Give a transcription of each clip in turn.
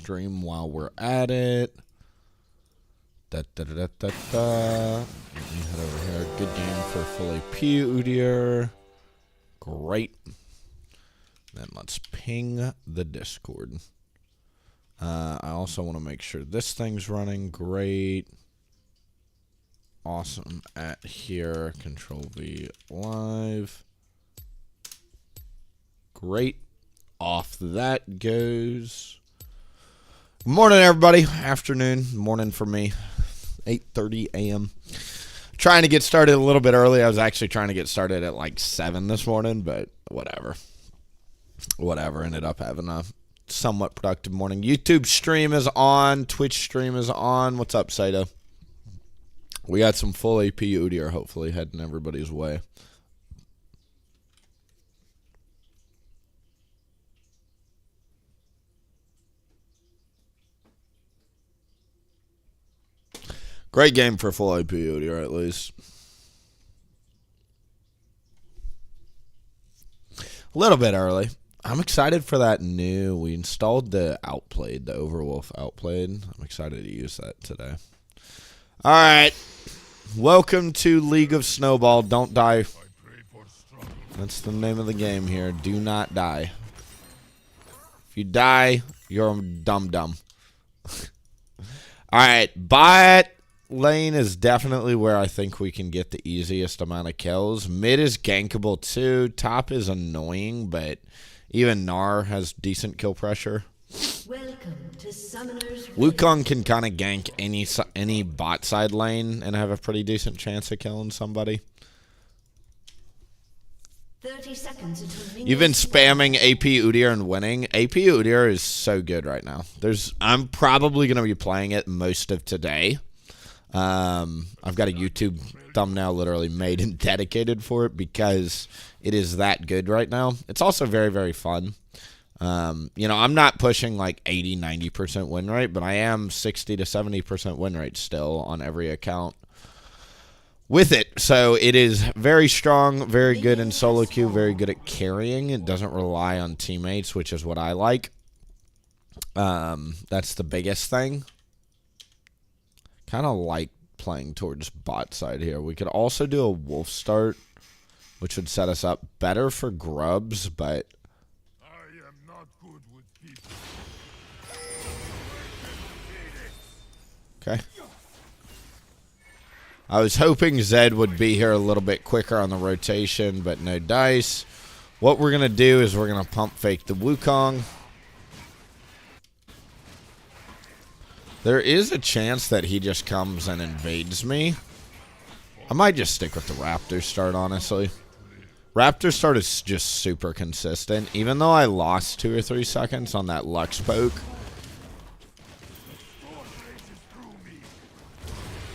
stream while we're at it. Let me head over here. Good game for full AP, Udyr. Great. Then let's ping the Discord. I also want to make sure this thing's running great. Awesome at here. Control V live. Great. Off that goes. Good morning, everybody. Afternoon. Morning for me. 8:30 a.m. Trying to get started a little bit early. I was actually trying to get started at like 7 this morning, but whatever. Ended up having a somewhat productive morning. YouTube stream is on. Twitch stream is on. What's up, Saito? We got some full AP Udyr, hopefully, heading everybody's way. Great game for full AP Udyr, at least. A little bit early. I'm excited for that new. We installed the Outplayed, the Overwolf Outplayed. I'm excited to use that today. All right. Welcome to League of Snowball. Don't die. That's the name of the game here. Do not die. If you die, you're dumb. All right. Bot lane is definitely where I think we can get the easiest amount of kills. Mid is gankable too. Top is annoying, but even Gnar has decent kill pressure. Welcome to Summoner's Wukong can kind of gank any bot side lane and have a pretty decent chance of killing somebody. 30 seconds until You've been spamming AP Udyr and winning. AP Udyr is so good right now. I'm probably going to be playing it most of today. I've got a YouTube thumbnail literally made and dedicated for it because it is that good right now. It's also very, very fun. You know, I'm not pushing like 80-90% win rate, but I am 60 to 70% win rate still on every account with it. So it is very strong, very good in solo queue, very good at carrying. It doesn't rely on teammates, which is what I like. That's the biggest thing. Kind of like playing towards bot side here. We could also do a wolf start, which would set us up better for grubs, but I am not good with people. okay. I was hoping Zed would be here a little bit quicker on the rotation, but no dice. What we're going to do is we're going to pump fake the Wukong. There is a chance that he just comes and invades me. I might just stick with the Raptor start, honestly. Raptor start is just super consistent. Even though I lost 2 or 3 seconds on that Lux poke.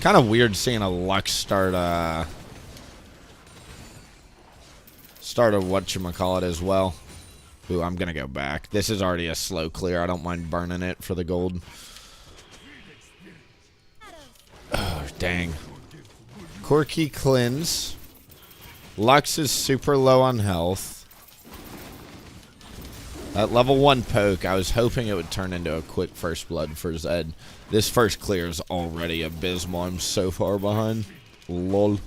Kind of weird seeing a Lux start a whatchamacallit as well. Ooh, I'm going to go back. This is already a slow clear. I don't mind burning it for the gold. Oh, dang. Corki cleanse. Lux is super low on health. That level 1 poke, I was hoping it would turn into a quick first blood for Zed. This first clear is already abysmal. I'm so far behind. Lol.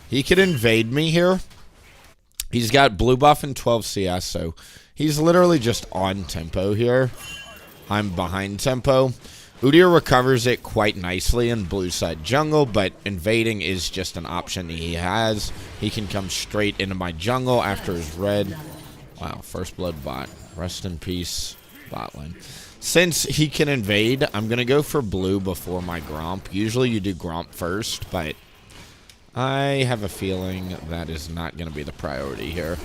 He could invade me here. He's got blue buff and 12 CS, so he's literally just on tempo here. I'm behind tempo. Udyr recovers it quite nicely in blue side jungle, but invading is just an option he has. He can come straight into my jungle after his red. Wow, first blood bot. Rest in peace, bot lane. Since he can invade, I'm going to go for blue before my Gromp. Usually you do Gromp first, but I have a feeling that is not going to be the priority here.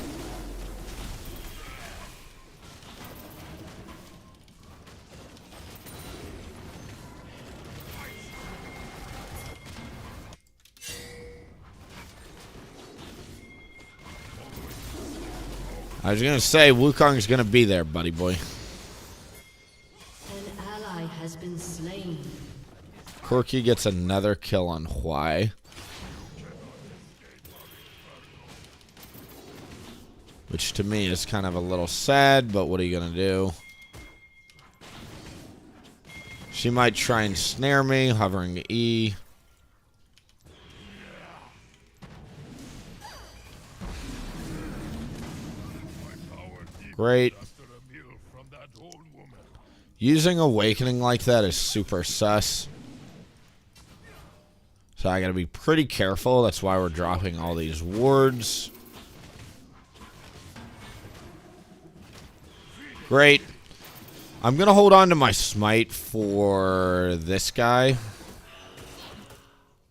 I was going to say, Wukong's going to be there, buddy boy. An ally has been slain. Corki gets another kill on Hwai. which to me is kind of a little sad, but what are you going to do? She might try and snare me, hovering E. Great. Using Awakening like that is super sus. So I gotta be pretty careful. That's why we're dropping all these wards. Great. I'm gonna hold on to my smite for this guy.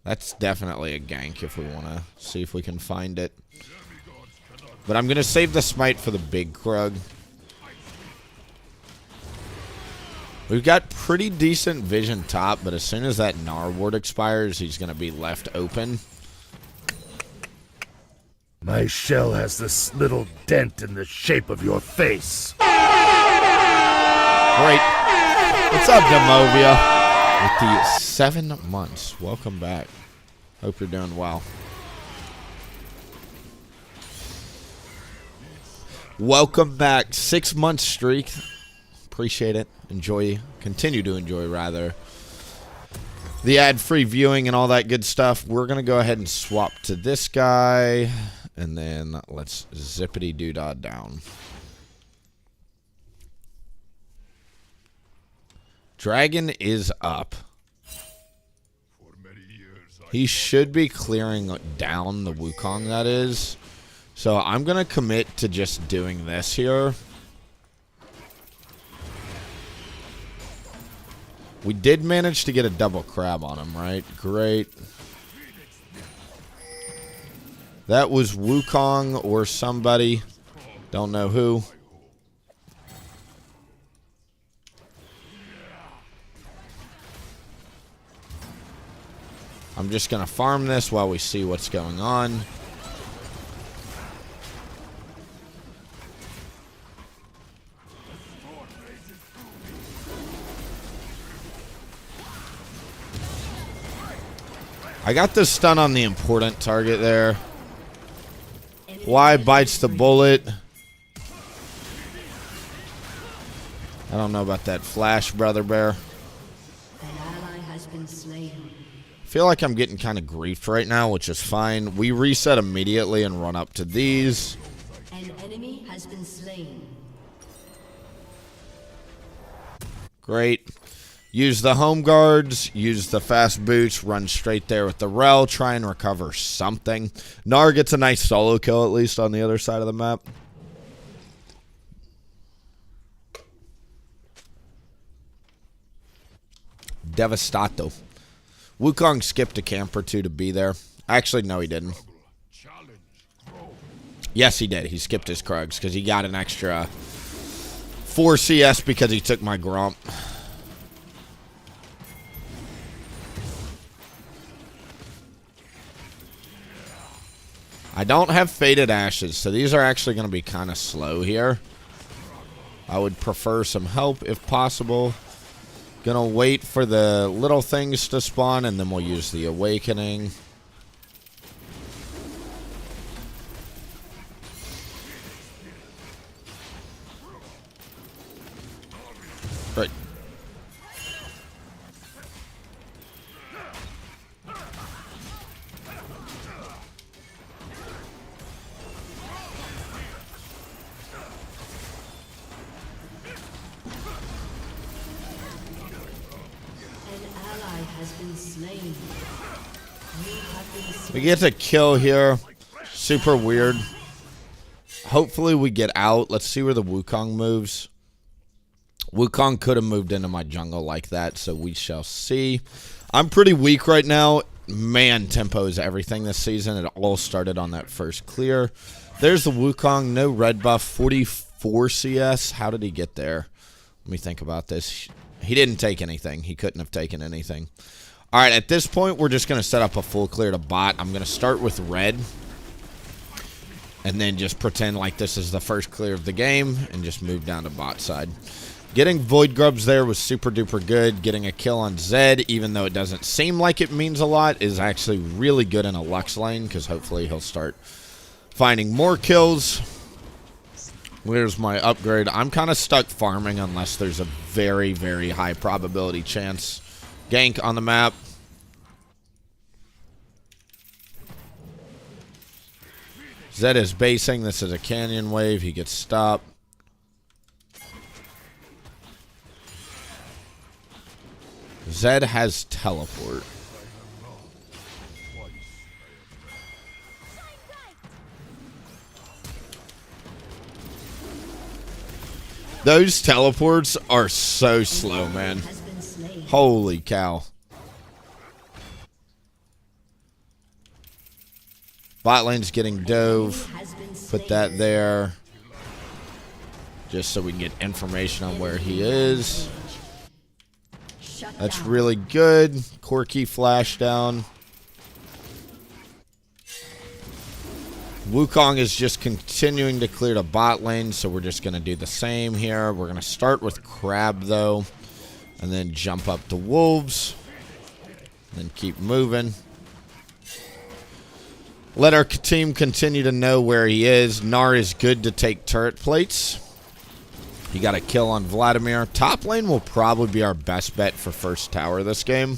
That's definitely a gank if we wanna see if we can find it. But I'm gonna save the smite for the big Krug. We've got pretty decent vision top, but as soon as that Gnar ward expires, he's going to be left open. My shell has this little dent in the shape of your face. Great. What's up, Demovia? With the 7 months. Welcome back. Hope you're doing well. Welcome back. 6 month streak. Appreciate it. Enjoy, continue to enjoy rather, the ad-free viewing and all that good stuff. We're going to go ahead and swap to this guy, and then let's zippity-doo-dah down. Dragon is up. He should be clearing down the Wukong, that is. So I'm going to commit to just doing this here. We did manage to get a double crab on him, right? Great. That was Wukong or somebody. Don't know who. I'm just going to farm this while we see what's going on. I got the stun on the important target there. Y bites the bullet. I don't know about that flash, Brother Bear. An ally has been slain. I feel like I'm getting kind of griefed right now, which is fine. We reset immediately and run up to these. An enemy has been slain. Great. Use the home guards, use the fast boots, run straight there with the rel, try and recover something. Gnar gets a nice solo kill at least on the other side of the map. Devastato. Wukong skipped a camp or two to be there. Actually, no, he didn't. Yes, he did. He skipped his Krugs because he got an extra 4 CS because he took my Grump. I don't have Faded Ashes, so these are actually going to be kind of slow here. I would prefer some help if possible. Gonna wait for the little things to spawn, and then we'll use the Awakening. Right. We get a kill here. Super weird. Hopefully we get out. Let's see where the Wukong moves. Wukong could have moved into my jungle like that, so we shall see. I'm pretty weak right now. Man, tempo is everything this season. It all started on that first clear. There's the Wukong. No red buff. 44 CS. How did he get there? Let me think about this. He didn't take anything. He couldn't have taken anything. All right, at this point, we're just going to set up a full clear to bot. I'm going to start with red. And then just pretend like this is the first clear of the game. And just move down to bot side. Getting Void Grubs there was super duper good. Getting a kill on Zed, even though it doesn't seem like it means a lot, is actually really good in a Lux lane. Because hopefully he'll start finding more kills. Where's my upgrade? I'm kind of stuck farming unless there's a very, very high probability chance. Gank on the map. Zed is basing. This is a canyon wave. He gets stopped. Zed has teleport. Those teleports are so slow, man. Holy cow. Bot lane's getting dove. Put that there. Just so we can get information on where he is. That's really good. Corky flash down. Wukong is just continuing to clear the bot lane, so we're just going to do the same here. We're going to start with Crab, though, and then jump up to Wolves, then keep moving. Let our team continue to know where he is. Gnar is good to take turret plates. He got a kill on Vladimir. Top lane will probably be our best bet for first tower this game.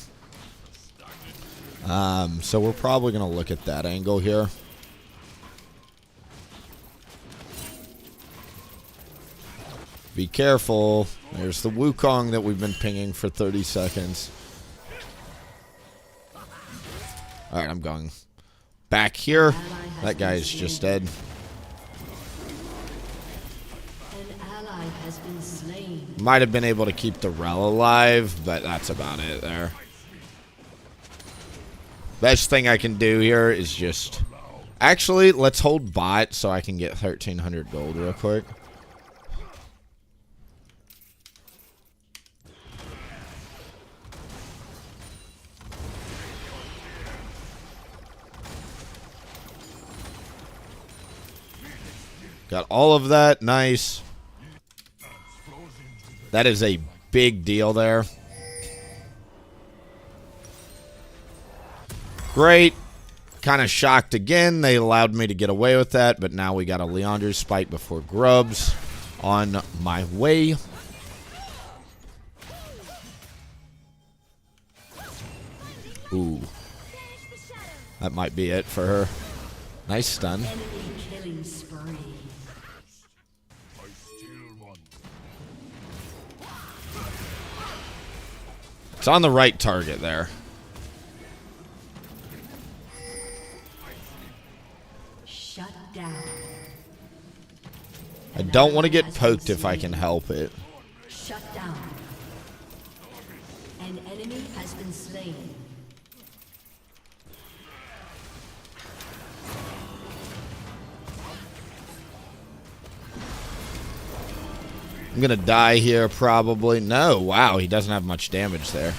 So we're probably going to look at that angle here. Be careful. There's the Wukong that we've been pinging for 30 seconds. Alright, I'm going back here. That guy is just dead. Might have been able to keep the Rel alive, but that's about it there. Best thing I can do here is just... Actually, let's hold bot so I can get 1,300 gold real quick. Got all of that. Nice. That is a big deal there. Great. Kind of shocked again. They allowed me to get away with that, but now we got a Leandre's spike before Grubs on my way. Ooh. That might be it for her. Nice stun. It's on the right target there. Shut down. I don't want to get poked if I can help it. Shut down. An enemy has been slain. I'm going to die here probably. No, wow, he doesn't have much damage there.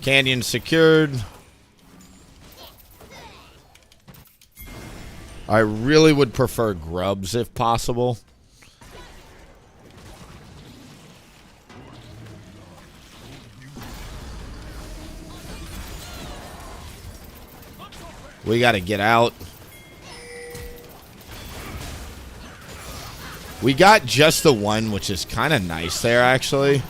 Canyon secured. I really would prefer Grubs if possible. We got to get out. We got just the one, which is kind of nice there, actually.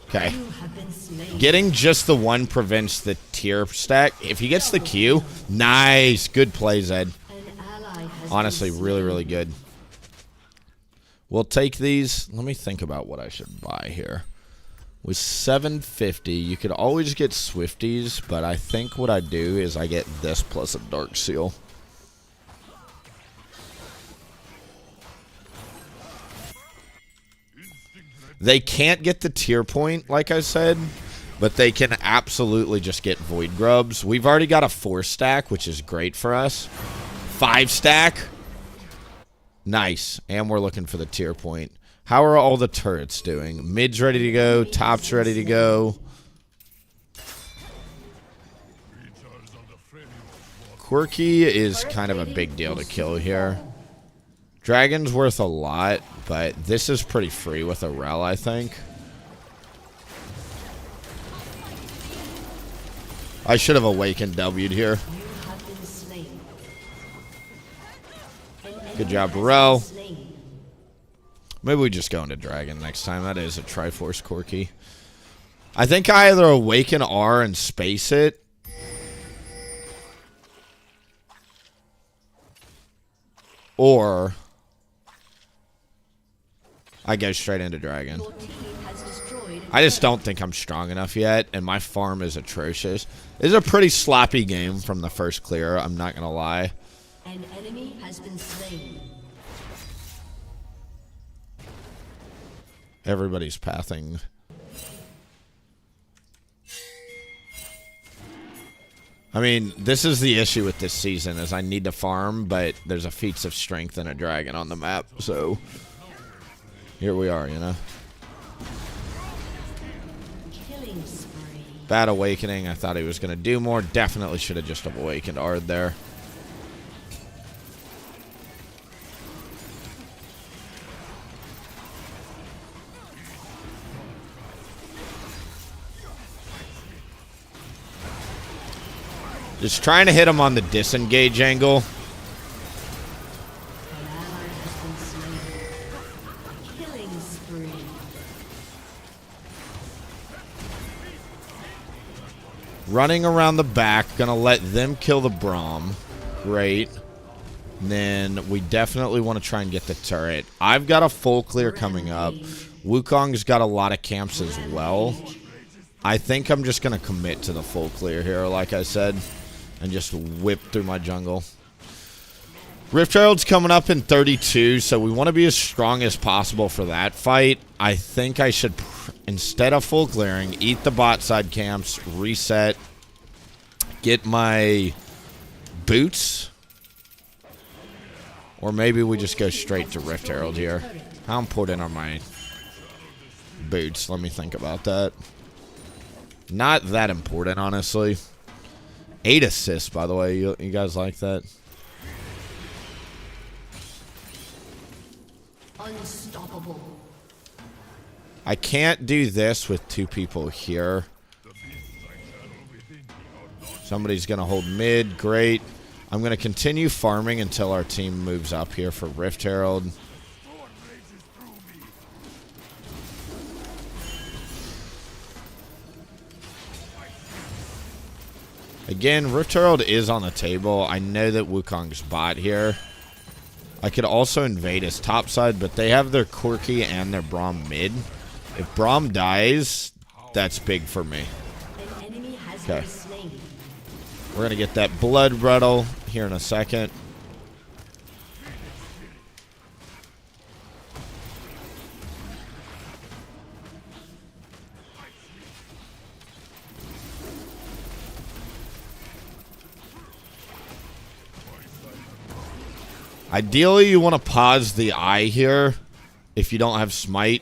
Okay. Getting just the one prevents the tier stack. If he gets the Q, nice. Good play, Zed. Honestly, really, really good. We'll take these. Let me think about what I should buy here. With 750, you could always get Swifties, but I think what I do is I get this plus a Dark Seal. They can't get the tier point, like I said, but they can absolutely just get Void Grubs. We've already got a 4-stack, which is great for us. 5-stack. Nice. And we're looking for the tier point. How are all the turrets doing? Mid's ready to go. Top's ready to go. Quirky is kind of a big deal to kill here. Dragon's worth a lot, but this is pretty free with a Rel, I think. I should have awakened W'd here. You have been slain. Good job, Ro. Maybe we just go into Dragon next time. That is a Triforce Corki. I think I either awaken R and space it. Or I go straight into Dragon. Your team has destroyed I just don't think I'm strong enough yet, and my farm is atrocious. It's a pretty sloppy game from the first clear, I'm not going to lie. an enemy has been slain. Everybody's pathing. I mean, this is the issue with this season, is I need to farm, but there's a feats of strength and a dragon on the map, so here we are, you know. Killing spree. Bad awakening. I thought he was going to do more. Definitely should have just awakened Ard there. Just trying to hit him on the disengage angle. An ally has been slain. Killing spree. Running around the back. Gonna let them kill the Braum. Great. And then we definitely want to try and get the turret. I've got a full clear coming up. Wukong's got a lot of camps as well. I think I'm just gonna commit to the full clear here, like I said. And just whip through my jungle. Rift Herald's coming up in 32, so we want to be as strong as possible for that fight. I think I should, instead of full clearing, eat the bot side camps, reset, get my boots. Or maybe we just go straight to Rift Herald here. How important are my boots? Let me think about that. Not that important, honestly. 8 assists, by the way. You guys like that? Unstoppable. I can't do this with 2 people here. Somebody's going to hold mid. Great. I'm going to continue farming until our team moves up here for Rift Herald. Again, Rift Herald is on the table. I know that Wukong's bot here. I could also invade his top side, but they have their Corki and their Braum mid. If Braum dies, that's big for me. An enemy has Okay. been slain. We're going to get that blood rattle here in a second. Ideally, you want to pause the eye here if you don't have smite.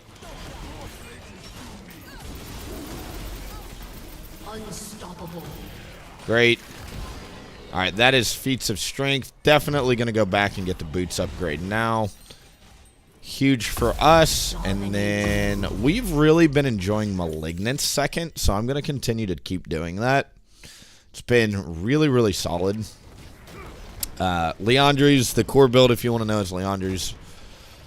Unstoppable. Great. Alright, that is feats of strength. Definitely going to go back and get the boots upgrade now. Huge for us. And then we've really been enjoying Malignant's second, so I'm going to continue to keep doing that. It's been really, really solid. Leandri's, the core build, if you want to know, is Leandri's.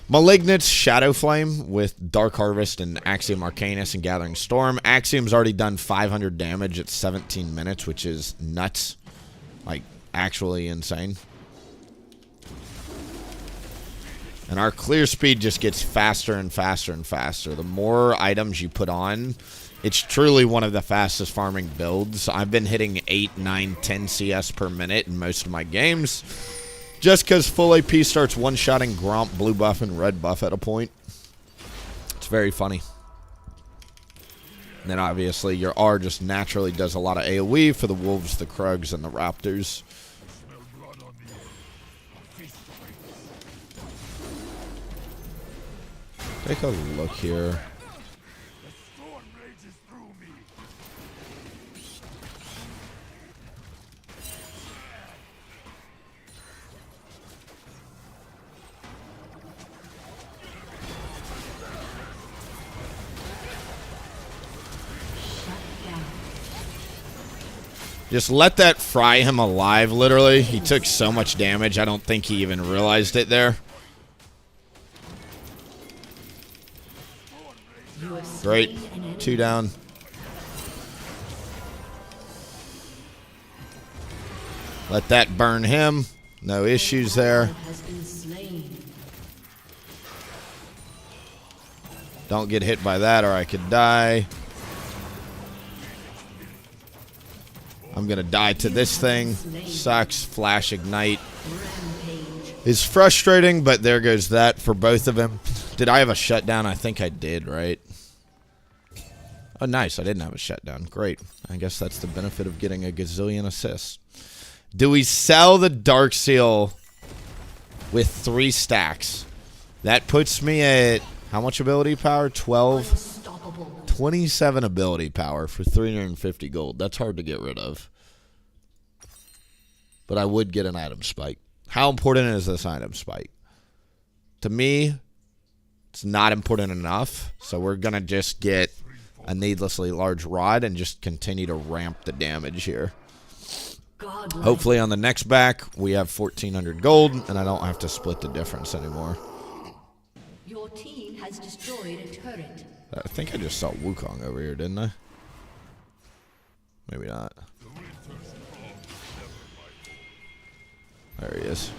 Malignant's Shadow Flame with Dark Harvest and Axiom Arcanus and Gathering Storm. Axiom's already done 500 damage at 17 minutes, which is nuts. Like, actually insane. And our clear speed just gets faster and faster and faster. The more items you put on, it's truly one of the fastest farming builds. I've been hitting 8, 9, 10 CS per minute in most of my games. Just because full AP starts one-shotting Gromp, blue buff, and red buff at a point. It's very funny. And then obviously your R just naturally does a lot of AoE for the Wolves, the Krugs, and the Raptors. Take a look here. Just let that fry him alive, literally. He took so much damage, I don't think he even realized it there. Great. 2 down. Let that burn him. No issues there. Don't get hit by that or I could die. I'm going to die to this thing. Sucks. Flash Ignite is frustrating, but there goes that for both of them. Did I have a shutdown? I think I did, right? Oh, nice. I didn't have a shutdown. Great. I guess that's the benefit of getting a gazillion assists. Do we sell the Dark Seal with 3 stacks? That puts me at how much ability power? 12. 27 ability power for 350 gold. That's hard to get rid of. But I would get an item spike. How important is this item spike? To me, it's not important enough. So we're going to just get a needlessly large rod and just continue to ramp the damage here. Hopefully on the next back, we have 1,400 gold, and I don't have to split the difference anymore. Your team has destroyed a turret. I think I just saw Wukong over here, didn't I? Maybe not. There he is.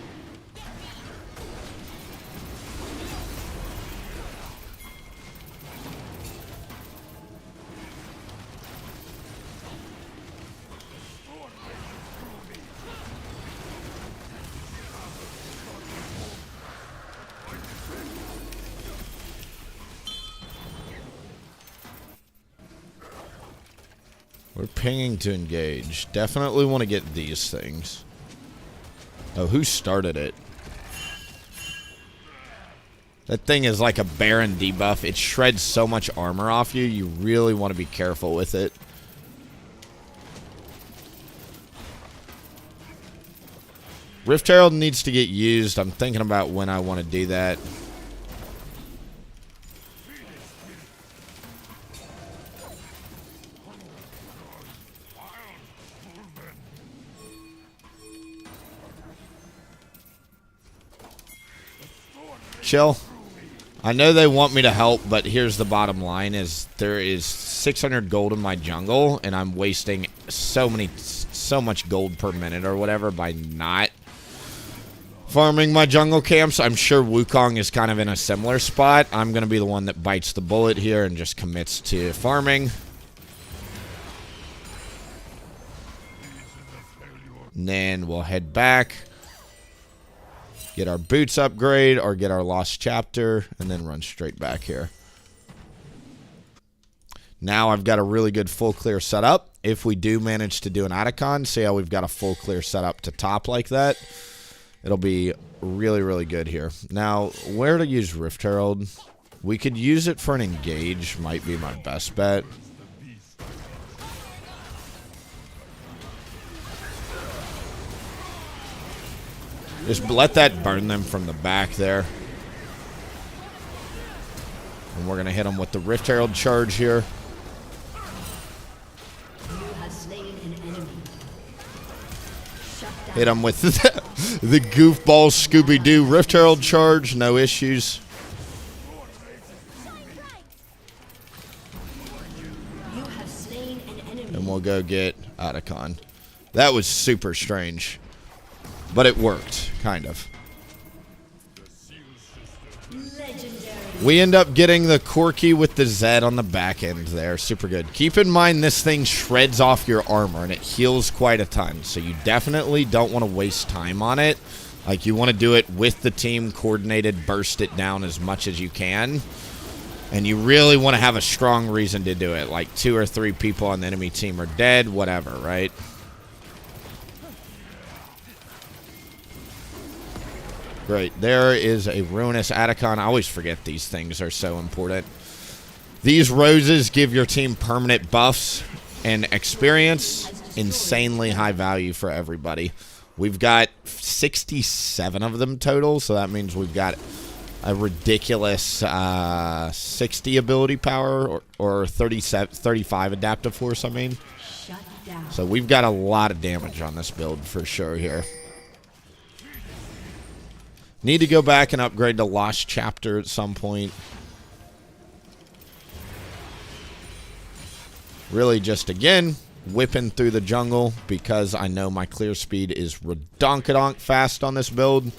We're pinging to engage. Definitely want to get these things. Oh, who started it? That thing is like a Baron debuff. It shreds so much armor off you. You really want to be careful with it. Rift Herald needs to get used. I'm thinking about when I want to do that. Chill. I know they want me to help, but here's the bottom line: is there is 600 gold in my jungle, and I'm wasting so much gold per minute or whatever by not farming my jungle camps. I'm sure Wukong is kind of in a similar spot. I'm gonna be the one that bites the bullet here and just commits to farming. And then we'll head back. Get our boots upgrade or get our lost chapter and then run straight back here. Now I've got a really good full clear setup. If we do manage to do an Atacon, see how we've got a full clear setup to top like that. It'll be really, really good here. Now, where to use Rift Herald? We could use it for an engage, might be my best bet. Just let that burn them from the back there. And we're going to hit them with the Rift Herald charge here. Hit them with the goofball Scooby-Doo Rift Herald charge. No issues. And we'll go get Atacon. That was super strange. But it worked, kind of. We end up getting the Corki with the Z on the back end there. Super good. Keep in mind this thing shreds off your armor and it heals quite a ton. So you definitely don't want to waste time on it. Like you want to do it with the team coordinated, burst it down as much as you can. And you really want to have a strong reason to do it. Like 2 or 3 people on the enemy team are dead, whatever, right? Great. There is a Ruinous Atacon. I always forget these things are so important. These roses give your team permanent buffs and experience. Insanely high value for everybody. We've got 67 of them total, so that means we've got a ridiculous 60 ability power or 35 adaptive force, I mean. down. So we've got a lot of damage on this build for sure here. Need to go back and upgrade to Lost Chapter at some point. Really just, again, whipping through the jungle because I know my clear speed is redonkadonk fast on this build.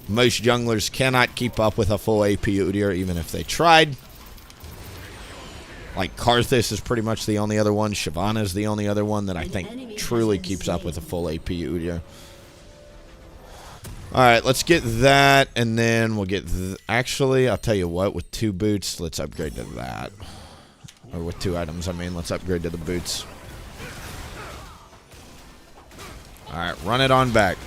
Most junglers cannot keep up with a full AP Udyr even if they tried. Like, Karthus is pretty much the only other one. Shyvana is the only other one that I think truly keeps up with a full AP Udyr. Alright, let's get that, and then we'll get... Actually, I'll tell you what, with 2 boots, let's upgrade to that. Or with 2 items, I mean, let's upgrade to the boots. Alright, run it on back.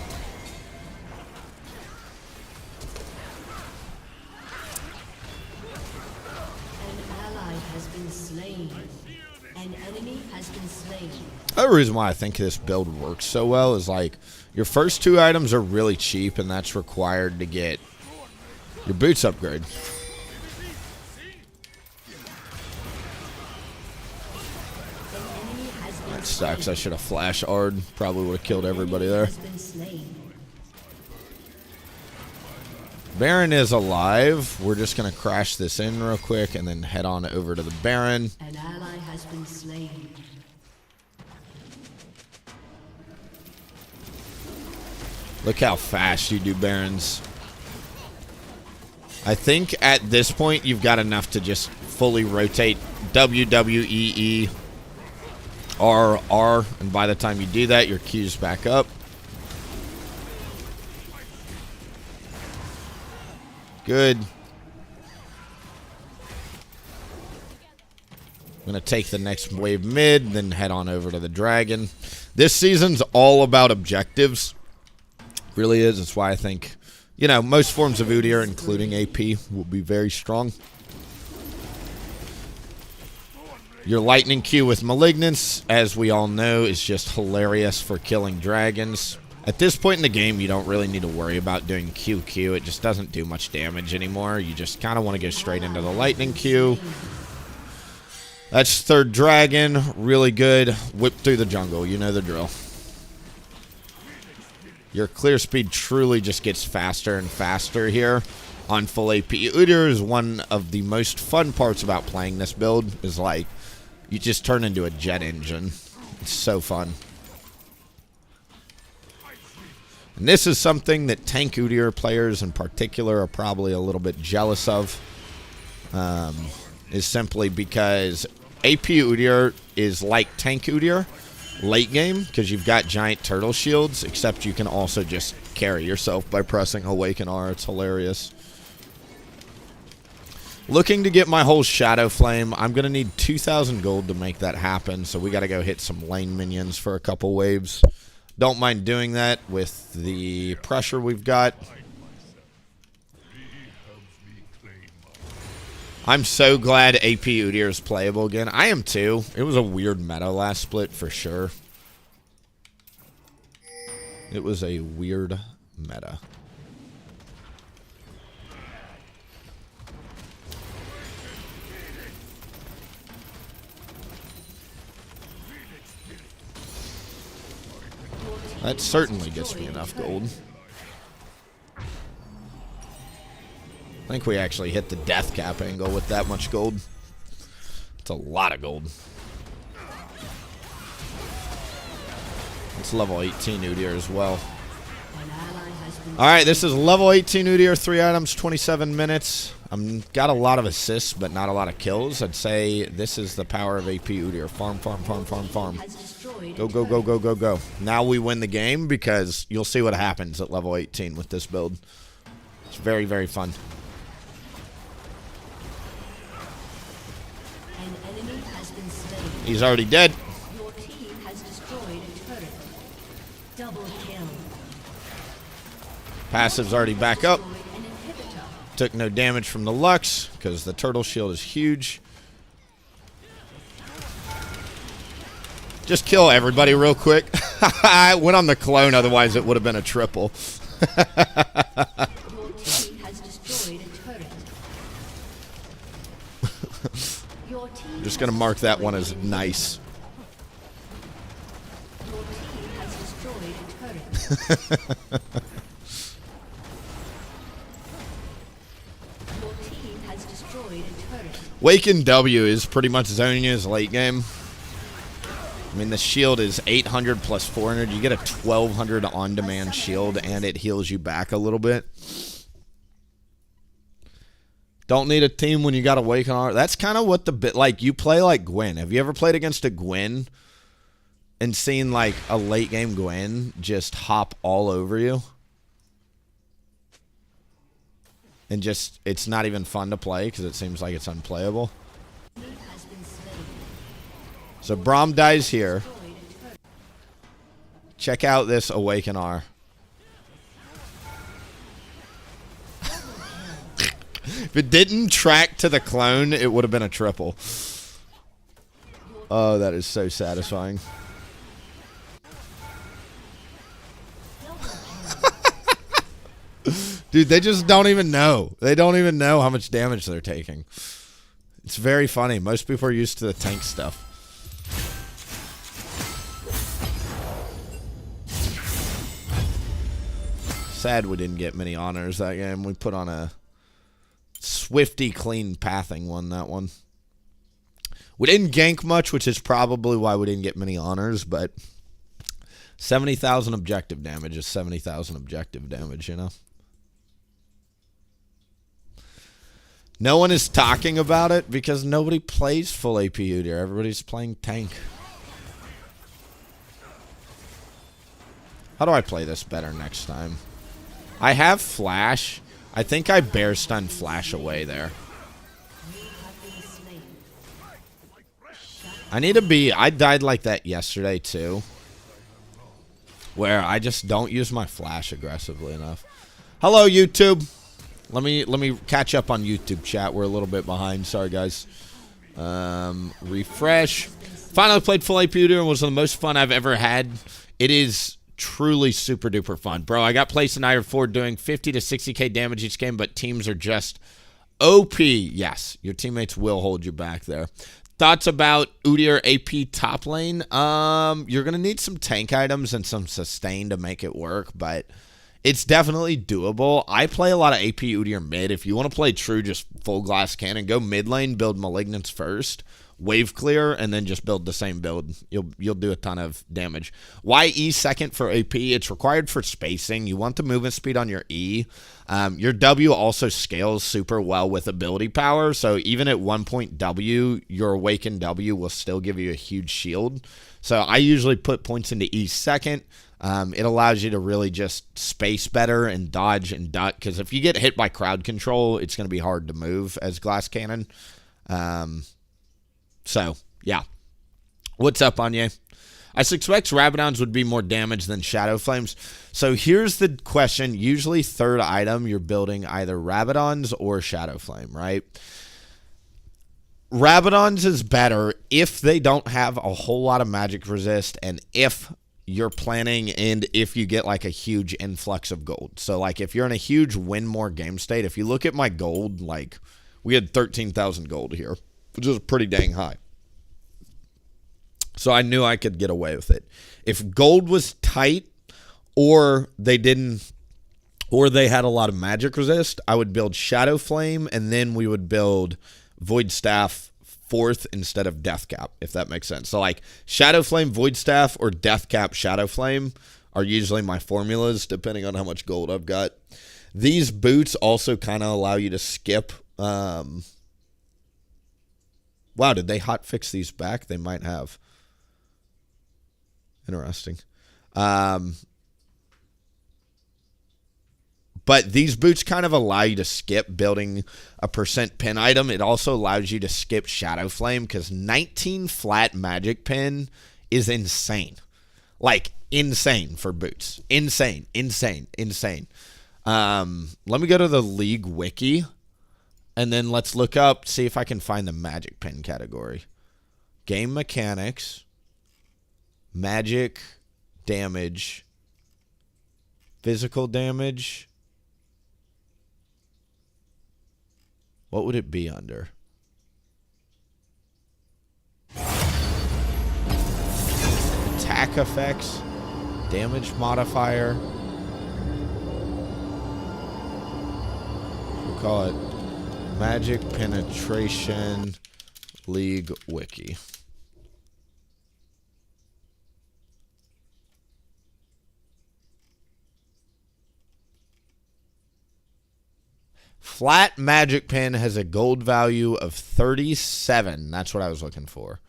The reason why I think this build works so well is, like, your first 2 items are really cheap, and that's required to get your boots upgrade. That sucks. I should have flash Ard. Probably would have killed everybody there. Baron is alive. We're just going to crash this in real quick and then head on over to the Baron. An ally has been slain. Look how fast you do Barons. I think at this point you've got enough to just fully rotate WWEE RR, and by the time you do that, your Q's back up. Good. I'm going to take the next wave mid, then head on over to the dragon. This season's all about objectives. Really is. That's why I think, you know, most forms of Udyr, including AP, will be very strong. Your lightning Q with Malignance, as we all know, is just hilarious for killing dragons. At this point in the game, you don't really need to worry about doing QQ. It just doesn't do much damage anymore. You just kind of want to go straight into the lightning Q. That's 3rd dragon. Really good. Whip through the jungle. You know the drill. Your clear speed truly just gets faster and faster here on full AP. Udyr is one of the most fun parts about playing this build, is like, you just turn into a jet engine. It's so fun. And this is something that tank Udyr players in particular are probably a little bit jealous of. Is simply because AP Udyr is like tank Udyr late game, because you've got giant turtle shields, except you can also just carry yourself by pressing Awaken R. It's hilarious. Looking to get my whole Shadow Flame. I'm going to need 2,000 gold to make that happen, so we got to go hit some lane minions for a couple waves. Don't mind doing that with the pressure we've got. I'm so glad AP Udyr is playable again. I am too. It was a weird meta last split for sure. It was a weird meta. That certainly gets me enough gold. I think we actually hit the death cap angle with that much gold. It's a lot of gold. It's level 18 Udyr as well. Alright, this is level 18 Udyr, 3 items, 27 minutes. Got a lot of assists, but not a lot of kills. I'd say this is the power of AP Udyr. Farm, farm, farm, farm, farm. Go, go, go, go, go, go. Now we win the game because you'll see what happens at level 18 with this build. It's very, very fun. He's already dead. Your team has destroyed a turret. Double kill. Passive's already back up. Took no damage from the Lux because the turtle shield is huge. Just kill everybody real quick. I went on the clone, otherwise it would have been a triple. Your team has destroyed a turret. Your team Just going to mark that one as nice. turret. Your team has destroyed a turret. Waken W is pretty much zoning his late game. I mean, the shield is 800 plus 400. You get a 1200 on-demand shield, and it heals you back a little bit. Don't need a team when you got Awaken R. That's kind of what the bit like. You play like Gwen. Have you ever played against a Gwen and seen like a late game Gwen just hop all over you? And just, it's not even fun to play because it seems like it's unplayable. So Braum dies here. Check out this Awaken R. If it didn't track to the clone, it would have been a triple. Oh, that is so satisfying. Dude, they just don't even know. They don't even know how much damage they're taking. It's very funny. Most people are used to the tank stuff. Sad we didn't get many honors that game. We put on a swifty, clean pathing one, that one. We didn't gank much, which is probably why we didn't get many honors, but 70,000 objective damage is 70,000 objective damage, you know? No one is talking about it because nobody plays full AP Udyr. Everybody's playing tank. How do I play this better next time? I have flash. I think I bear stun flash away there. I need to be... I died like that yesterday too. Where I just don't use my flash aggressively enough. Hello, YouTube. Let me catch up on YouTube chat. We're a little bit behind. Sorry, guys. Refresh. Finally played full AP Udyr and was the most fun I've ever had. It is truly super duper fun. Bro, I got placed in Iron 4 doing 50 to 60k damage each game, but teams are just OP. Yes, your teammates will hold you back there. Thoughts about Udyr AP top lane? You're going to need some tank items and some sustain to make it work, but it's definitely doable. I play a lot of AP Udyr mid. If you want to play true just full glass cannon, go mid lane, build Malignance first, wave clear, and then just build the same build. You'll do a ton of damage. Why E second for AP? It's required for spacing. You want the movement speed on your E. Your W also scales super well with ability power, so even at 1 point W, your Awaken W will still give you a huge shield. So I usually put points into E second. It allows you to really just space better and dodge and duck, because if you get hit by crowd control, it's going to be hard to move as glass cannon. So, yeah. What's up, Anya? I suspect Rabadons would be more damage than Shadow Flames. So here's the question. Usually third item, you're building either Rabadons or Shadow Flame, right? Rabadons is better if they don't have a whole lot of magic resist and if you're planning and if you get like a huge influx of gold. So like if you're in a huge win more game state, if you look at my gold, like we had 13,000 gold here, which is pretty dang high. So I knew I could get away with it. If gold was tight or they didn't, or they had a lot of magic resist, I would build Shadow Flame and then we would build Void Staff fourth instead of Death Cap, if that makes sense. So like Shadow Flame, Void Staff, or Death Cap, Shadow Flame are usually my formulas depending on how much gold I've got. These boots also kind of allow you to skip. Wow, did they hotfix these back? They might have. Interesting. But these boots kind of allow you to skip building a percent pin item. It also allows you to skip Shadow Flame because 19 flat magic pin is insane. Like, insane for boots. Insane, insane, insane. Let me go to the League Wiki. And then let's look up, see if I can find the magic pin category. Game mechanics. Magic damage. Physical damage. What would it be under? Attack effects. damage modifier. We'll call it Magic Penetration League Wiki. Flat Magic Pen has a gold value of 37. That's what I was looking for.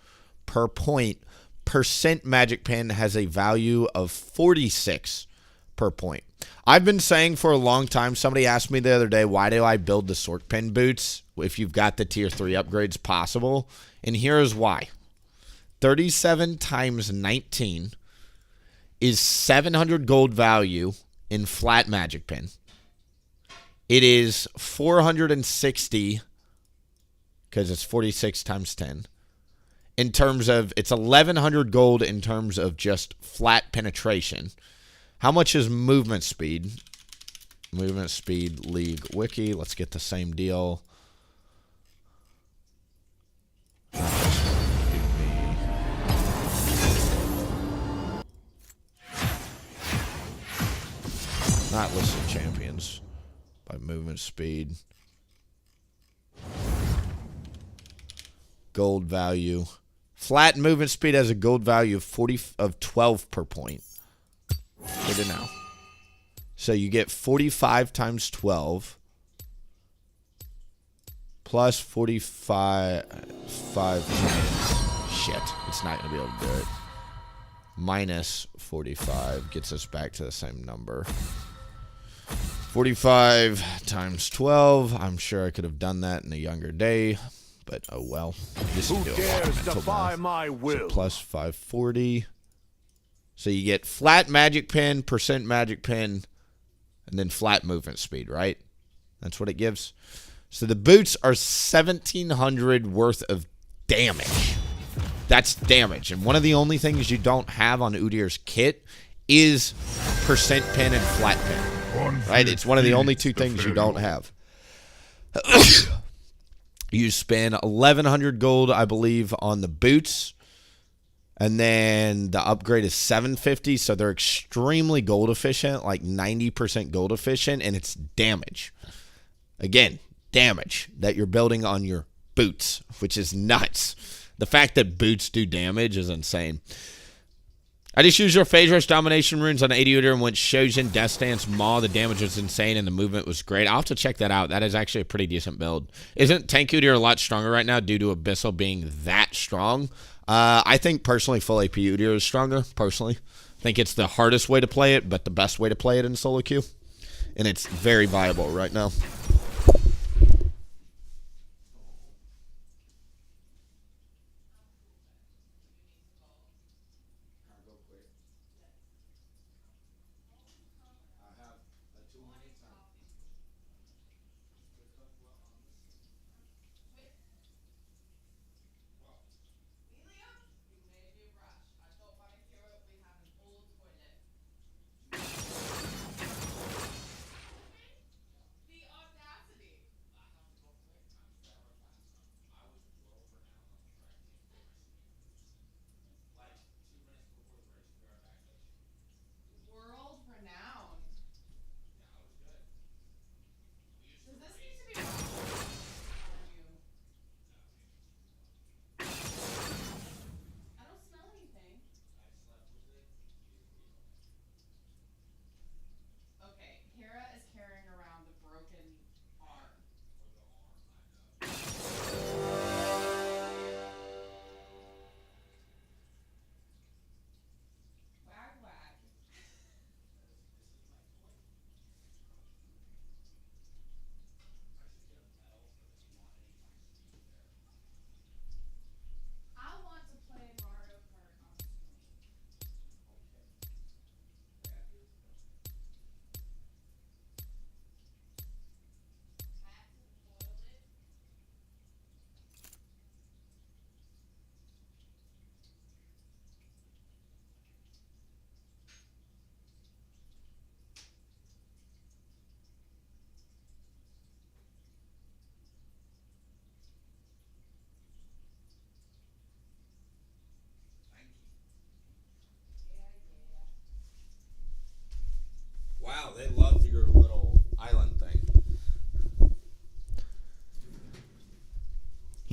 Per point. Percent Magic Pen has a value of 46 per point. I've been saying for a long time, somebody asked me the other day, why do I build the Sork Pen boots if you've got the tier 3 upgrades possible? And here's why. 37 times 19 is 700 gold value in flat Magic Pen. It is 460 because it's 46 times 10. In terms of, it's 1,100 gold in terms of just flat penetration. How much is movement speed? Movement speed League Wiki. Let's get the same deal. Not listed champions by movement speed. Gold value. Flat movement speed has a gold value of 12 per point. Get it now. So you get 45 times 12 plus 45 times. Shit, it's not going to be able to do it. Minus 45 gets us back to the same number. 45 times 12. I'm sure I could have done that in a younger day. But, oh well. Who dares defy my will? So plus 540. So you get flat Magic Pen, percent Magic Pen, and then flat movement speed, right? That's what it gives. So the boots are 1,700 worth of damage. That's damage. And one of the only things you don't have on Udyr's kit is percent pen and flat pen. Right? It's one of the only two things you don't have. You spend 1,100 gold, I believe, on the boots. And then the upgrade is 750. So they're extremely gold efficient, like 90% gold efficient. And it's damage. Again, damage that you're building on your boots, which is nuts. The fact that boots do damage is insane. I just used your Phase Rush Domination runes on 80 Udyr and went Shojin, Death Stance, Maw. The damage was insane and the movement was great. I'll have to check that out. That is actually a pretty decent build. Isn't Tank Udyr a lot stronger right now due to Abyssal being that strong? I think personally full AP Udyr is stronger, personally. I think it's the hardest way to play it, but the best way to play it in solo queue. And it's very viable right now.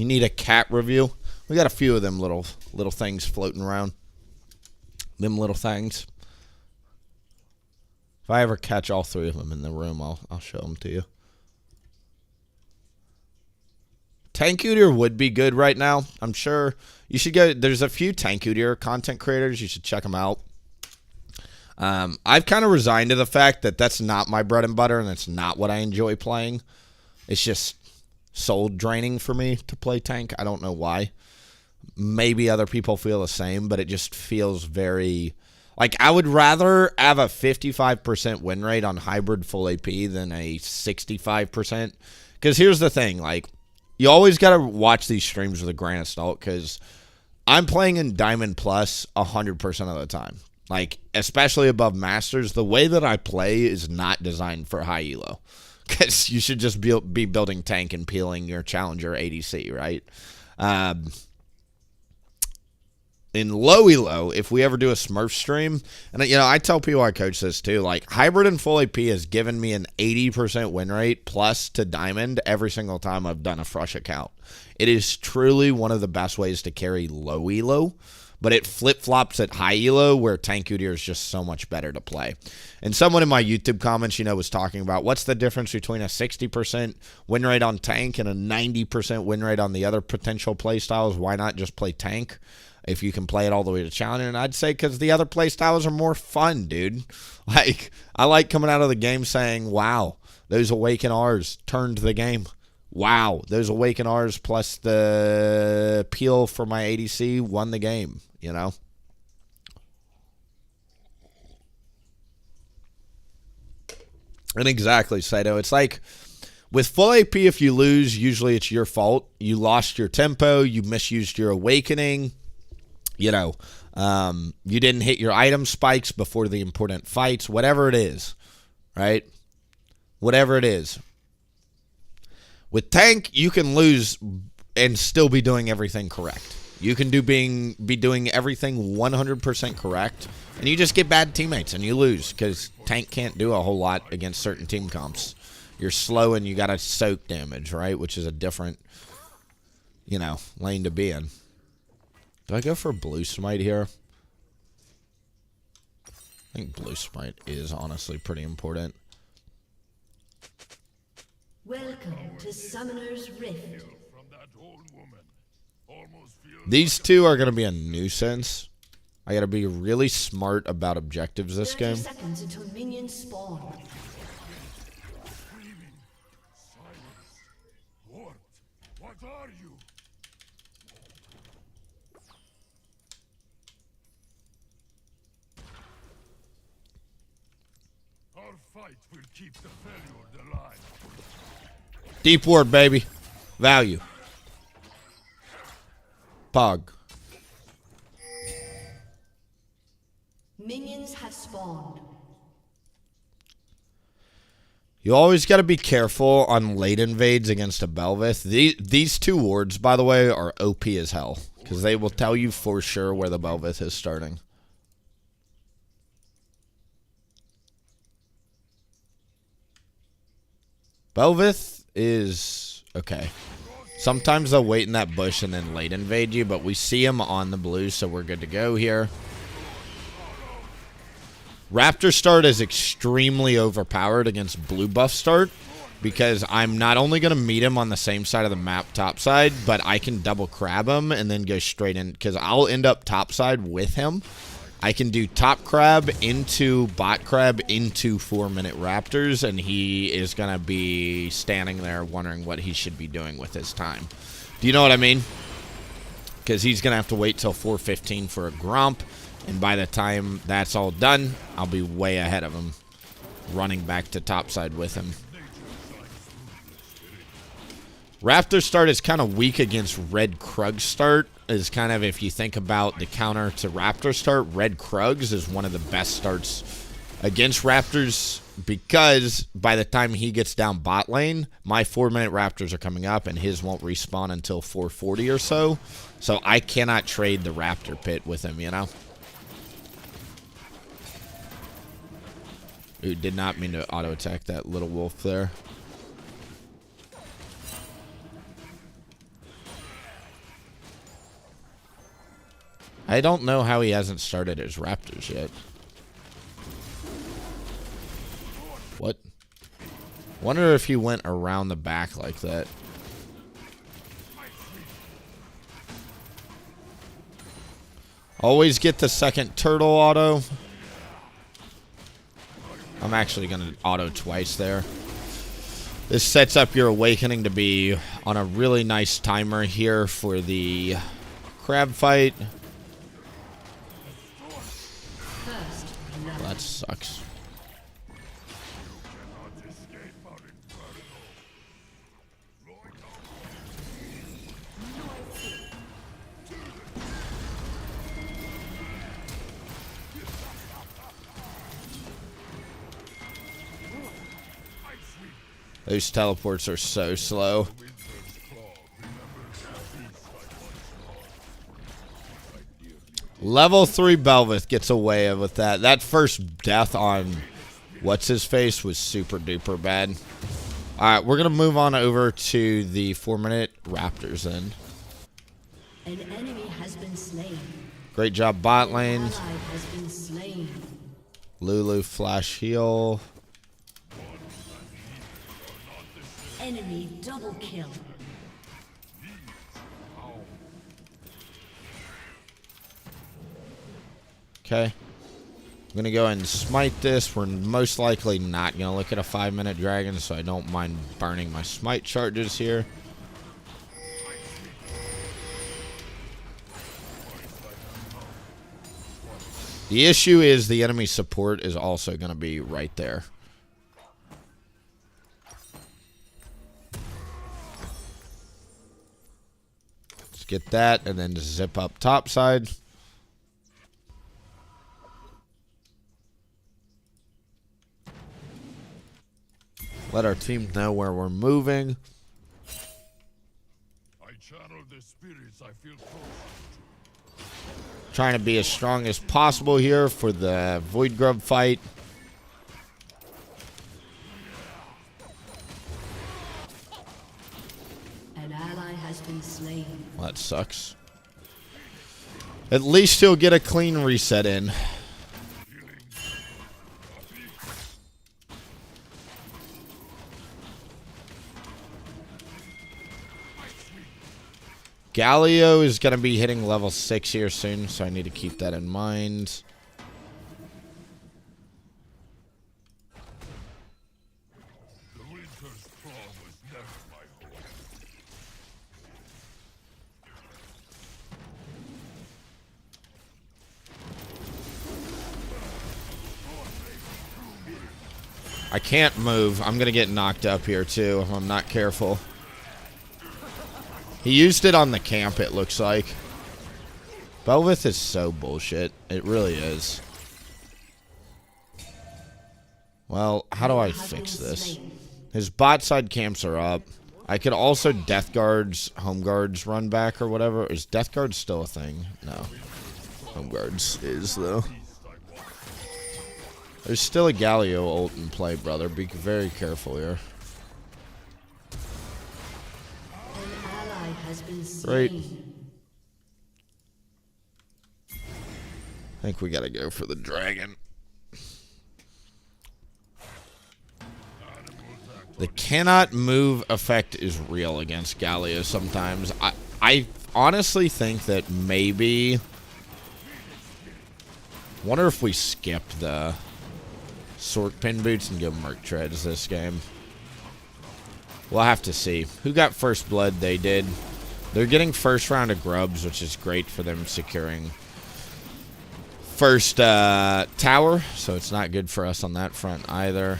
You need a cat review. We got a few of them little things floating around. Them little things. If I ever catch all 3 of them in the room, I'll show them to you. Tank Udyr would be good right now. I'm sure you should go. There's a few Tank Udyr content creators. You should check them out. I've kind of resigned to the fact that that's not my bread and butter, and it's not what I enjoy playing. It's just soul draining for me to play tank. I don't know why. Maybe other people feel the same, but it just feels very... Like, I would rather have a 55% win rate on hybrid full AP than a 65%. Because here's the thing, like, you always got to watch these streams with a grain of salt, because I'm playing in Diamond Plus 100% of the time. Like, especially above Masters, the way that I play is not designed for high elo. Because you should just be building tank and peeling your Challenger ADC, right? In low elo, if we ever do a Smurf stream, and you know, I tell people I coach this too, like hybrid and full AP has given me an 80% win rate plus to diamond every single time I've done a fresh account. It is truly one of the best ways to carry low elo, but it flip-flops at high elo where tank Udyr is just so much better to play. And someone in my YouTube comments, you know, was talking about what's the difference between a 60% win rate on tank and a 90% win rate on the other potential play styles. Why not just play tank if you can play it all the way to challenger? And I'd say because the other play styles are more fun, dude. Like, I like coming out of the game saying, wow, those Awaken R's turned the game. Wow, those Awaken R's plus the peel for my ADC won the game, you know? And exactly, Saito. It's like, with full AP, if you lose, usually it's your fault. You lost your tempo. You misused your awakening. You know, you didn't hit your item spikes before the important fights. Whatever it is, right? Whatever it is. With tank, you can lose and still be doing everything correct. You can be doing everything 100% correct, and you just get bad teammates and you lose because tank can't do a whole lot against certain team comps. You're slow and you got to soak damage, right? Which is a different, you know, lane to be in. Do I go for blue smite here? I think blue smite is honestly pretty important. Welcome to Summoner's Rift. From that old woman. Almost feels These two are going to be a nuisance. I got to be really smart about objectives this 30 game. seconds until minions spawn. screaming. Silence. What? What are you? Our fight will keep the failure alive. Deep ward, baby. Value. Pog. Minions have spawned. You always got to be careful on late invades against a Belveth. These two wards, by the way, are OP as hell. Because they will tell you for sure where the Belveth is starting. Belveth is okay. Sometimes they'll wait in that bush and then late invade you, but we see him on the blue, so we're good to go here. Raptor start is extremely overpowered against blue buff start because I'm not only going to meet him on the same side of the map top side, but I can double crab him and then go straight in because I'll end up top side with him. I can do top crab into bot crab into 4-minute Raptors, and he is going to be standing there wondering what he should be doing with his time. Do you know what I mean? Because he's going to have to wait till 4:15 for a Gromp, and by the time that's all done, I'll be way ahead of him, running back to topside with him. Raptor start is kind of weak against red Krug start. Is kind of, if you think about the counter to Raptor start, red Krugs is one of the best starts against Raptors because by the time he gets down bot lane, my 4-minute Raptors are coming up and his won't respawn until 4:40 or so. So I cannot trade the Raptor pit with him, you know? Ooh, did not mean to auto-attack that little wolf there. I don't know how he hasn't started his Raptors yet. What? Wonder if he went around the back like that. Always get the second turtle auto. I'm actually going to auto twice there. This sets up your awakening to be on a really nice timer here for the crab fight. Well, that sucks. Those teleports are so slow. Level 3 Belveth gets away with that. That first death on what's-his-face was super duper bad. Alright, we're going to move on over to the 4-minute Raptors then. An enemy has been slain. Great job bot lane. An ally has been slain. Lulu flash heal. Enemy double kill. Okay. I'm going to go ahead and smite this. We're most likely not going to look at a 5-minute dragon, so I don't mind burning my smite charges here. The issue is the enemy support is also going to be right there. Let's get that and then just zip up top side. Let our team know where we're moving. I channel the spirits I feel close to. Trying to be as strong as possible here for the Void Grub fight. An ally has been slain. Well, that sucks. At least he'll get a clean reset in. Galio is going to be hitting level 6 here soon, so I need to keep that in mind. The winter's claw was never my home. I can't move. I'm going to get knocked up here, too, if I'm not careful. He used it on the camp, it looks like. Belveth is so bullshit. It really is. Well, how do I fix this? His bot side camps are up. I could also Death Guards, Home Guards run back or whatever. Is Death Guards still a thing? No. Home Guards is, though. There's still a Galio ult in play, brother. Be very careful here. Has been Great. slain. I think we gotta go for the dragon. The cannot move effect is real against Galio sometimes. I honestly think that maybe... Wonder if we skip the Sork Pin Boots and go Merc Treads this game. We'll have to see. Who got first blood? They did. They're getting first round of grubs, which is great for them securing first tower, so it's not good for us on that front either.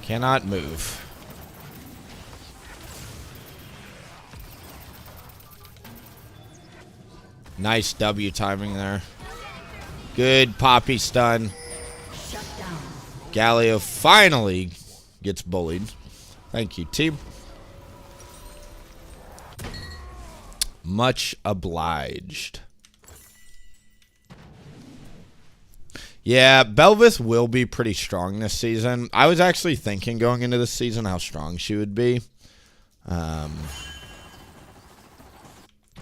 Cannot move. Nice W timing there. Good Poppy stun. Galio finally gets bullied. Thank you, team. Much obliged. Yeah, Belvith will be pretty strong this season. I was actually thinking going into this season how strong she would be.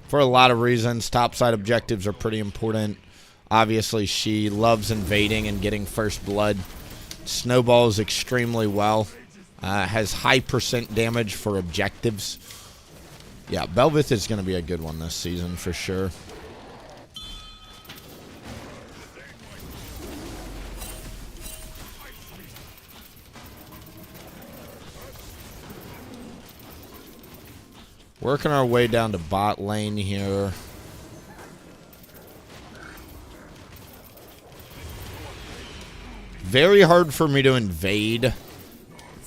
For a lot of reasons. Topside objectives are pretty important. Obviously, she loves invading and getting first blood. Snowballs extremely well. Has high % damage for objectives. Yeah, Belvith is going to be a good one this season for sure. Working our way down to bot lane here. Very hard for me to invade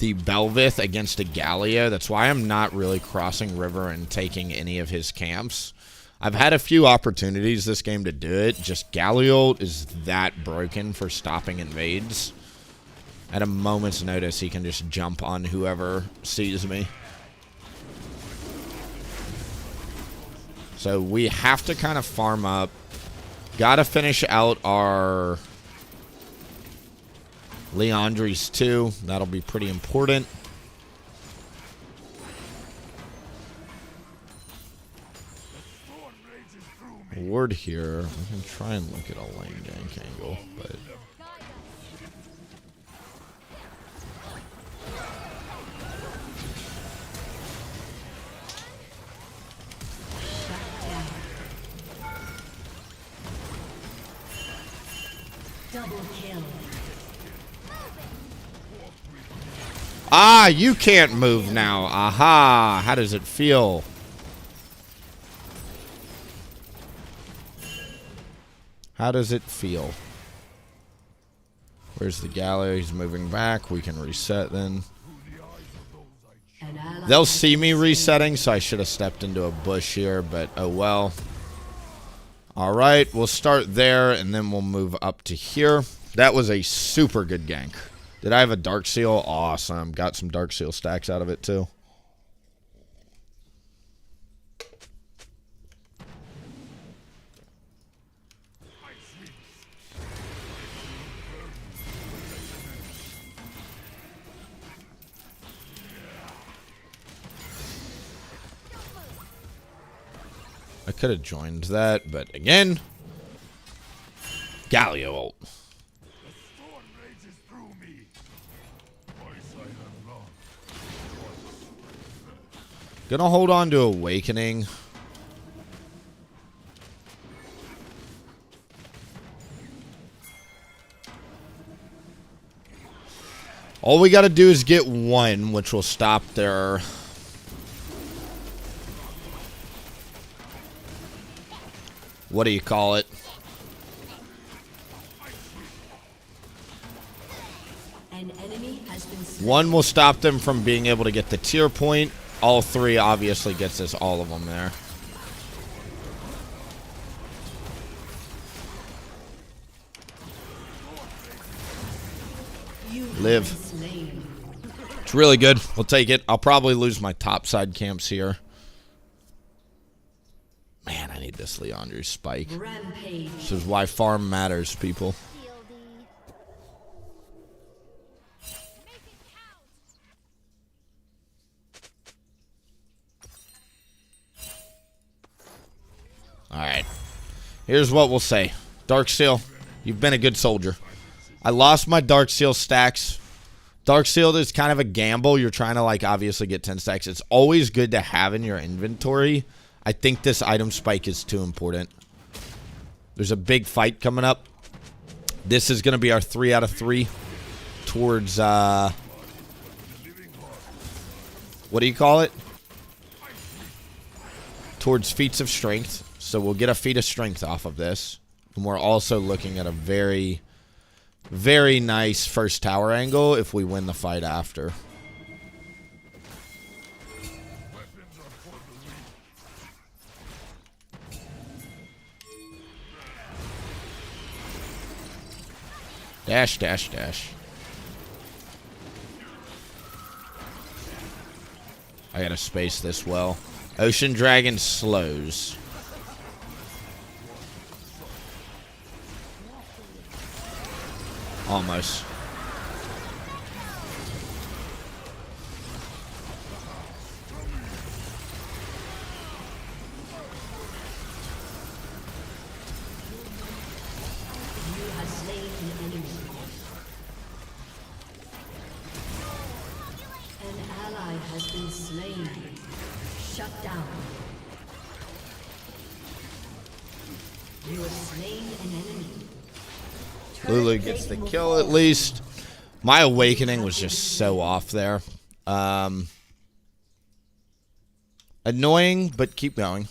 the Belvith against a Galio. That's why I'm not really crossing river and taking any of his camps. I've had a few opportunities this game to do it. Just Galio is that broken for stopping invades. At a moment's notice, he can just jump on whoever sees me. So we have to kind of farm up. Gotta finish out our Leandries too. That'll be pretty important. Ward here. We can try and look at a lane gank angle, but Double kill. ah, you can't move now. Aha. How does it feel? How does it feel? Where's the Galio? He's moving back. We can reset then. They'll see me resetting, so I should have stepped into a bush here, but oh well. Alright, we'll start there, and then we'll move up to here. That was a super good gank. Did I have a Dark Seal? Awesome. Got some Dark Seal stacks out of it, too. I could have joined that, but again, Galio ult. Gonna hold on to Awakening. All we gotta do is get one, which will stop their... what do you call it? An enemy has been slain. One will stop them from being able to get the tier point. All three obviously gets us all of them there. Live. It's really good. We'll take it. I'll probably lose my topside camps here. Man, I need this Leandry spike. Rampage. This is why farm matters, people. Alright. Here's what we'll say. Darksteel, you've been a good soldier. I lost my Darksteel stacks. Darksteel is kind of a gamble. You're trying to, like, obviously get 10 stacks. It's always good to have in your inventory. I think this item spike is too important. There's a big fight coming up. This is going to be our 3 out of 3 towards, what do you call it? Towards feats of strength. So we'll get a feat of strength off of this. And we're also looking at a very, very nice first tower angle if we win the fight after. Dash, dash, dash. I gotta space this well. Ocean Dragon slows. Almost. You have slain an enemy. An ally has been slain. Shut down. You have slain an enemy. Lulu gets the kill at least. My awakening was just so off there. Annoying, but keep going.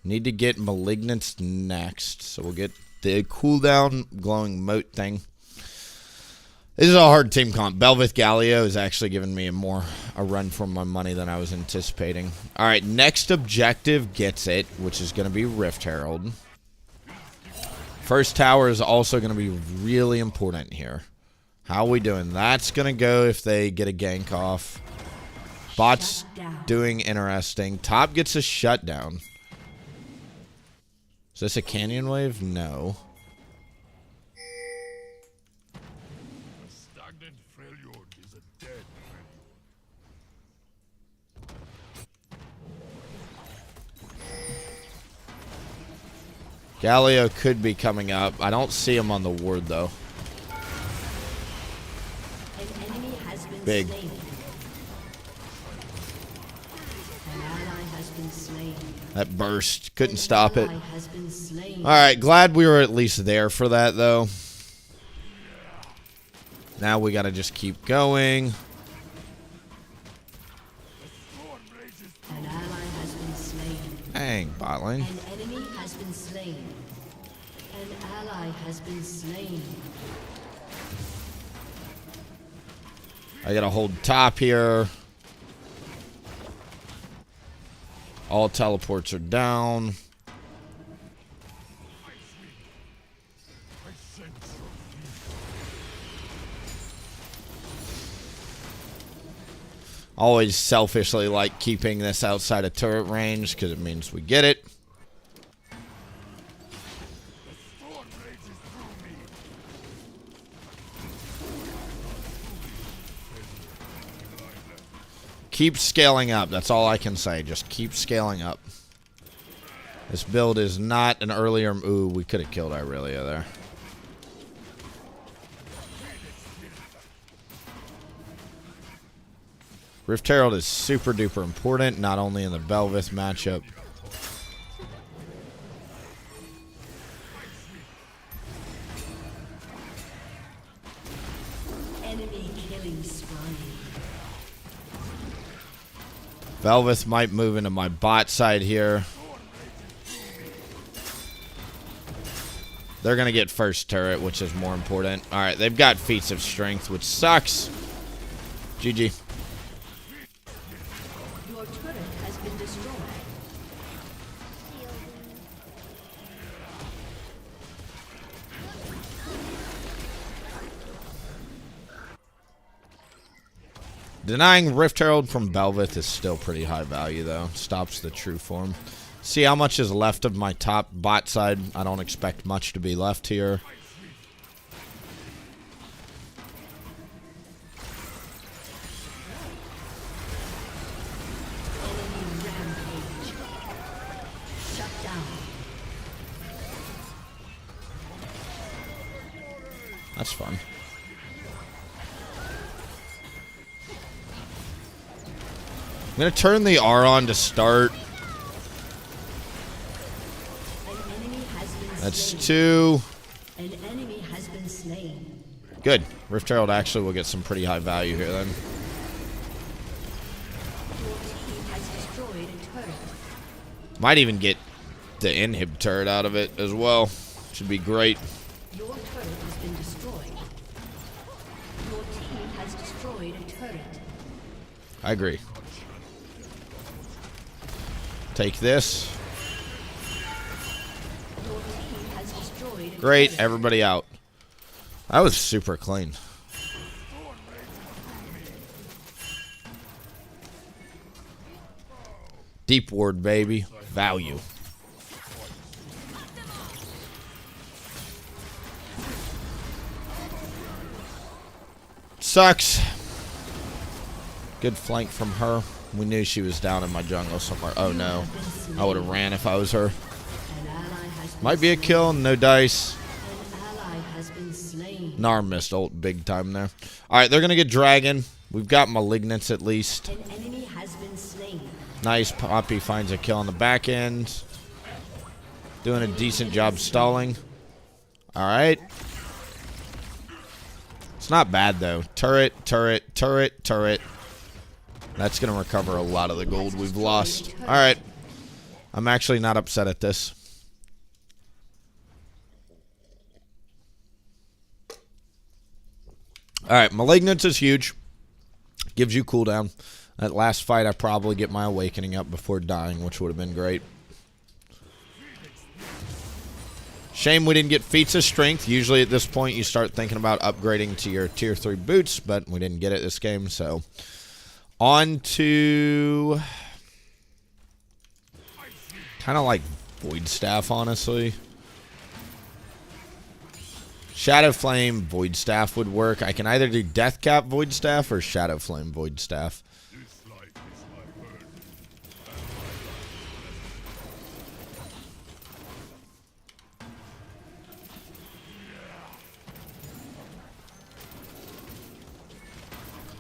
Need to get Malignance next. So we'll get the cooldown glowing moat thing. This is a hard team comp. Belveth Galio is actually giving me a run for my money than I was anticipating. Alright, next objective gets it, which is going to be Rift Herald. First tower is also going to be really important here. How are we doing? That's going to go if they get a gank off. Bot's doing interesting. Top gets a shutdown. Is this a canyon wave? No. A stagnant Freljord is a dead Freljord. Galio could be coming up. I don't see him on the ward, though. An enemy has been Big. slain. An ally has been slain. That burst. Couldn't stop it. Ally has been slain. Alright, glad we were at least there for that, though. Now we gotta just keep going. An ally has been slain. Dang, bot lane. An enemy has been slain. An ally has been slain. I gotta hold top here. All teleports are down. Always selfishly like keeping this outside of turret range because it means we get it. Keep scaling up. That's all I can say. Just keep scaling up. This build is not an earlier... Ooh, we could have killed Irelia there. Rift Herald is super duper important, not only in the Belveth matchup. Enemy killing spree. Belveth might move into my bot side here. They're going to get first turret, which is more important. Alright, they've got feats of strength, which sucks. GG. Your turret has been destroyed. Denying Rift Herald from Belveth is still pretty high value, though. Stops the true form. See how much is left of my top bot side. I don't expect much to be left here. Enemy rampage. Shut down. That's fun. I'm going to turn the R on to start. An enemy has been That's slain. 2. An enemy has been slain. Good. Rift Herald actually will get some pretty high value here then. Your team has destroyed a turret. Might even get the inhib turret out of it as well. Should be great. Your turret has been destroyed. Your team has destroyed a turret. I agree. Take this. Your team has destroyed a Great. turret. Everybody out. That was super clean. Deep ward, baby. Value. Sucks. Good flank from her. We knew she was down in my jungle somewhere. Oh no. I would have ran if I was her. Might be a kill. No dice. Nar missed ult big time there. Alright, they're going to get dragon. We've got malignants at least. Nice. Poppy finds a kill on the back end. Doing a decent job stalling. Alright. It's not bad though. Turret, turret, turret, turret. That's going to recover a lot of the gold we've lost. Alright. I'm actually not upset at this. Alright, Malignance is huge. Gives you cooldown. That last fight, I probably get my awakening up before dying, which would have been great. Shame we didn't get feats of strength. Usually at this point, you start thinking about upgrading to your tier 3 boots, but we didn't get it this game, so... On to... kind of like Void Staff, honestly. Shadow Flame Void Staff would work. I can either do Death Cap Void Staff or Shadow Flame Void Staff.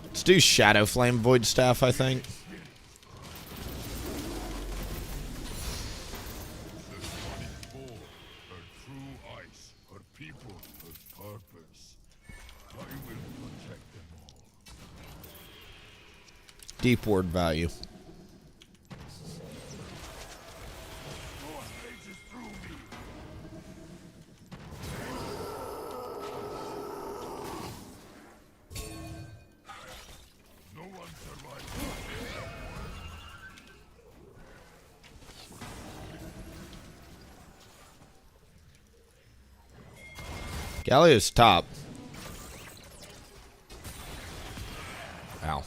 Let's do Shadow Flame Void Staff, I think. Deep ward value. Galio's top. Ow.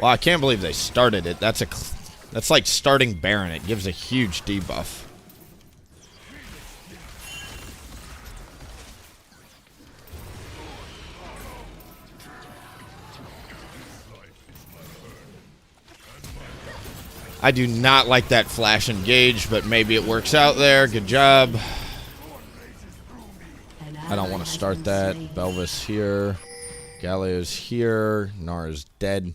Wow, I can't believe they started it. That's like starting Baron. It gives a huge debuff. I do not like that flash engage, but maybe it works out there. Good job. I don't want to start that. Belvis here. Galio's here. Nara's dead.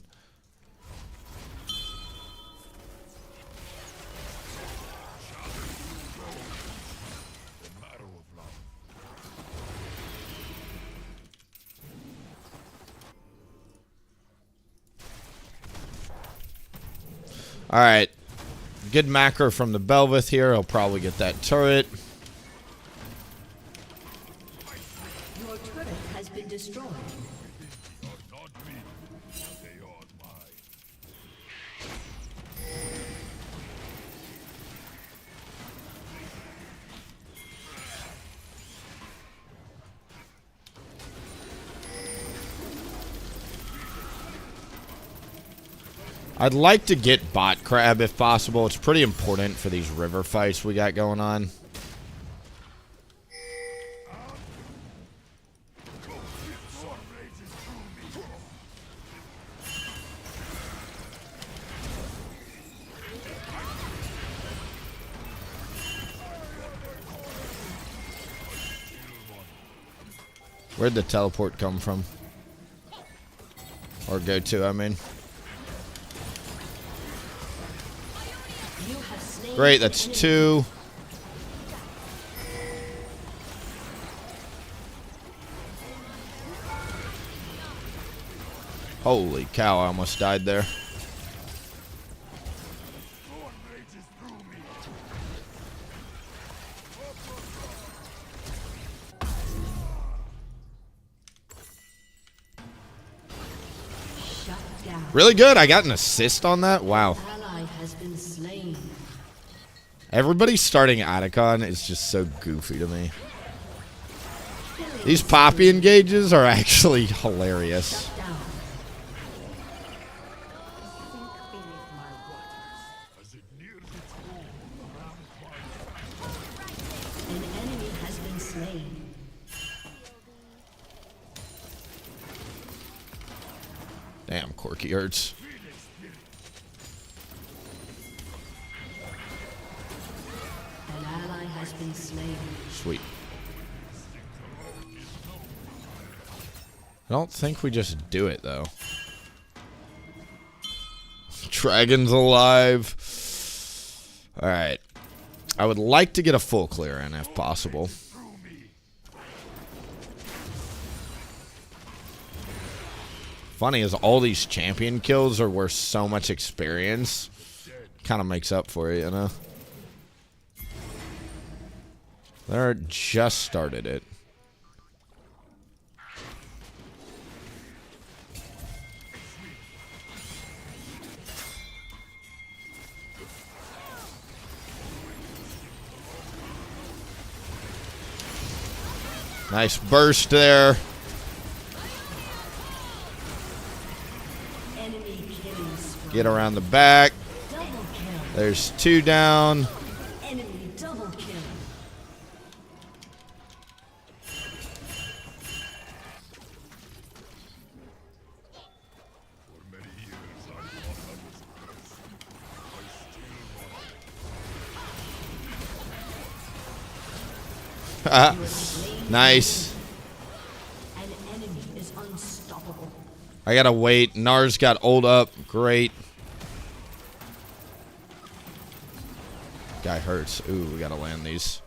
Alright. Good macro from the Belvith here. He'll probably get that turret. Your turret has been destroyed. I'd like to get bot crab if possible. It's pretty important for these river fights we got going on. Where'd the teleport come from? Or go to, I mean. Great, that's 2. Holy cow, I almost died there. Really good. I got an assist on that. Wow. Everybody starting Atacon is just so goofy to me. These Poppy engages are actually hilarious. Shut down. An enemy has been slain. Damn, Corky hurts. An ally has been slain. Sweet. I don't think we just do it, though. Dragon's alive. Alright. I would like to get a full clear in, if possible. Funny is all these champion kills are worth so much experience. Kind of makes up for it, you know? They just started it. Nice burst there. Enemy killing spree. Get around the back. Double kill. There's 2 down. Enemy double kill. Nice. An enemy is unstoppable. I gotta wait. Nars got ult up. Great. Guy hurts. Ooh, we gotta land these.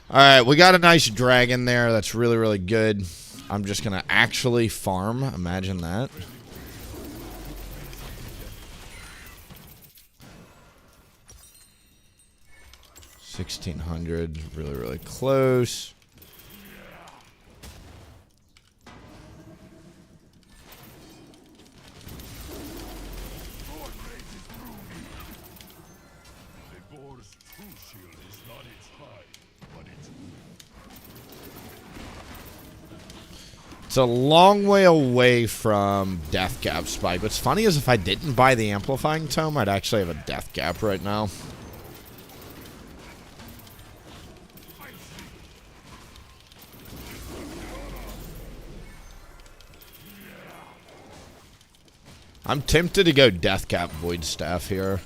Alright, we got a nice dragon there. That's really, really good. I'm just gonna actually farm. Imagine that. $1,600, really, really close. It's a long way away from Death Cap Spike. What's funny is if I didn't buy the Amplifying Tome, I'd actually have a Death Cap right now. I'm tempted to go Death Cap Void Staff here,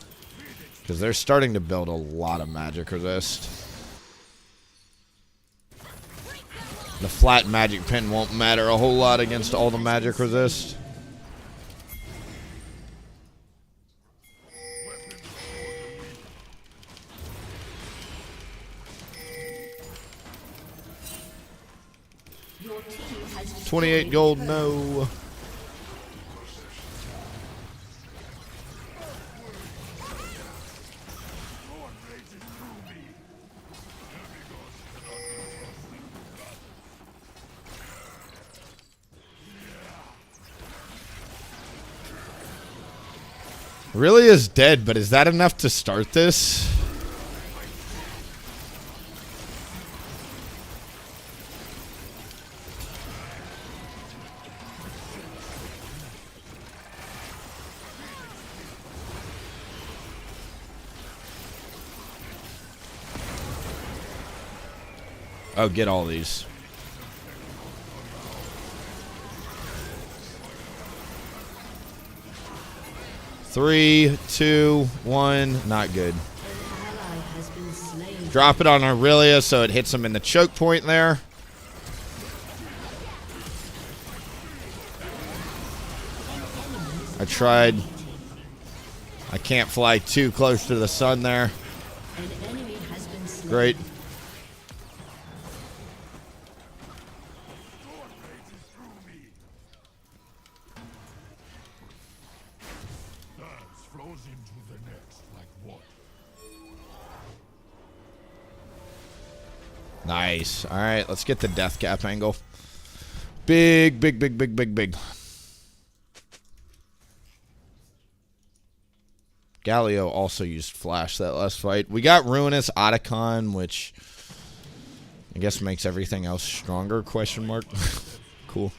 because they're starting to build a lot of magic resist. The flat magic pin won't matter a whole lot against all the magic resist. Your team has destroyed 28 gold, no. Really is dead, but is that enough to start this? Oh, get all these. Three, two, one. Not good. ally has been slain. Drop it on Aurelia so it hits him in the choke point there. I tried. I can't fly too close to the sun there. An enemy has been slain. Great. Nice. All right, let's get the death cap angle. Big, big, big, big, big, big. Galio also used Flash that last fight. We got Ruinous Otacon, which I guess makes everything else stronger, question mark. Cool.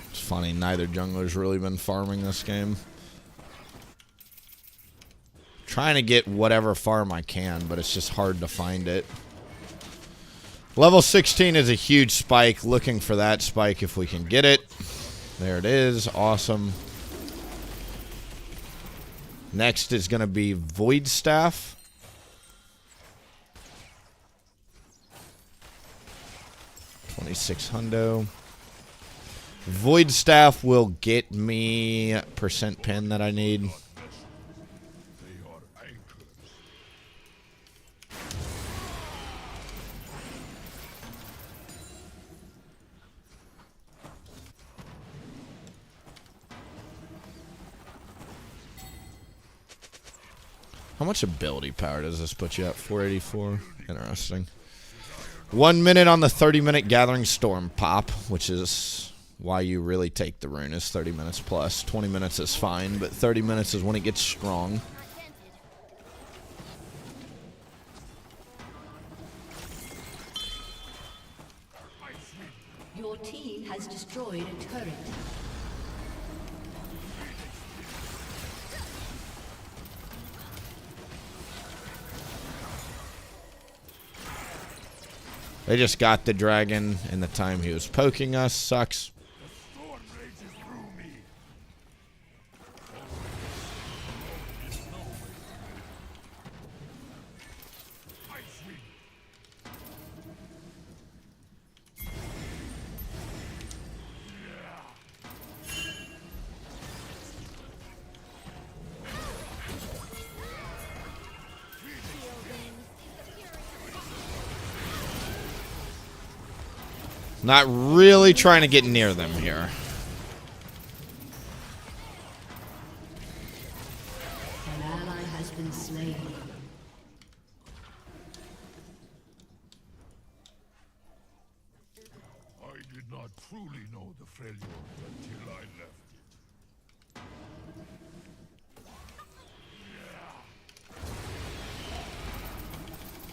It's funny, neither jungler's really been farming this game. Trying to get whatever farm I can, but it's just hard to find it. Level 16 is a huge spike. Looking for that spike if we can get it. There it is. Awesome. Next is going to be Void Staff. $2,600. Void Staff will get me percent pin that I need. How much ability power does this put you at? 484. Interesting. 1 minute on the 30-minute Gathering Storm pop, which is why you really take the rune is 30 minutes plus. 20 minutes is fine, but 30 minutes is when it gets strong. Your team has destroyed a turret. They just got the dragon in the time he was poking us. Sucks. Not really trying to get near them here. An ally has been slain. I did not truly know the failure until I left it.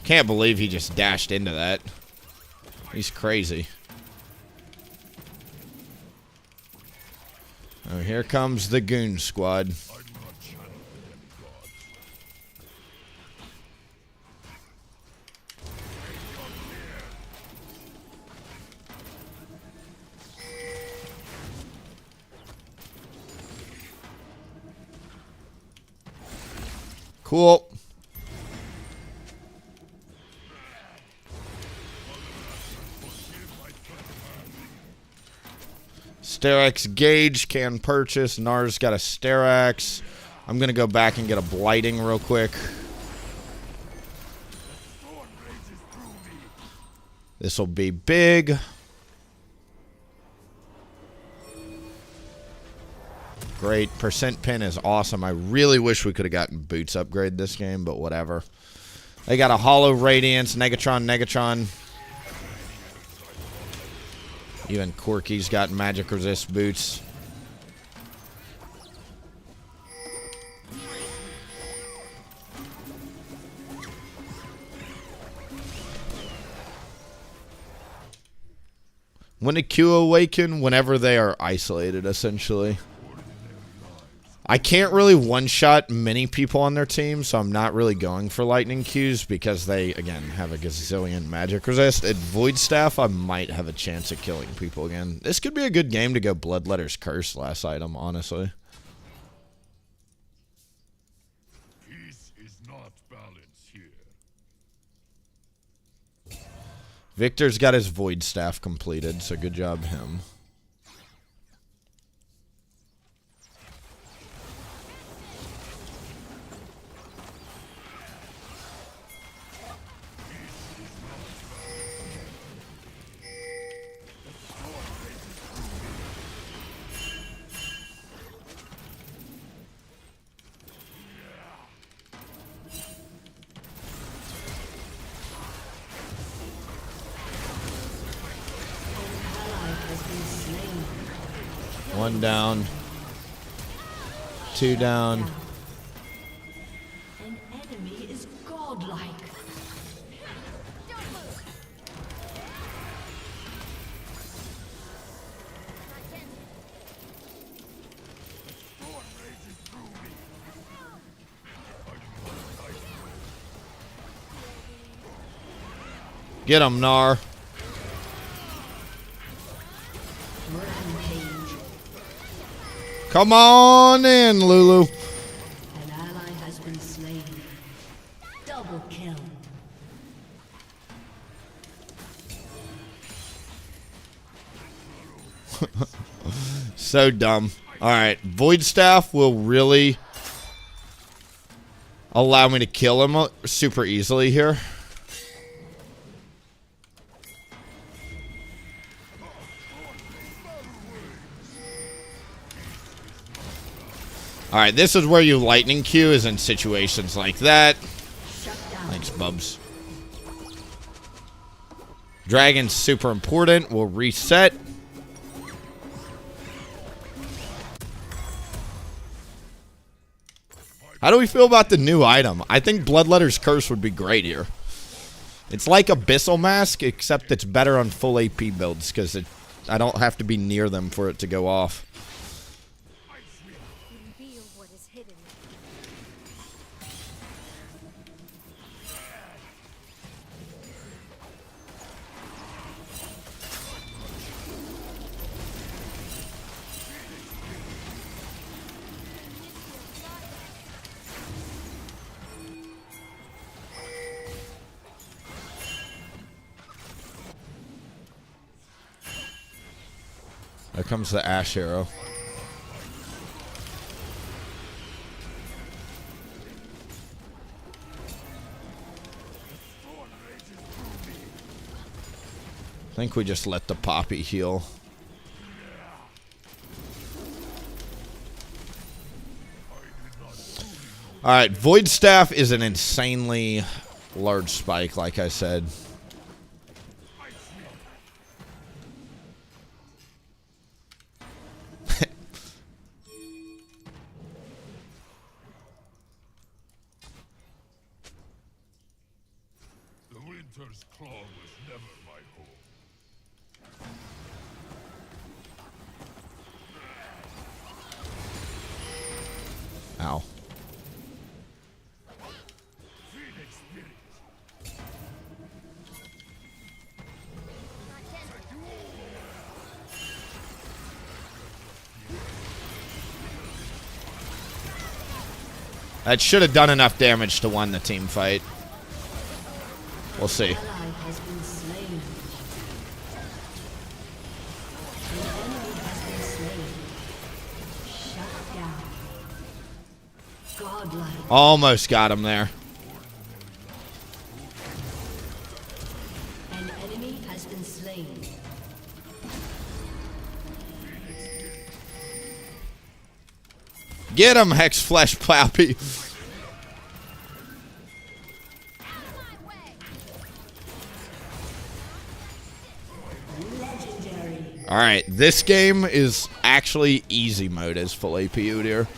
Can't believe he just dashed into that. He's crazy. Oh, here comes the goon squad. Cool. Sterax Gauge can purchase. Nars got a Sterax. I'm going to go back and get a Blighting real quick. This will be big. Great. Percent pin is awesome. I really wish we could have gotten Boots upgrade this game, but whatever. They got a Hollow Radiance, Negatron. Even Corky's got magic resist boots. When a Q awaken, whenever they are isolated, essentially. I can't really one-shot many people on their team, so I'm not really going for lightning Qs because they, again, have a gazillion magic resist. At Void Staff, I might have a chance of killing people again. This could be a good game to go Bloodletter's Curse last item, honestly. Peace is not balance here. Victor's got his Void Staff completed, so good job him. One down. 2 down. An enemy is godlike. Get him, Gnar. Rampage. Come on in, Lulu. An ally has been slain. Double kill. So dumb. Alright, Void Staff will really allow me to kill him super easily here. Alright, this is where you lightning Q is in situations like that. Thanks, Bubs. Dragon's super important. We'll reset. How do we feel about the new item? I think Bloodletter's Curse would be great here. It's like Abyssal Mask, except it's better on full AP builds, because I don't have to be near them for it to go off. Reveal what is hidden. There comes the Ash Arrow. I think we just let the Poppy heal. Alright, Void Staff is an insanely large spike, like I said. The winter's claw was never my home. Ow. Phoenix Spirit. That should have done enough damage to win the team fight. We'll see. Ally has been slain. An enemy has been slain. Shut down. Godlike. Almost got him there. An enemy has been slain. Get him, Hex Flesh Poppy. Legendary. Alright, this game is actually easy mode as full AP Udyr.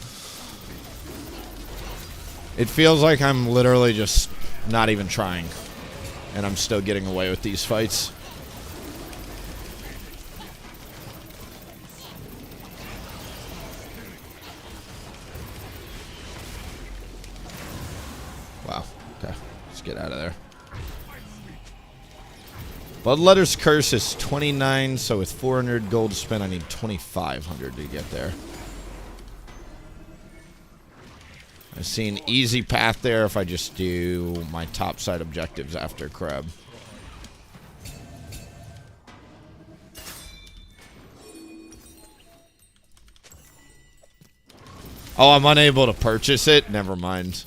It feels like I'm literally just not even trying. And I'm still getting away with these fights. Wow. Okay. Let's get out of there. Bloodletter's Curse is 29, so with 400 gold to spend, I need 2,500 to get there. I see an easy path there if I just do my top side objectives after Crab. Oh, I'm unable to purchase it? Never mind.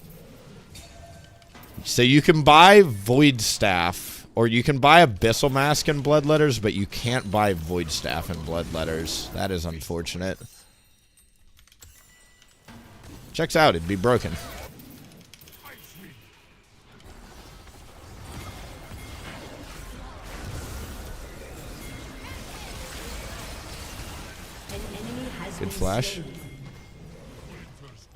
So you can buy Void Staff, or you can buy Abyssal Mask in Bloodletters, but you can't buy Void Staff in Bloodletters. That is unfortunate. Checks out, it'd be broken. An enemy has Good been flash. slain. Winter's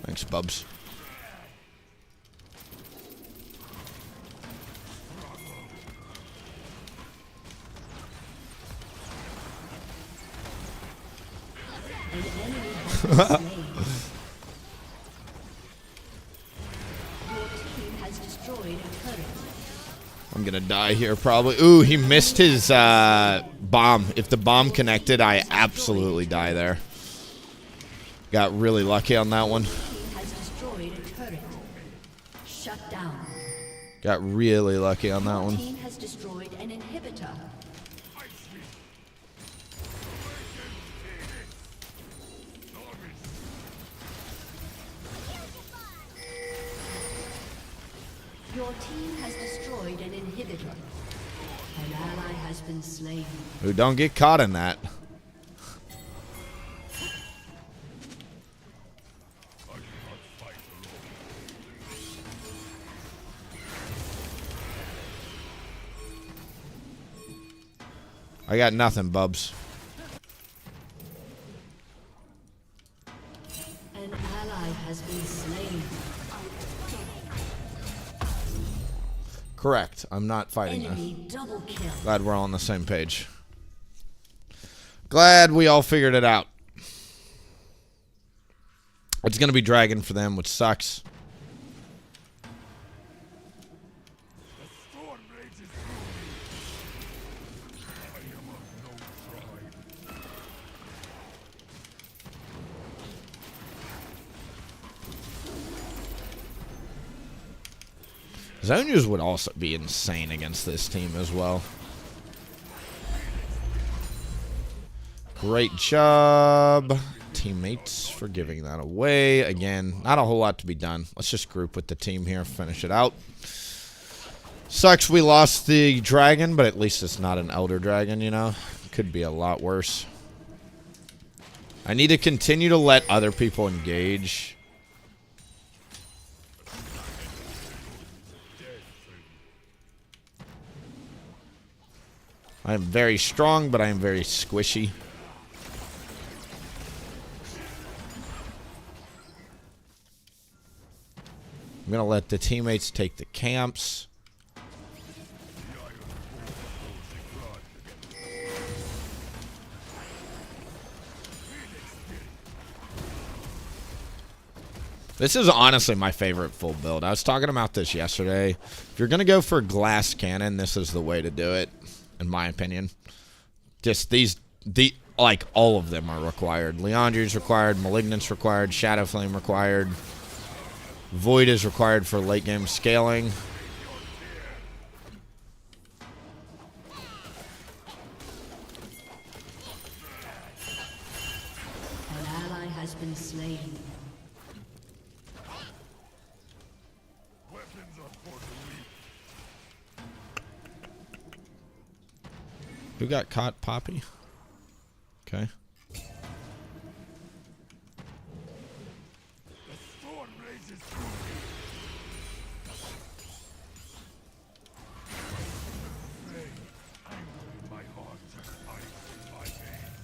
Thanks, Bubs. An enemy has been slain. Your team has destroyed a turret. I'm gonna die here probably. Ooh, he missed his bomb. If the bomb connected, I absolutely die there. Got really lucky on that one. Your team has destroyed a turret. Shut down. Got really lucky on that Your one. team has destroyed an inhibitor. Your team has destroyed an inhibitor. An ally has been slain. Ooh, don't get caught in that. I got nothing, Bubs. An ally has been slain. Correct. I'm not fighting that. Enemy double kill. Glad we're all on the same page. Glad we all figured it out. It's going to be dragon for them, which sucks. Storm rages through me. I am of no pride. Zonius would also be insane against this team as well. Great job, teammates, for giving that away. Again, not a whole lot to be done. Let's just group with the team here, finish it out. Sucks we lost the dragon, but at least it's not an elder dragon, you know? Could be a lot worse. I need to continue to let other people engage. I am very strong, but I am very squishy. I'm going to let the teammates take the camps. This is honestly my favorite full build. I was talking about this yesterday. If you're going to go for glass cannon, this is the way to do it, in my opinion. Just like all of them are required. Leandri's required, Malignant's required, Shadow Flame required. Void is required for late game scaling. An ally has been slain. Weapons are for the weak. Who got caught? Poppy? Okay. The storm rages through me. Flame, anger in my heart, ice in my veins.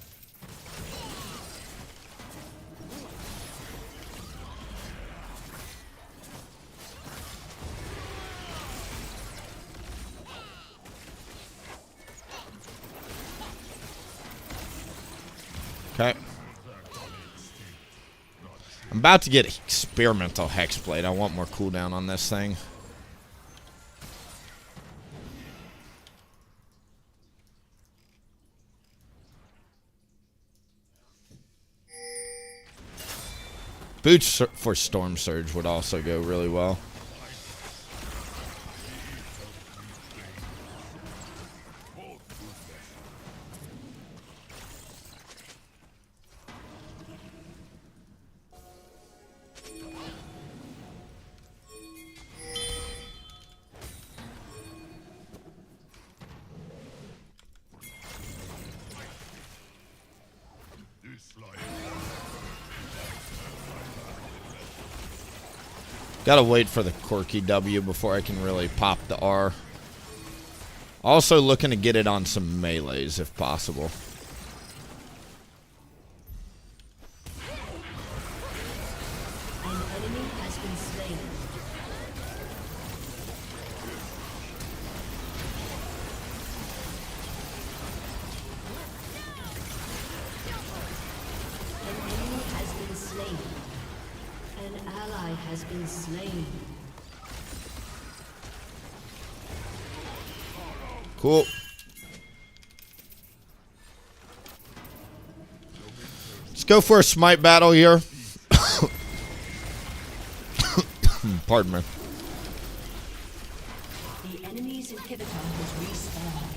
Okay. I'm about to get experimental hexblade. I want more cooldown on this thing. Boots for Storm Surge would also go really well. This life. Gotta wait for the quirky W before I can really pop the R. Also looking to get it on some melees if possible. An been slain. An enemy has been slain. An ally has been slain. Cool. Let's go for a smite battle here. Pardon me. The enemy's inhibitor has respawned.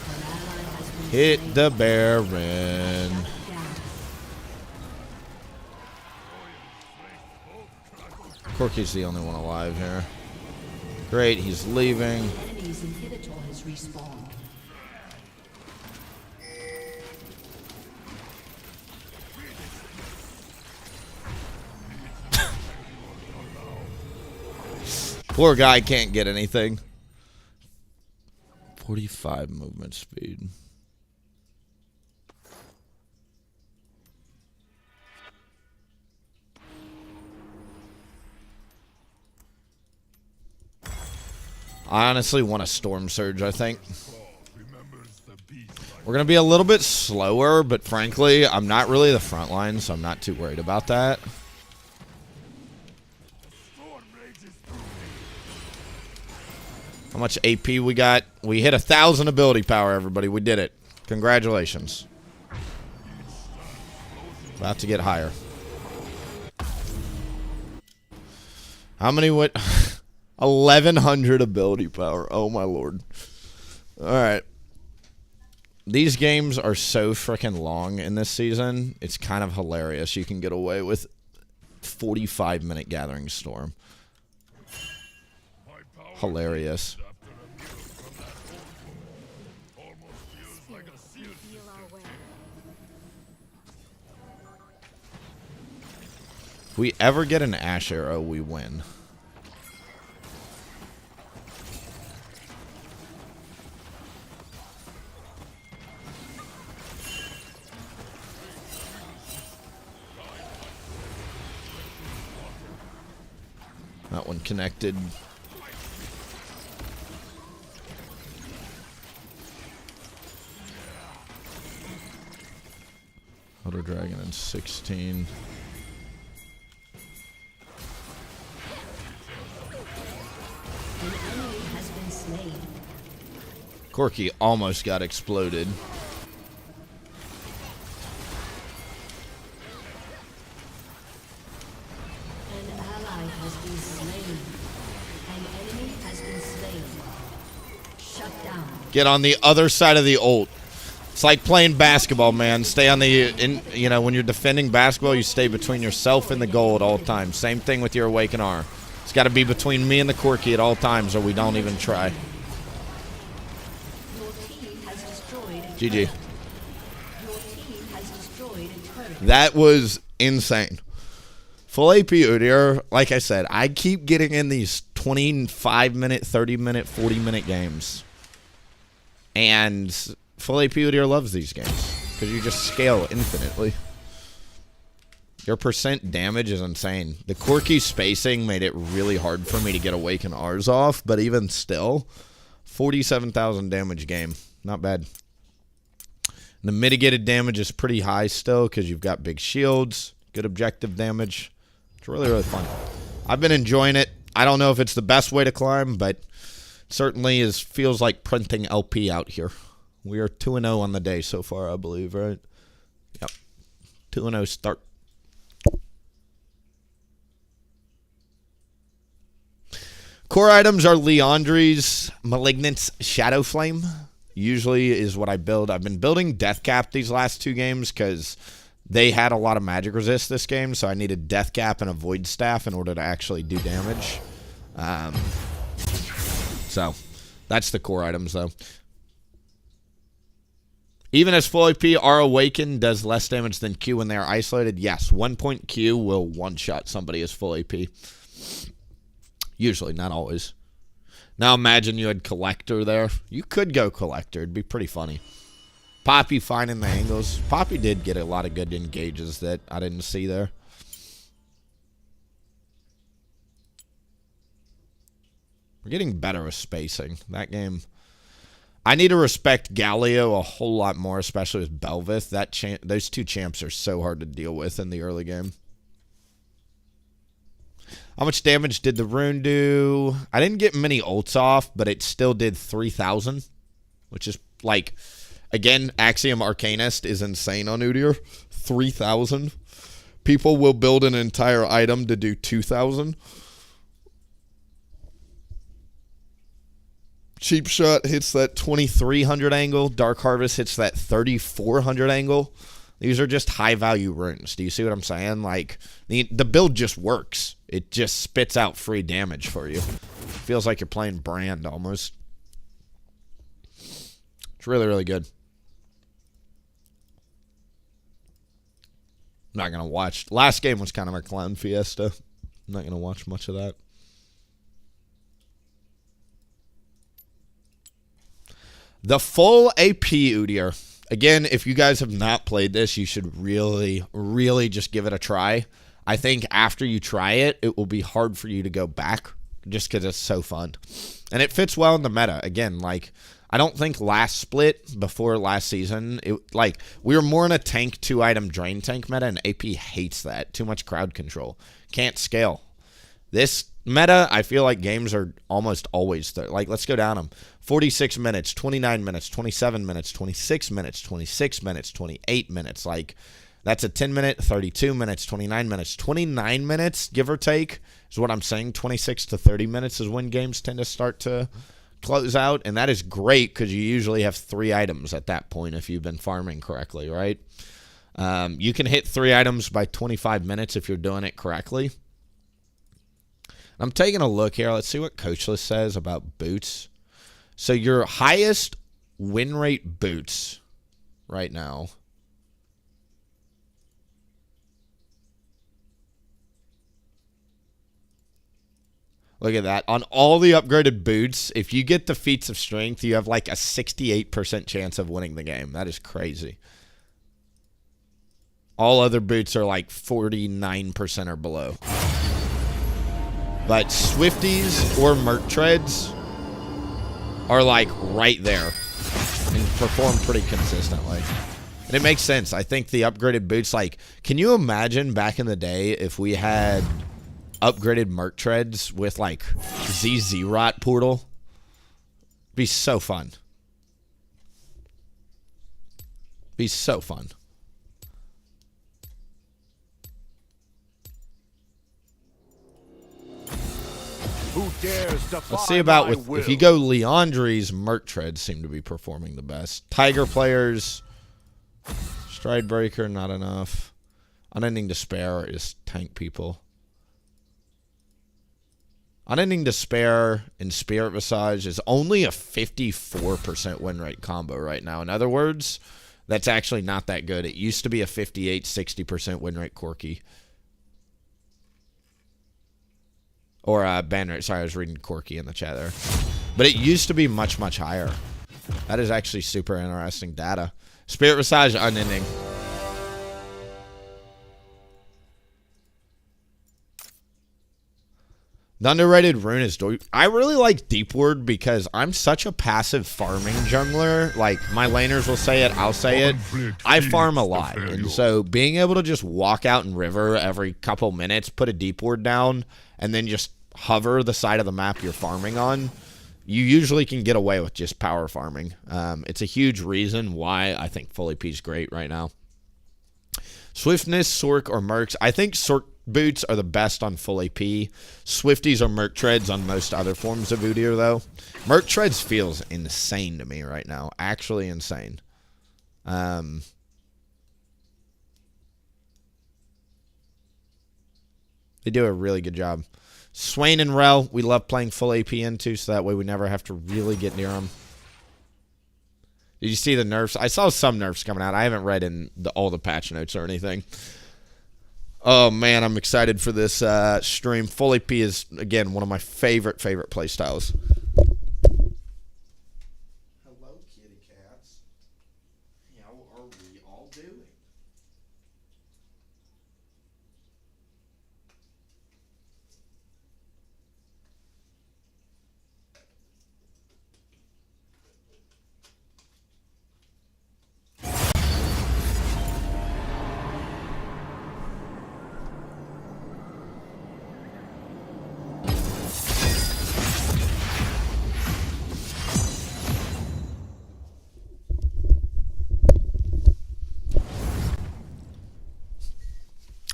An ally has been Hit slain. the Baron. Down. Corky's the only one alive here. Great, he's leaving. The enemy's inhibitor has respawned. Poor guy can't get anything. 45 movement speed. I honestly want a Storm Surge, I think. Remembers the beast like We're going to be a little bit slower, but frankly, I'm not really the front line, so I'm not too worried about that. storm rages through me. How much AP we got? We hit 1,000 ability power, everybody. We did it. Congratulations. About to get higher. How many would... 1,100 ability power. Oh, my lord. All right. These games are so freaking long in this season. It's kind of hilarious. You can get away with 45-minute Gathering Storm. My power Hilarious. after a meal from that old woman. Almost feels like a seal Feel our way. If we ever get an Ash Arrow, we win. That one connected. Auto Dragon in 16. An enemy has been slain. Corky almost got exploded. An ally has been slain. An enemy has been slain. Shut down. Get on the other side of the ult. It's like playing basketball, man. Stay on the, you know, when you're defending basketball, you stay between yourself and the goal at all times. Same thing with your Awaken R. It's got to be between me and the Corky at all times, or we don't even try. Your team has destroyed a GG. turret. Your team has destroyed a turret. That was insane. Full AP Udyr, like I said, I keep getting in these 25-minute, 30-minute, 40-minute games. And full AP Udyr loves these games because you just scale infinitely. Your percent damage is insane. The Corky spacing made it really hard for me to get Awaken R's off, but even still, 47,000 damage game. Not bad. The mitigated damage is pretty high still because you've got big shields, good objective damage. It's really, really fun. I've been enjoying it. I don't know if it's the best way to climb, but certainly feels like printing LP out here. We are 2-0 on the day so far, I believe, right? Yep. 2-0 start. Core items are Leandri's Malignant's Shadow Flame. Usually is what I build. I've been building Death Cap these last two games because they had a lot of magic resist this game, so I needed Death Cap and a Void Staff in order to actually do damage. So that's the core items, though. Even as full AP, our Awaken does less damage than Q when they are isolated. Yes, 1 point Q will one-shot somebody as full AP. Usually, not always. Now imagine you had Collector there. You could go Collector. It'd be pretty funny. Poppy finding the angles. Poppy did get a lot of good engages that I didn't see there. We're getting better with spacing. That game, I need to respect Galio a whole lot more, especially with Belvith. Those two champs are so hard to deal with in the early game. How much damage did the rune do? I didn't get many ults off, but it still did 3,000, which is like, again, Axiom Arcanist is insane on Udyr. 3,000. People will build an entire item to do 2,000. Cheap Shot hits that 2,300 angle. Dark Harvest hits that 3,400 angle. These are just high-value runes. Do you see what I'm saying? Like, the build just works. It just spits out free damage for you. Feels like you're playing Brand, almost. It's really, really good. I'm not going to watch. Last game was kind of a clown fiesta. I'm not going to watch much of that. The full AP Udyr. Again, if you guys have not played this, you should really, really just give it a try. I think after you try it, it will be hard for you to go back just because it's so fun. And it fits well in the meta. Again, like, I don't think last split, before last season, we were more in a tank 2-item drain tank meta, and AP hates that. Too much crowd control. Can't scale. This meta, I feel like games are almost always there. Like, let's go down them. 46 minutes, 29 minutes, 27 minutes, 26 minutes, 26 minutes, 28 minutes. Like, that's a 10-minute, 32 minutes, 29 minutes. 29 minutes, give or take, is what I'm saying. 26 to 30 minutes is when games tend to start to close out. And that is great because you usually have 3 items at that point if you've been farming correctly, right? You can hit 3 items by 25 minutes if you're doing it correctly. I'm taking a look here. Let's see what Coachless says about boots. So your highest win rate boots right now. Look at that. On all the upgraded boots, if you get the feats of strength, you have like a 68% chance of winning the game. That is crazy. All other boots are like 49% or below. But Swifties or Merc Treads are like right there and perform pretty consistently. And it makes sense. I think the upgraded boots, like, can you imagine back in the day if we had upgraded Merc Treads with like ZZ Rot Portal? Be so fun. Be so fun. Who dares defy Let's see about my with will? if you go Leandri's, Merc Treads seem to be performing the best. Tiger players, Stride Breaker, not enough. Unending Despair is tank people. Unending Despair and Spirit Visage is only a 54% win rate combo right now. In other words, that's actually not that good. It used to be a 58, 60% win rate Corki. Or banner. Sorry, I was reading Corki in the chat there. But it used to be much, much higher. That is actually super interesting data. Spirit Visage, Unending. The underrated rune is I really like Deep Word because I'm such a passive farming jungler. Like, my laners will say it, I'll say it. I farm a lot. And so being able to just walk out in river every couple minutes, put a Deep Word down, and then just hover the side of the map you're farming on, you usually can get away with just power farming. It's a huge reason why I think full AP is great right now. Swiftness, Sork, or Mercs. I think Sork boots are the best on full AP. Swifties or Merc Treads on most other forms of Udyr, though. Merc Treads feels insane to me right now. Actually insane. They do a really good job. Swain and Rel, we love playing full AP into, so that way we never have to really get near them. Did you see the nerfs? I saw some nerfs coming out. I haven't read in all the patch notes or anything. Oh, man, I'm excited for this stream. Full AP is, again, one of my favorite playstyles. Hello, kitty cats. Meow, are we all doing?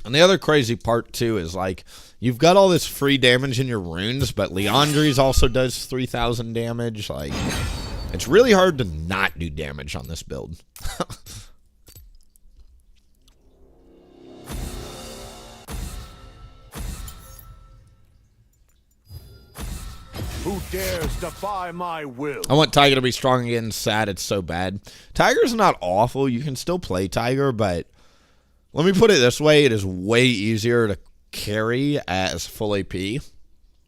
And the other crazy part, too, is, like, you've got all this free damage in your runes, but Leandri's also does 3,000 damage. Like, it's really hard to not do damage on this build. Who dares defy my will? I want Tiger to be strong again. Sad it's so bad. Tiger's not awful. You can still play Tiger, but let me put it this way. It is way easier to carry as full AP.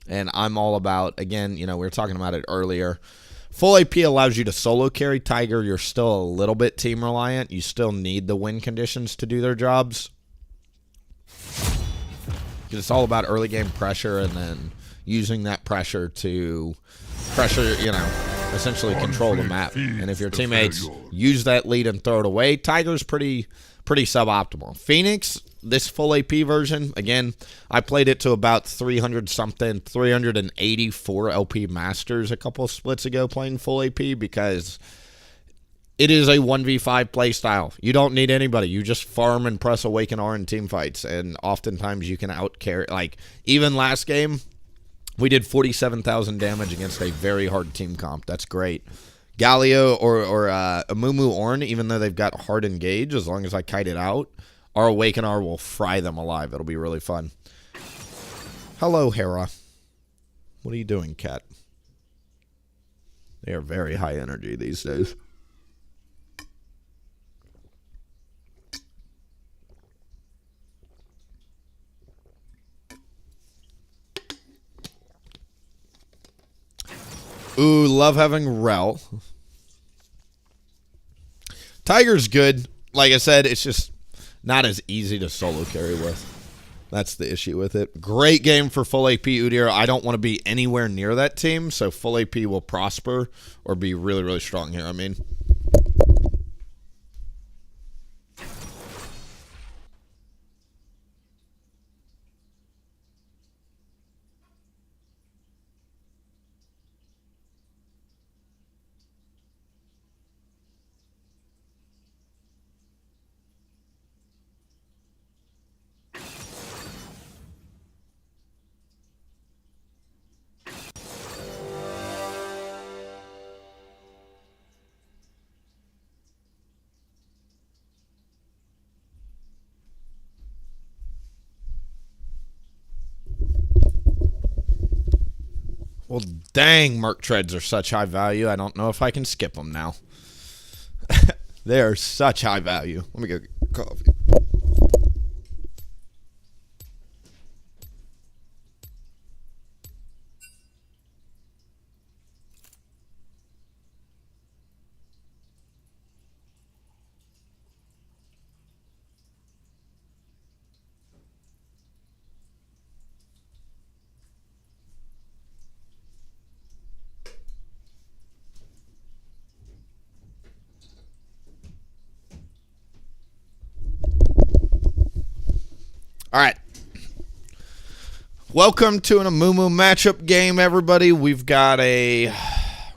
And I'm all about, again, you know, we were talking about it earlier. Full AP allows you to solo carry Tiger. You're still a little bit team reliant. You still need the win conditions to do their jobs. Because it's all about early game pressure and then using that pressure to you know, essentially control the map. And if your teammates use that lead and throw it away, Tiger's pretty suboptimal. Phoenix, this full AP version, again, I played it to about 300 something, 384 LP Masters a couple of splits ago playing full AP because it is a 1v5 play style. You don't need anybody. You just farm and press Awaken R in team fights, and oftentimes you can out-carry. Like, even last game, we did 47,000 damage against a very hard team comp. That's great. Galio or Amumu Ornn, even though they've got hard engage, as long as I kite it out, our Awaken R will fry them alive. It'll be really fun. Hello, Hera. What are you doing, cat? They are very high energy these days. Ooh, love having Rel. Tiger's good. Like I said, it's just not as easy to solo carry with. That's the issue with it. Great game for full AP Udyr. I don't want to be anywhere near that team, so full AP will prosper or be really, really strong here. I mean, well, dang, Merc Treads are such high value. I don't know if I can skip them now. They are such high value. Let me go get coffee. All right. Welcome to an Amumu matchup game, everybody. We've got a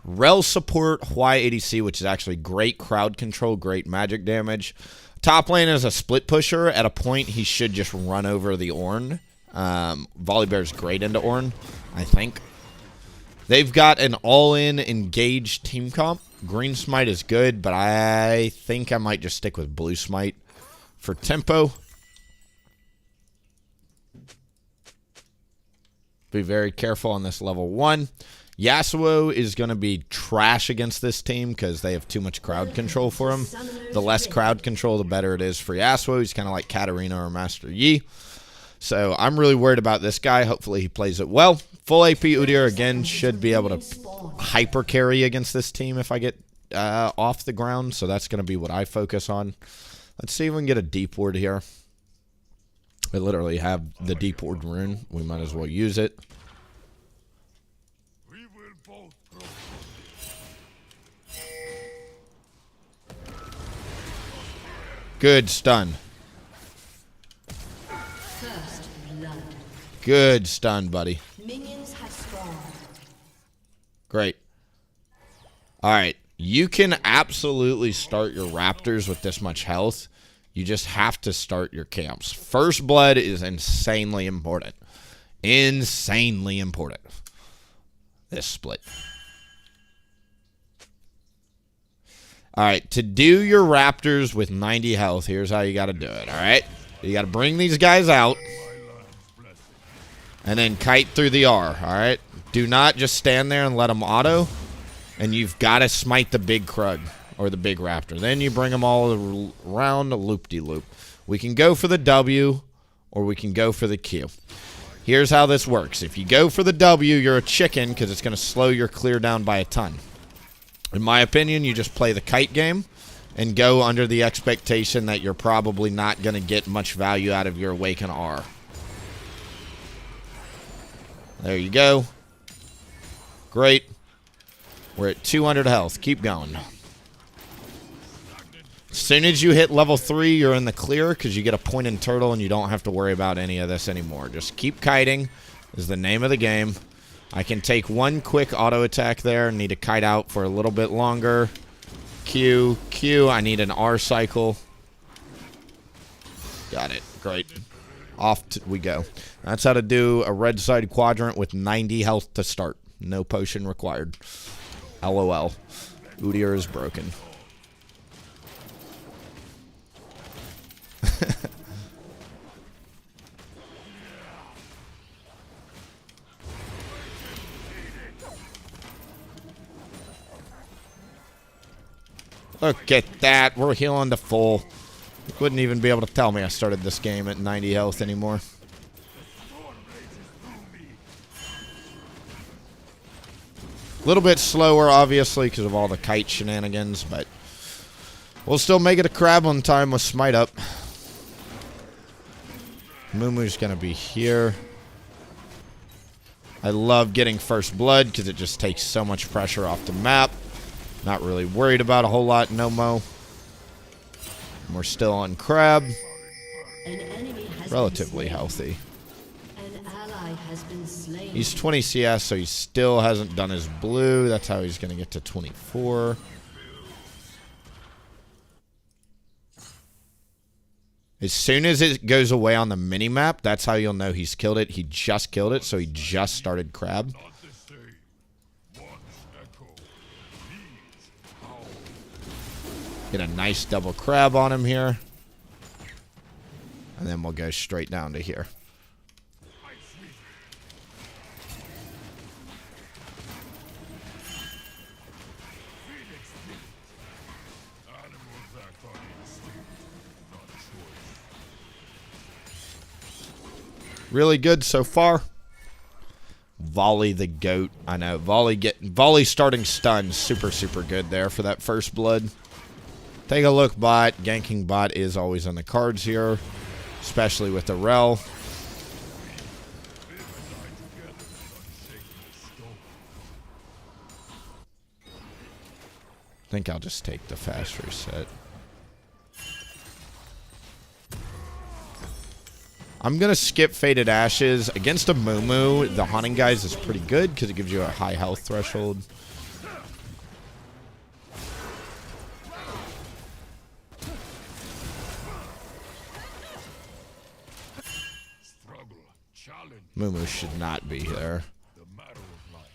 Rel support Y ADC, which is actually great crowd control, great magic damage. Top lane is a split pusher. At a point, he should just run over the Ornn. Volibear's great into Ornn, I think. They've got an all-in engaged team comp. Green Smite is good, but I think I might just stick with Blue Smite for tempo. Be very careful on this level 1. Yasuo is going to be trash against this team because they have too much crowd control for him. The less crowd control, the better it is for Yasuo. He's kind of like Katarina or Master Yi. So I'm really worried about this guy. Hopefully he plays it well. Full AP Udyr, again, should be able to hyper carry against this team if I get off the ground, so that's going to be what I focus on. Let's see if we can get a deep ward here. I literally have the deep ward rune. We might as well use it. We will both grow. Good stun. First blood. Good stun, buddy. Minions have spawned. Great. All right. You can absolutely start your Raptors with this much health. You just have to start your camps. First blood is insanely important. Insanely important. This split. All right. To do your Raptors with 90 health, here's how you got to do it. All right. You got to bring these guys out. And then kite through the R. All right. Do not just stand there and let them auto. And you've got to smite the big Krug or the big Raptor. Then you bring them all around a loop-de-loop. We can go for the W or we can go for the Q. Here's how this works. If you go for the W, you're a chicken because it's going to slow your clear down by a ton. In my opinion, you just play the kite game and go under the expectation that you're probably not going to get much value out of your Awaken R. There you go. Great. We're at 200 health. Keep going. As soon as you hit level 3, you're in the clear because you get a point in turtle and you don't have to worry about any of this anymore. Just keep kiting is the name of the game. I can take one quick auto attack there. Need to kite out for a little bit longer. Q, Q. I need an R cycle. Got it. Great. Off we go. That's how to do a red side quadrant with 90 health to start. No potion required. LOL. Udyr is broken. Look at that. We're healing to full. You wouldn't even be able to tell me I started this game at 90 health anymore. A little bit slower, obviously, because of all the kite shenanigans, but we'll still make it a crab on time with Smite up. Mumu's going to be here. I love getting first blood because it just takes so much pressure off the map. Not really worried about a whole lot, no mo. And we're still on crab. An enemy has Relatively been slain. healthy. An ally has been slain. He's 20 CS, so he still hasn't done his blue. That's how he's going to get to 24. As soon as it goes away on the mini-map, that's how you'll know he's killed it. He just killed it, so he just started crab. Not this day. Once echo. Please. How? Get a nice double crab on him here. And then we'll go straight down to here. I see. Phoenix Spirit. Animals act on instinct, not choice. Really good so far. Volley the goat. I know. Volley starting stun. Super, super good there for that first blood. Take a look, bot. Ganking bot is always on the cards here. Especially with the rel. I think I'll just take the fast reset. I'm going to skip Faded Ashes. Against a Mumu, the Haunting Guys is pretty good because it gives you a high health threshold. Struggle, challenge, Mumu should not be there. the matter of life.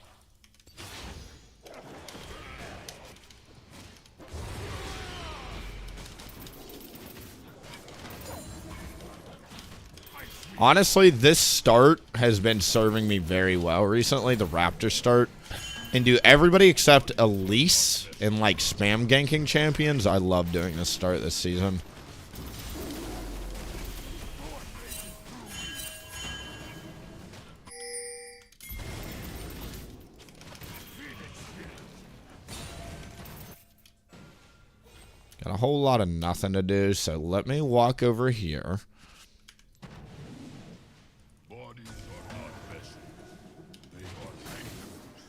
Honestly, this start has been serving me very well recently, the Raptor start. And do everybody except Elise and like spam ganking champions, I love doing this start this season. a whole lot of nothing to do, so let me walk over here. Bodies are not vessels. They are payloads.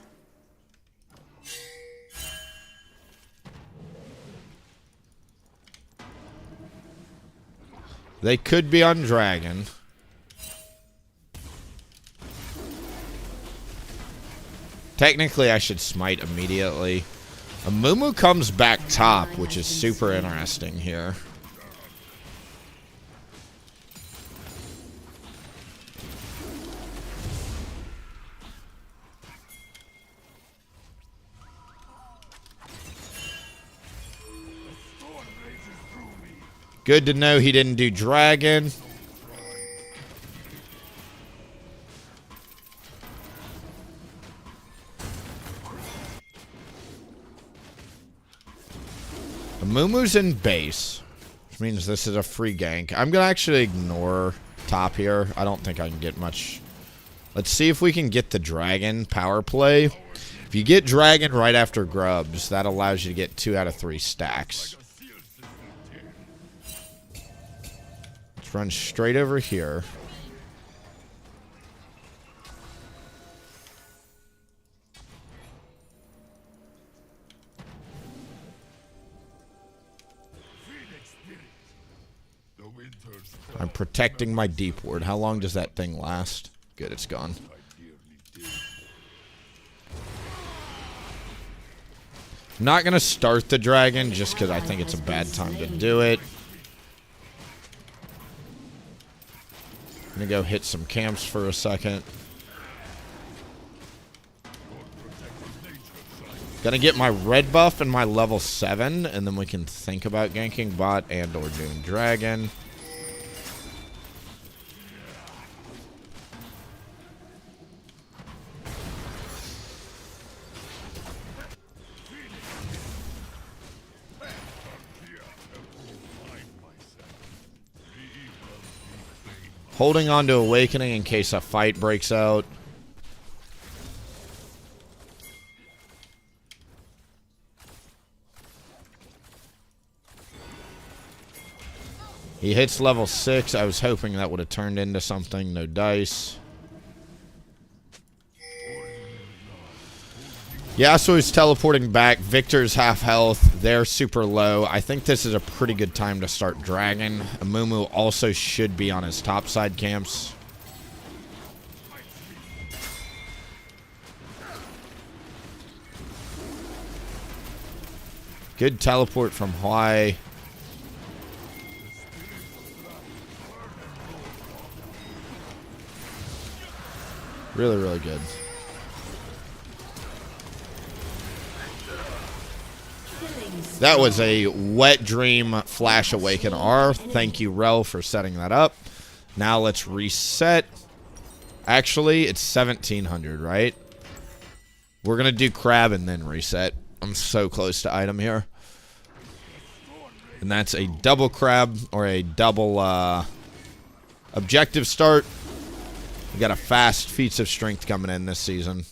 They could be on dragon. Technically, I should smite immediately. A Mumu comes back top, which is super interesting here. Good to know he didn't do dragon. Mumu's in base, which means this is a free gank. I'm going to actually ignore top here. I don't think I can get much. Let's see if we can get the dragon power play. If you get dragon right after grubs, that allows you to get 2 out of 3 stacks. Let's run straight over here. I'm protecting my deep ward. How long does that thing last? Good, it's gone. I'm not going to start the dragon just because I think it's a bad time to do it. I'm going to go hit some camps for a second. Gonna get my red buff and my level 7, and then we can think about ganking bot and or doing dragon. Holding on to Awakening in case a fight breaks out. He hits level 6. I was hoping that would have turned into something. No dice. Yasuo's teleporting back. Victor's half health. They're super low. I think this is a pretty good time to start dragon. Amumu also should be on his topside camps. Good teleport from Hawaii. Really, really good. That was a wet dream flash awaken R. Thank you, Rel, for setting that up. Now let's reset. Actually, it's 1700, right? We're going to do crab and then reset. I'm so close to item here. And that's a double crab or a double objective start. We got a fast feats of strength coming in this season.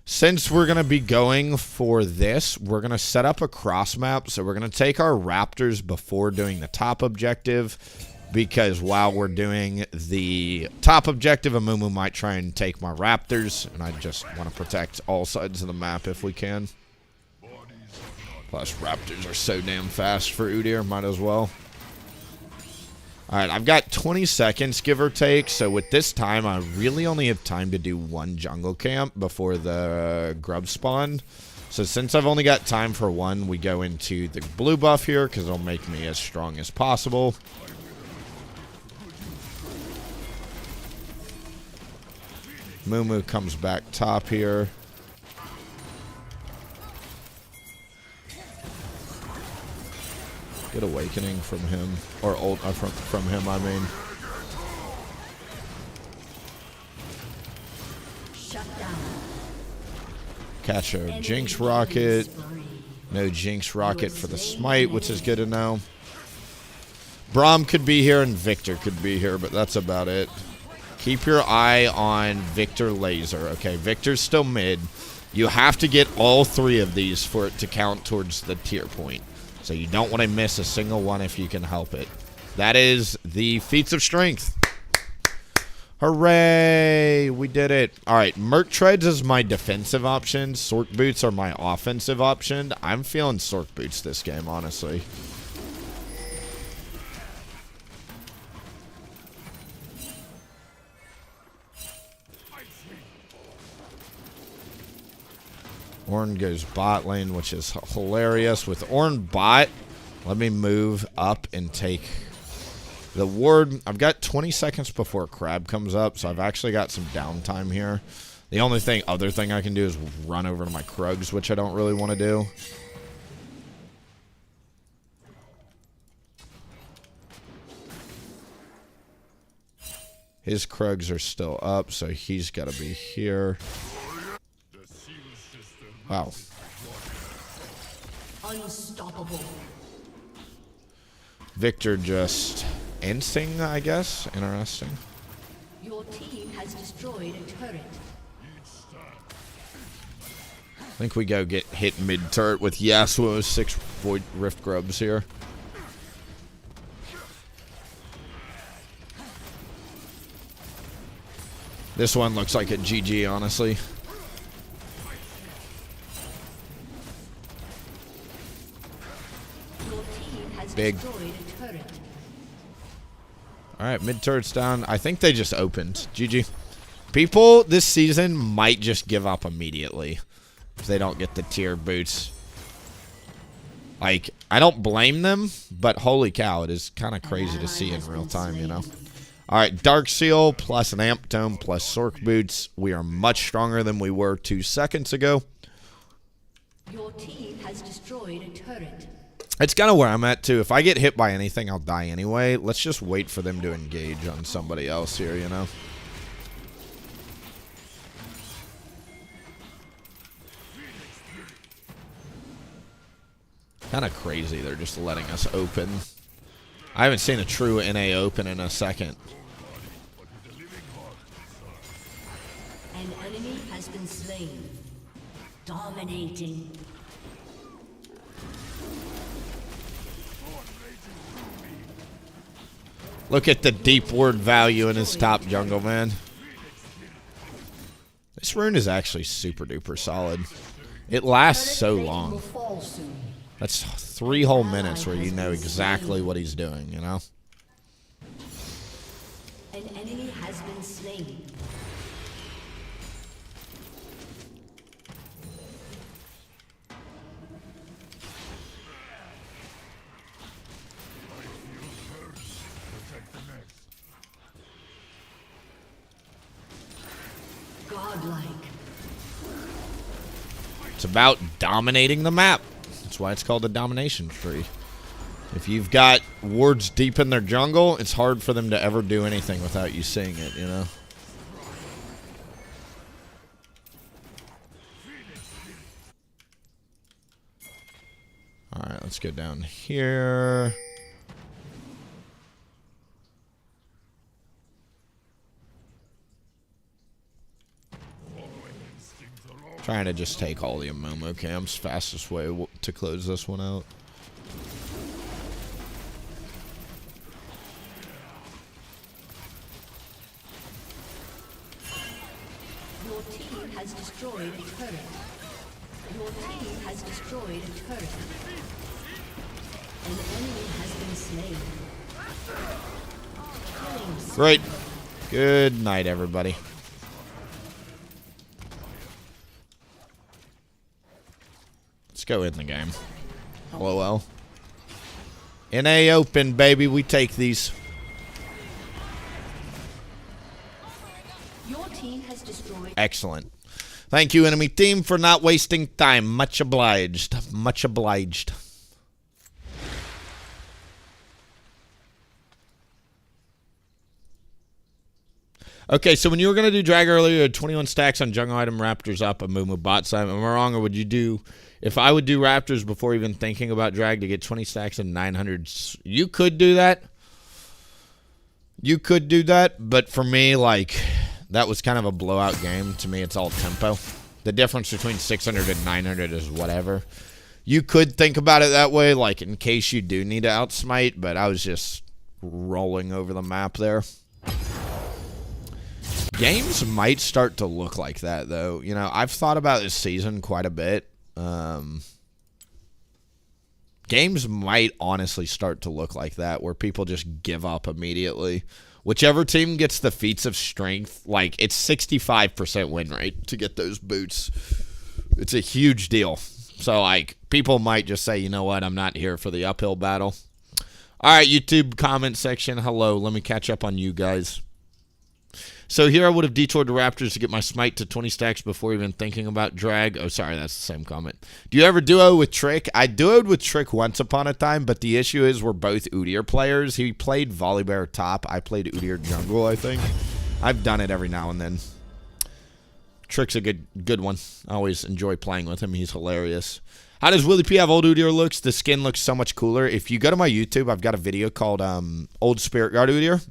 Since we're going to be going for this, we're going to set up a cross map. So we're going to take our Raptors before doing the top objective. Because while we're doing the top objective, Amumu might try and take my Raptors. And I just want to protect all sides of the map if we can. Plus, Raptors are so damn fast for Udyr. Might as well. Alright, I've got 20 seconds, give or take. So with this time, I really only have time to do one jungle camp before the grub spawn. So since I've only got time for one, we go into the blue buff here, because it'll make me as strong as possible. Mumu comes back top here. Good awakening from him, or old from him, I mean. Shut down. Catch a Jinx rocket. No Jinx rocket for the smite, which is good to know. Braum could be here and Victor could be here, but that's about it. Keep your eye on Victor Laser. Okay, Victor's still mid. You have to get all 3 of these for it to count towards the tier point. So you don't want to miss a single one if you can help it. That is the feats of strength. Hooray! We did it. Alright, Merc Treads is my defensive option. Sork Boots are my offensive option. I'm feeling Sork Boots this game, honestly. Ornn goes bot lane, which is hilarious. With Ornn bot, let me move up and take the ward. I've got 20 seconds before Crab comes up, so I've actually got some downtime here. The only other thing I can do is run over to my Krugs, which I don't really want to do. His Krugs are still up, so he's got to be here. Wow. Unstoppable. Victor just insing, I guess. Interesting. Your team has destroyed a turret. I think we go get hit mid-turret with Yasuo, 6 Void Rift Grubs here. This one looks like a GG, honestly. Your team has Big. destroyed a turret. Alright, mid-turret's down. I think they just opened. GG. People this season might just give up immediately if they don't get the tier boots. Like, I don't blame them, but holy cow, it is kind of crazy to see in real time, you know? Alright, Dark Seal plus an Amp Tome plus Sork Boots. We are much stronger than we were 2 seconds ago. Your team has destroyed a turret. It's kind of where I'm at, too. If I get hit by anything, I'll die anyway. Let's just wait for them to engage on somebody else here, you know? Kind of crazy they're just letting us open. I haven't seen a true NA open in a second. An enemy has been slain. Dominating. Look at the deep ward value in his top jungle, man. This rune is actually super duper solid. It lasts so long. That's 3 whole minutes where you know exactly what he's doing, you know? An enemy has been slain. Godlike. It's about dominating the map. That's why it's called the domination tree. If you've got wards deep in their jungle, it's hard for them to ever do anything without you seeing it, you know? Alright, let's go down here. Trying to just take all the Amomo camps. Fastest way to close this one out. Your team has destroyed a turret. Your team has destroyed a turret. An enemy has been slain. Killing spree. Great. Good night, everybody. Let's go in the game. LOL. NA open, baby. We take these. Your team has destroyed. Excellent. Thank you, enemy team, for not wasting time. Much obliged. Much obliged. Okay, so when you were going to do drag earlier, you had 21 stacks on jungle item, Raptors up, a Mumu bot side. Am I wrong, or would you do... If I would do Raptors before even thinking about drag to get 20 stacks and 900... You could do that. You could do that, but for me, like, that was kind of a blowout game. To me, it's all tempo. The difference between 600 and 900 is whatever. You could think about it that way, like, in case you do need to outsmite, but I was just rolling over the map there. Games might start to look like that, though. You know, I've thought about this season quite a bit. Games might honestly start to look like that, where people just give up immediately. Whichever team gets the feats of strength, like, it's 65% win rate to get those boots. It's a huge deal. So, like, people might just say, you know what, I'm not here for the uphill battle. All right, YouTube comment section, hello. Let me catch up on you guys. So here I would have detoured the Raptors to get my smite to 20 stacks before even thinking about drag. Oh, sorry, that's the same comment. Do you ever duo with Trick? I duoed with Trick once upon a time, but the issue is we're both Udyr players. He played Volibear top. I played Udyr jungle, I think. I've done it every now and then. Trick's a good one. I always enjoy playing with him. He's hilarious. How does WilliefknP have old Udyr looks? The skin looks so much cooler. If you go to my YouTube, I've got a video called Old Spirit Guard Udyr.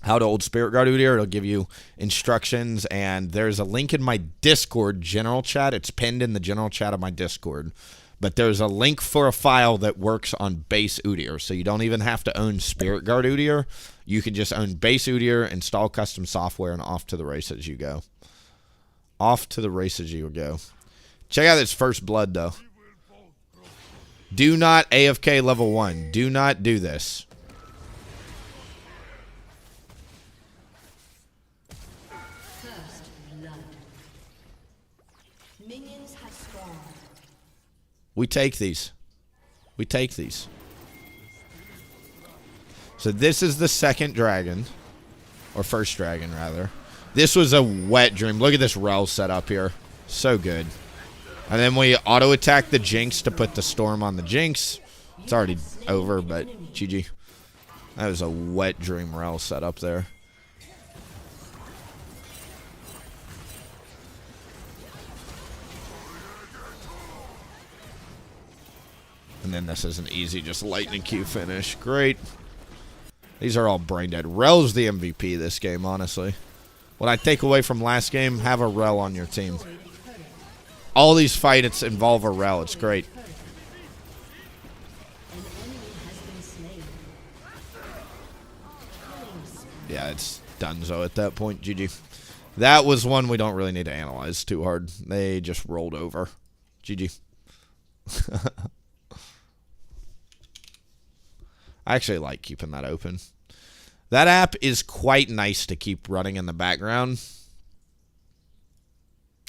How to old Spirit Guard Udyr. It'll give you instructions, and there's a link in my Discord general chat. It's pinned in the general chat of my Discord. But there's a link for a file that works on base Udyr, so you don't even have to own Spirit Guard Udyr. You can just own base Udyr, install custom software, and off to the races you go. Off to the races you go. Check out this first blood, though. Do not AFK level 1. Do not do this. We take these. We take these. So this is the second dragon. Or first dragon, rather. This was a wet dream. Look at this rel set up here. So good. And then we auto-attack the Jinx to put the storm on the Jinx. It's already over, but GG. That was a wet dream rel set up there. And then this is an easy, just lightning Q finish. Great. These are all brain dead. Rel's the MVP this game, honestly. What I take away from last game, have a Rel on your team. All these fights involve a Rel. It's great. Yeah, it's donezo at that point. GG. That was one we don't really need to analyze too hard. They just rolled over. GG. I actually like keeping that open. That app is quite nice to keep running in the background.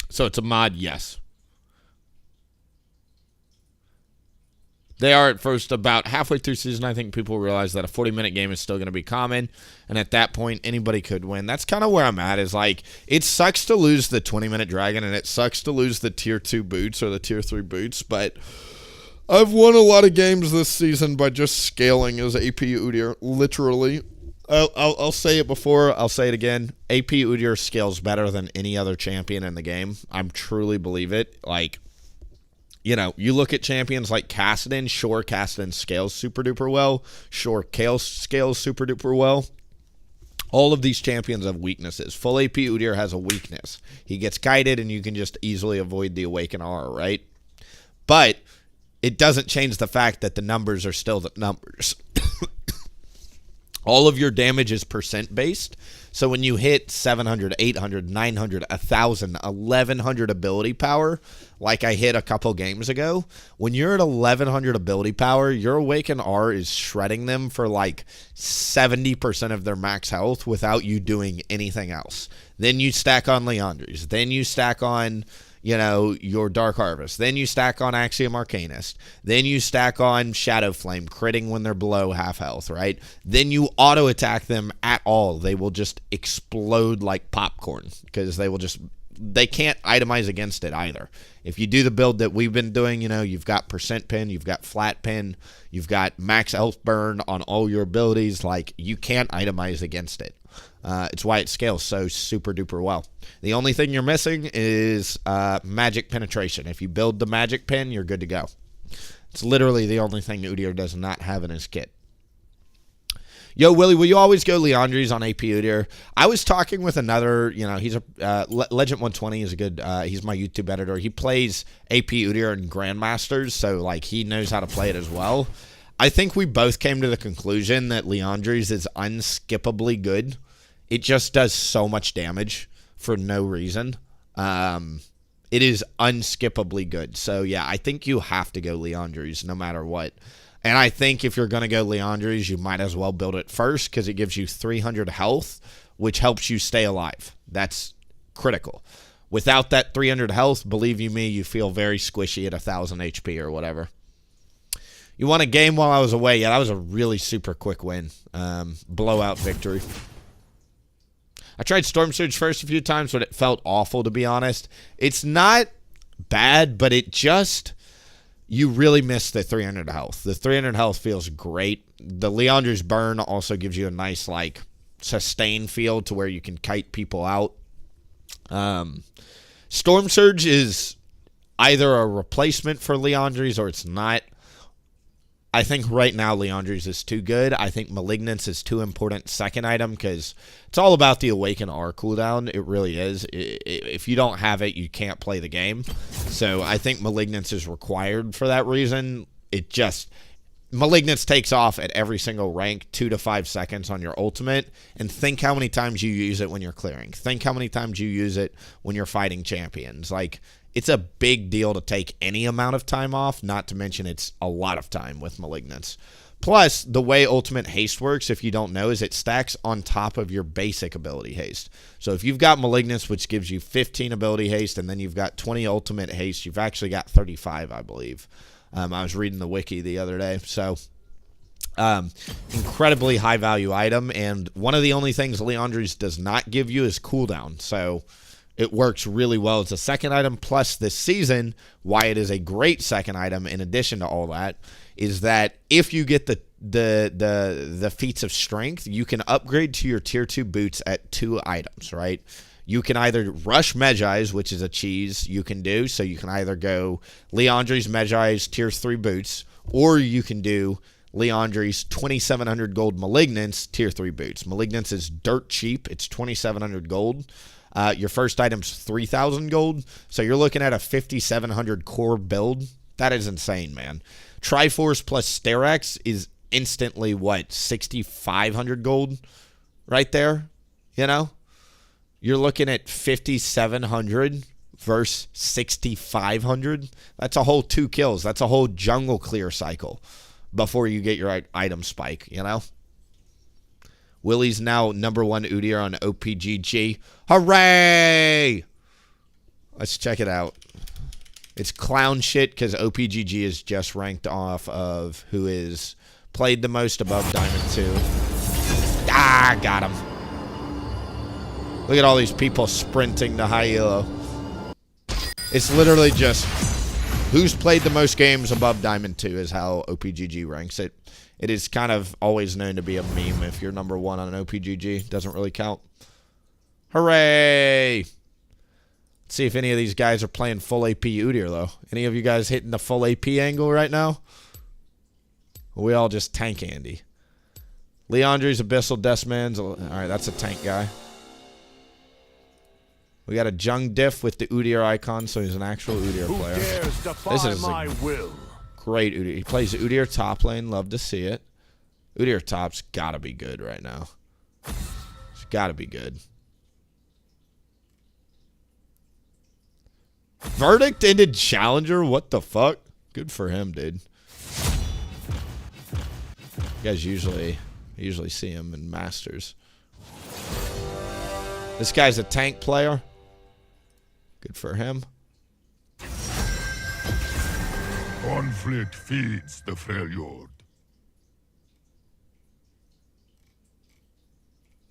So it's a mod, yes. They are at first. About halfway through season, I think people realize that a 40-minute game is still going to be common. And at that point, anybody could win. That's kind of where I'm at, is like, it sucks to lose the 20-minute dragon, and it sucks to lose the tier 2 boots or the tier 3 boots, but I've won a lot of games this season by just scaling as AP Udyr, literally. I'll say it before, I'll say it again. AP Udyr scales better than any other champion in the game. I truly believe it. Like, you know, you look at champions like Kassadin. Sure, Kassadin scales super duper well. Sure, Kale scales super duper well. All of these champions have weaknesses. Full AP Udyr has a weakness. He gets kited, and you can just easily avoid the Awaken R, right? But it doesn't change the fact that the numbers are still the numbers. All of your damage is percent based. So when you hit 700, 800, 900, 1,000, 1,100 ability power, like I hit a couple games ago, when you're at 1,100 ability power, your Awaken R is shredding them for like 70% of their max health without you doing anything else. Then you stack on Leandri's. Then you stack on, you know, your Dark Harvest. Then you stack on Axiom Arcanist. Then you stack on Shadow Flame, critting when they're below half health, right? Then you auto-attack them at all. They will just explode like popcorn, because they can't itemize against it either. If you do the build that we've been doing, you know, you've got percent pin, you've got flat pin, you've got max health burn on all your abilities. Like, you can't itemize against it. It's why it scales so super duper well. The only thing you're missing is magic penetration. If you build the magic pin, you're good to go. It's literally the only thing Udyr does not have in his kit. Yo, Willie, will you always go Leandri's on AP Udyr? I was talking with another, he's a Legend 120 is a good, he's my YouTube editor. He plays AP Udyr and Grandmasters, so, like, he knows how to play it as well. I think we both came to the conclusion that Leandri's is unskippably good. It just does so much damage for no reason. It is unskippably good. So, yeah, I think you have to go Leandri's no matter what. And I think if you're going to go Leandri's, you might as well build it first because it gives you 300 health, which helps you stay alive. That's critical. Without that 300 health, believe you me, you feel very squishy at 1,000 HP or whatever. You won a game while I was away. Yeah, that was a really super quick win. Blowout victory. I tried Storm Surge first a few times, but it felt awful, to be honest. It's not bad, but it just... You really miss the 300 health. The 300 health feels great. The Leandri's burn also gives you a nice, like, sustain feel to where you can kite people out. Storm Surge is either a replacement for Leandri's or it's not. I think right now Leandri's is too good. I think Malignance is too important second item because it's all about the Awaken R cooldown. It really is. If you don't have it, you can't play the game. So I think Malignance is required for that reason. It just... Malignance takes off at every single rank 2 to 5 seconds on your ultimate. And think how many times you use it when you're clearing. Think how many times you use it when you're fighting champions. Like... It's a big deal to take any amount of time off, not to mention it's a lot of time with Malignance. Plus, the way Ultimate Haste works, if you don't know, is it stacks on top of your basic ability haste. So if you've got Malignance, which gives you 15 ability haste, and then you've got 20 Ultimate Haste, you've actually got 35, I believe. I was reading the wiki the other day. So, incredibly high-value item, and one of the only things Leandri's does not give you is cooldown. So... It works really well. It's a second item, plus this season, why it is a great second item in addition to all that, is that if you get the feats of strength, you can upgrade to your tier 2 boots at 2 items, right? You can either rush Medjai's, which is a cheese you can do, so you can either go Leandri's Medjai's tier 3 boots, or you can do Leandri's 2,700 gold Malignance tier 3 boots. Malignance is dirt cheap. It's 2,700 gold. Your first item's 3,000 gold, so you're looking at a 5,700 core build. That is insane, man. Triforce plus Sterex is instantly, what, 6,500 gold right there? You know? You're looking at 5,700 versus 6,500. That's a whole 2 kills. That's a whole jungle clear cycle before you get your item spike, you know? Willie's now #1 Udyr on OPGG. Hooray! Let's check it out. It's clown shit because OPGG is just ranked off of who is played the most above Diamond 2. Ah, got him. Look at all these people sprinting to high elo. It's literally just who's played the most games above Diamond 2 is how OPGG ranks it. It is kind of always known to be a meme if you're #1 on an OPGG. Doesn't really count. Hooray! Let's see if any of these guys are playing full AP Udyr, though. Any of you guys hitting the full AP angle right now? We all just tank Andy. Leandri's Abyssal Deathman's. All right, that's a tank guy. We got a Jung Diff with the Udyr icon, so he's an actual Udyr player. This is my will. Great Udyr. He plays Udyr top lane. Love to see it. Udyr top's got to be good right now. It's got to be good. Verdict ended Challenger? What the fuck? Good for him, dude. You guys usually see him in Masters. This guy's a tank player. Good for him. Conflict feeds the Freljord.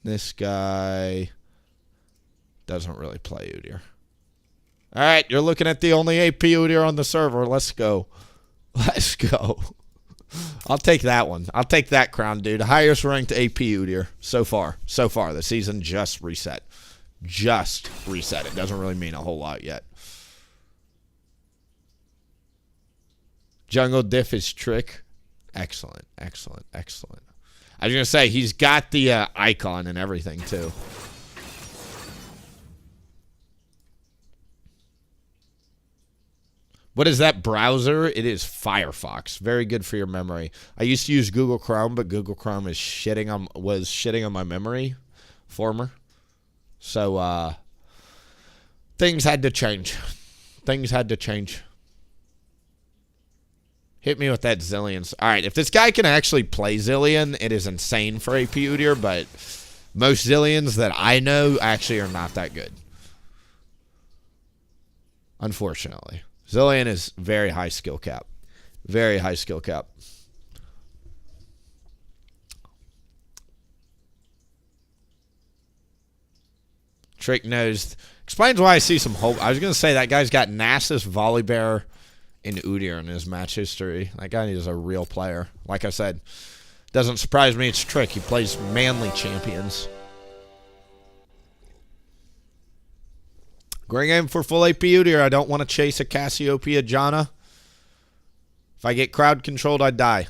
This guy doesn't really play Udyr. All right, you're looking at the only AP Udyr on the server. Let's go. Let's go. I'll take that one. I'll take that crown, dude. Highest ranked AP Udyr so far. So far, the season just reset. Just reset. It doesn't really mean a whole lot yet. Jungle Diff is trick. Excellent, excellent, excellent. I was going to say, he's got the icon and everything, too. What is that browser? It is Firefox. Very good for your memory. I used to use Google Chrome, but Google Chrome was shitting on my memory former. So things had to change. Things had to change. Hit me with that Zillion. All right, if this guy can actually play Zillion, it is insane for AP Udyr, but most Zillions that I know actually are not that good. Unfortunately. Zillion is very high skill cap. Very high skill cap. Trick Nose. Explains why I see some hope. I was going to say that guy's got Nasus, Volibear, and Udyr in his match history. That guy is a real player. Like I said, doesn't surprise me. It's Trick. He plays manly champions. Great game for full AP Udyr. I don't want to chase a Cassiopeia Janna. If I get crowd controlled, I die.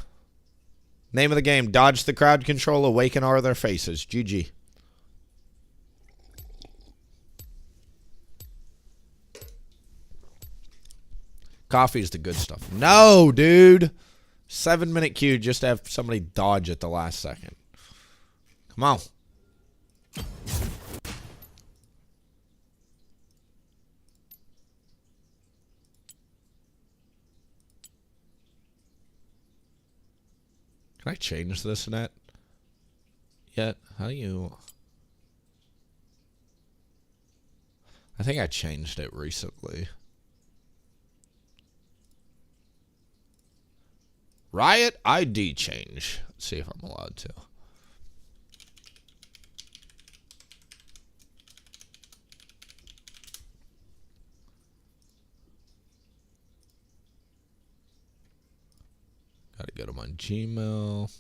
Name of the game, dodge the crowd control, awaken all their faces. GG. Coffee is the good stuff. No, dude. 7-minute queue just to have somebody dodge at the last second. Come on. Can I change this net yet? How do you... I think I changed it recently. Riot ID change. Let's see if I'm allowed to. Gotta go to my Gmail.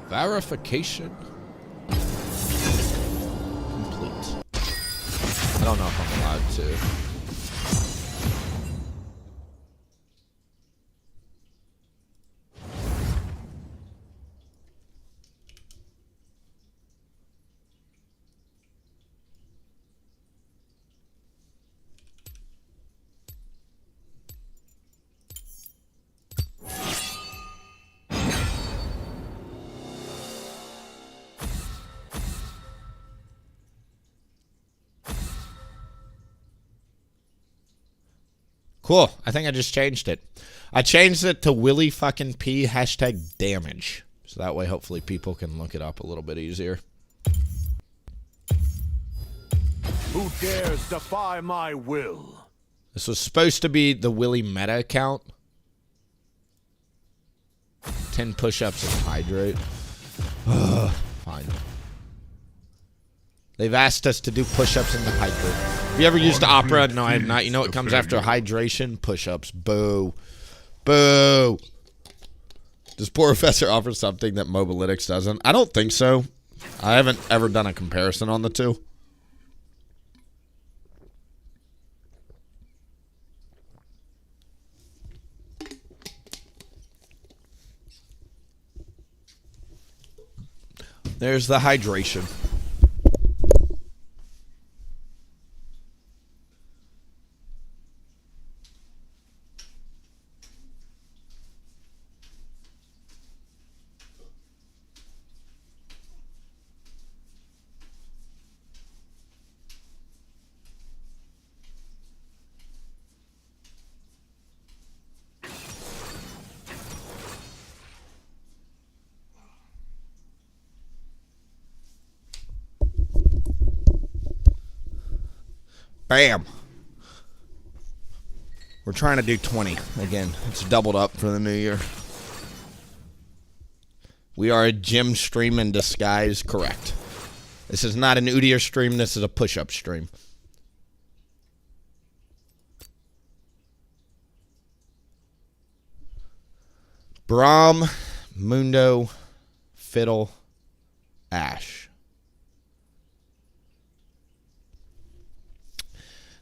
Verification complete. I don't know if I'm allowed to. Cool. I think I just changed it. I changed it to WilliefknP hashtag damage. So that way, hopefully, people can look it up a little bit easier. Who dares defy my will? This was supposed to be the Willie meta account. 10 push-ups and hydrate. Fine. They've asked us to do push-ups and hydrate. Have you ever used Opera? No, I have not. You know what comes after hydration? Push-ups. Boo. Boo. Does Poor Professor offer something that Mobalytics doesn't? I don't think so. I haven't ever done a comparison on the two. There's the hydration. Bam. We're trying to do 20 again. It's doubled up for the new year. We are a gym stream in disguise. Correct. This is not an Udyr stream. This is a push-up stream. Braum, Mundo, Fiddle, Ash.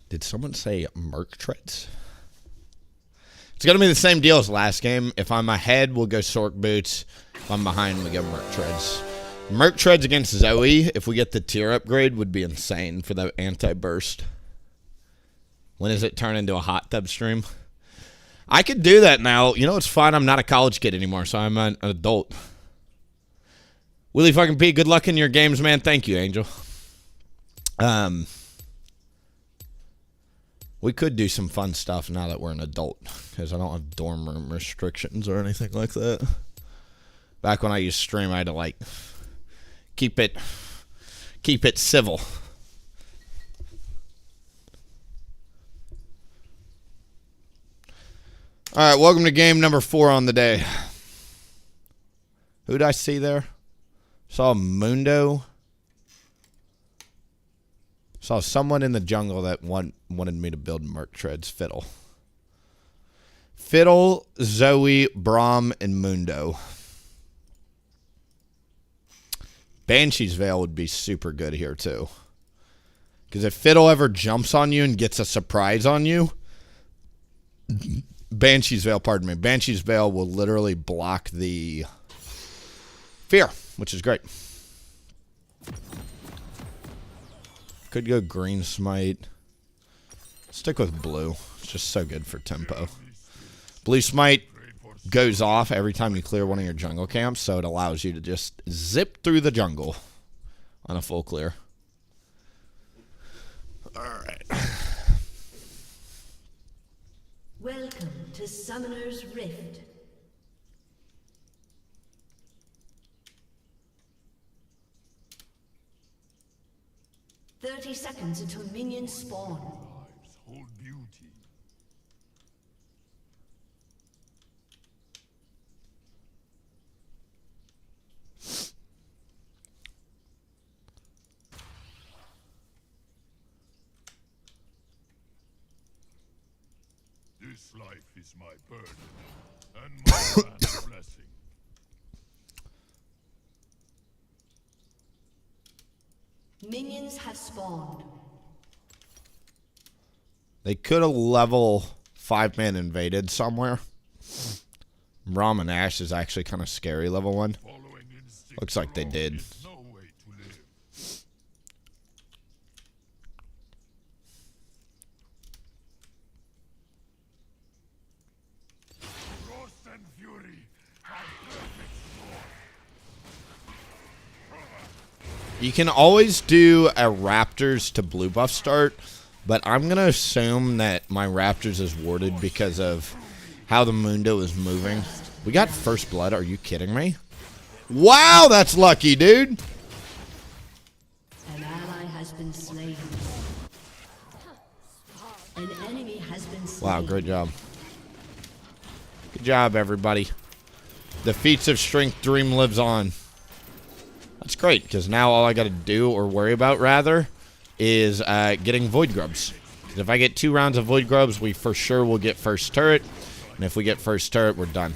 Did someone say Merc Treads? It's going to be the same deal as last game. If I'm ahead, we'll go Sork Boots. If I'm behind, we go Merc Treads. Merc Treads against Zoe, if we get the tier upgrade, would be insane for the anti-burst. When does it turn into a hot tub stream? I could do that now. You know, it's fine. I'm not a college kid anymore, so I'm an adult. WilliefknP, good luck in your games, man. Thank you, Angel. We could do some fun stuff now that we're an adult, because I don't have dorm room restrictions or anything like that. Back when I used to stream, I had to, like, keep it civil. All right, welcome to game number 4 on the day. Who did I see there? Saw Mundo. Saw someone in the jungle that wanted me to build Merc Treads. Fiddle. Fiddle, Zoe, Braum, and Mundo. Banshee's Veil would be super good here, too. Because if Fiddle ever jumps on you and gets a surprise on you, Banshee's Veil will literally block the fear, which is great. Could go green smite. Stick with blue. It's just so good for tempo. Blue smite goes off every time you clear one of your jungle camps, so it allows you to just zip through the jungle on a full clear. Alright. Welcome to Summoner's Rift. "30 seconds until minions spawn. Lives hold beauty. This life is my burden, and my man's blessing. Minions have spawned. They could have level 5-man invaded somewhere. Ramen Ash is actually kind of scary, level 1. Following instinct Looks like they did. is no way to live. Frost and fury have perfect sword. You can always do a Raptors to blue buff start, but I'm going to assume that my Raptors is warded because of how the Mundo is moving. We got first blood. Are you kidding me? Wow, that's lucky, dude. An ally has been slain. An enemy has been slain. Wow, great job. Good job, everybody. The feats of strength dream lives on. That's great, because now all I got to do, or worry about, rather, is getting Void Grubs. If I get 2 rounds of Void Grubs, we for sure will get first turret. And if we get first turret, we're done.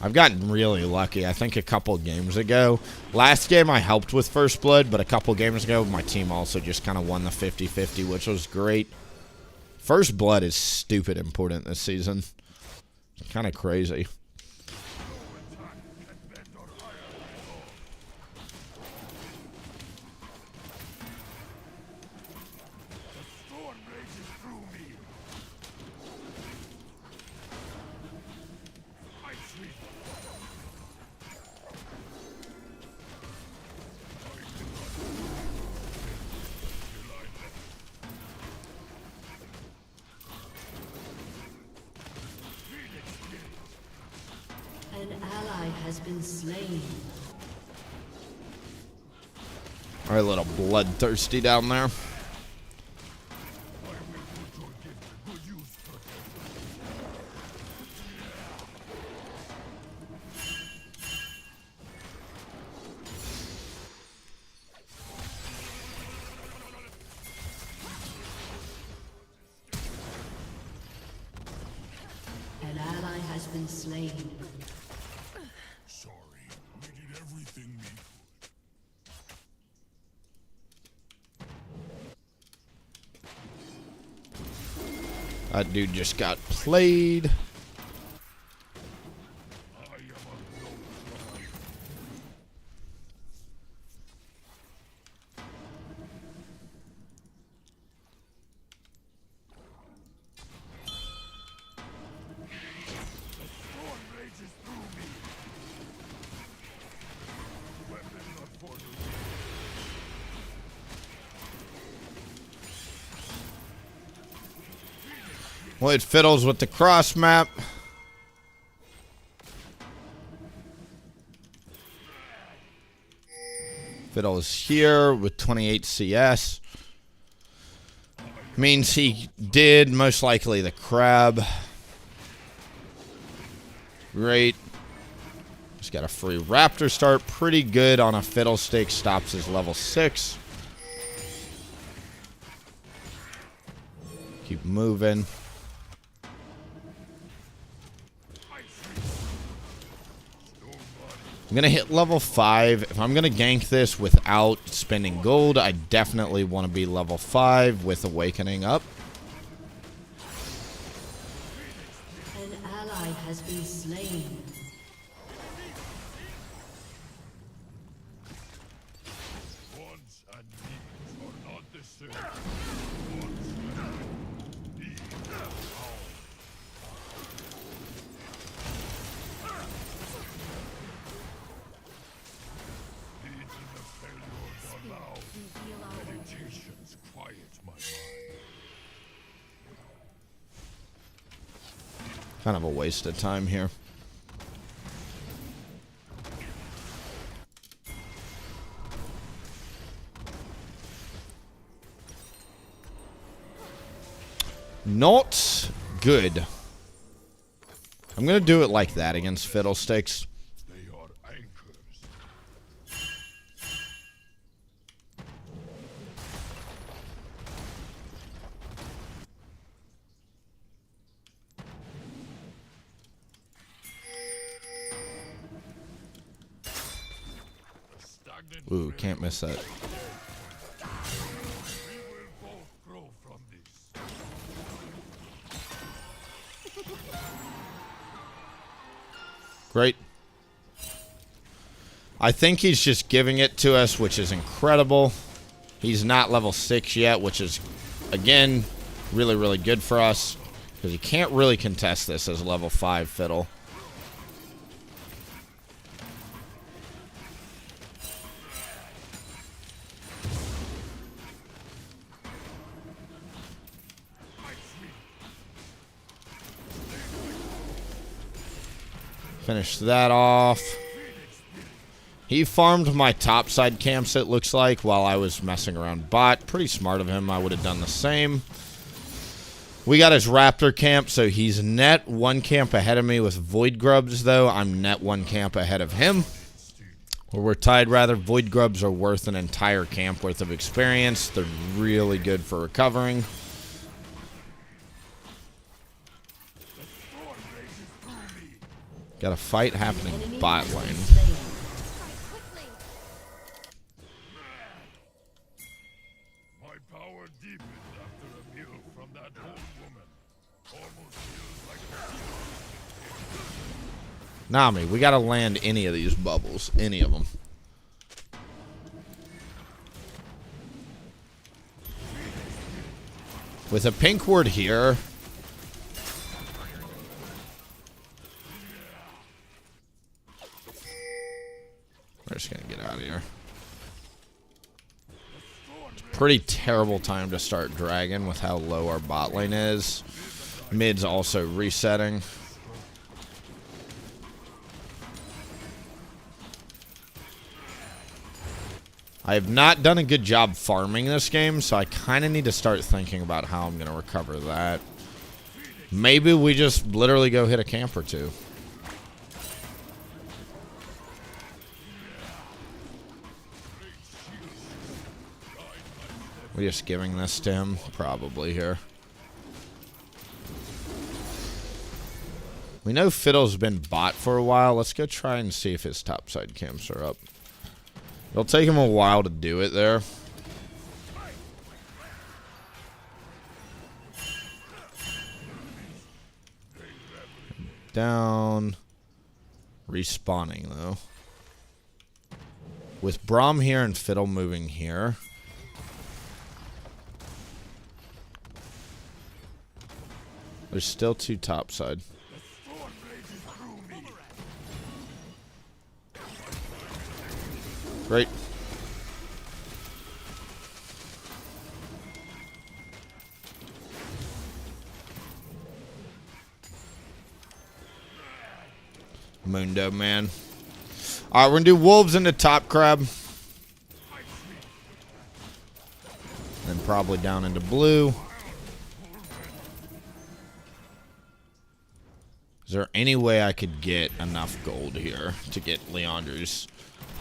I've gotten really lucky. I think a couple games ago. Last game I helped with first blood, but a couple games ago my team also just kind of won the 50-50, which was great. First blood is stupid important this season. It's kind of crazy. Storm rages through me. I sweep. An ally has been slain. All right, a little bloodthirsty down there. An ally has been slain. Sorry, we did everything we could. That dude just got played. Well, it fiddles with the cross map. Fiddles here with 28 CS. Means he did most likely the crab. Great. Just got a free Raptor start. Pretty good on a fiddlestick. Stops his level 6. Keep moving. I'm going to hit level 5. If I'm going to gank this without spending gold, I definitely want to be level 5 with Awakening up. An ally has been slain. Wants and needs are not the same. Meditations quiet my mind. Kind of a waste of time here. Not good. I'm going to do it like that against Fiddlesticks. They are anchors. Ooh, can't miss that. We will both grow from this. Great. I think he's just giving it to us, which is incredible. He's not level 6 yet, which is, again, really, really good for us. Because you can't really contest this as a level 5 Fiddle. Finish that off. He farmed my topside camps, it looks like, while I was messing around bot. Pretty smart of him. I would have done the same. We got his Raptor camp, so he's net 1 camp ahead of me with Void Grubs, though. I'm net 1 camp ahead of him. Or we're tied, rather. Void Grubs are worth an entire camp worth of experience. They're really good for recovering. Got a fight happening bot lane. My power deepens after a meal from that old woman. Almost feels like a Nami, we gotta land any of these bubbles. Any of them. With a pink ward here. We're just gonna get out of here. It's a pretty terrible time to start Dragon with how low our bot lane is. Mid's also resetting. I have not done a good job farming this game, so I kind of need to start thinking about how I'm going to recover that. Maybe we just literally go hit a camp or two. We're just giving this to him? Probably here. We know Fiddle's been bot for a while. Let's go try and see if his topside camps are up. It'll take him a while to do it there. down. Respawning, though. With Braum here and Fiddle moving here. There's still 2 topside. Great. Mundo, man. Alright, we're gonna do wolves into top crab. Then probably down into blue. Is there any way I could get enough gold here to get Leandre's?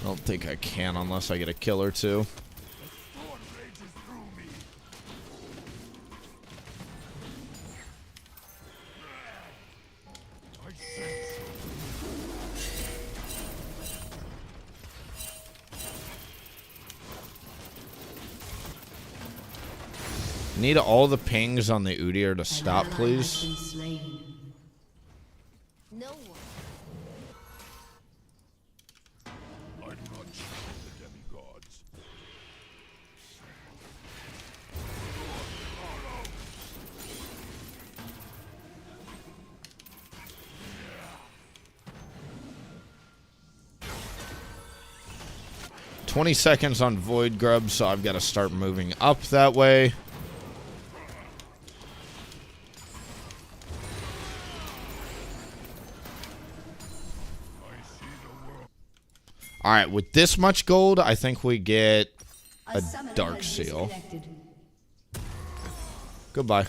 I don't think I can unless I get a kill or 2. Need all the pings on the Udyr to stop, please. No one. I do not share the demigods. 20 seconds on Void Grub, so I've got to start moving up that way. Alright, with this much gold, I think we get a Dark Seal. Goodbye.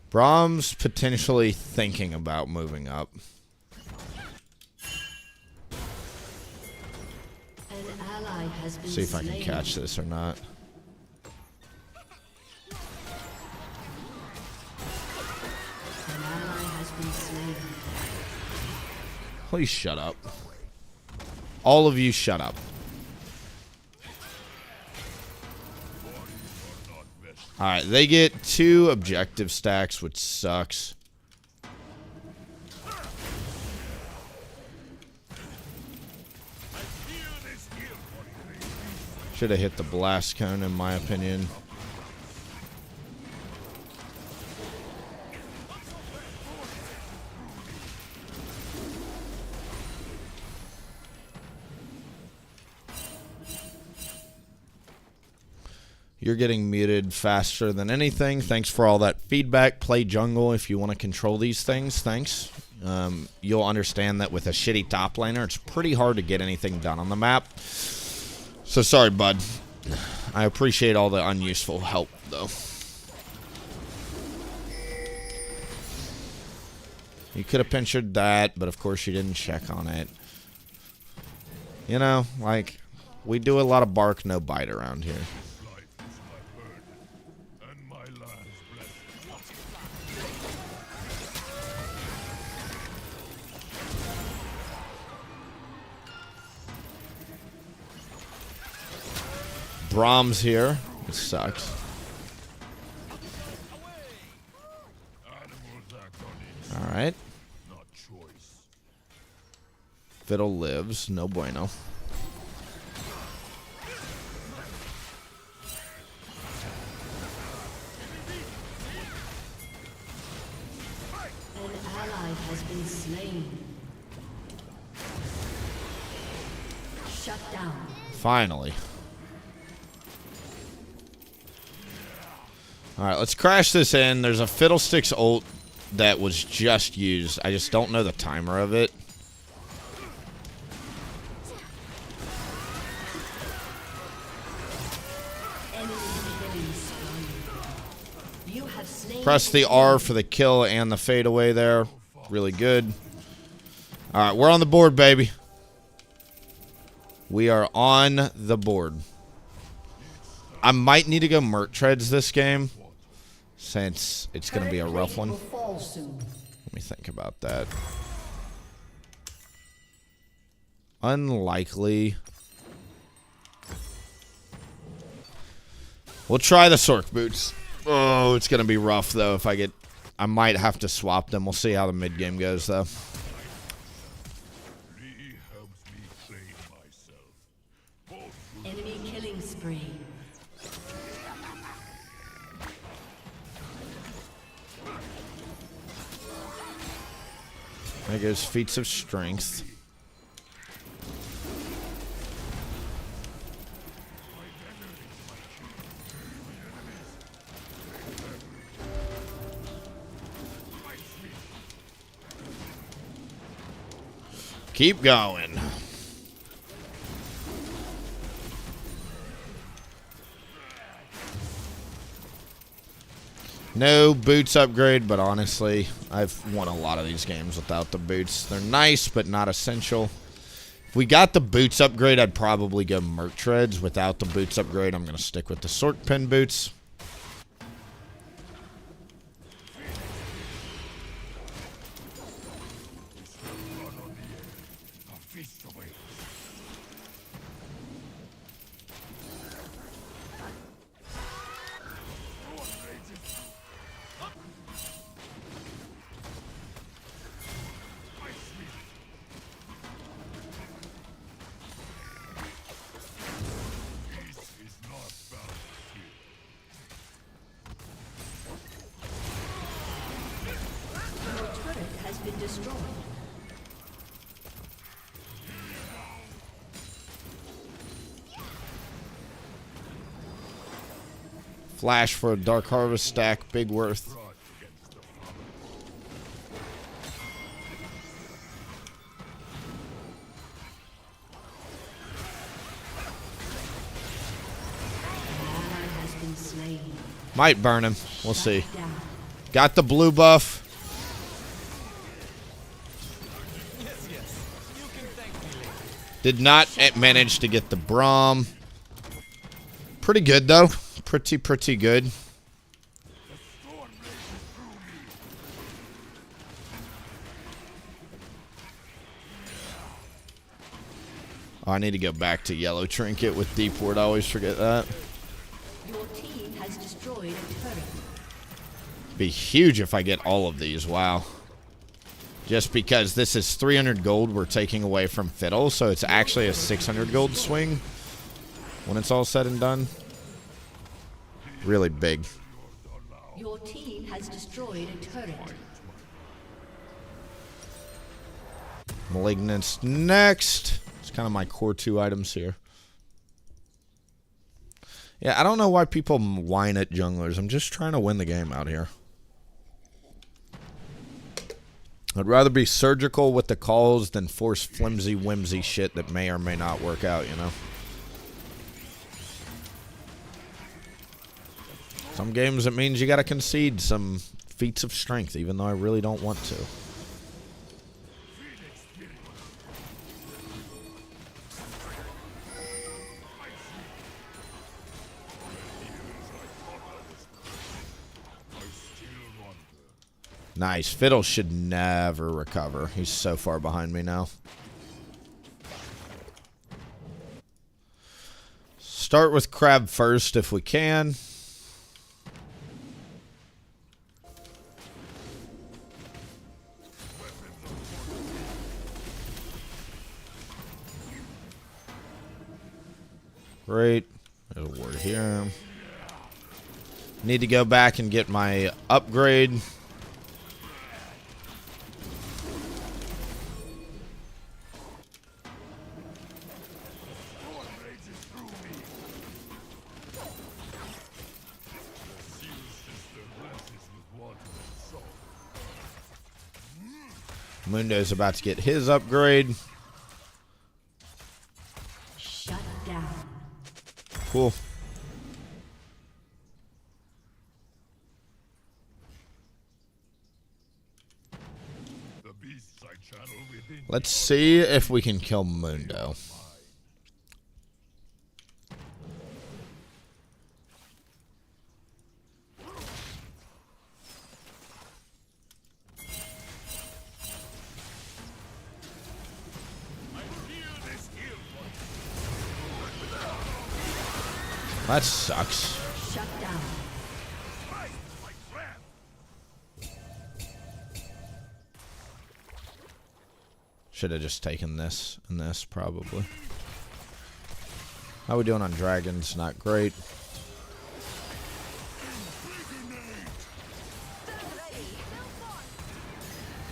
Braum's potentially thinking about moving up. An ally has been See if I can slain. catch this or not. An ally has been slain. Please shut up. All of you shut up. Alright, they get 2 objective stacks, which sucks. Should have hit the blast cone, in my opinion. You're getting muted faster than anything. Thanks for all that feedback. Play jungle if you want to control these things. Thanks. You'll understand that with a shitty top laner, it's pretty hard to get anything done on the map. So sorry, bud. I appreciate all the unuseful help, though. You could have pinchered that, but of course you didn't check on it. You know, like, we do a lot of bark, no bite around here. Braum's here. It sucks. Alright. Fiddle lives. No bueno. An ally has been slain. Shut down. Finally. Alright, let's crash this in. There's a Fiddlesticks ult that was just used. I just don't know the timer of it. You have slain. Press the R for the kill and the fadeaway there. Really good. Alright, we're on the board, baby. We are on the board. I might need to go Merc Treads this game, since it's going to be a rough one. Let me think about that. Unlikely. We'll try the Sork Boots. Oh, it's going to be rough, though, if I get... I might have to swap them. We'll see how the mid-game goes, though. Lee helps me train myself. Enemy killing spree. There goes feats of strength. Keep going. No boots upgrade, but honestly, I've won a lot of these games without the boots. They're nice, but not essential. If we got the boots upgrade, I'd probably go Merc Treads. Without the boots upgrade, I'm going to stick with the Sork Pin boots. Been destroyed. Flash for a Dark Harvest stack, big worth. Might burn him. We'll see. Got the blue buff. Did not manage to get the Braum. Pretty good, though. Pretty good. Oh, I need to go back to Yellow Trinket with Deep Ward. I always forget that. Your team has destroyed a turret. Be huge if I get all of these. Wow. Just because this is 300 gold we're taking away from Fiddle, so it's actually a 600 gold swing when it's all said and done. Really big. Your team has destroyed a turret. Malignance next. It's kind of my core 2 items here. Yeah, I don't know why people whine at junglers. I'm just trying to win the game out here. I'd rather be surgical with the calls than force flimsy, whimsy shit that may or may not work out, you know? Some games it means you gotta concede some feats of strength, even though I really don't want to. Nice. Fiddle should never recover. He's so far behind me now. Start with Crab first if we can. Great. There's a word here. Need to go back and get my upgrade. Mundo's about to get his upgrade. Shut down. Cool. Let's see if we can kill Mundo. That sucks. Shut down. Should have just taken this and this, probably. How we doing on dragons? Not great.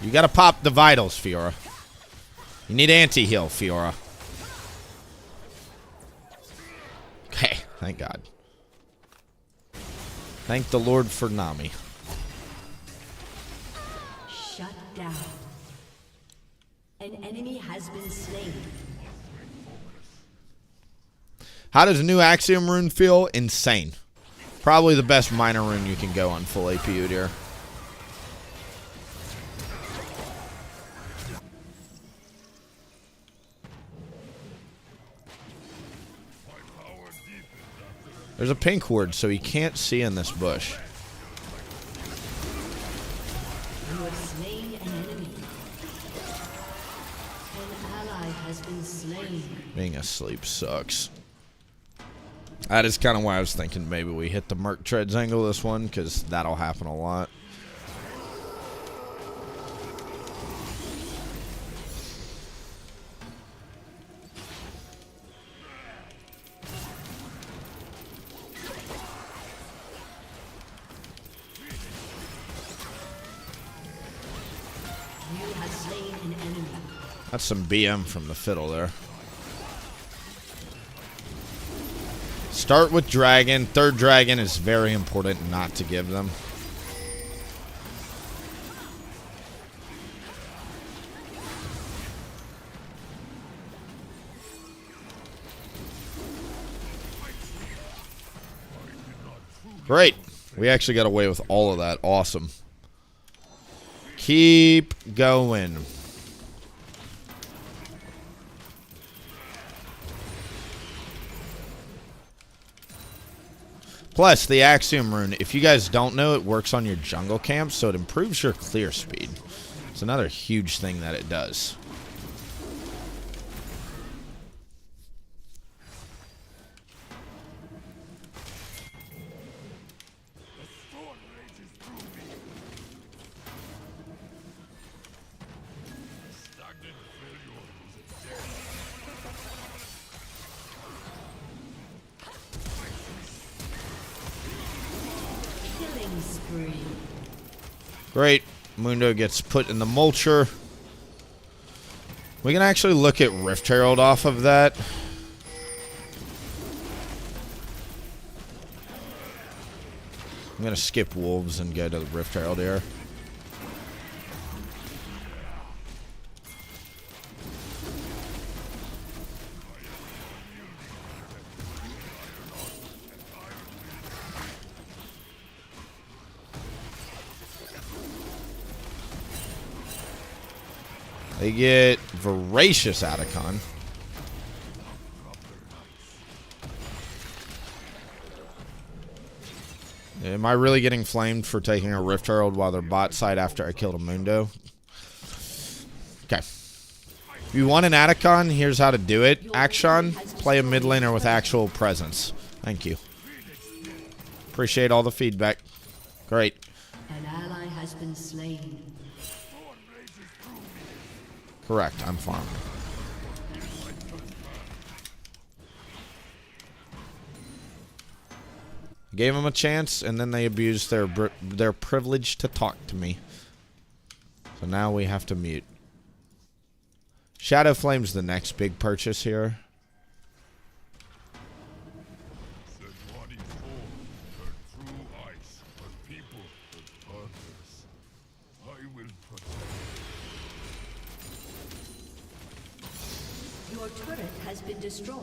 You gotta pop the vitals, Fiora. You need anti-heal, Fiora. Okay, thank God. Thank the Lord for Nami. Shut down. An enemy has been slain. How does a new Axiom rune feel? Insane. Probably the best minor rune you can go on full AP Udyr. There's a pink ward, so he can't see in this bush. You have slain an enemy. An ally has been slain. Being asleep sucks. That is kind of why I was thinking maybe we hit the Merc Treads angle this one, because that'll happen a lot. You have slain an enemy. That's some BM from the fiddle there. Start with dragon. Third dragon is very important not to give them. Great. We actually got away with all of that. Awesome. Keep going. Plus, the Axiom rune, if you guys don't know, it works on your jungle camp, so it improves your clear speed. It's another huge thing that it does. Killing spree. Great. Mundo gets put in the mulcher. We can actually look at Rift Herald off of that. I'm going to skip Wolves and go to the Rift Herald here. They get Voracious Atacon. Am I really getting flamed for taking a Rift Herald while they're bot side after I killed a Mundo? Okay. If you want an Atacon, here's how to do it. Action, play a mid laner with actual presence. Thank you. Appreciate all the feedback. Great. An ally has been slain. Correct, I'm farming. Gave them a chance, and then they abused their privilege to talk to me. So now we have to mute. Shadow Flame's the next big purchase here. The 24 turn through ice, but people hurt others. I will protect. Your turret has been destroyed.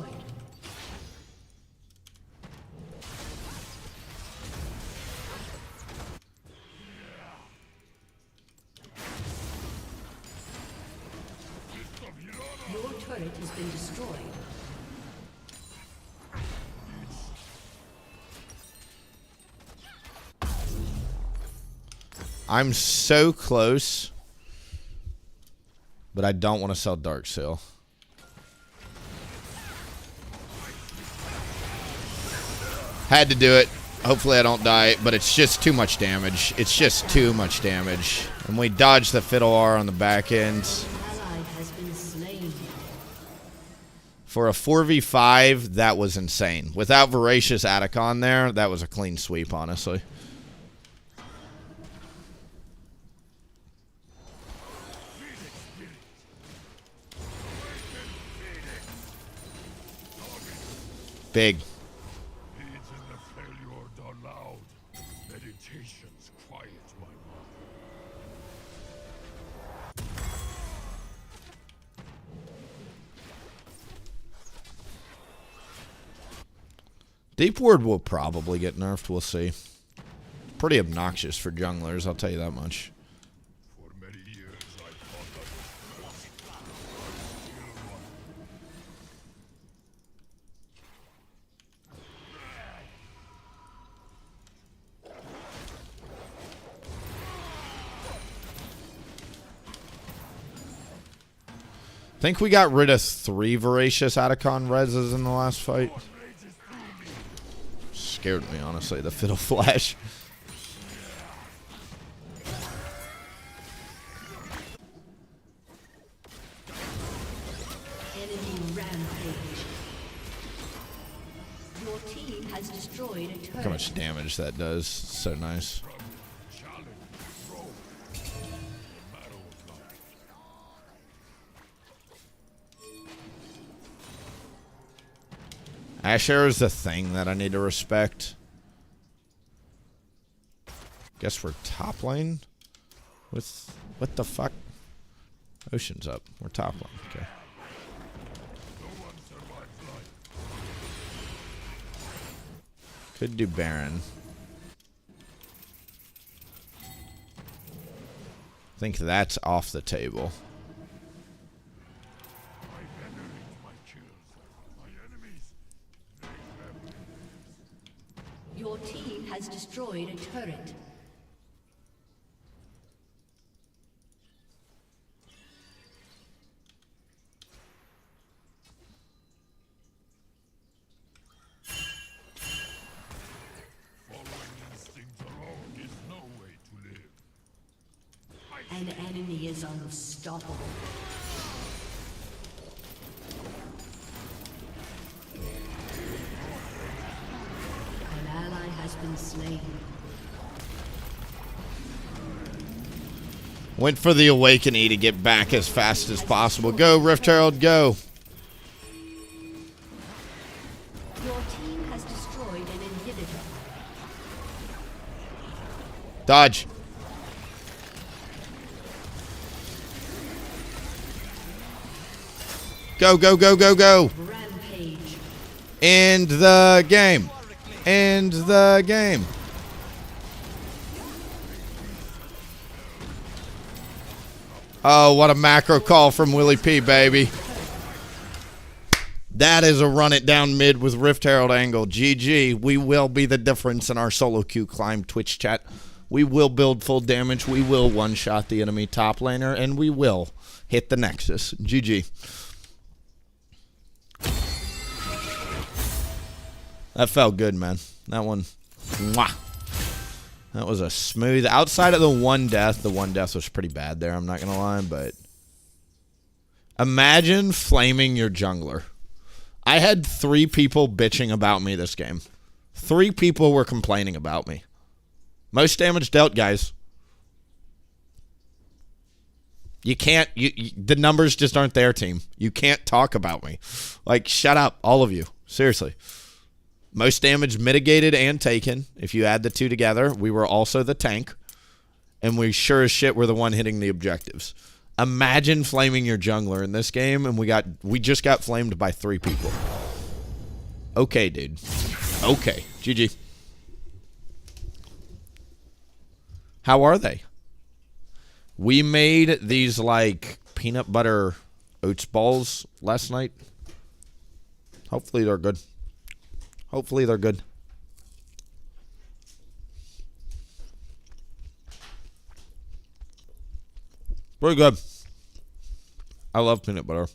Your turret has been destroyed. I'm so close, but I don't want to sell Dark Seal. Had to do it. Hopefully I don't die, but it's just too much damage. It's just too much damage. And we dodged the Fiddle R on the back end. Ally has been been slain. For a 4v5, that was insane. Without Voracious Attic on there, that was a clean sweep, honestly. Big. Feeds in the failure done loud. Meditations quiet my mind. Deep Ward will probably get nerfed. We'll see. Pretty obnoxious for junglers, I'll tell you that much. For many years I thought I was cursed. Still one. Think we got rid of 3 Voracious Atacon reses in the last fight. Scared me, honestly, the Fiddle Flash. Enemy rampage. Your team has destroyed a turret. Look how much damage that does. So nice. Challenge, throw. A matter of life. Asher is the thing that I need to respect. Guess we're top lane with what the fuck? Ocean's up. We're top lane. Okay. No one survives life. Could do Baron. Think that's off the table. I venerate my kills. My enemies, they have Your team has destroyed a turret. following instinct alone is no way to live. An enemy is unstoppable. An ally has been slain. Went for the Awakening to get back as fast as possible. Go, Rift Herald, go. Your team has destroyed an inhibitor. Dodge. Go, go, go, go, go. Rampage. End the game. End the game. Oh, what a macro call from WilliefknP, baby. That is a run it down mid with Rift Herald angle. GG. We will be the difference in our solo queue climb Twitch chat. We will build full damage. We will one-shot the enemy top laner. And we will hit the Nexus. GG. That felt good, man. That one. Mwah. That was a smooth. Outside of the one death was pretty bad there, I'm not going to lie, but imagine flaming your jungler. I had 3 people bitching about me this game. 3 people were complaining about me. Most damage dealt, guys. You can't, the numbers just aren't there, team. You can't talk about me. Like, shut up, all of you. Seriously. Most damage mitigated and taken. If you add the 2 together, we were also the tank. And we sure as shit were the one hitting the objectives. Imagine flaming your jungler in this game, and we just got flamed by 3 people. Okay, dude. Okay. GG. How are they? We made these, like, peanut butter oats balls last night. Hopefully they're good. Hopefully they're good. Pretty good. I love peanut butter.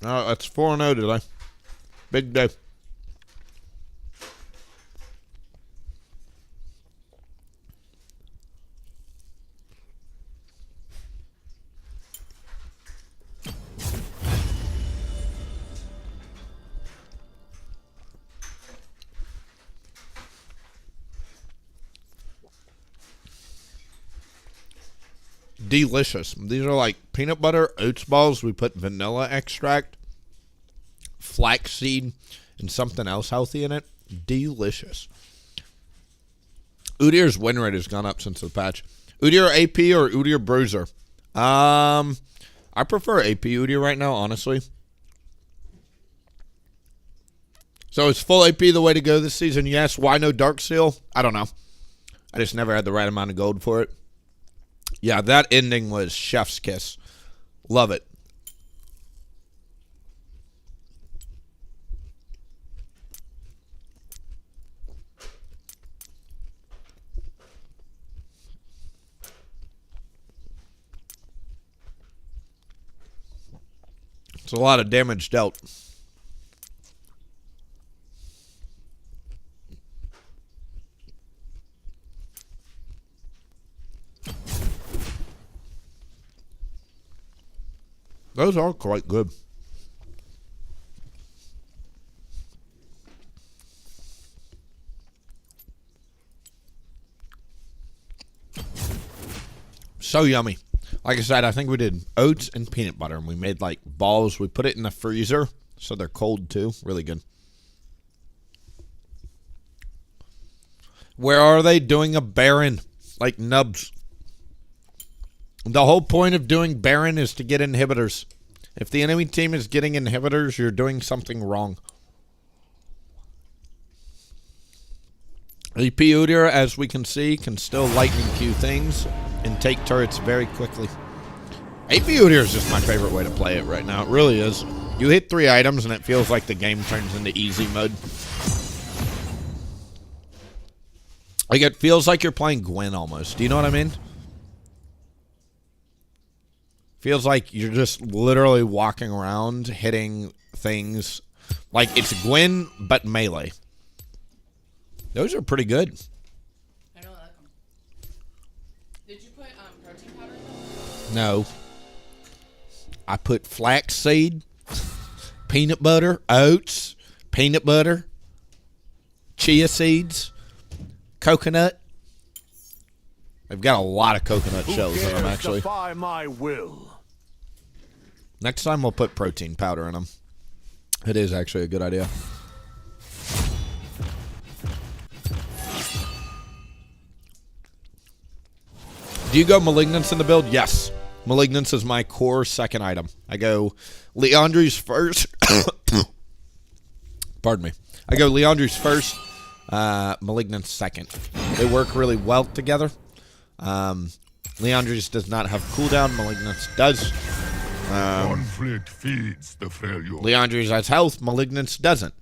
That's 4-0 today. Big day. delicious. These are like peanut butter oats balls. We put vanilla extract, flaxseed, and something else healthy in it. Delicious. Udyr's win rate has gone up since the patch. Udyr AP or Udyr Bruiser? I prefer AP Udyr right now, honestly. So is full AP the way to go this season? Yes. Why no Dark Seal? I don't know. I just never had the right amount of gold for it. Yeah, that ending was chef's kiss. Love it. It's a lot of damage dealt. Those are quite good. So yummy. Like I said, I think we did oats and peanut butter, and we made like balls. We put it in the freezer, so they're cold too. Really good. Where are they doing a Baron? Like nubs. The whole point of doing Baron is to get inhibitors. If the enemy team is getting inhibitors, you're doing something wrong. AP Udyr, as we can see, can still lightning Q things and take turrets very quickly. AP Udyr is just my favorite way to play it right now. It really is. You hit 3 items and it feels like the game turns into easy mode. Like it feels like you're playing Gwen almost. Do you know what I mean? Feels like you're just literally walking around hitting things. Like it's Gwen but melee. Those are pretty good. I don't like them. Did you put protein powder in them? No. I put flaxseed, peanut butter, oats, peanut butter, chia seeds, coconut. They've got a lot of coconut shells in them, actually. Defy my will. Next time we'll put protein powder in them. It is actually a good idea. Do you go Malignance in the build? Yes. Malignance is my core second item. I go Leandri's first. Pardon me. I go Leandri's first, Malignance second. They work really well together. Leandri's does not have cooldown. Malignance does. Conflict feeds the failure. Leandri's has health. Malignance doesn't.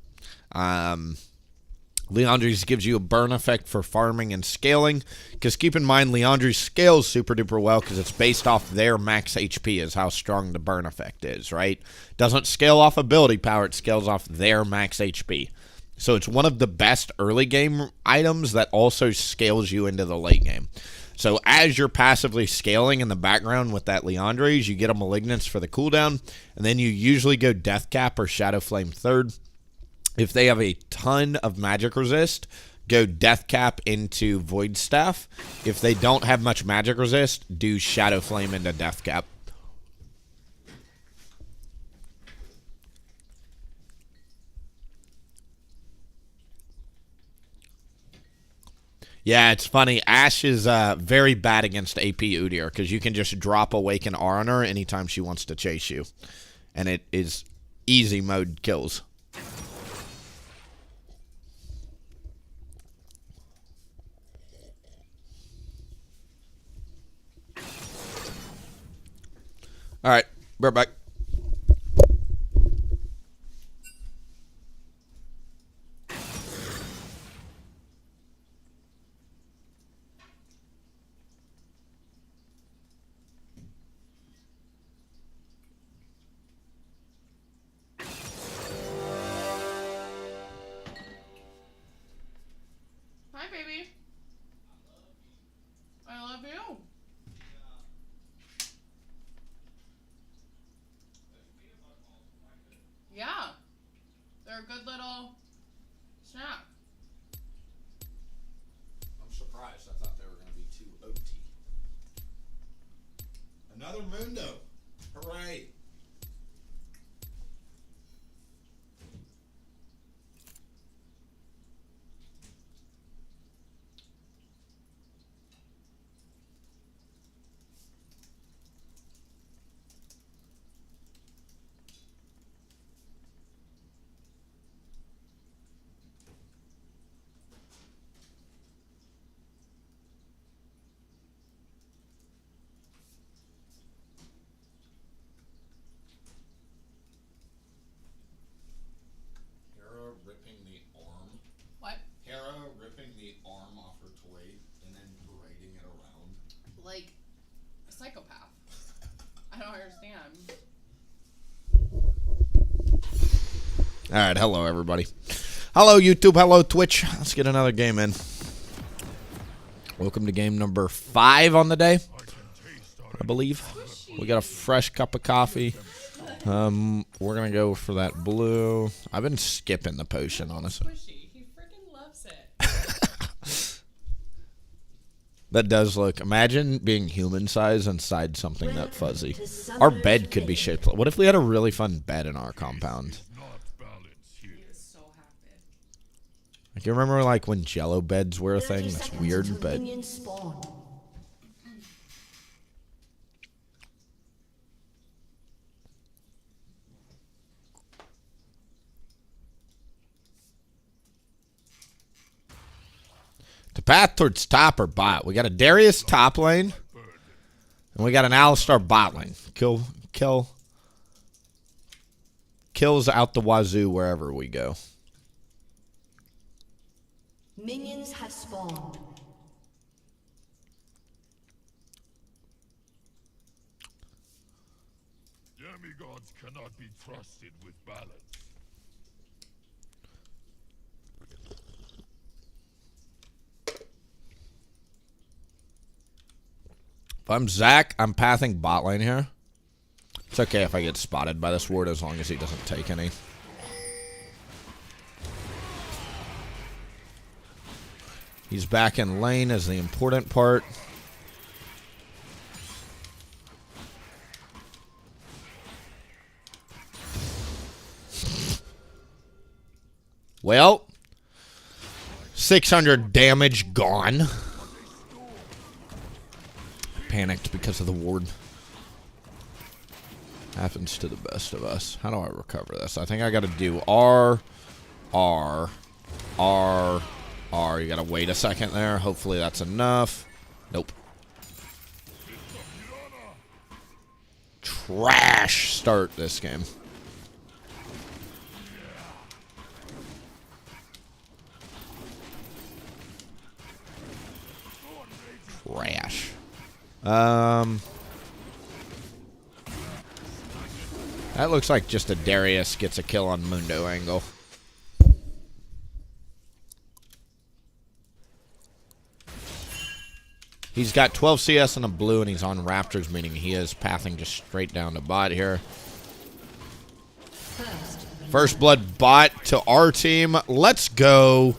Leandri's gives you a burn effect for farming and scaling. Because keep in mind, Leandri's scales super duper well because it's based off their max HP is how strong the burn effect is, right? Doesn't scale off ability power. It scales off their max HP. So it's one of the best early game items that also scales you into the late game. So as you're passively scaling in the background with that Leandri's, you get a Malignance for the cooldown, and then you usually go Death Cap or Shadow Flame third. If they have a ton of magic resist, go Death Cap into Void Staff. If they don't have much magic resist, do Shadow Flame into Death Cap. Yeah, it's funny. Ashe is very bad against AP Udyr because you can just drop Awaken R on her anytime she wants to chase you. And it is easy mode kills. All right, we're back. Hi, baby. I love you. understand. All right, hello everybody. Hello YouTube, hello Twitch. Let's get another game in. Welcome to game number 5 on the day, I believe. We got a fresh cup of coffee. We're gonna go for that blue. I've been skipping the potion, honestly. Squishy. He freaking loves it. That does look. Imagine being human size inside something that fuzzy. Our bed could be shaped. What if we had a really fun bed in our compound? Not balanced here. He is so happy. Like, you remember like when Jello beds were a thing? That's weird, but Minions spawn. the path towards top or bot. We got a Darius top lane, and we got an Alistar bot lane. Kills out the wazoo wherever we go. Minions have spawned. Demigods cannot be trusted with balance. If I'm Zach, I'm pathing bot lane here. It's okay if I get spotted by this ward as long as he doesn't take any. He's back in lane is the important part. Well, 600 damage gone. Panicked because of the ward. Happens to the best of us. How do I recover this? I think I got to do R, R, R, R. You got to wait a second there. Hopefully that's enough. Nope. Trash start this game. Trash. That looks like just a Darius gets a kill on Mundo angle. He's got 12 CS and a blue, and he's on Raptors, meaning he is pathing just straight down to bot here. First blood bot to our team. Let's go.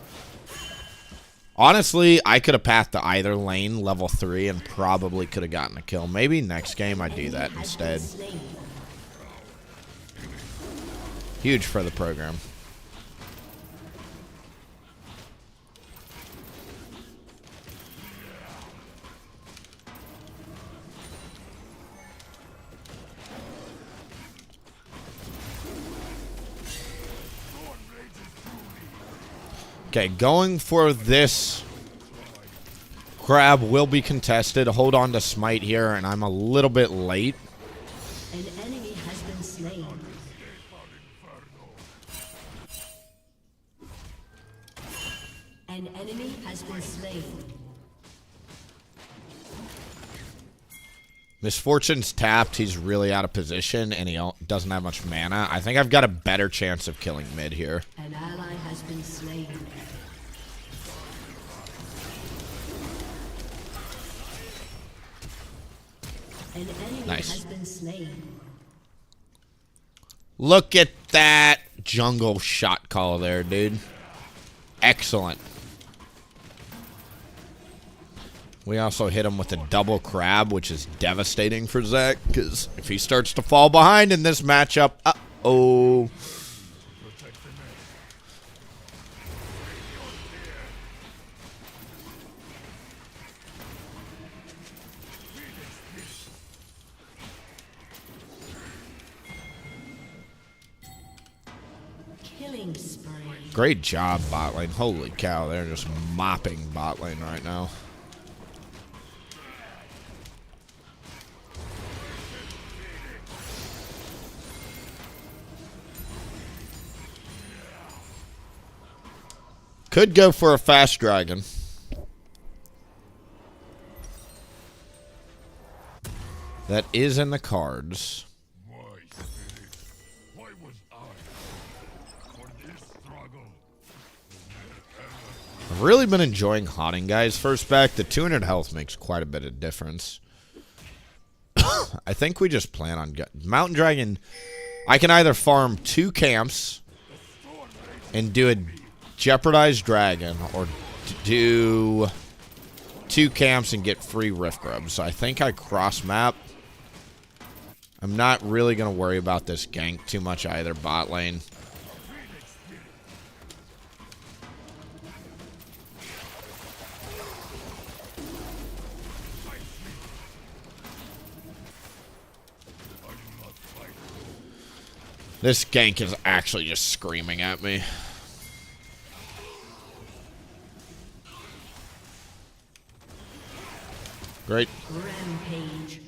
Honestly, I could have pathed to either lane, level 3, and probably could have gotten a kill. Maybe next game I do that instead. Huge for the program. Okay, going for this grab will be contested. Hold on to smite here, and I'm a little bit late. An enemy has been slain. An enemy has been slain. Misfortune's tapped. He's really out of position, and he doesn't have much mana. I think I've got a better chance of killing mid here. An ally has been slain. An enemy Nice. has been slain. Look at that jungle shot call there, dude. Excellent. We also hit him with a double crab, which is devastating for Zach, because if he starts to fall behind in this matchup, uh-oh. Killing spree. Great job, bot lane. Holy cow, they're just mopping bot lane right now. Could go for a fast dragon. That is in the cards. My spirit, why was I for this struggle? I've really been enjoying haunting guys first back. The 200 health makes quite a bit of difference. I think we just plan on Mountain Dragon. I can either farm 2 camps and do a jeopardized dragon, or do 2 camps and get free rift grubs. So I think I cross map. I'm not really going to worry about this gank too much either, bot lane. This gank is actually just screaming at me. Great. Rampage.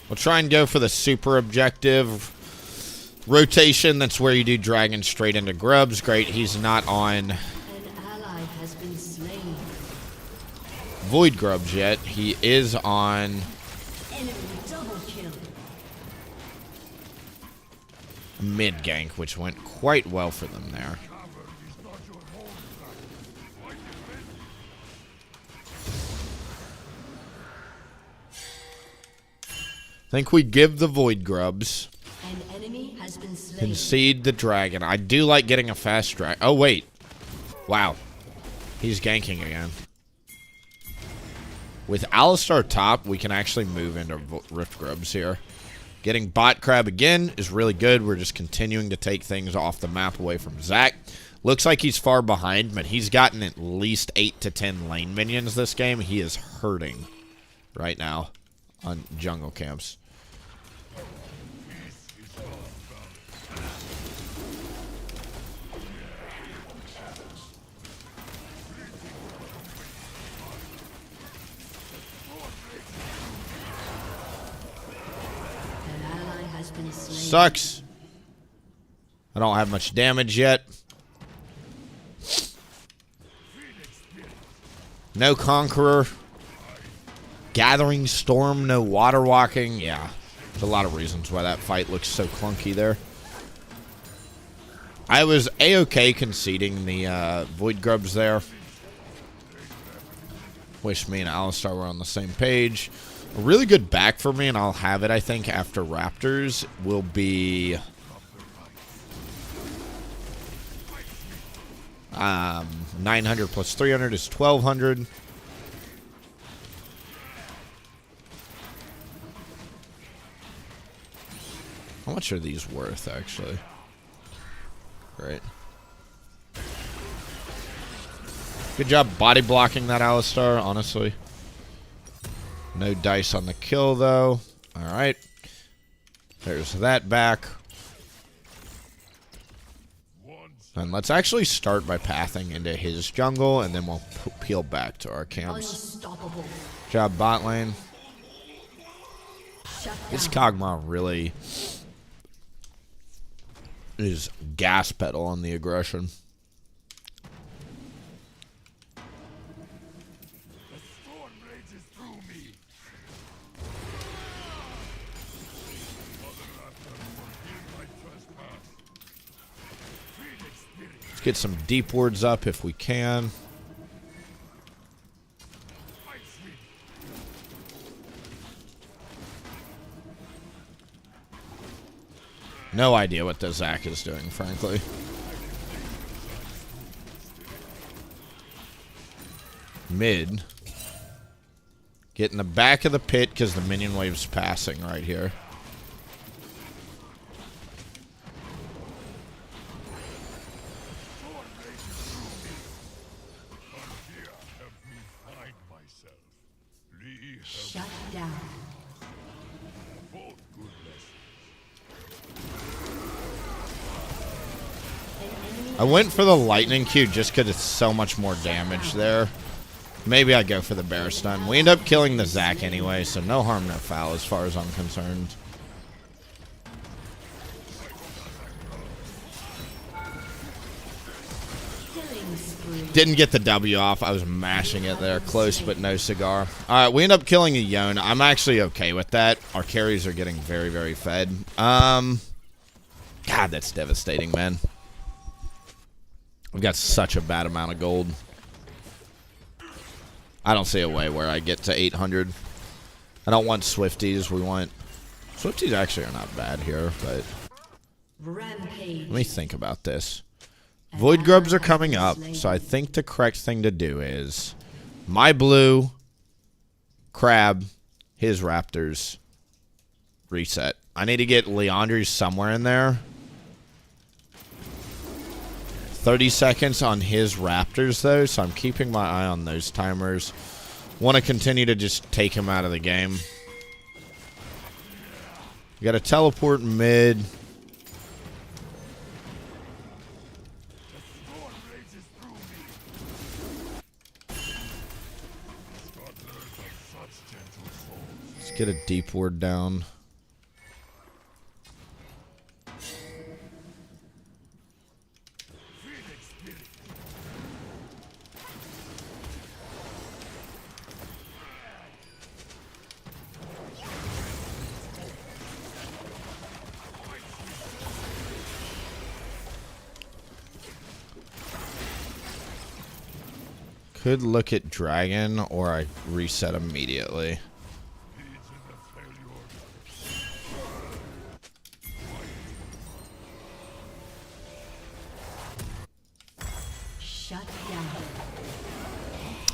We'll try and go for the super objective rotation. That's where you do dragon straight into grubs. Great, he's not on An ally has been slain. void grubs yet. He is on Enemy double kill. mid gank, which went quite well for them there. I think we give the void grubs, An enemy has been slain. concede the dragon. I do like getting a fast dragon. Oh, wait. Wow. He's ganking again. With Alistar top, we can actually move into rift grubs here. Getting bot crab again is really good. We're just continuing to take things off the map away from Zach. Looks like he's far behind, but he's gotten at least 8 to 10 lane minions this game. He is hurting right now on jungle camps. An ally has been slain. Sucks. I don't have much damage yet. No Conqueror. Gathering Storm, no Water Walking. Yeah, there's a lot of reasons why that fight looks so clunky there. I was A-okay conceding the Void Grubs there. Wish me and Alistar were on the same page. A really good back for me, and I'll have it, I think, after Raptors, will be 900 plus 300 is 1,200. How much are these worth, actually? Great. Good job body blocking that Alistar, honestly. No dice on the kill, though. Alright. There's that back. And let's actually start by pathing into his jungle, and then we'll peel back to our camps. Unstoppable. Good job, bot lane. Shut This down. Kog'Maw really is gas pedal on the aggression. The storm rages through me. Mother Raptor, forgive my trespass. Phoenix Spirit, Let's get some deep wards up if we can. fight me. No idea what the Zac is doing, frankly. Mid. Get in the back of the pit because the minion wave's passing right here. Here, help me find myself. Lee, help Shut down. both good lessons. An enemy I went for the lightning Q just because it's so much more damage there. Maybe I go for the bear stun. We end up killing the Zac anyway, so no harm, no foul as far as I'm concerned. Didn't get the W off. I was mashing it there. Close, but no cigar. All right, we end up killing a Yone. I'm actually okay with that. Our carries are getting very, very fed. God, that's devastating, man. We've got such a bad amount of gold. I don't see a way where I get to 800. I don't want Swifties. We want... Swifties actually are not bad here, but... Rampage. Let me think about this. Void Grubs are coming up, so I think the correct thing to do is... My blue... Crab... His Raptors... Reset. I need to get Leandri's somewhere in there. 30 seconds on his Raptors, though, so I'm keeping my eye on those timers. Want to continue to just take him out of the game. You got to teleport mid. Let's get a deep ward down. Could look at Dragon, or I reset immediately. Shut down.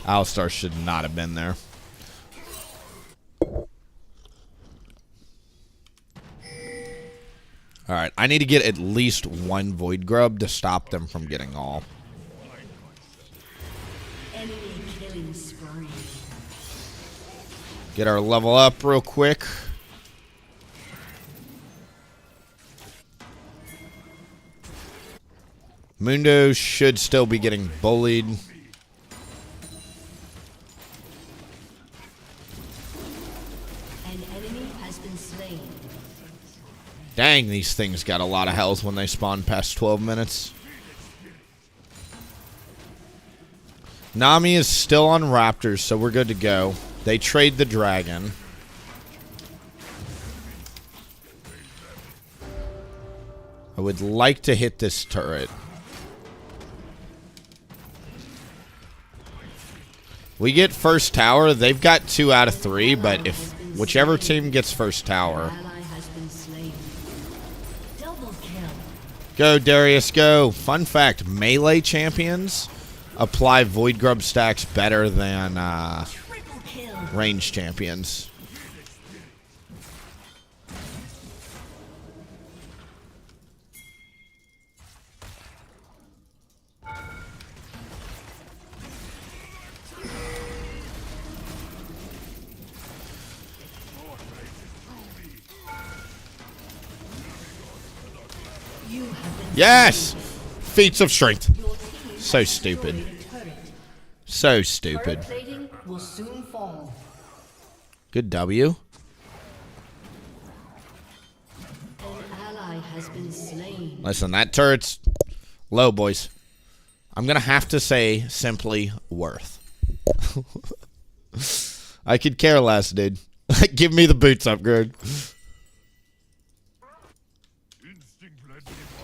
Alistar should not have been there. Alright, I need to get at least one Void Grub to stop them from getting all. Enemy killing spree. Get our level up real quick. Mundo should still be getting bullied. An enemy has been slain. Dang, these things got a lot of health when they spawn past 12 minutes. Nami is still on Raptors, so we're good to go. They trade the dragon. I would like to hit this turret. We get first tower. They've got 2 out of 3, but if whichever team gets first tower. Ally has been slain. Double kill. Go, Darius, go. Fun fact, melee champions apply Void Grub stacks better than Triple kill. range champions. You have been Yes! Feats of strength. Your team So has stupid. destroyed a turret. So stupid. Turret plating will soon fall. Good W. An ally has been slain. Listen, that turret's low, boys. I'm going to have to say simply worth. I could care less, dude. Give me the boots upgrade.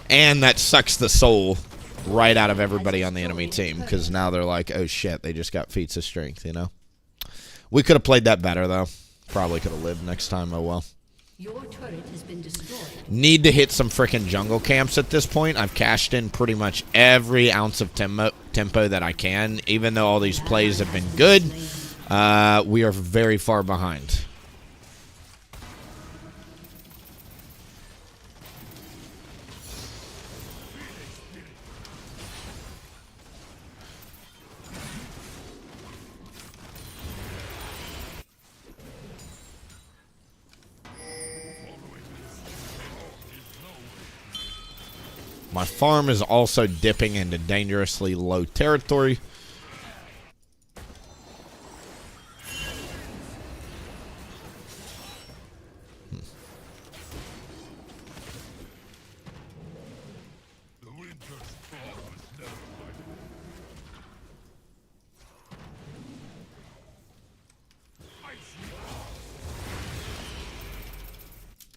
And that sucks the soul right out of everybody on the enemy team, because now they're like, oh shit, they just got feats of strength, you know? We could have played that better, though. Probably could have lived next time, oh well. Your turret has been destroyed. Need to hit some freaking jungle camps at this point. I've cashed in pretty much every ounce of tempo that I can. Even though all these plays have been good, we are very far behind. My farm is also dipping into dangerously low territory.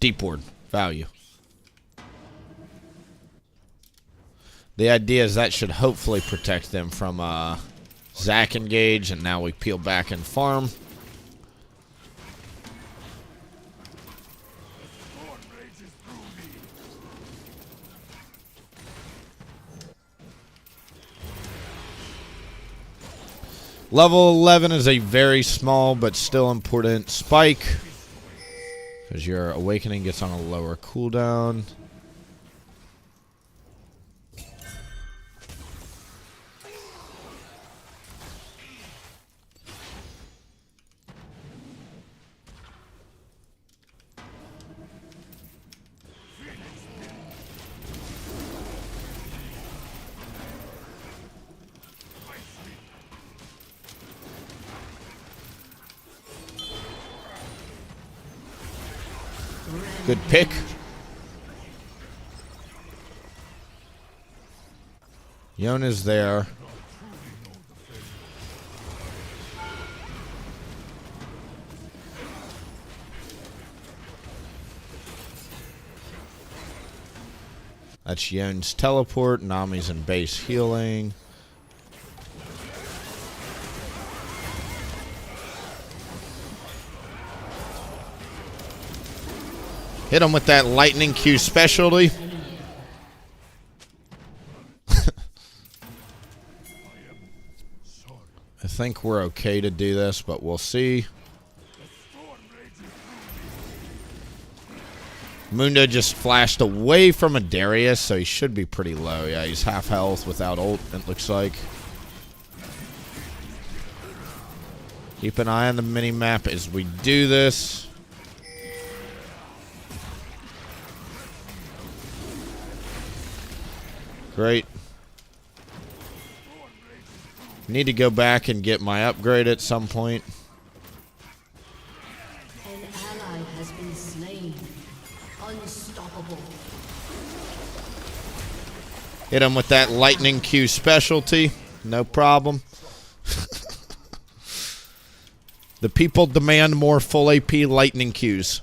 Deep ward. Value. The idea is that should hopefully protect them from Zac engage, and now we peel back and farm. Level 11 is a very small but still important spike, because your awakening gets on a lower cooldown. Good pick. Yona's there. That's Yon's teleport. Nami's in base healing. Hit him with that lightning Q specialty. I think we're okay to do this, but we'll see. Mundo just flashed away from a Darius, so he should be pretty low. Yeah, he's half health without ult, it looks like. Keep an eye on the mini-map as we do this. Great. Need to go back and get my upgrade at some point. An ally has been slain. Unstoppable. Hit him with that lightning Q specialty. No problem. The people demand more full AP lightning Qs.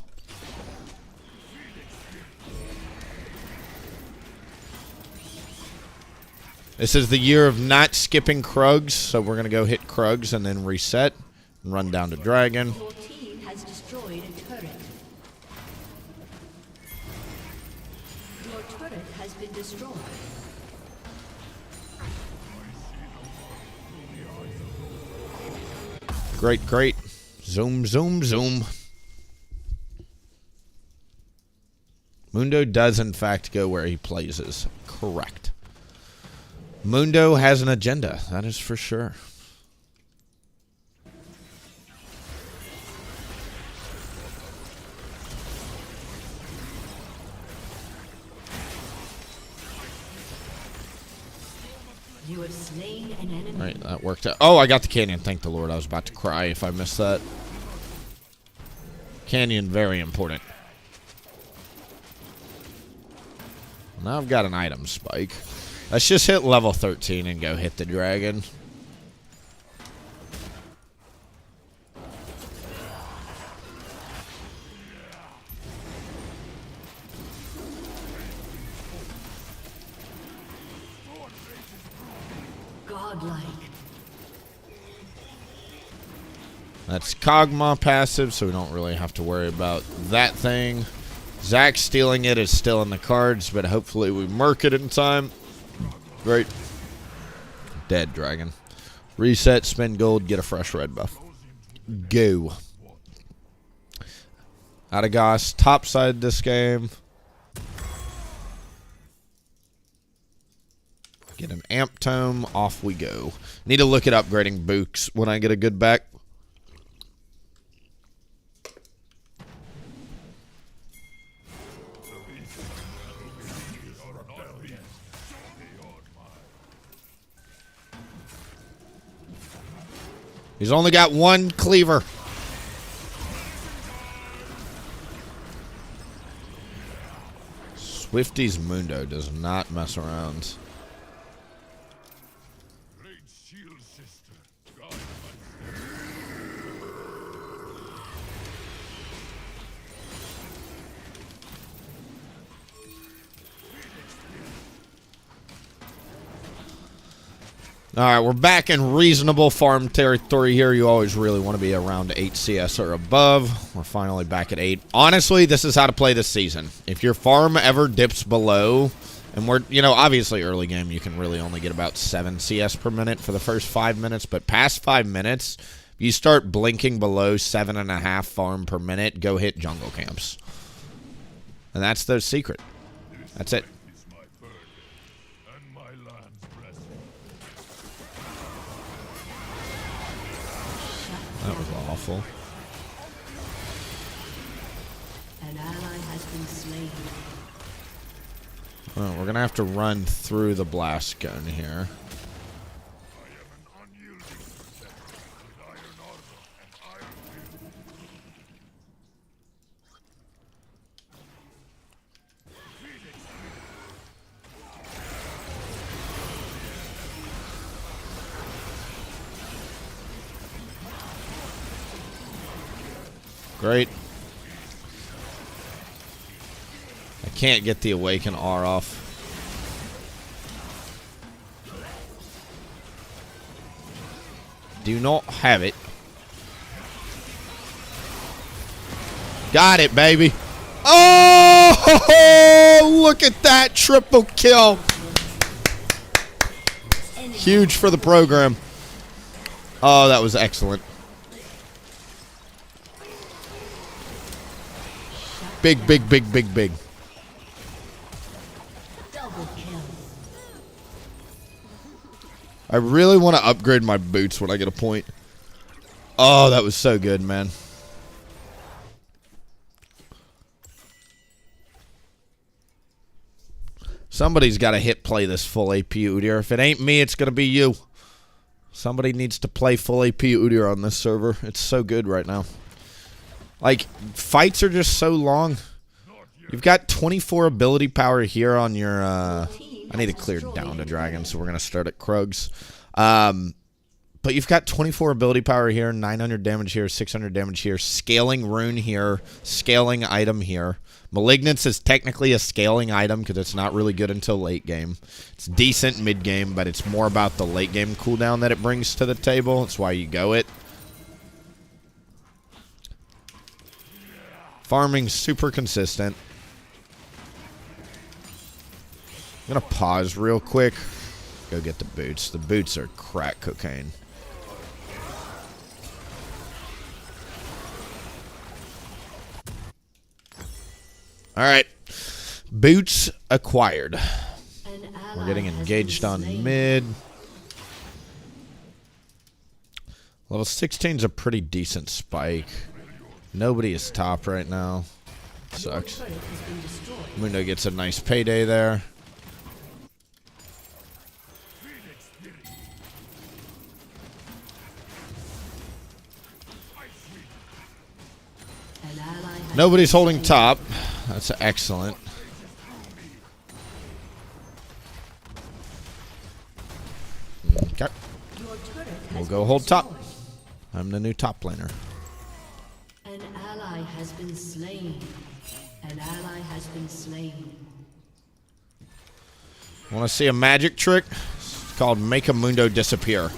This is the year of not skipping Krugs, so we're going to go hit Krugs and then reset and run down to Dragon. Your team has destroyed a turret. Your turret has been destroyed. Great, great. Zoom, zoom, zoom. Mundo does, in fact, go where he pleases. Correct. Mundo has an agenda, that is for sure. You have slain an enemy. Right, that worked out. Oh, I got the canyon. Thank the Lord. I was about to cry if I missed that. Canyon, very important. Now I've got an item spike. Let's just hit level 13 and go hit the dragon. Godlike. That's Kog'Maw passive, so we don't really have to worry about that thing. Zac stealing it is still in the cards, but hopefully we murk it in time. Great. Dead dragon. Reset, spend gold, get a fresh red buff. Go. Adagas, top side this game. Get an amp tome, off we go. Need to look at upgrading books when I get a good back. He's only got one cleaver. Swifty's Mundo does not mess around. Great shield sister. God, All right, we're back in reasonable farm territory here. You always really want to be around 8 CS or above. We're finally back at 8. Honestly, this is how to play this season. If your farm ever dips below, and we're, you know, obviously early game, you can really only get about 7 CS per minute for the first 5 minutes, but past 5 minutes, you start blinking below 7.5 farm per minute, go hit jungle camps. And that's the secret. That's it. Is my burden and my land's blessing. That was awful. An ally has been slain. Well, we're going to have to run through the blast gun here. I am an unyielding protector with iron armor and iron will. Great. I can't get the Awaken R off. Do not have it. Got it, baby. Oh, look at that triple kill. Huge for the program. Oh, that was excellent. Big, big, big, big, big. Double kill. I really want to upgrade my boots when I get a point. Oh, that was so good, man. Somebody's got to hit play this full AP Udyr. If it ain't me, it's going to be you. Somebody needs to play full AP Udyr on this server. It's so good right now. Like, fights are just so long. You've got 24 ability power here on your, I need to clear down to dragon, so we're going to start at Krugs. But you've got 24 ability power here, 900 damage here, 600 damage here, scaling rune here, scaling item here. Malignance is technically a scaling item because it's not really good until late game. It's decent mid game, but it's more about the late game cooldown that it brings to the table. That's why you go it. Farming super consistent. I'm going to pause real quick. Go get the boots. The boots are crack cocaine. All right. Boots acquired. We're getting engaged on mid. Level 16 is a pretty decent spike. Nobody is top right now. Sucks. Mundo gets a nice payday there. Nobody's holding top. That's excellent. Okay. We'll go hold top. I'm the new top laner. An ally has been slain. An ally has been slain. Want to see a magic trick? It's called Make a Mundo Disappear.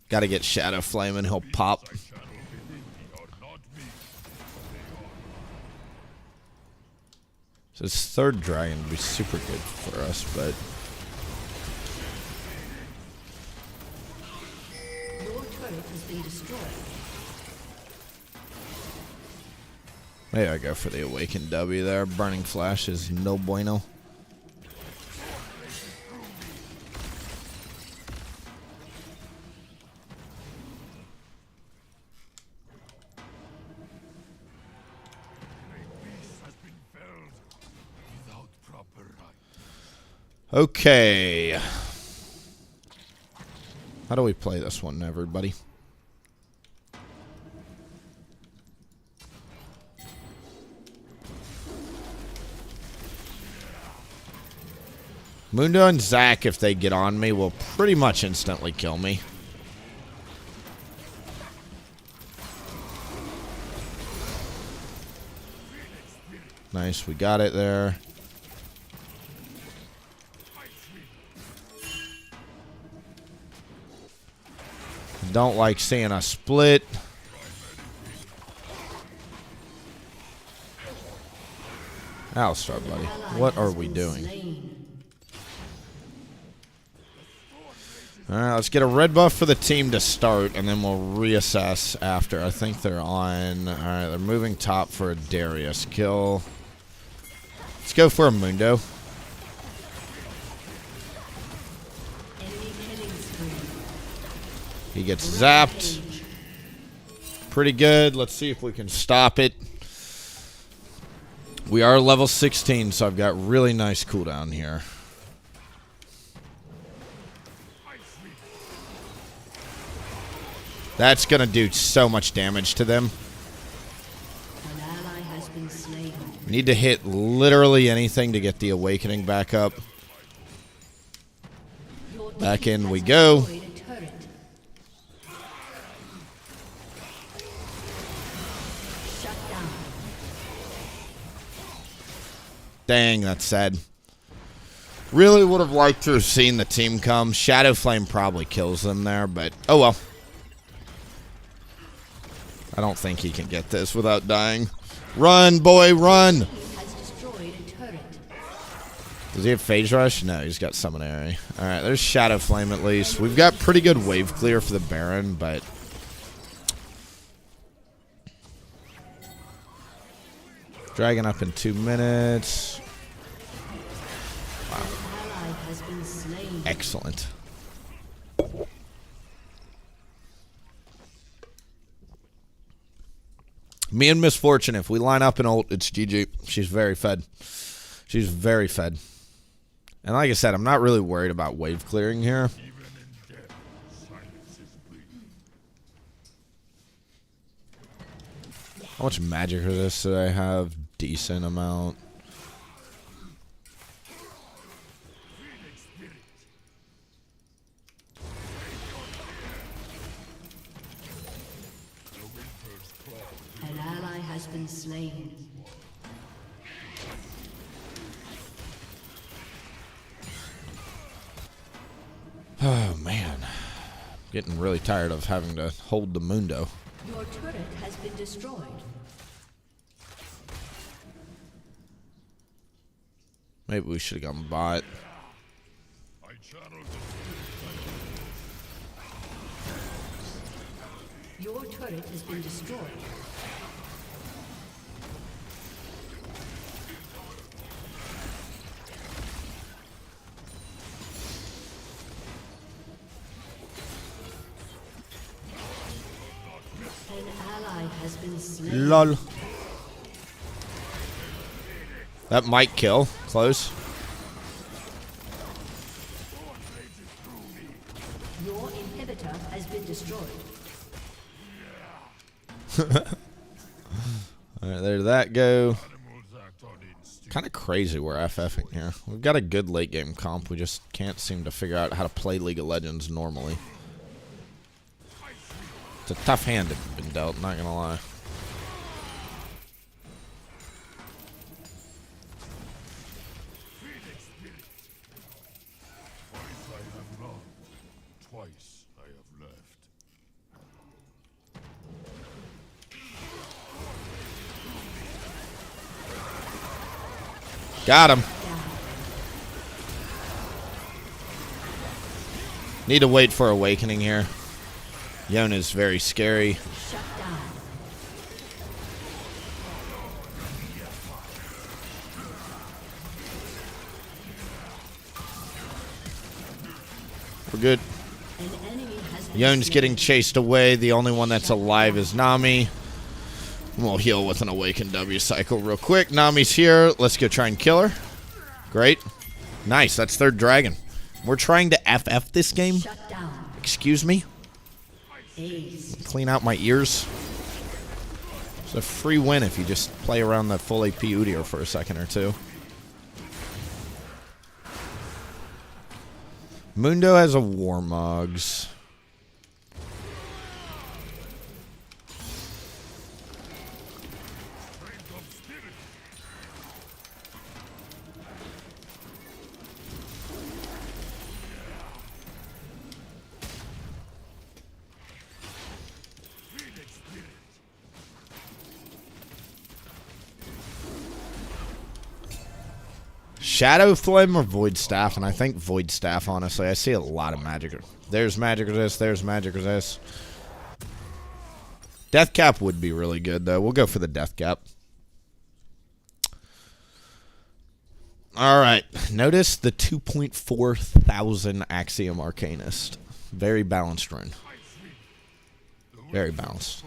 Gotta get Shadow Flame and he'll pop. So this third dragon would be super good for us, but Your turret has been destroyed. maybe I go for the Awakened W there. Burning Flash is no bueno. Okay. How do we play this one, everybody? Mundo and Zac, if they get on me, will pretty much instantly kill me. Nice, we got it there. Don't like seeing us split. Alistar, buddy. What are we doing? Alright, let's get a red buff for the team to start, and then we'll reassess after. I think they're on... Alright, they're moving top for a Darius kill. Let's go for a Mundo. He gets zapped. Pretty good. Let's see if we can stop it. We are level 16, so I've got really nice cooldown here. That's going to do so much damage to them. An ally has been slain. Need to hit literally anything to get the awakening back up. Your Back team in we has go. destroyed a turret. Shut down. Dang, that's sad. Really would have liked to have seen the team come. Shadow Flame probably kills them there, but oh well. I don't think he can get this without dying. Run, boy, run! Team has destroyed a turret. Does he have Phase Rush? No, he's got Summonary. Alright, there's Shadow Flame at least. We've got pretty good wave clear for the Baron, but... Dragon up in 2 minutes. An ally has been slain. Excellent. Me and Misfortune, if we line up in ult, it's GG. She's very fed. She's very fed. And like I said, I'm not really worried about wave clearing here. Even in death, silence is bleeding. How much magic for this do I have? Decent amount. An ally has been slain. Oh, man. Getting really tired of having to hold the Mundo. Your turret has been destroyed. Maybe we should have gone bot. I channeled Your turret has been destroyed. An ally has been slain. LOL. That might kill. Close. Your inhibitor has been destroyed. Alright, there that go. animals act on instinct. Kind of crazy we're FFing here. We've got a good late game comp. We just can't seem to figure out how to play League of Legends normally. It's a tough hand to been dealt, not gonna lie. Twice I have wronged, twice I have left. Got him. Need to wait for awakening here. Yona's very scary. Shut down. We're good. An enemy has been Yona's slain. getting chased away. The only one that's alive is Nami. We'll heal with an awakened W cycle real quick. Nami's here. Let's go try and kill her. Great. Nice. That's third dragon. We're trying to FF this game? Shut down. Excuse me? Ace. Clean out my ears. It's a free win if you just play around the full AP Udyr for a second or two. Mundo has a Warmogs. Shadow Flame or Void Staff, and I think Void Staff, honestly. I see a lot of magic. There's magic resist, there's magic resist. Death Cap would be really good, though. We'll go for the Death Cap. Alright, notice the 2.4 thousand Axiom Arcanist. Very balanced rune. Very balanced.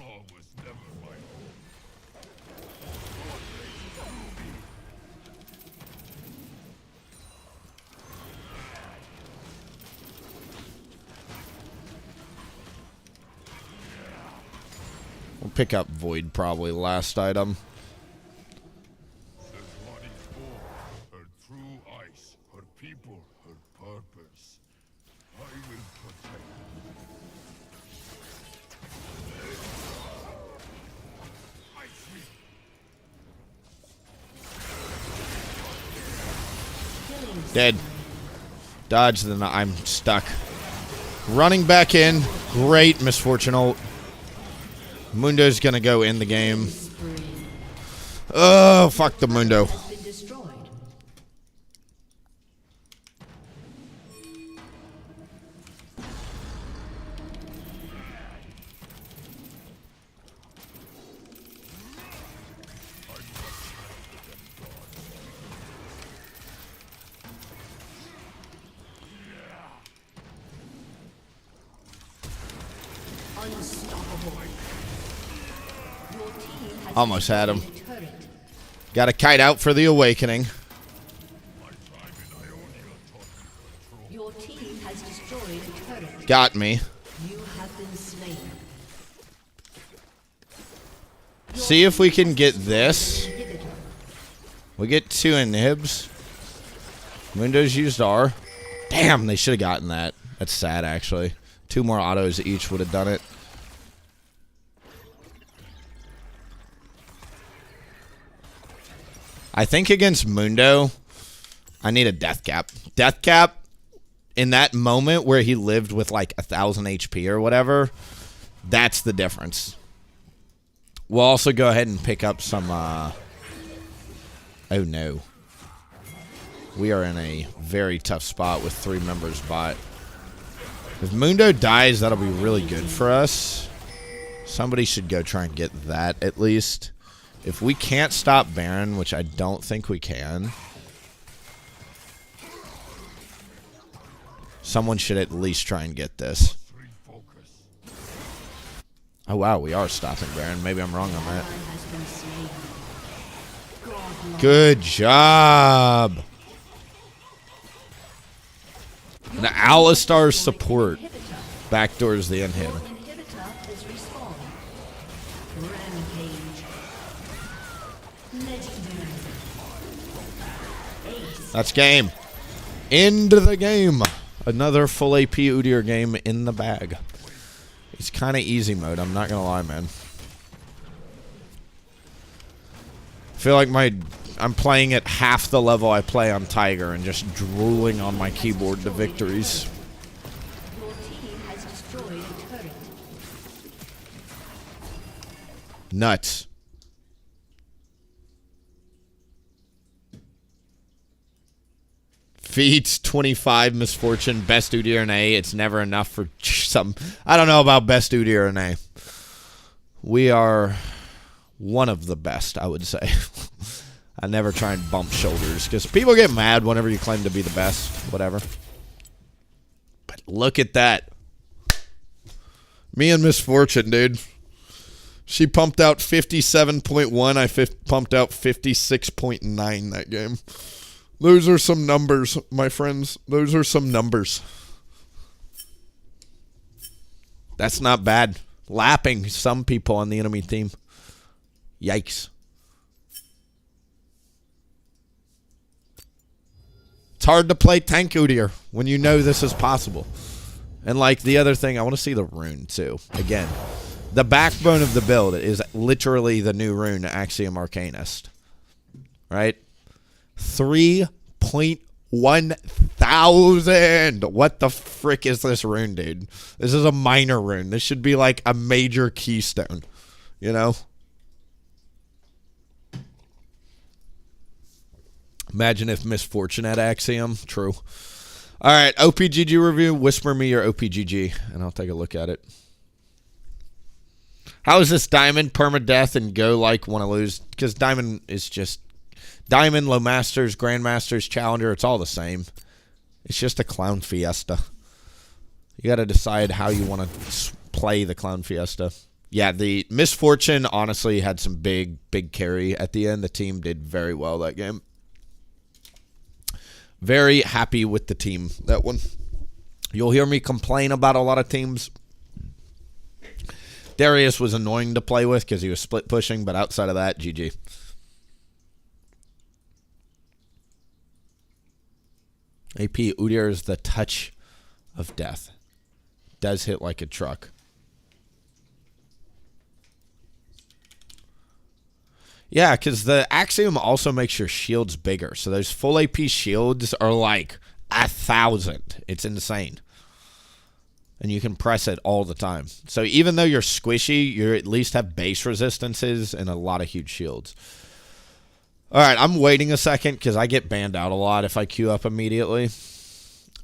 We'll pick up Void probably last item. Her true ice, her people, her purpose. I will protect them. Dead. Dodge the... I'm stuck. Running back in. Great misfortune ult. Mundo's gonna go in the game. Oh, fuck the Mundo. Almost had him. Got a kite out for the awakening. Your team has destroyed a turret. Got me. You have been slain. See if we can get this. We get 2 inhibs. Mundo's used R. Damn, they should have gotten that. That's sad, actually. 2 more autos each would have done it. I think against Mundo, I need a Death Cap. Death Cap, in that moment where he lived with like 1,000 HP or whatever, that's the difference. We'll also go ahead and pick up some... oh no. We are in a very tough spot with 3 members bot. If Mundo dies, that'll be really good for us. Somebody should go try and get that at least. If we can't stop Baron, which I don't think we can, someone should at least try and get this. Oh wow, we are stopping Baron. Maybe I'm wrong on that. Good job. The Alistar's support backdoors the inhib. That's game. End of the game. Another full AP Udyr game in the bag. It's kind of easy mode, I'm not going to lie, man. I feel like I'm playing at half the level I play on Tiger and just drooling on my keyboard to victories. Your team has destroyed a turret. Nuts. Feats 25 misfortune, best Udyr and A. It's never enough for some. I don't know about best Udyr and A. We are one of the best, I would say. I never try and bump shoulders because people get mad whenever you claim to be the best. Whatever. But look at that. Me and Misfortune, dude. She pumped out 57.1. I pumped out 56.9 that game. Those are some numbers, my friends. Those are some numbers. That's not bad. Lapping some people on the enemy team. Yikes. It's hard to play tank Udyr when you know this is possible. And like the other thing, I want to see the rune too. Again, the backbone of the build is literally the new rune, Axiom Arcanist. Right? 3.1 thousand. What the frick is this rune, dude? This is a minor rune. This should be like a major keystone. You know? Imagine if Misfortune had Axiom. True. All right, OPGG review. Whisper me your OPGG, and I'll take a look at it. How is this Diamond? Permadeath and go like want to lose? Because Diamond is just... Diamond, Low Masters, Grandmasters, Challenger, it's all the same. It's just a Clown Fiesta. You got to decide how you want to play the Clown Fiesta. Yeah, the Misfortune honestly had some big carry at the end. The team did very well that game. Very happy with the team, that one. You'll hear me complain about a lot of teams. Darius was annoying to play with because he was split pushing, but outside of that, GG. AP Udyr is the touch of death. Does hit like a truck. Yeah, because the Axiom also makes your shields bigger. So those full AP shields are like 1,000. It's insane. And you can press it all the time. So even though you're squishy, you at least have base resistances and a lot of huge shields. All right, I'm waiting a second because I get banned out a lot if I queue up immediately.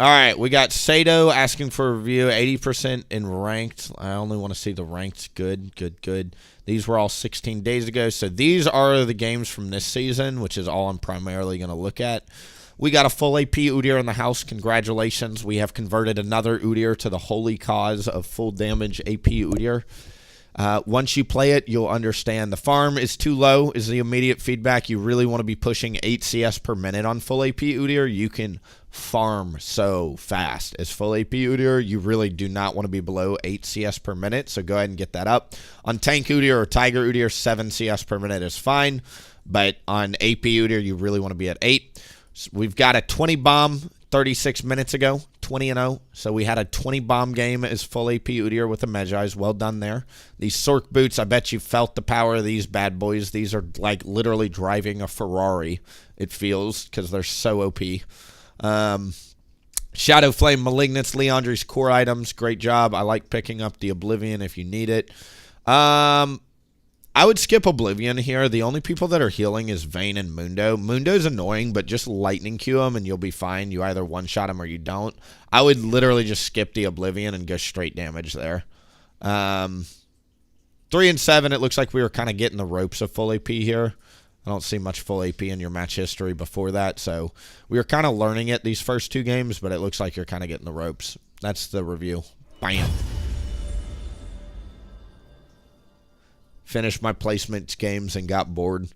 All right, we got Sato asking for a review, 80% in ranked. I only want to see the ranked. Good. These were all 16 days ago. So these are the games from this season, which is all I'm primarily going to look at. We got a full AP Udyr in the house. Congratulations. We have converted another Udyr to the holy cause of full damage AP Udyr. Once you play it, you'll understand the farm is too low is the immediate feedback. You really want to be pushing 8 CS per minute on full AP Udyr. You can farm so fast. As full AP Udyr, you really do not want to be below 8 CS per minute, so go ahead and get that up. On Tank Udyr or Tiger Udyr, 7 CS per minute is fine, but on AP Udyr, you really want to be at 8. So we've got a 20 bomb 36 minutes ago, 20-0. So we had a 20 bomb game as full AP Udyr with the Medjais. Well done there. These Sork boots, I bet you felt the power of these bad boys. These are like literally driving a Ferrari, it feels, because they're so OP. Shadow Flame, Malignance, Leandri's core items. Great job. I like picking up the Oblivion if you need it. I would skip Oblivion here. The only people that are healing is Vayne and Mundo. Mundo's annoying, but just lightning Q him and you'll be fine. You either one-shot him or you don't. I would literally just skip the Oblivion and go straight damage there. 3 and 7, it looks like we were kind of getting the ropes of full AP here. I don't see much full AP in your match history before that, so we were kind of learning it these first 2 games, but it looks like you're kind of getting the ropes. That's the review. Bam. Finished my placement games and got bored.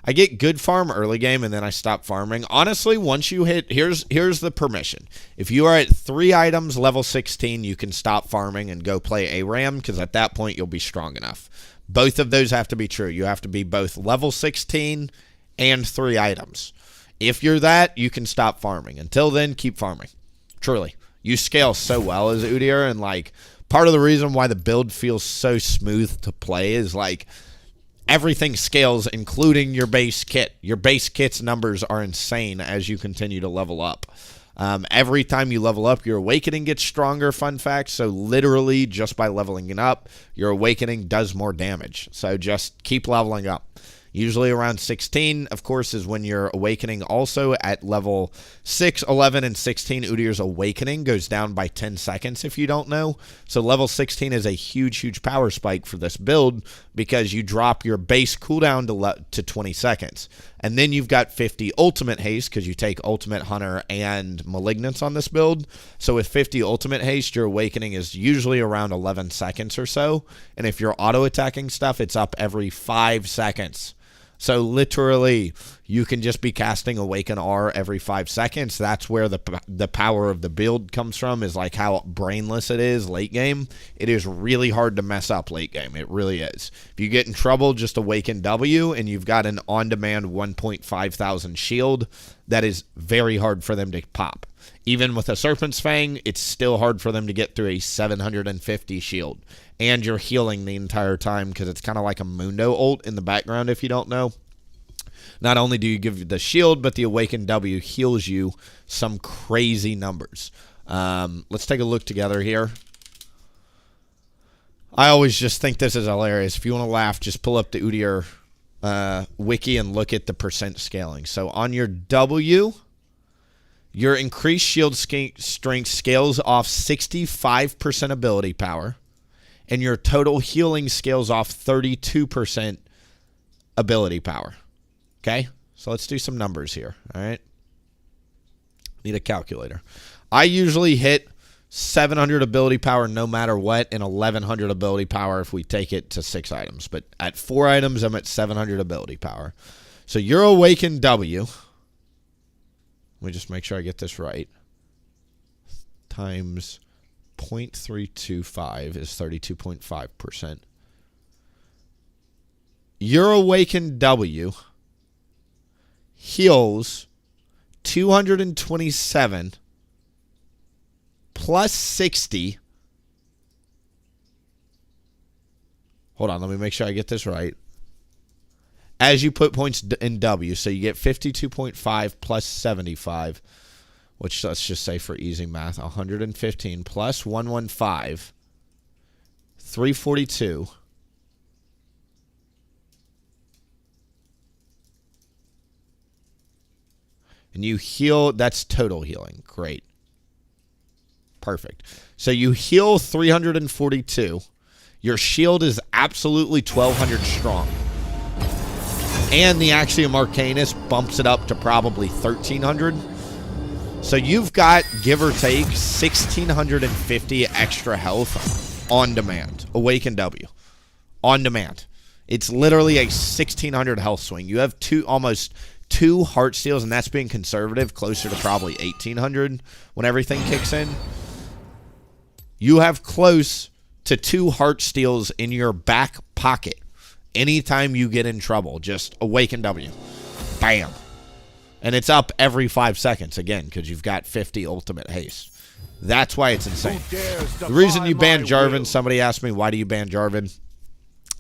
I get good farm early game and then I stop farming. Honestly, once you hit, here's the permission. If you are at 3 items, level 16, you can stop farming and go play ARAM because at that point you'll be strong enough. Both of those have to be true. You have to be both level 16 and 3 items. If you're that, you can stop farming. Until then, keep farming. Truly. You scale so well as Udyr, and like part of the reason why the build feels so smooth to play is like everything scales, including your base kit. Your base kit's numbers are insane as you continue to level up. Every time you level up, your awakening gets stronger, fun fact. So literally just by leveling it up, your awakening does more damage. So just keep leveling up. Usually around 16, of course, is when your awakening also at level 6, 11, and 16, Udyr's awakening goes down by 10 seconds if you don't know. So level 16 is a huge power spike for this build because you drop your base cooldown to 20 seconds. And then you've got 50 ultimate haste because you take ultimate hunter and malignance on this build. So with 50 ultimate haste, your awakening is usually around 11 seconds or so. And if you're auto attacking stuff, it's up every 5 seconds. So literally, you can just be casting Awaken R every 5 seconds. That's where the power of the build comes from, is like how brainless it is late game. It is really hard to mess up late game. It really is. If you get in trouble, just Awaken W, and you've got an on-demand 1.5 thousand shield, that is very hard for them to pop. Even with a Serpent's Fang, it's still hard for them to get through a 750 shield. And you're healing the entire time because it's kind of like a Mundo ult in the background if you don't know. Not only do you give the shield, but the Awaken W heals you some crazy numbers. Let's take a look together here. I always just think this is hilarious. If you want to laugh, just pull up the Udyr wiki and look at the percent scaling. So on your W, your increased shield strength scales off 65% ability power, and your total healing scales off 32% ability power. Okay? So let's do some numbers here. All right? Need a calculator. I usually hit 700 ability power no matter what, and 1100 ability power if we take it to 6 items. But at 4 items, I'm at 700 ability power. So your awakened W, let me just make sure I get this right, times 0.325 is 32.5%. Your awakened W heals 227 plus 60. Hold on, let me make sure I get this right. As you put points in W, so you get 52.5 plus 75, which let's just say for easy math, 115 plus 115, 342. And you heal, that's total healing. Great. Perfect. So you heal 342. Your shield is absolutely 1200 strong. And the Axiom Arcanus bumps it up to probably 1300. So you've got, give or take, 1650 extra health on demand. Awaken W. On demand. It's literally a 1600 health swing. You have almost two heart steals, and that's being conservative, closer to probably 1800 when everything kicks in. You have close to 2 heart steals in your back pocket. Anytime you get in trouble, just awaken W. Bam. And it's up every 5 seconds, again, because you've got 50 ultimate haste. That's why it's insane. The reason you ban Jarvan, somebody asked me, why do you ban Jarvan?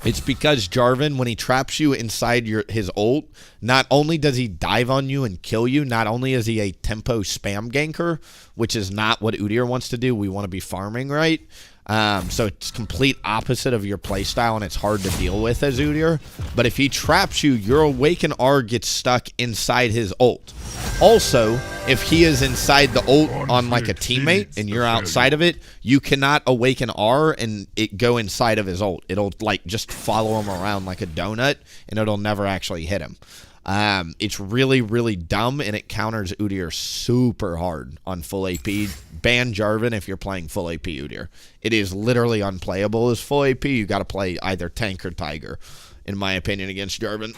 It's because Jarvan, when he traps you inside his ult, not only does he dive on you and kill you, not only is he a tempo spam ganker, which is not what Udyr wants to do. We want to be farming, right? So it's complete opposite of your playstyle, and it's hard to deal with as Udyr. But if he traps you, your Awaken R gets stuck inside his ult. Also, if he is inside the ult on like a teammate and you're outside of it, you cannot Awaken R and it go inside of his ult. It'll like just follow him around like a donut, and it'll never actually hit him. It's really, really dumb, and it counters Udyr super hard on full AP. Ban Jarvan if you're playing full AP Udyr. It is literally unplayable as full AP. You got to play either tank or tiger, in my opinion, against Jarvan.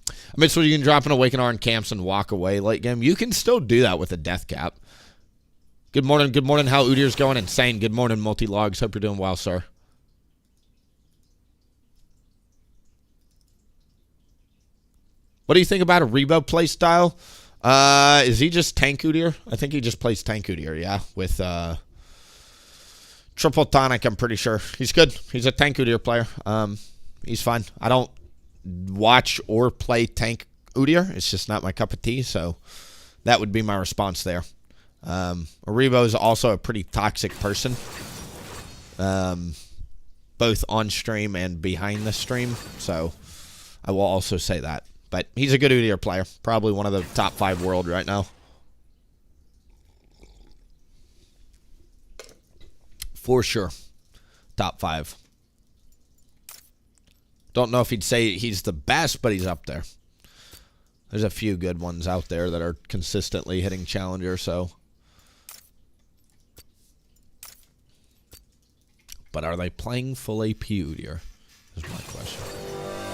I mean, so you can drop an Awaken R in camps and walk away late game. You can still do that with a death cap. Good morning. Good morning. How Udyr's going? Insane. Good morning, multi-logs. Hope you're doing well, sir. What do you think about a Rebo playstyle? Is he just tank Udyr? I think he just plays tank Udyr, yeah. With triple tonic, I'm pretty sure. He's good. He's a tank Udyr player. He's fine. I don't watch or play tank Udyr. It's just not my cup of tea, so that would be my response there. Rebo is also a pretty toxic person. Both on stream and behind the stream, so I will also say that. But he's a good Udyr player. Probably one of the top 5 world right now. For sure. Top 5. Don't know if he'd say he's the best, but he's up there. There's a few good ones out there that are consistently hitting Challenger, so. But are they playing full AP Udyr? Is my question.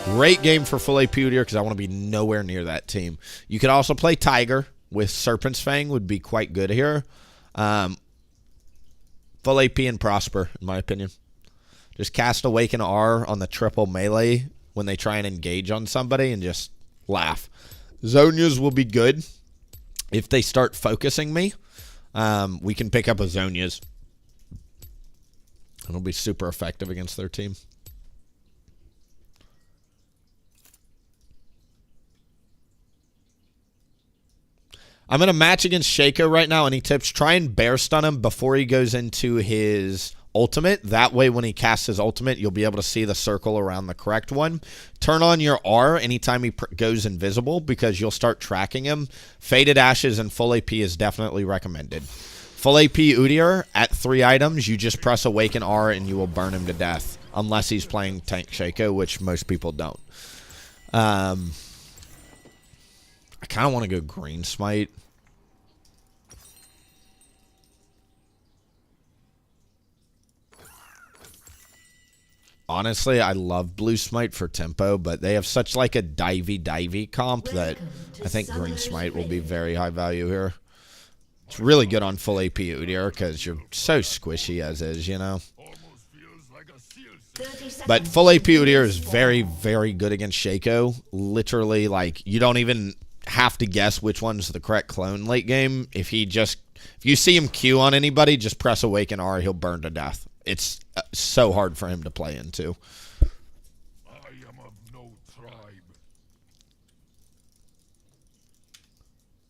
Great game for full AP Udyr because I want to be nowhere near that team. You could also play Tiger with Serpent's Fang would be quite good here. Full AP and Prosper, in my opinion. Just cast Awaken R on the triple melee when they try and engage on somebody and just laugh. Zonias will be good if they start focusing me. We can pick up a Zonias. It'll be super effective against their team. I'm in a match against Shaco right now. Any tips? Try and bear stun him before he goes into his ultimate. That way, when he casts his ultimate, you'll be able to see the circle around the correct one. Turn on your R anytime he goes invisible because you'll start tracking him. Faded Ashes and full AP is definitely recommended. Full AP Udyr at 3 items, you just press Awaken R and you will burn him to death. Unless he's playing Tank Shaco, which most people don't. I kind of want to go Green Smite. Honestly, I love Blue Smite for tempo, but they have such like a divey comp that I think Green Smite will be very high value here. It's really good on full AP Udyr because you're so squishy as is, you know. But full AP Udyr is very, very good against Shaco. Literally, like, you don't even have to guess which one's the correct clone late game. If you see him Q on anybody, just press Awaken R, he'll burn to death. It's so hard for him to play into. I am of no tribe.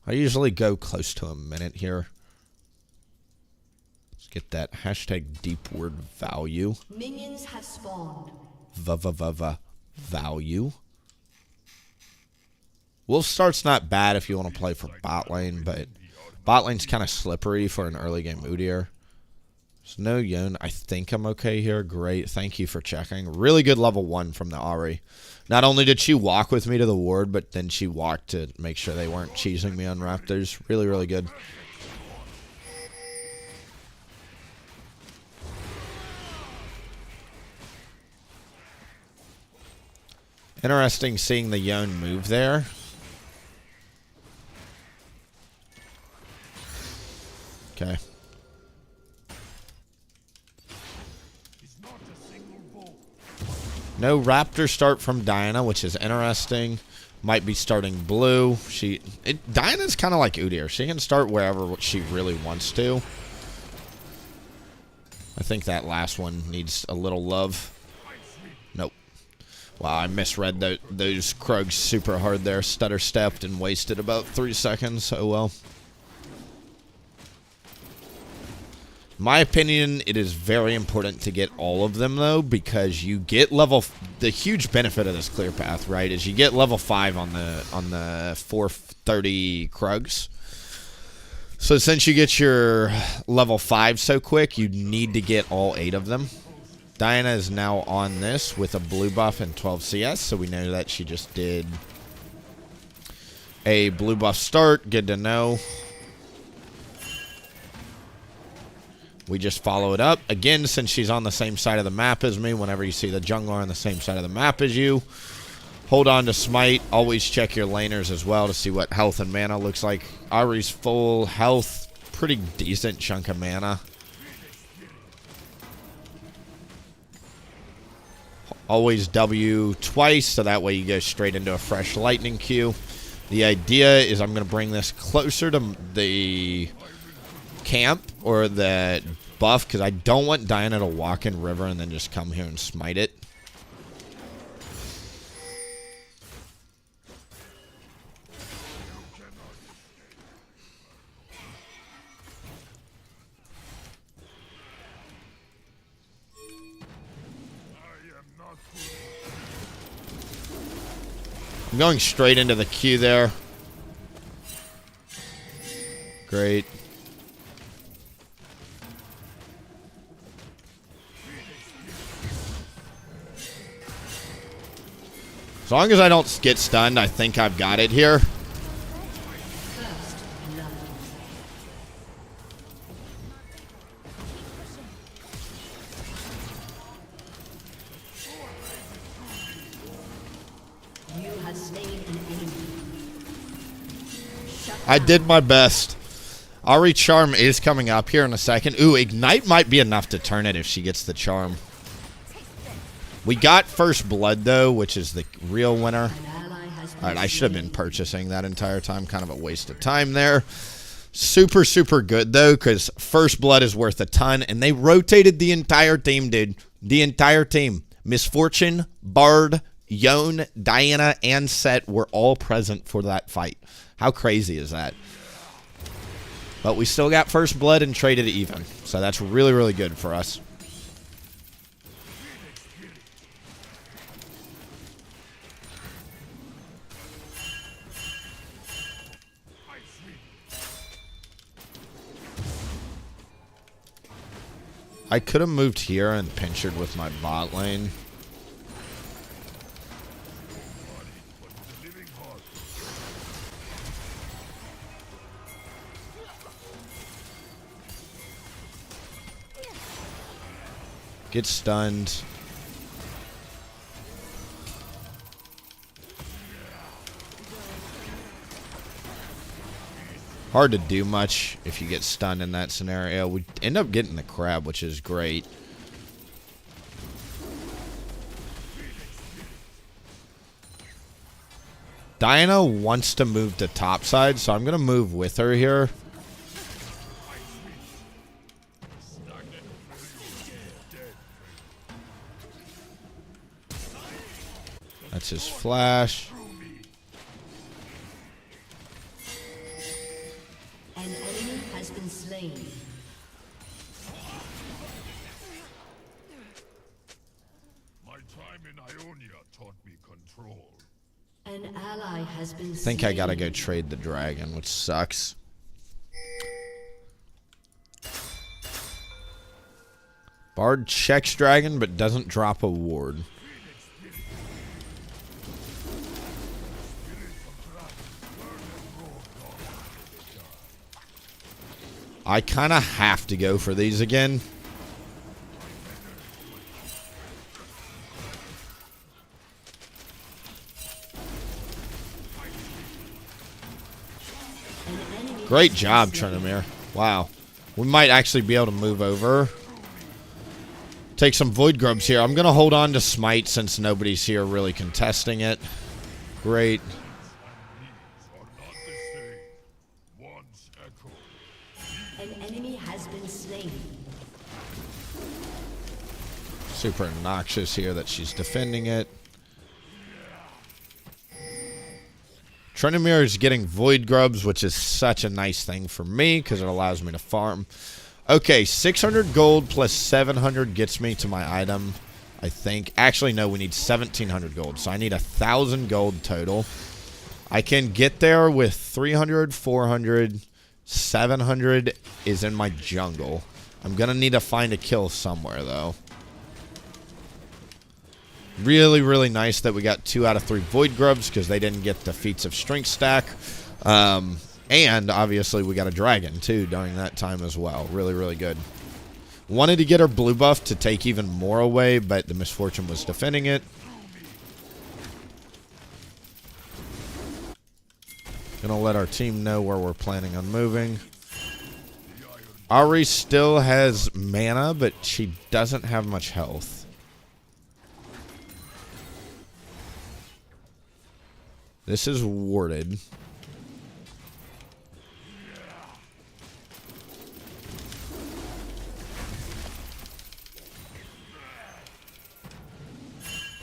I usually go close to a minute here. Let's get that hashtag deep word value. Minions have spawned. Value. Wolf start's not bad if you want to play for bot lane, but bot lane's kind of slippery for an early game Udyr. There's no Yone. I think I'm okay here. Great. Thank you for checking. Really good level 1 from the Ahri. Not only did she walk with me to the ward, but then she walked to make sure they weren't cheesing me on Raptors. Really, really good. Interesting seeing the Yone move there. Okay. No Raptor start from Diana, which is interesting. Might be starting blue. Diana's kind of like Udyr. She can start wherever she really wants to. I think that last one needs a little love. Nope. Wow, I misread those Krugs super hard there. Stutter stepped and wasted about 3 seconds. Oh well. My opinion, it is very important to get all of them, though, because you get the huge benefit of this clear path, right, is you get level 5 on the 430 Krugs. So since you get your level 5 so quick, you need to get all 8 of them. Diana is now on this with a blue buff and 12 CS, so we know that she just did a blue buff start. Good to know. We just follow it up. Again, since she's on the same side of the map as me, whenever you see the jungler on the same side of the map as you, hold on to Smite. Always check your laners as well to see what health and mana looks like. Ahri's full health. Pretty decent chunk of mana. Always W twice, so that way you go straight into a fresh lightning Q. The idea is I'm going to bring this closer to the camp or the buff because I don't want Diana to walk in river and then just come here and smite it. I'm going straight into the Q there. Great. As long as I don't get stunned, I think I've got it here. I did my best. Ahri Charm is coming up here in a second. Ooh, Ignite might be enough to turn it if she gets the Charm. We got First Blood, though, which is the real winner. Alright, I should have been purchasing that entire time. Kind of a waste of time there. Super, super good, though, because First Blood is worth a ton. And they rotated the entire team, dude. The entire team. Misfortune, Bard, Yone, Diana, and Set were all present for that fight. How crazy is that? But we still got First Blood and traded even. So that's really, really good for us. I could have moved here and pinchered with my bot lane. Get stunned. Hard to do much if you get stunned in that scenario. We end up getting the crab, which is great. Diana wants to move to top side, so I'm going to move with her here. That's his flash. An enemy has been slain. My time in Ionia taught me control. An ally has been I think I got to go trade the dragon, which sucks. Bard checks dragon, but doesn't drop a ward. I kind of have to go for these again. Great job, Trinamir. Wow. We might actually be able to move over. Take some Void Grubs here. I'm going to hold on to Smite since nobody's here really contesting it. Great. An enemy has been slain. Super obnoxious here that she's defending it. Trinamir is getting Void Grubs, which is such a nice thing for me because it allows me to farm. Okay, 600 gold plus 700 gets me to my item, I think. Actually, no, we need 1,700 gold, so I need 1,000 gold total. I can get there with 300, 400, 700 is in my jungle. I'm going to need to find a kill somewhere, though. Really, really nice that we got 2 out of 3 Void Grubs because they didn't get the Feats of Strength stack. And, obviously, we got a dragon, too, during that time as well. Really, really good. Wanted to get her blue buff to take even more away, but the Misfortune was defending it. Gonna let our team know where we're planning on moving. Ari still has mana, but she doesn't have much health. This is warded.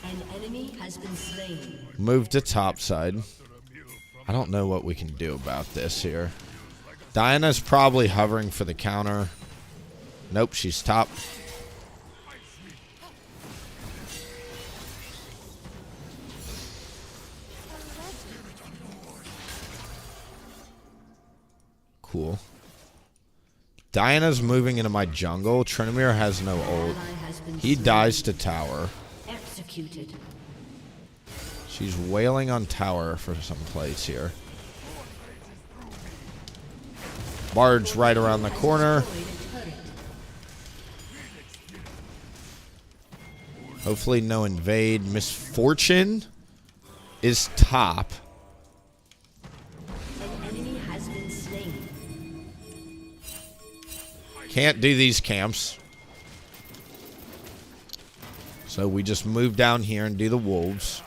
An enemy has been slain. Move to top side. I don't know what we can do about this here. Diana's probably hovering for the counter. Nope, she's top. Cool. Diana's moving into my jungle. Trinamir has no ult. He dies to tower. Executed. She's wailing on tower for some plays here. Bard's right around the corner. Hopefully no invade. Misfortune is top. An enemy has been slain. Can't do these camps. So we just move down here and do the wolves.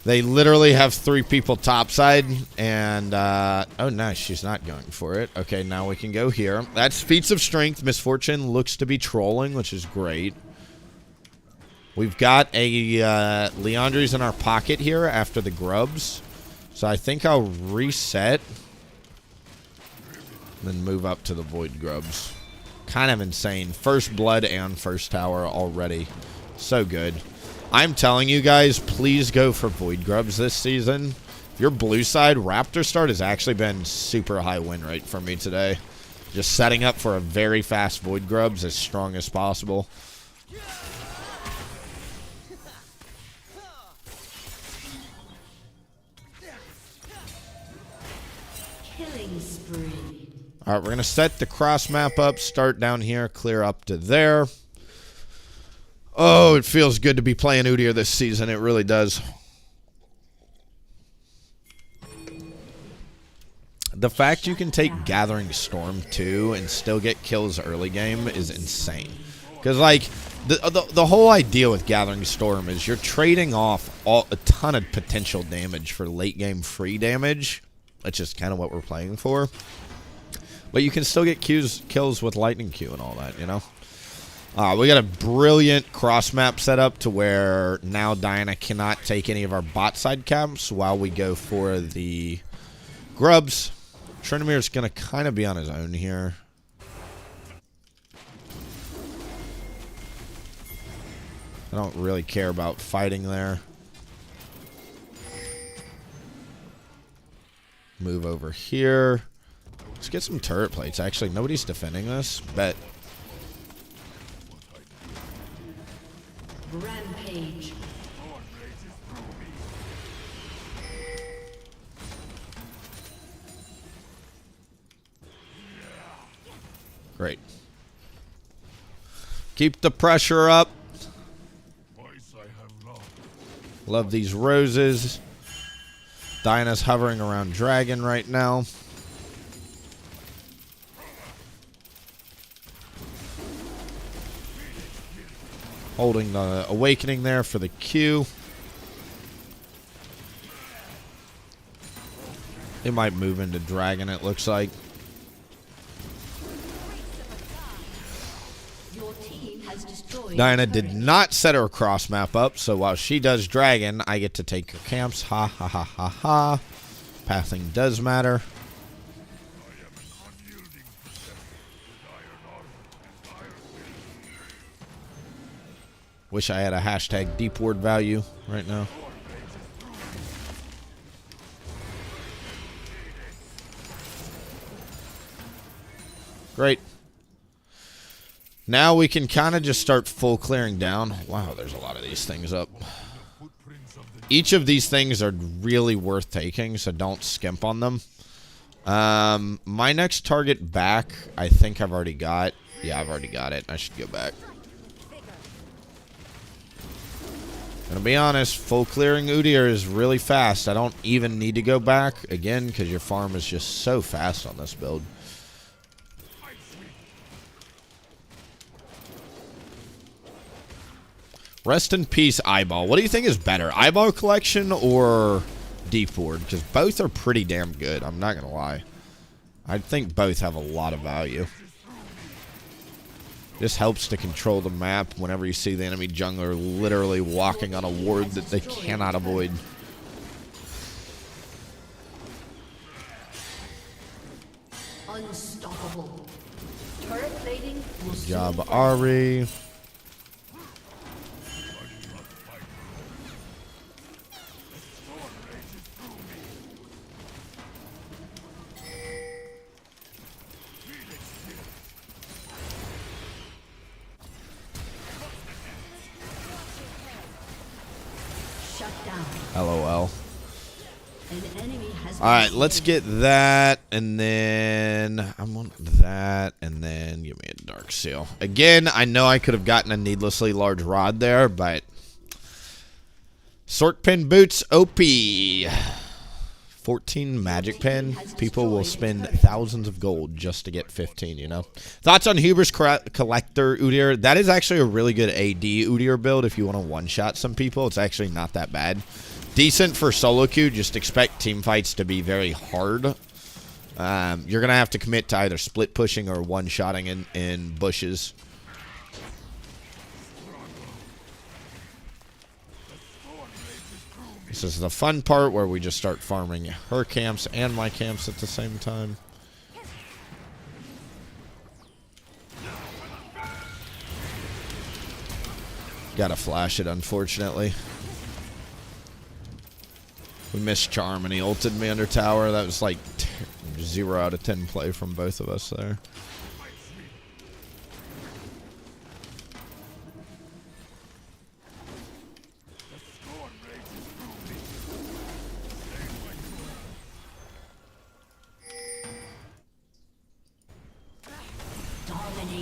They literally have 3 people topside, and, oh, nice, she's not going for it. Okay, now we can go here. That's Feats of Strength. Misfortune looks to be trolling, which is great. We've got a, Leandri's in our pocket here after the grubs. So I think I'll reset, then move up to the Void Grubs. Kind of insane. First blood and first tower already. So good. I'm telling you guys, please go for Void Grubs this season. If you're blue side, Raptor start has actually been super high win rate for me today. Just setting up for a very fast Void Grubs as strong as possible. Killing spree. Alright, we're going to set the cross map up, start down here, clear up to there. Oh, it feels good to be playing Udyr this season. It really does. The fact you can take Gathering Storm too and still get kills early game is insane. Because, like, the whole idea with Gathering Storm is you're trading off a ton of potential damage for late game free damage, which is kind of what we're playing for. But you can still get kills with Lightning Q and all that, you know? We got a brilliant cross map set up to where now Diana cannot take any of our bot side camps while we go for the grubs. Trinimir's going to kind of be on his own here. I don't really care about fighting there. Move over here. Let's get some turret plates. Actually, nobody's defending this. Bet. Rampage. Great. Keep the pressure up. Love these roses. Diana's hovering around Dragon right now. Holding the Awakening there for the Q. They might move into Dragon, it looks like. Diana did not set her cross map up, so while she does Dragon, I get to take her camps. Ha ha ha ha ha. Pathing does matter. Wish I had a hashtag deep ward value right now. Great. Now we can kind of just start full clearing down. Wow, there's a lot of these things up. Each of these things are really worth taking, so don't skimp on them. My next target back, I think I've already got. Yeah, I've already got it. I should go back. Gonna be honest, full clearing Udyr is really fast. I don't even need to go back, again, because your farm is just so fast on this build. Rest in peace, Eyeball. What do you think is better, Eyeball Collection or Deep Ward? Because both are pretty damn good, I'm not going to lie. I think both have a lot of value. This helps to control the map whenever you see the enemy jungler literally walking on a ward that they cannot avoid. Unstoppable. Turret plating will Good job, Ari. LOL. Alright, let's get that, and then I want that, and then give me a Dark Seal. Again, I know I could have gotten a needlessly large rod there, but Sork Pin Boots OP. 14 Magic Pen. People will spend thousands of gold just to get 15, you know? Thoughts on Hubris Collector Udyr? That is actually a really good AD Udyr build if you want to one-shot some people. It's actually not that bad. Decent for solo queue. Just expect team fights to be very hard. You're going to have to commit to either split pushing or one-shotting in bushes. This is the fun part where we just start farming her camps and my camps at the same time. Gotta flash it, unfortunately. We missed Charm and he ulted me under tower. That was like 0 out of 10 play from both of us there.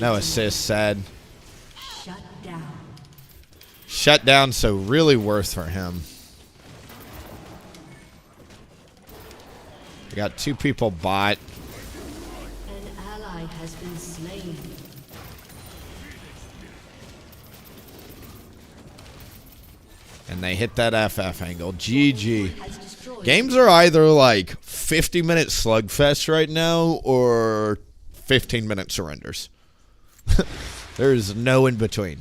No assist, sad. Shut down. Shut down, so really worth for him. We got 2 people bot. An ally has been slain. And they hit that FF angle. GG. Has destroyed. Games are either like 50-minute slugfest right now or 15-minute surrenders. There's no in between.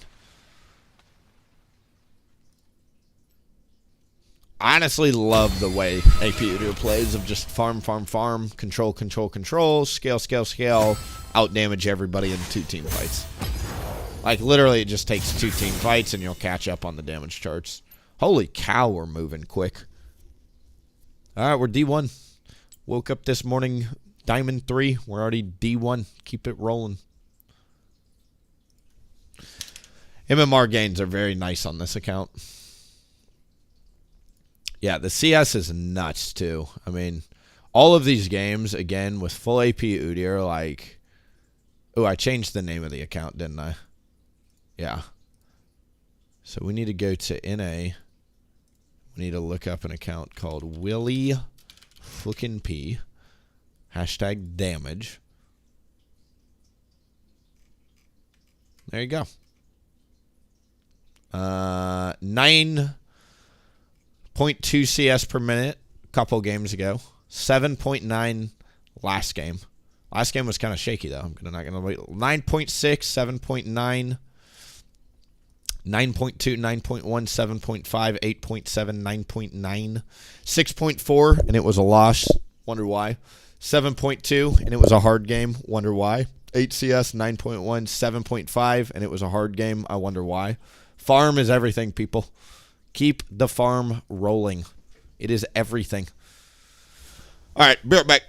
I honestly love the way AP Udyr plays of just farm, control, scale, out damage everybody in 2 team fights. Like literally it just takes 2 team fights and you'll catch up on the damage charts. Holy cow, we're moving quick. Alright, we're D1. Woke up this morning, Diamond 3. We're already D1. Keep it rolling. MMR gains are very nice on this account. Yeah, the CS is nuts, too. I mean, all of these games, again, with full AP Udyr, like... Oh, I changed the name of the account, didn't I? Yeah. So we need to go to NA. We need to look up an account called WilliefknP. Hashtag damage. There you go. 9.2 CS per minute a couple games ago. 7.9 last game. Last game was kind of shaky, though. I'm not going to wait. 9.6, 7.9, 9.2, 9.1, 7.5, 8.7, 9.9, 6.4, and it was a loss. Wonder why. 7.2, and it was a hard game. Wonder why. 8 CS, 9.1, 7.5, and it was a hard game. I wonder why. Farm is everything, people. Keep the farm rolling. It is everything. All right, be right back.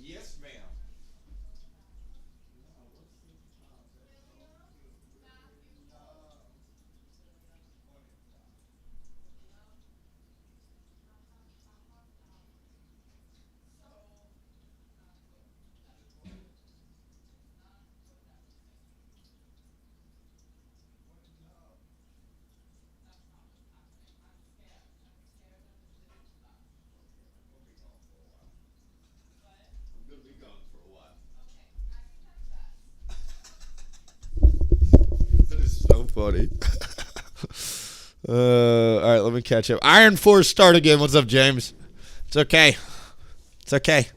Yes, ma'am. That is so funny. All right, let me catch up. Iron Force start again. What's up, James? It's okay. It's okay.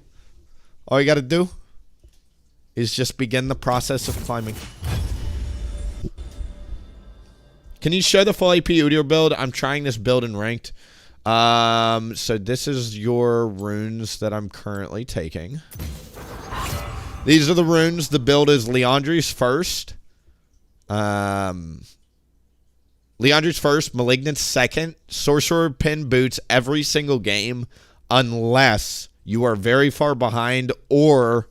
All you got to do is just begin the process of climbing. Can you show the full AP Udyr build? I'm trying this build in ranked. So this is your runes that I'm currently taking. These are the runes. The build is Liandry's first. Liandry's first, Malignant's second, Sorcerer pin boots every single game unless you are very far behind or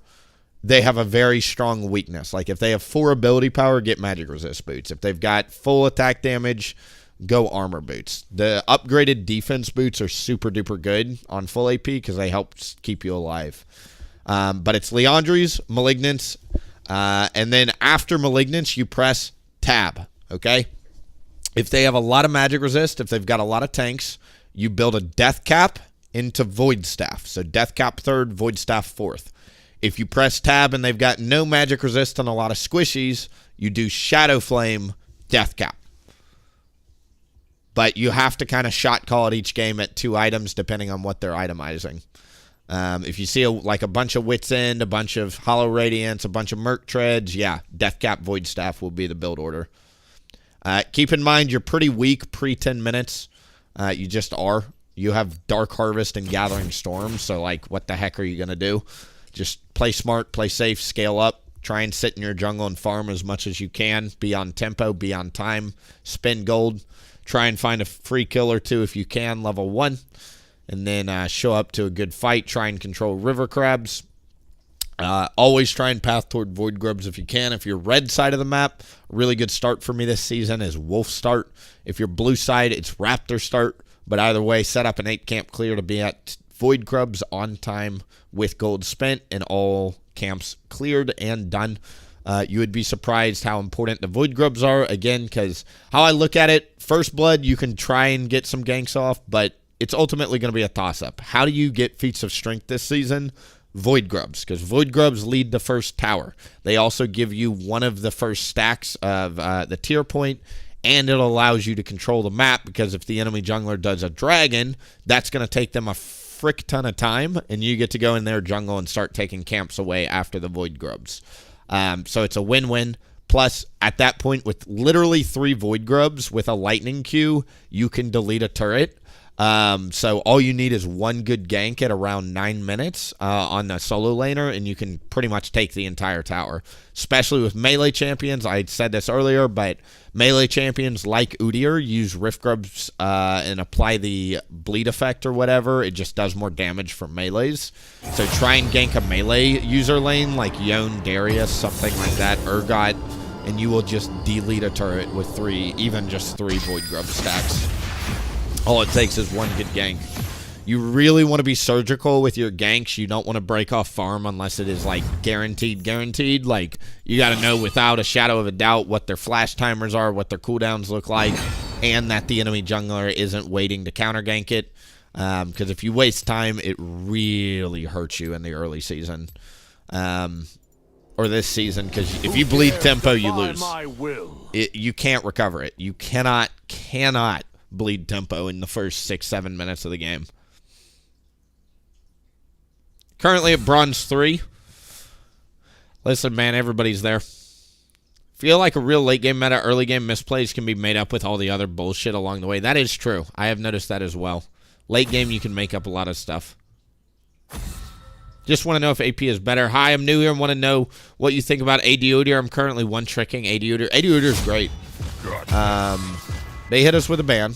they have a very strong weakness. Like if they have 4 ability power, get magic resist boots. If they've got full attack damage, go armor boots. The upgraded defense boots are super duper good on full AP because they help keep you alive. But it's Liandry's, Malignant's, and then after Malignant's, you press tab, okay? If they have a lot of magic resist, if they've got a lot of tanks, you build a death cap into void staff. So death cap 3rd, void staff 4th. If you press tab and they've got no magic resist and a lot of squishies, you do shadow flame death cap. But you have to kind of shot call it each game at 2 items depending on what they're itemizing. If you see like a bunch of Wit's End, a bunch of Hollow Radiance, a bunch of Merc Treads, yeah, death cap void staff will be the build order. Keep in mind, you're pretty weak pre-10 minutes. You just are. You have Dark Harvest and Gathering Storm, so, like, what the heck are you going to do? Just play smart, play safe, scale up. Try and sit in your jungle and farm as much as you can. Be on tempo, be on time. Spend gold. Try and find a free kill or 2 if you can, level 1. and then show up to a good fight, try and control river crabs. Always try and path toward void grubs if you can. If you're red side of the map, a really good start for me this season is wolf start. If you're blue side, it's raptor start. But either way, set up an 8 camp clear to be at void grubs on time with gold spent and all camps cleared and done. You would be surprised how important the void grubs are. Again, because how I look at it, first blood, you can try and get some ganks off, but it's ultimately going to be a toss-up. How do you get feats of strength this season? Void grubs, because void grubs lead the first tower. They also give you one of the first stacks of the tier point, and it allows you to control the map, because if the enemy jungler does a dragon, that's going to take them a frick ton of time, and you get to go in their jungle and start taking camps away after the void grubs. So it's a win-win. Plus, at that point, with literally 3 void grubs with a lightning Q, you can delete a turret. So all you need is one good gank at around 9 minutes on the solo laner, and you can pretty much take the entire tower. Especially with melee champions, I said this earlier, but melee champions like Udyr use rift grubs and apply the bleed effect or whatever. It just does more damage for melees. So try and gank a melee user lane like Yone, Darius, something like that, Urgot, and you will just delete a turret with 3, even just 3 void grub stacks. All it takes is one good gank. You really want to be surgical with your ganks. You don't want to break off farm unless it is like guaranteed. Like, you got to know without a shadow of a doubt what their flash timers are, what their cooldowns look like, and that the enemy jungler isn't waiting to counter gank it. Because if you waste time, it really hurts you in the early season. Or this season, because if you bleed tempo, you lose. You can't recover it. You cannot bleed tempo in the first 6-7 minutes of the game. Currently at bronze 3. Listen, man, everybody's there. Feel like a real late game meta, early game misplays can be made up with all the other bullshit along the way. That is true. I have noticed that as well. Late game, you can make up a lot of stuff. Just want to know if AP is better. Hi, I'm new here and want to know what you think about AD Udyr. I'm currently one-tricking AD Udyr. AD Udyr is great. They hit us with a ban.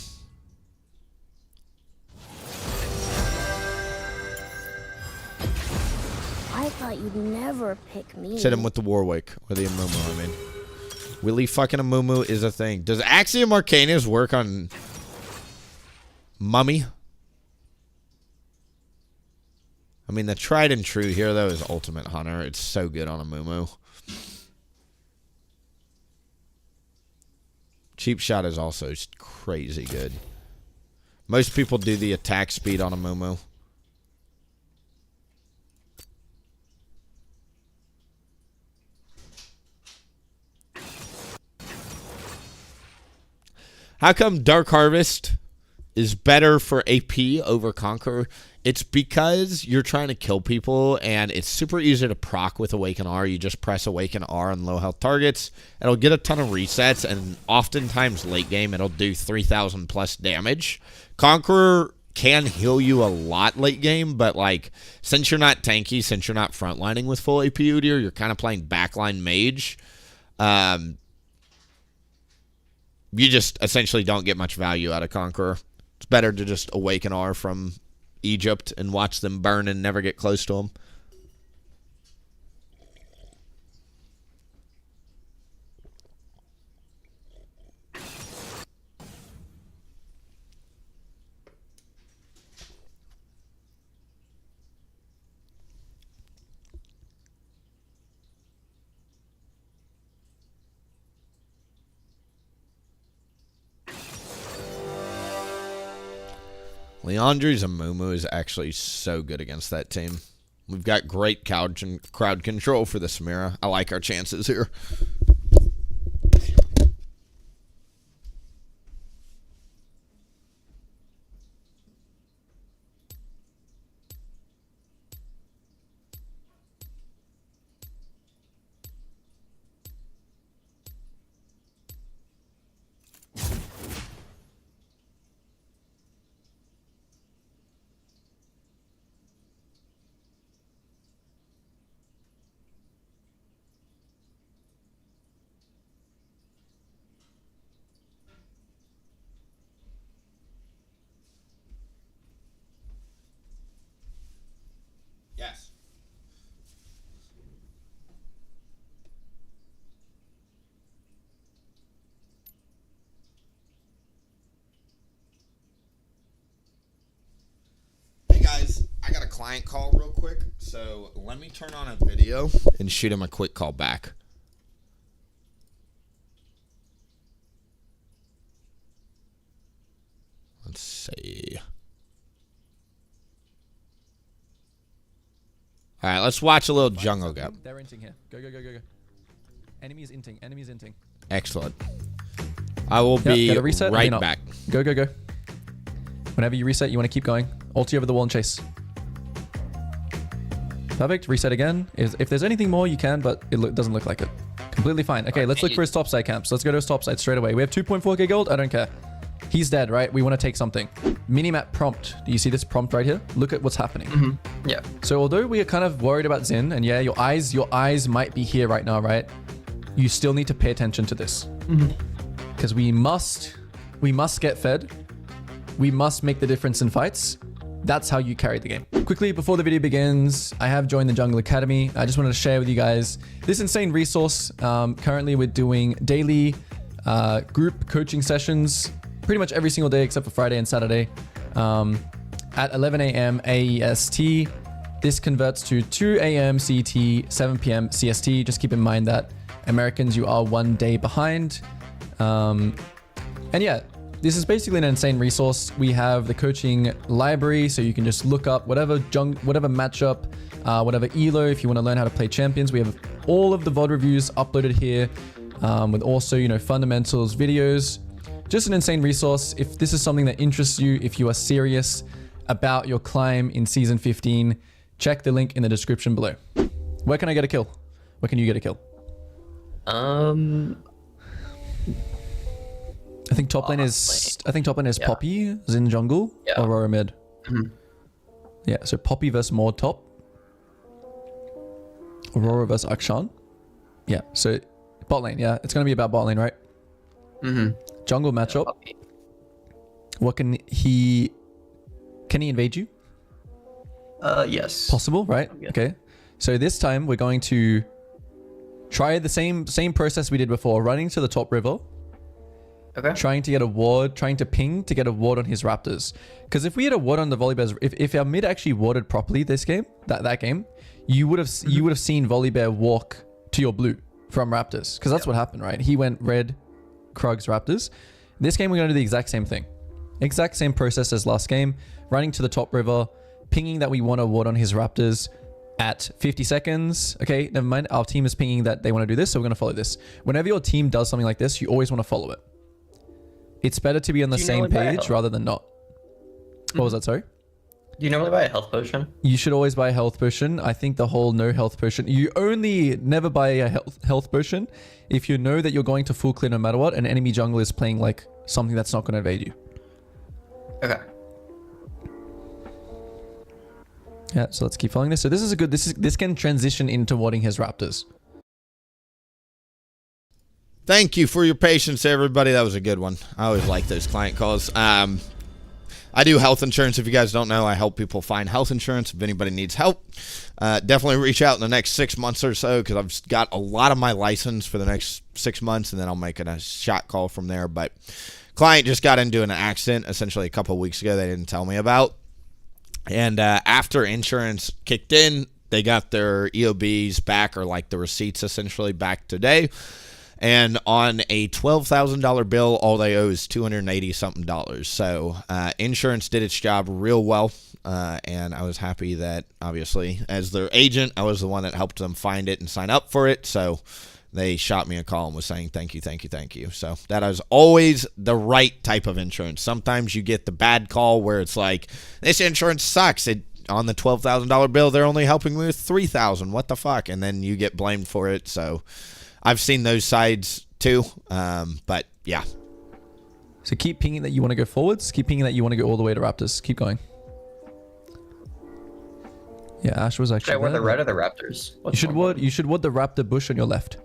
I thought you'd never pick me. Hit him with the Warwick, or the Amumu, I mean. Willie fucking Amumu is a thing. Does Axiom Arcanus work on Mummy? I mean, the tried and true here, though, is Ultimate Hunter. It's so good on Amumu. Cheap Shot is also crazy good. Most people do the attack speed on Amumu. How come Dark Harvest is better for AP over Conqueror? It's because you're trying to kill people, and it's super easy to proc with Awaken R. You just press Awaken R on low health targets. It'll get a ton of resets, and oftentimes late game, it'll do 3,000 plus damage. Conqueror can heal you a lot late game, but like, since you're not tanky, since you're not frontlining with full AP Udyr, you're kind of playing backline mage. You just essentially don't get much value out of Conqueror. It's better to just Awaken R from Egypt and watch them burn and never get close to them. Leandri's Amumu is actually so good against that team. We've got great crowd control for the Samira. I like our chances here. client call real quick, so let me turn on a video and shoot him a quick call back. Let's see. All right, let's watch a little jungle gap. They're inting here. Go, go, go, go, go. Enemy is inting. Enemy is inting. Excellent. I will be gotta reset, right not. back. Go, go, go. Whenever you reset, you want to keep going. Ulti over the wall and chase. Perfect. Reset again. If there's anything more, you can, but it doesn't look like it. Completely fine. Okay, let's look for his topside camps. Let's go to his topside straight away. We have 2.4k gold. I don't care. He's dead, right? We want to take something. Minimap prompt. Do you see this prompt right here? Look at what's happening. Yeah. So although we are kind of worried about Xin, and yeah, your eyes might be here right now, right? You still need to pay attention to this. Because we must get fed. We must make the difference in fights. That's how you carry the game. Quickly, before the video begins, I have joined the Jungle Academy. I just wanted to share with you guys this insane resource. Currently, we're doing daily group coaching sessions pretty much every single day except for Friday and Saturday at 11 a.m. AEST. This converts to 2 a.m. CT, 7 p.m. CST. Just keep in mind that Americans, you are 1 day behind. And yeah, this is basically an insane resource. We have the coaching library, so you can just look up whatever matchup, whatever elo, if you want to learn how to play champions. We have all of the VOD reviews uploaded here, with also, you know, fundamentals videos. Just an insane resource. If this is something that interests you, if you are serious about your climb in Season 15, check the link in the description below. Where can I get a kill? Where can you get a kill? I think top lane is Poppy, Xin jungle, Aurora mid. Yeah, so Poppy versus Maud top. Aurora versus Akshan. Yeah, so bot lane, yeah. It's gonna be about bot lane, right? Jungle matchup. What can he invade you? Yes. Possible, right? Yeah. Okay. So this time we're going to try the same process we did before, running to the top river. Okay. Trying to get a ward, trying to ping to get a ward on his Raptors. Because if we had a ward on the Volibears, if our mid actually warded properly this game, that game, you would have seen Volibear walk to your blue from Raptors. Because that's what happened, right? He went red, Krugs, Raptors. This game we're going to do the exact same thing. Exact same process as last game. Running to the top river, pinging that we want a ward on his Raptors at 50 seconds. Okay, never mind. Our team is pinging that they want to do this, so we're going to follow this. Whenever your team does something like this, you always want to follow it. It's better to be on the same page rather than not. What was that, sorry? Do you normally buy a health potion? You should always buy a health potion. I think the whole no health potion, you only never buy a health potion if you know that you're going to full clear no matter what, and enemy jungle is playing like something that's not going to evade you. Okay. Yeah, so let's keep following this. So this is a good, this can transition into warding his Raptors. Thank you for your patience, everybody. That was a good one. I always like those client calls. I do health insurance. If you guys don't know, I help people find health insurance. If anybody needs help, definitely reach out in the next 6 months or so, because I've got a lot of my license for the next 6 months, and then I'll make a shot call from there. But client just got into an accident essentially a couple of weeks ago they didn't tell me about. And after insurance kicked in, they got their EOBs back, or like the receipts essentially back today. And on a $12,000 bill, all they owe is $280-something. So insurance did its job real well, and I was happy that, obviously, as their agent, I was the one that helped them find it and sign up for it. So they shot me a call and was saying, thank you, thank you, thank you. So that is always the right type of insurance. Sometimes you get the bad call where it's like, this insurance sucks. On the $12,000 bill, they're only helping me with $3,000. What the fuck? And then you get blamed for it. So I've seen those sides too, but yeah. So keep pinging that you want to go forwards. Keep pinging that you want to go all the way to Raptors. Keep going. Yeah, Ash was actually. Should I ward the red or the Raptors? You should ward the Raptor bush on your left.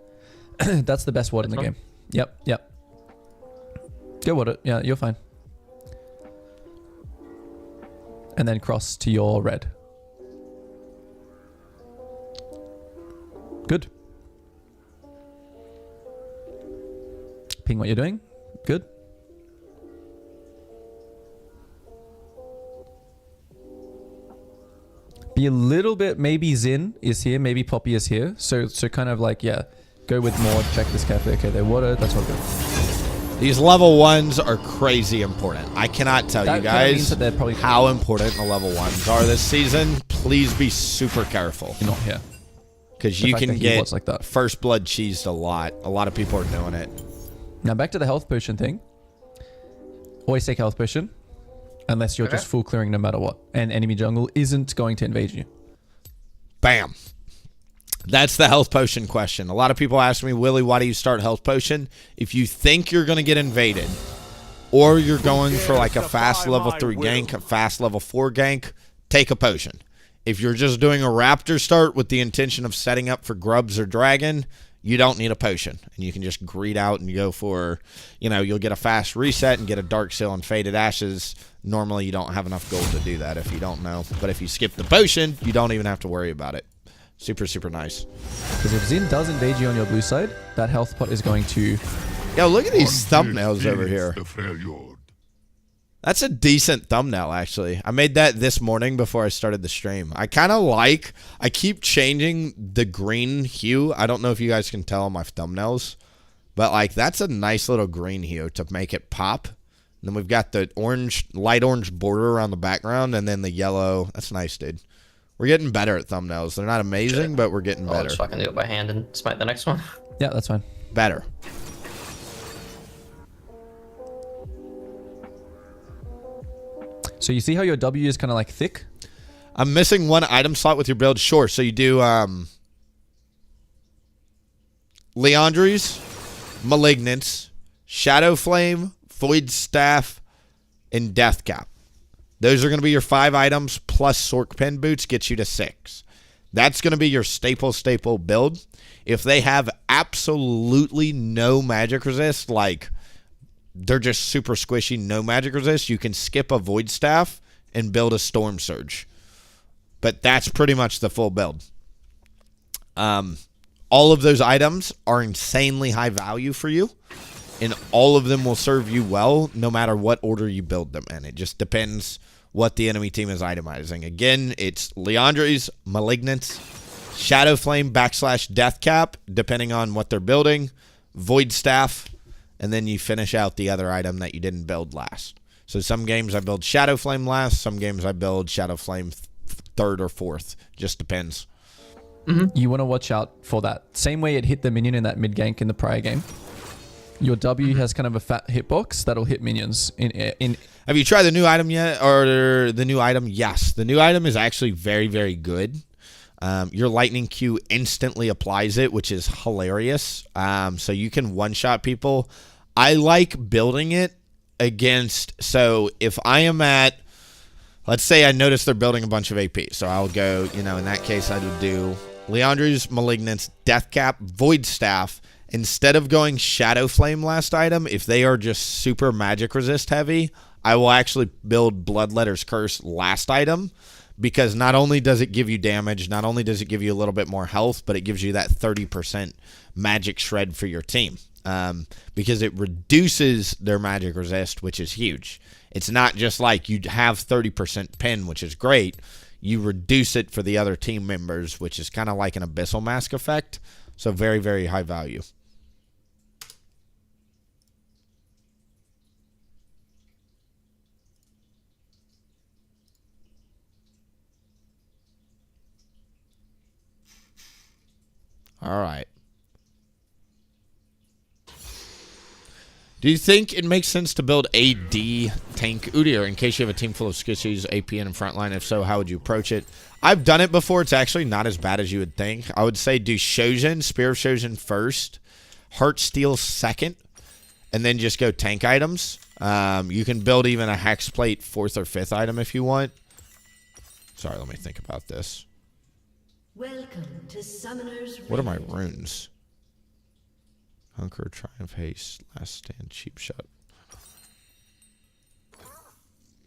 That's the best ward in the game. Yep. Go ward it. Yeah, you're fine. And then cross to your red. Good. Ping what you're doing. Good. Be a little bit, maybe Zin is here, maybe Poppy is here. So kind of like, yeah, go with more, check this carefully. Okay, they're water, that's all good. These level 1s are crazy important. I cannot tell That you kinda means guys that they're probably- how important the level 1s are this season. Please be super careful. You're not here. Because The you fact can that he get was like that. first blood cheesed a lot. A lot of people are doing it. Now back to the health potion thing. Always take health potion. Unless you're just full clearing no matter what. And enemy jungle isn't going to invade you. Bam. That's the health potion question. A lot of people ask me, Willie, why do you start health potion? If you think you're going to get invaded, or you're going for like a fast level 3 gank, a fast level 4 gank, take a potion. If you're just doing a Raptor start with the intention of setting up for grubs or dragon, you don't need a potion. And you can just greed out and go for, you know, you'll get a fast reset and get a dark seal and faded ashes. Normally you don't have enough gold to do that if you don't know. But if you skip the potion, you don't even have to worry about it. Super, super nice. Because if Zin does invade you on your blue side, that health pot is going to... Yo, look at these Until thumbnails over it's here. the failure. That's a decent thumbnail, actually. I made that this morning before I started the stream. I kind of like... I keep changing the green hue. I don't know if you guys can tell on my thumbnails. But, like, that's a nice little green hue to make it pop. And then we've got the orange, light orange border around the background. And then the yellow. That's nice, dude. We're getting better at thumbnails. They're not amazing, but we're getting I'll better. just fucking do it by hand and smite the next one. Yeah, that's fine. Better. So you see how your W is kind of like thick? I'm missing one item slot with your build. Sure. So you do Leandry's, Malignance, Shadow Flame, Void Staff, and Death Cap. Those are going to be your 5 items plus Sork Pen Boots gets you to 6. That's going to be your staple build. If they have absolutely no magic resist, like they're just super squishy, no magic resist, you can skip a Void Staff and build a Storm Surge. But that's pretty much the full build. All of those items are insanely high value for you. And all of them will serve you well no matter what order you build them in. It just depends what the enemy team is itemizing. Again, it's Leandry's, Malignance, Shadow Flame, / Death Cap, depending on what they're building, Void Staff, and then you finish out the other item that you didn't build last. So some games I build Shadow Flame last, some games I build Shadow Flame 3rd or 4th. Just depends. You want to watch out for that. Same way it hit the minion in that mid gank in the prior game. Your W has kind of a fat hitbox that'll hit minions in. Have you tried the new item yet? Or the new item? Yes. The new item is actually very, very good. Your lightning Q instantly applies it, which is hilarious. So you can one-shot people. I like building it against... So if I am at... Let's say I notice they're building a bunch of AP. So I'll go, you know, in that case, I would do Leandry's, Malignance, Death Cap, Void Staff. Instead of going Shadow Flame last item, if they are just super magic resist heavy, I will actually build Bloodletter's Curse last item, because not only does it give you damage, not only does it give you a little bit more health, but it gives you that 30% magic shred for your team, because it reduces their magic resist, which is huge. It's not just like you have 30% pin, which is great. You reduce it for the other team members, which is kind of like an Abyssal Mask effect. So very, very high value. All right. Do you think it makes sense to build AD tank Udyr in case you have a team full of skishies, AP, and in frontline? If so, how would you approach it? I've done it before. It's actually not as bad as you would think. I would say do Shojin, Spear of Shojin first, Heart Steel second, and then just go tank items. You can build even a Hex Plate 4th or 5th item if you want. Sorry, let me think about this. Welcome to Summoner's What are my Rift. runes? Hunker, Triumph, Haste, Last Stand, Cheap Shot.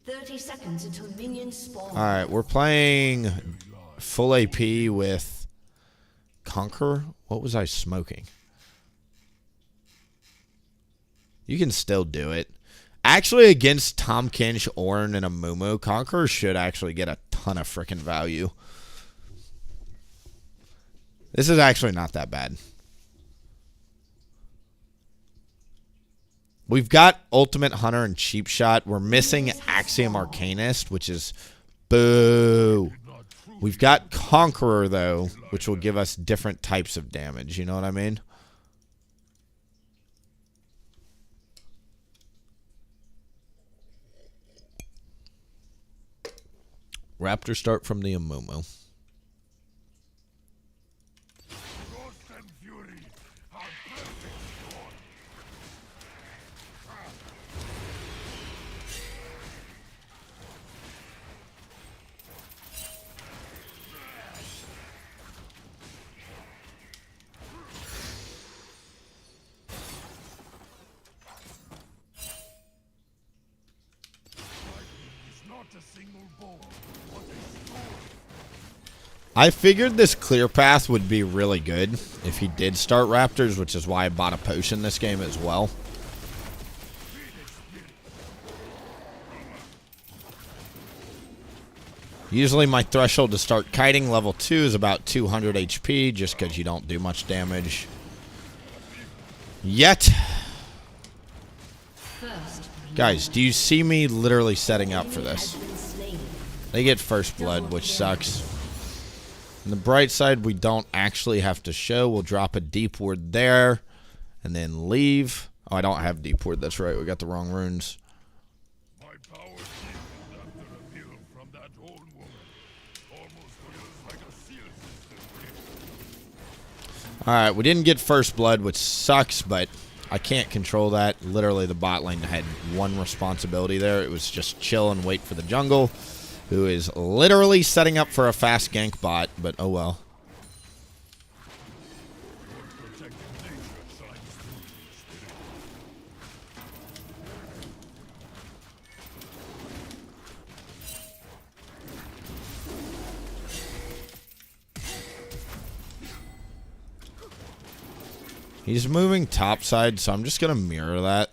30 seconds until minions spawn. All right, we're playing full AP with Conquer. What was I smoking? You can still do it. Actually, against Tom Kinch, Ornn, and a Mumu, Conqueror should actually get a ton of freaking value. This is actually not that bad. We've got Ultimate Hunter and Cheap Shot. We're missing Axiom Arcanist, which is boo. We've got Conqueror, though, which will give us different types of damage. You know what I mean? Raptor start from the Amumu. I figured this clear path would be really good if he did start Raptors, which is why I bought a potion this game as well. Usually my threshold to start kiting level 2 is about 200 HP, just because you don't do much damage. Yet. Guys, do you see me literally setting up for this? They get first blood, which sucks. On the bright side, we don't actually have to show. We'll drop a deep ward there and then leave. Oh, I don't have deep ward. That's right. We got the wrong runes. My power seems after a meal from that old woman. Almost feels like a seal system. All right, we didn't get first blood, which sucks, but I can't control that. Literally, the bot lane had one responsibility there. It was just chill and wait for the jungle, who is literally setting up for a fast gank bot, but oh well. He's moving topside, so I'm just going to mirror that.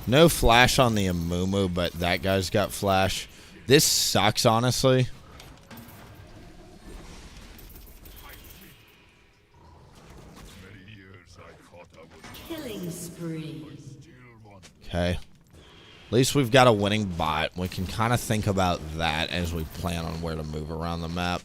No flash on the Amumu, but that guy's got flash. This sucks, honestly. Killing spree. Okay. At least we've got a winning bot. We can kind of think about that as we plan on where to move around the map.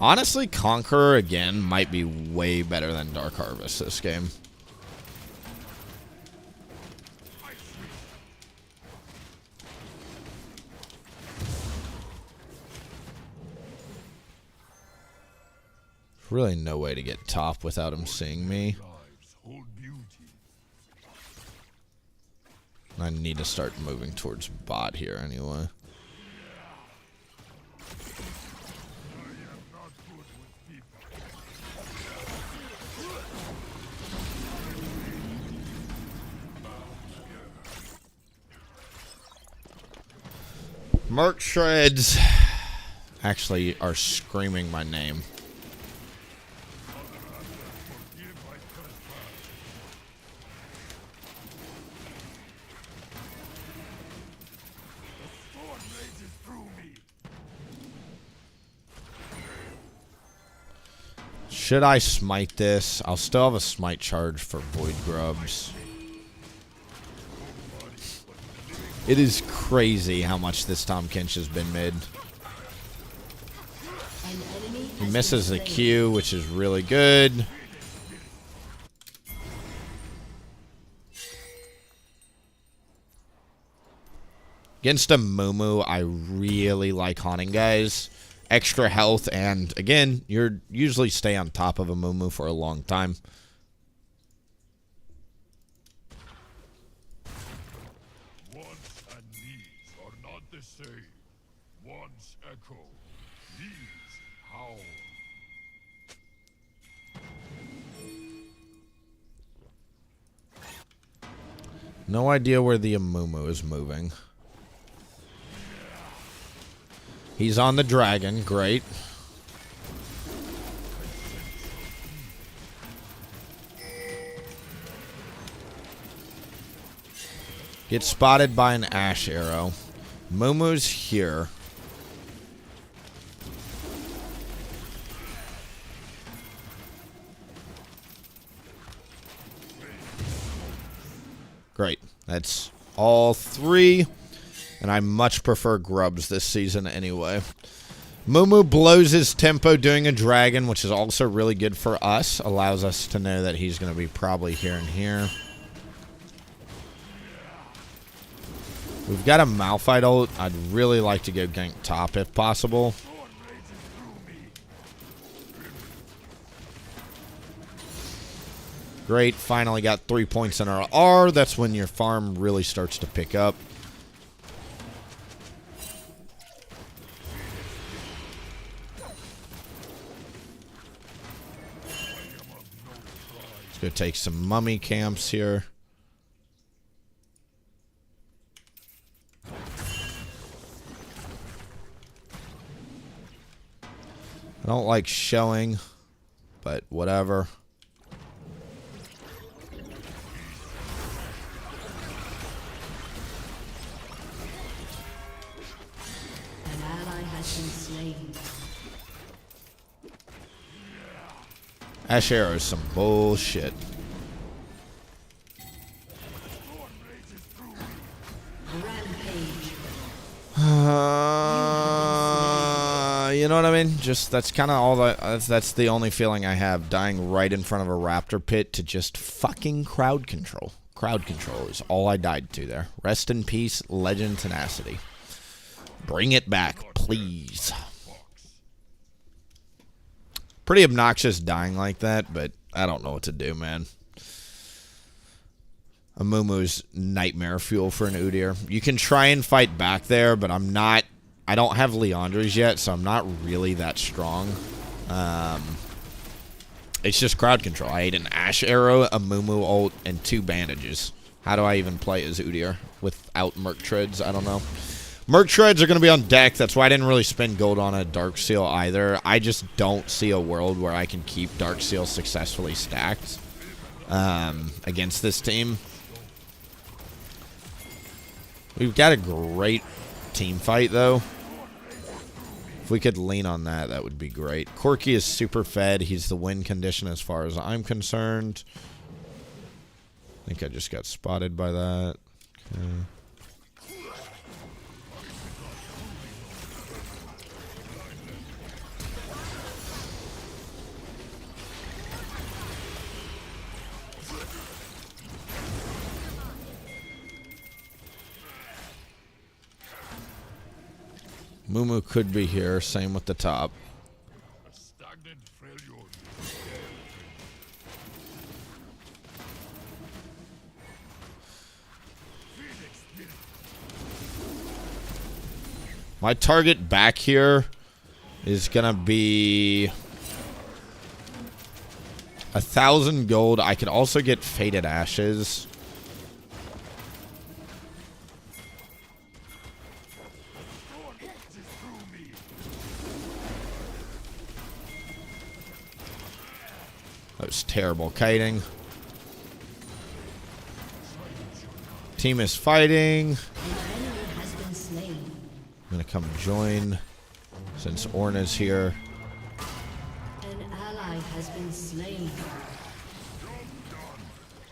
Honestly, Conqueror, again, might be way better than Dark Harvest this game. Really no way to get top without him seeing me. I need to start moving towards bot here anyway. Merc Shreds actually are screaming my name. Should I smite this? I'll still have a smite charge for Void Grubs. It is crazy how much this Tahm Kench has been mid. He misses a Q, which is really good. Against a Mumu, I really like haunting guys. Extra health, and again, you're usually stay on top of a Mumu for a long time. the same. Once echo, please howl. No idea where the Amumu is moving. He's on the dragon. Great. Get spotted by an Ash arrow. Mumu's here. Great. That's all three. And I much prefer grubs this season anyway. Mumu blows his tempo doing a dragon, which is also really good for us. Allows us to know that he's going to be probably here and here. We've got a Malphite ult. I'd really like to go gank top if possible. Great. Finally got 3 points in our R. That's when your farm really starts to pick up. Let's go take some mummy camps here. I don't like showing, but whatever. An ally has been slain. Ash arrow is some bullshit. Rampage. You know what I mean? Just that's kind of all that's the only feeling I have. Dying right in front of a raptor pit to just fucking crowd control. Crowd control is all I died to there. Rest in peace, Legend Tenacity. Bring it back, please. Pretty obnoxious dying like that, but I don't know what to do, man. Amumu's nightmare fuel for an Udyr. You can try and fight back there, but I'm not. I don't have Leandre's yet, so I'm not really that strong. It's just crowd control. I ate an Ash arrow, a Mumu ult, and 2 bandages. How do I even play as Udyr without Merc Treads? I don't know. Merc Treads are going to be on deck. That's why I didn't really spend gold on a Dark Seal either. I just don't see a world where I can keep Dark Seal successfully stacked against this team. We've got a great team fight, though. If we could lean on that, that would be great. Corki is super fed. He's the win condition as far as I'm concerned. I think I just got spotted by that. Okay. Mumu could be here. Same with the top. A stagnant failure. My target back here is gonna be 1,000 gold. I could also get Faded Ashes. That was terrible kiting. Team is fighting. An enemy has been slain. I'm gonna come join since Orna's here. An ally has been slain.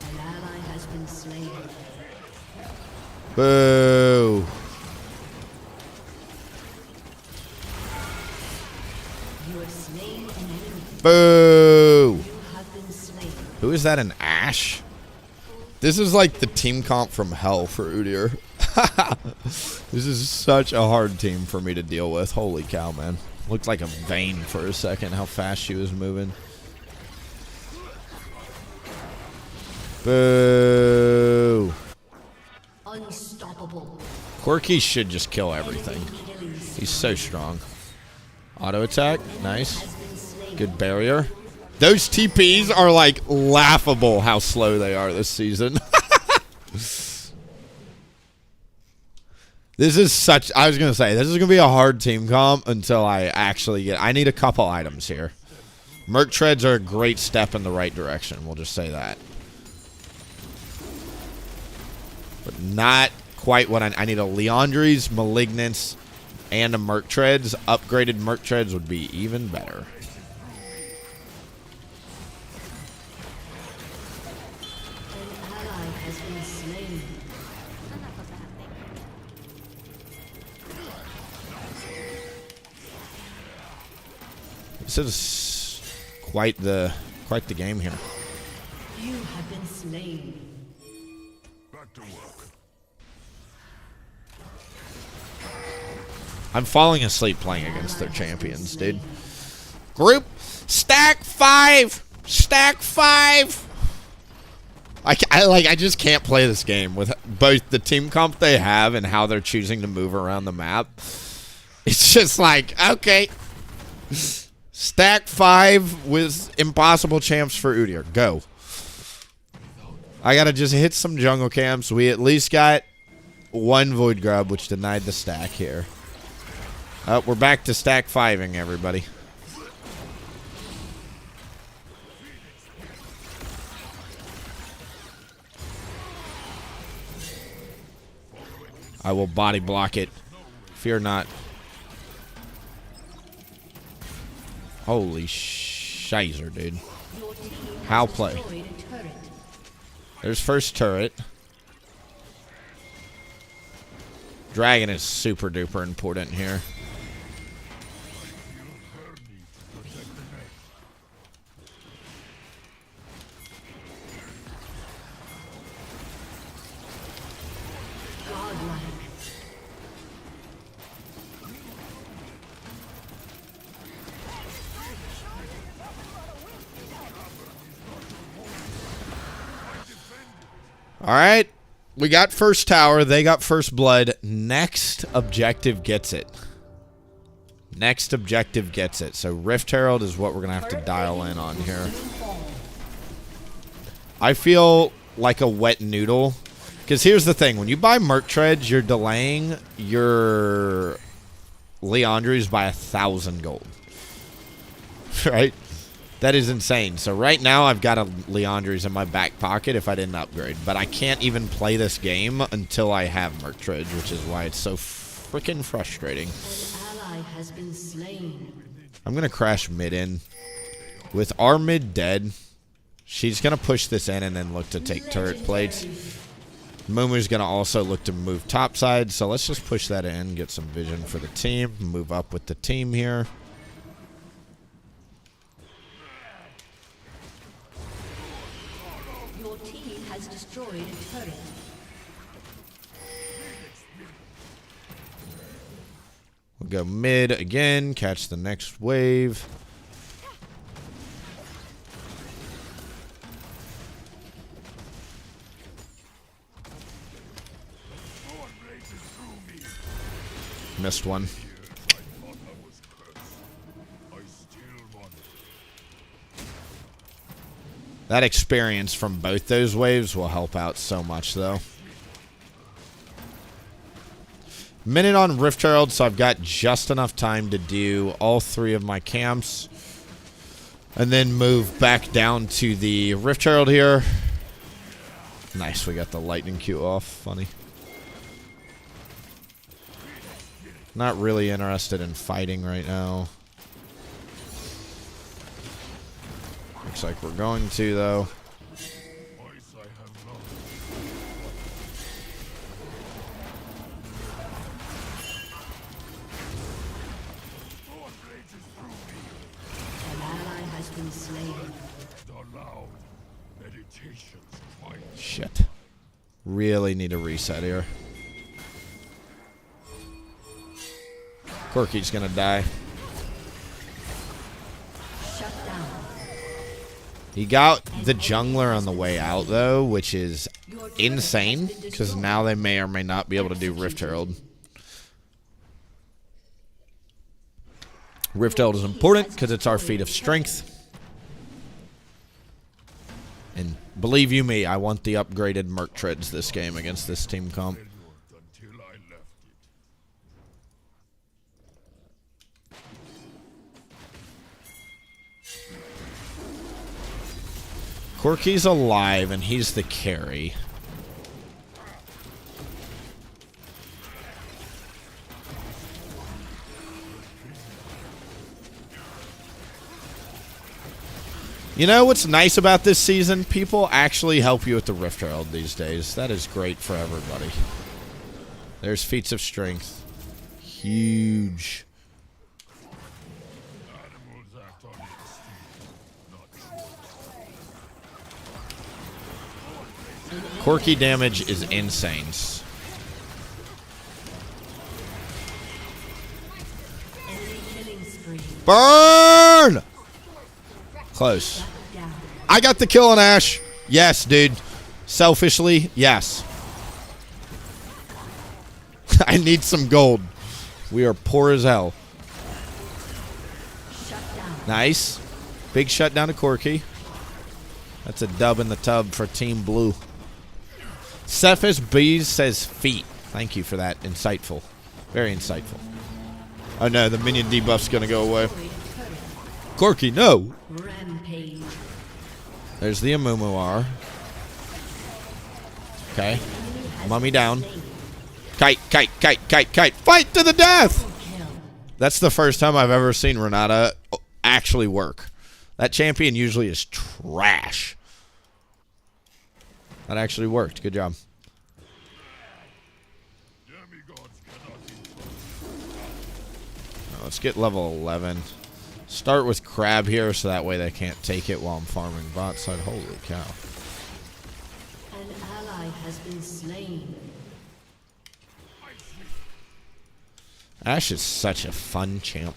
An ally has been slain. Boo! You have slain an enemy. Boo! You have been slain. Who is that, an Ash? This is like the team comp from hell for Udyr. This is such a hard team for me to deal with. Holy cow, man. Looked like a vein for a second, how fast she was moving. Boo! Unstoppable. Of Corky should just kill everything. He's so strong. Auto attack. Nice. Good barrier. Those TPs are like laughable how slow they are this season. This is such... I was going to say, this is going to be a hard team comp until I actually get... I need a couple items here. Merc Treads are a great step in the right direction. We'll just say that. But not quite what I need. A Leandry's, Malignance, and a Merc Treads. Upgraded Merc Treads would be even better. This is quite the game here. You have been slain. Back to work. I'm falling asleep playing against their champions, dude. Group stack 5. Stack 5. I just can't play this game with both the team comp they have and how they're choosing to move around the map. It's just like, okay. Stack 5 with impossible champs for Udyr. Go. I gotta just hit some jungle camps. We at least got one Void Grub, which denied the stack here. We're back to stack 5ing, everybody. I will body block it. Fear not. Holy shizer, dude. How play? There's first turret. Dragon is super duper important here. All right, we got first tower. They got first blood. Next objective gets it. Next objective gets it. So Rift Herald is what we're going to have to dial in on here. I feel like a wet noodle. Because here's the thing. When you buy Merc Treads, you're delaying your Leandry's by 1,000 gold. Right? That is insane. So right now I've got a Leandry's in my back pocket if I didn't upgrade. But I can't even play this game until I have Merc Treads, which is why it's so freaking frustrating. An ally has been slain. I'm going to crash mid in. With our mid dead, she's going to push this in and then look to take turret plates. Mumu's going to also look to move topside. So let's just push that in, get some vision for the team, move up with the team here. Destroyed a turret. We'll go mid again, catch the next wave. Missed one. That experience from both those waves will help out so much, though. Minute on Rift Herald, so I've got just enough time to do all 3 of my camps. And then move back down to the Rift Herald here. Nice, we got the lightning Q off. Funny. Not really interested in fighting right now. Looks like we're going to, though. An ally has been slain. Shit. Really need a reset here. Corky's gonna die. He got the jungler on the way out, though, which is insane because now they may or may not be able to do Rift Herald. Rift Herald is important because it's our feat of strength. And believe you me, I want the upgraded Merc Treads this game against this team comp. Until I left it. Corky's alive and he's the carry. You know what's nice about this season? People actually help you with the Rift Herald these days. That is great for everybody. There's feats of strength. Huge. Animals act on instinct, not choice. Corky damage is insane. Killing spree. Burn! Close. I got the kill on Ash. Yes, dude. Selfishly, yes. I need some gold. We are poor as hell. Nice. Big shutdown to Corky. That's a dub in the tub for Team Blue. Cephas Bees says feet. Thank you for that. Insightful. Very insightful. Oh no, the minion debuff's gonna go away. Corky, no! Rampage. There's the Amumuar. Okay. Mummy down. Kite, kite, kite, kite, kite. Fight to the death! That's the first time I've ever seen Renata actually work. That champion usually is trash. That actually worked. Good job. Demigods cannot be Now, let's get level 11. Start with Crab here so that way they can't take it while I'm farming bot side. Holy cow. An ally has been slain. Ash is such a fun champ.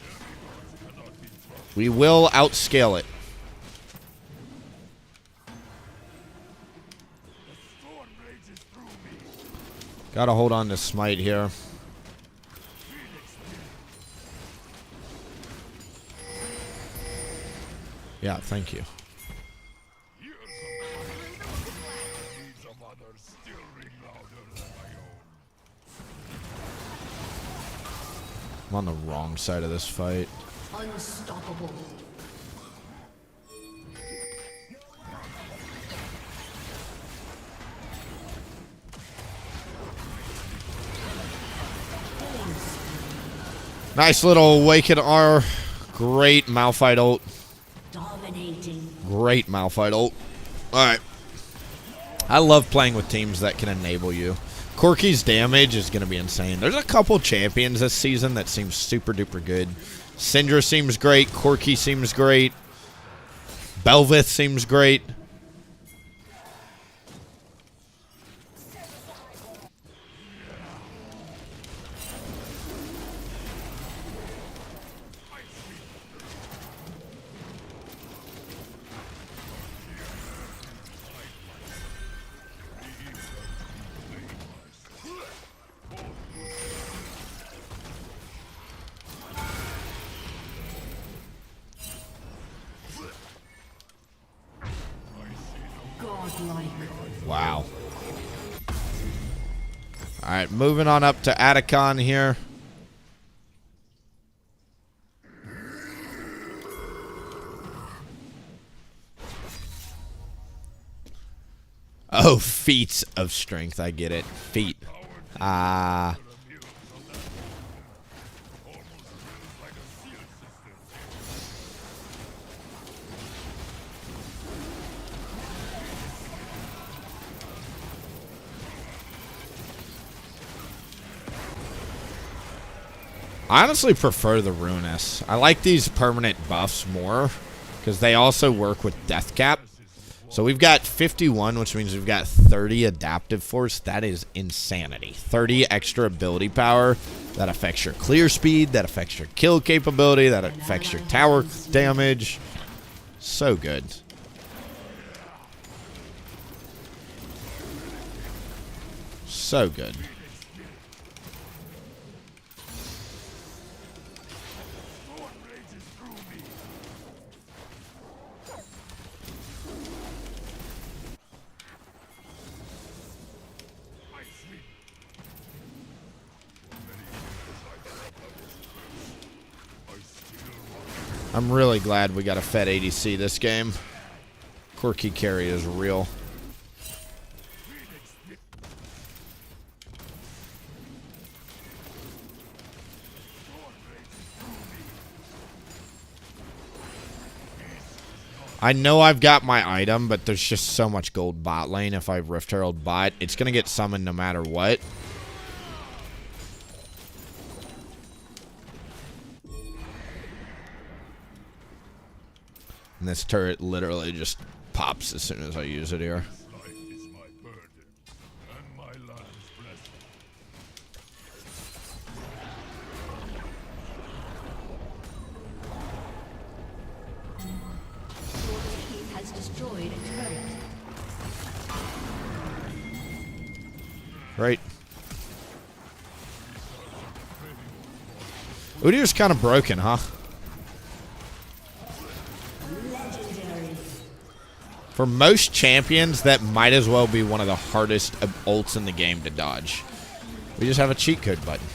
We will outscale it. Gotta hold on to Smite here. Yeah, thank you. needs of others still ring louder than my own. I'm on the wrong side of this fight. Unstoppable. Nice little Awaken R. Great Malphite ult. Dominating. Great Malphite ult. Alright. I love playing with teams that can enable you. Corky's damage is going to be insane. There's a couple champions this season that seem super duper good. Syndra seems great. Corky seems great. Belveth seems great. Godlike. Wow. Alright, moving on up to Atacon here. Oh, feats of strength. I get it. Feet. Ah. I honestly prefer the Ruinous. I like these permanent buffs more because they also work with Death Cap. So we've got 51, which means we've got 30 adaptive force. That is insanity. 30 extra ability power. That affects your clear speed. That affects your kill capability. That affects your tower damage. So good. So good. I'm really glad we got a Fed ADC this game. Quirky carry is real. I know I've got my item, but there's just so much gold bot lane. If I Rift Herald bot, it's going to get summoned no matter what. And this turret literally just pops as soon as I use it here. Life is my burden, and my land's blessing. Your team has destroyed a turret. Right. Udyr's kind of broken, huh? Legendary. For most champions, that might as well be one of the hardest ults in the game to dodge. We just have a cheat code button.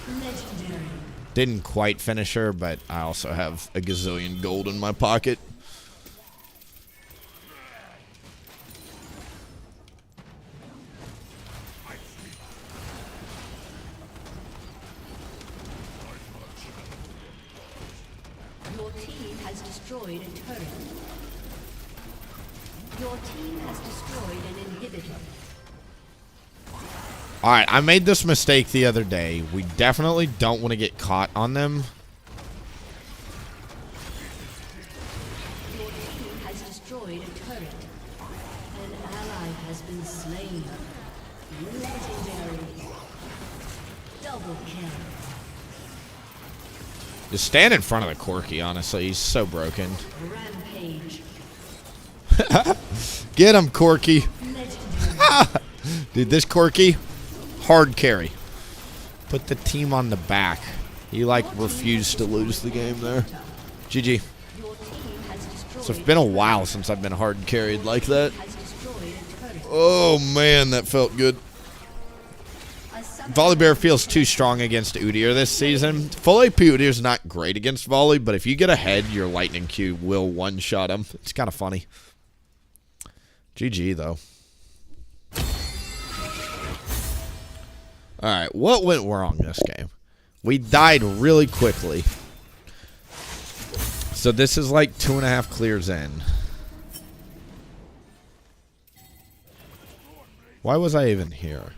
Legendary. Didn't quite finish her, but I also have a gazillion gold in my pocket. Your team has destroyed a turret. Your team has destroyed an inhibitor. Alright, I made this mistake the other day. We definitely don't want to get caught on them. Your team has destroyed a turret. An ally has been slain. Legendary. Double kill. Just stand in front of the Corki, honestly. He's so broken. Rampage. Get him, Corki. Legendary. Dude, this Corki, hard carry. Put the team on the back. He, like, refused to lose the game there. GG. Your team has destroyed. So it's been a while since I've been hard carried like that. Has destroyed a turret. Oh, man, that felt good. A summoner Volibear feels too strong against Udyr this season. Full AP Udyr's not great against Volley, but if you get ahead, your Lightning Q will one-shot him. It's kind of funny. GG, though. Alright, what went wrong this game? We died really quickly. So this is like 2.5 clears in. Why was I even here?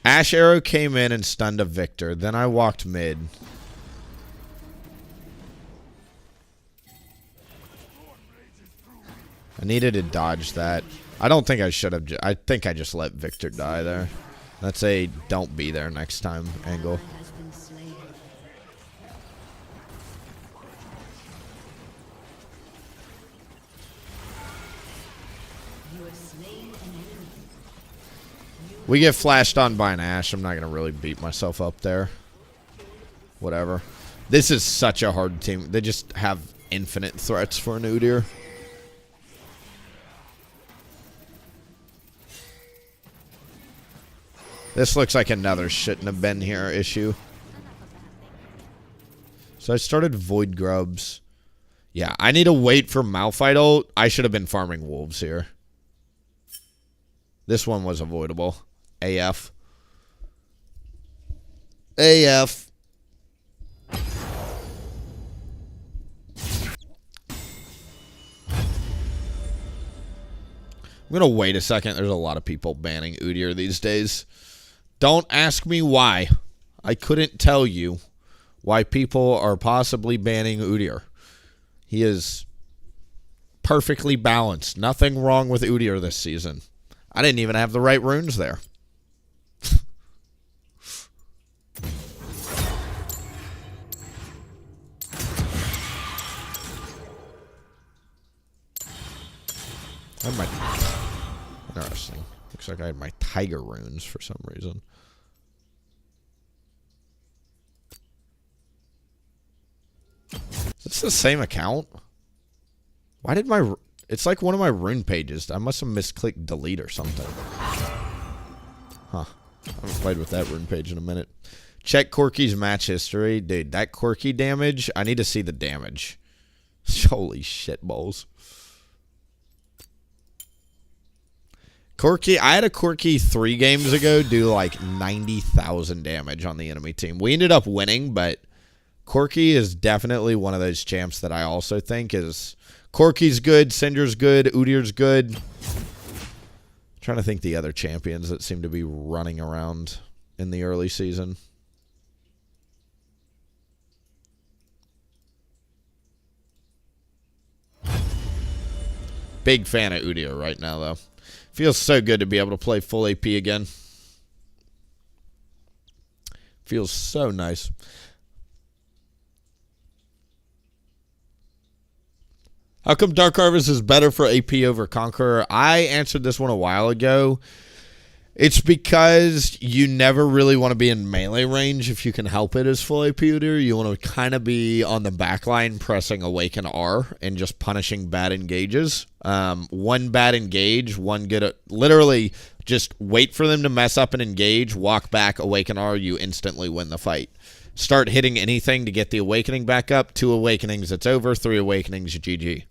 Ash Arrow came in and stunned a Victor. Then I walked mid. I needed to dodge that. I don't think I should have. I think I just let Victor die there. That's a don't be there next time angle. has been slain. You have slain an enemy. We get flashed on by an Ashe. I'm not going to really beat myself up there. Whatever. This is such a hard team. They just have infinite threats for an Udyr. This looks like another shouldn't have been here issue. So I started Void Grubs. Yeah, I need to wait for Malphite ult. I should have been farming wolves here. This one was avoidable. AF. AF. I'm going to wait a second. There's a lot of people banning Udyr these days. Don't ask me why. I couldn't tell you why people are possibly banning Udyr. He is perfectly balanced. Nothing wrong with Udyr this season. I didn't even have the right runes there. I had my... Interesting. Looks like I had my tiger runes for some reason. Is this the same account? Why did my... It's like one of my rune pages. I must have misclicked delete or something. Huh. I haven't played with that rune page in a minute. Check Corky's match history. Dude, that Corky damage, I need to see the damage. Holy shit balls. Corky, I had a Corky 3 games ago do like 90,000 damage on the enemy team. We ended up winning, but Corky is definitely one of those champs that I also think is... Corky's good, Syndra's good, Udyr's good. Trying to think the other champions that seem to be running around in the early season. Big fan of Udyr right now, though. Feels so good to be able to play full AP again. Feels so nice. How come Dark Harvest is better for AP over Conqueror? I answered this one a while ago. It's because you never really want to be in melee range if you can help it as full AP Udyr. You want to kind of be on the back line pressing Awaken R and just punishing bad engages. One bad engage, one good... Literally, just wait for them to mess up and engage, walk back, Awaken R, you instantly win the fight. Start hitting anything to get the Awakening back up. 2 Awakenings, it's over. 3 Awakenings, GG.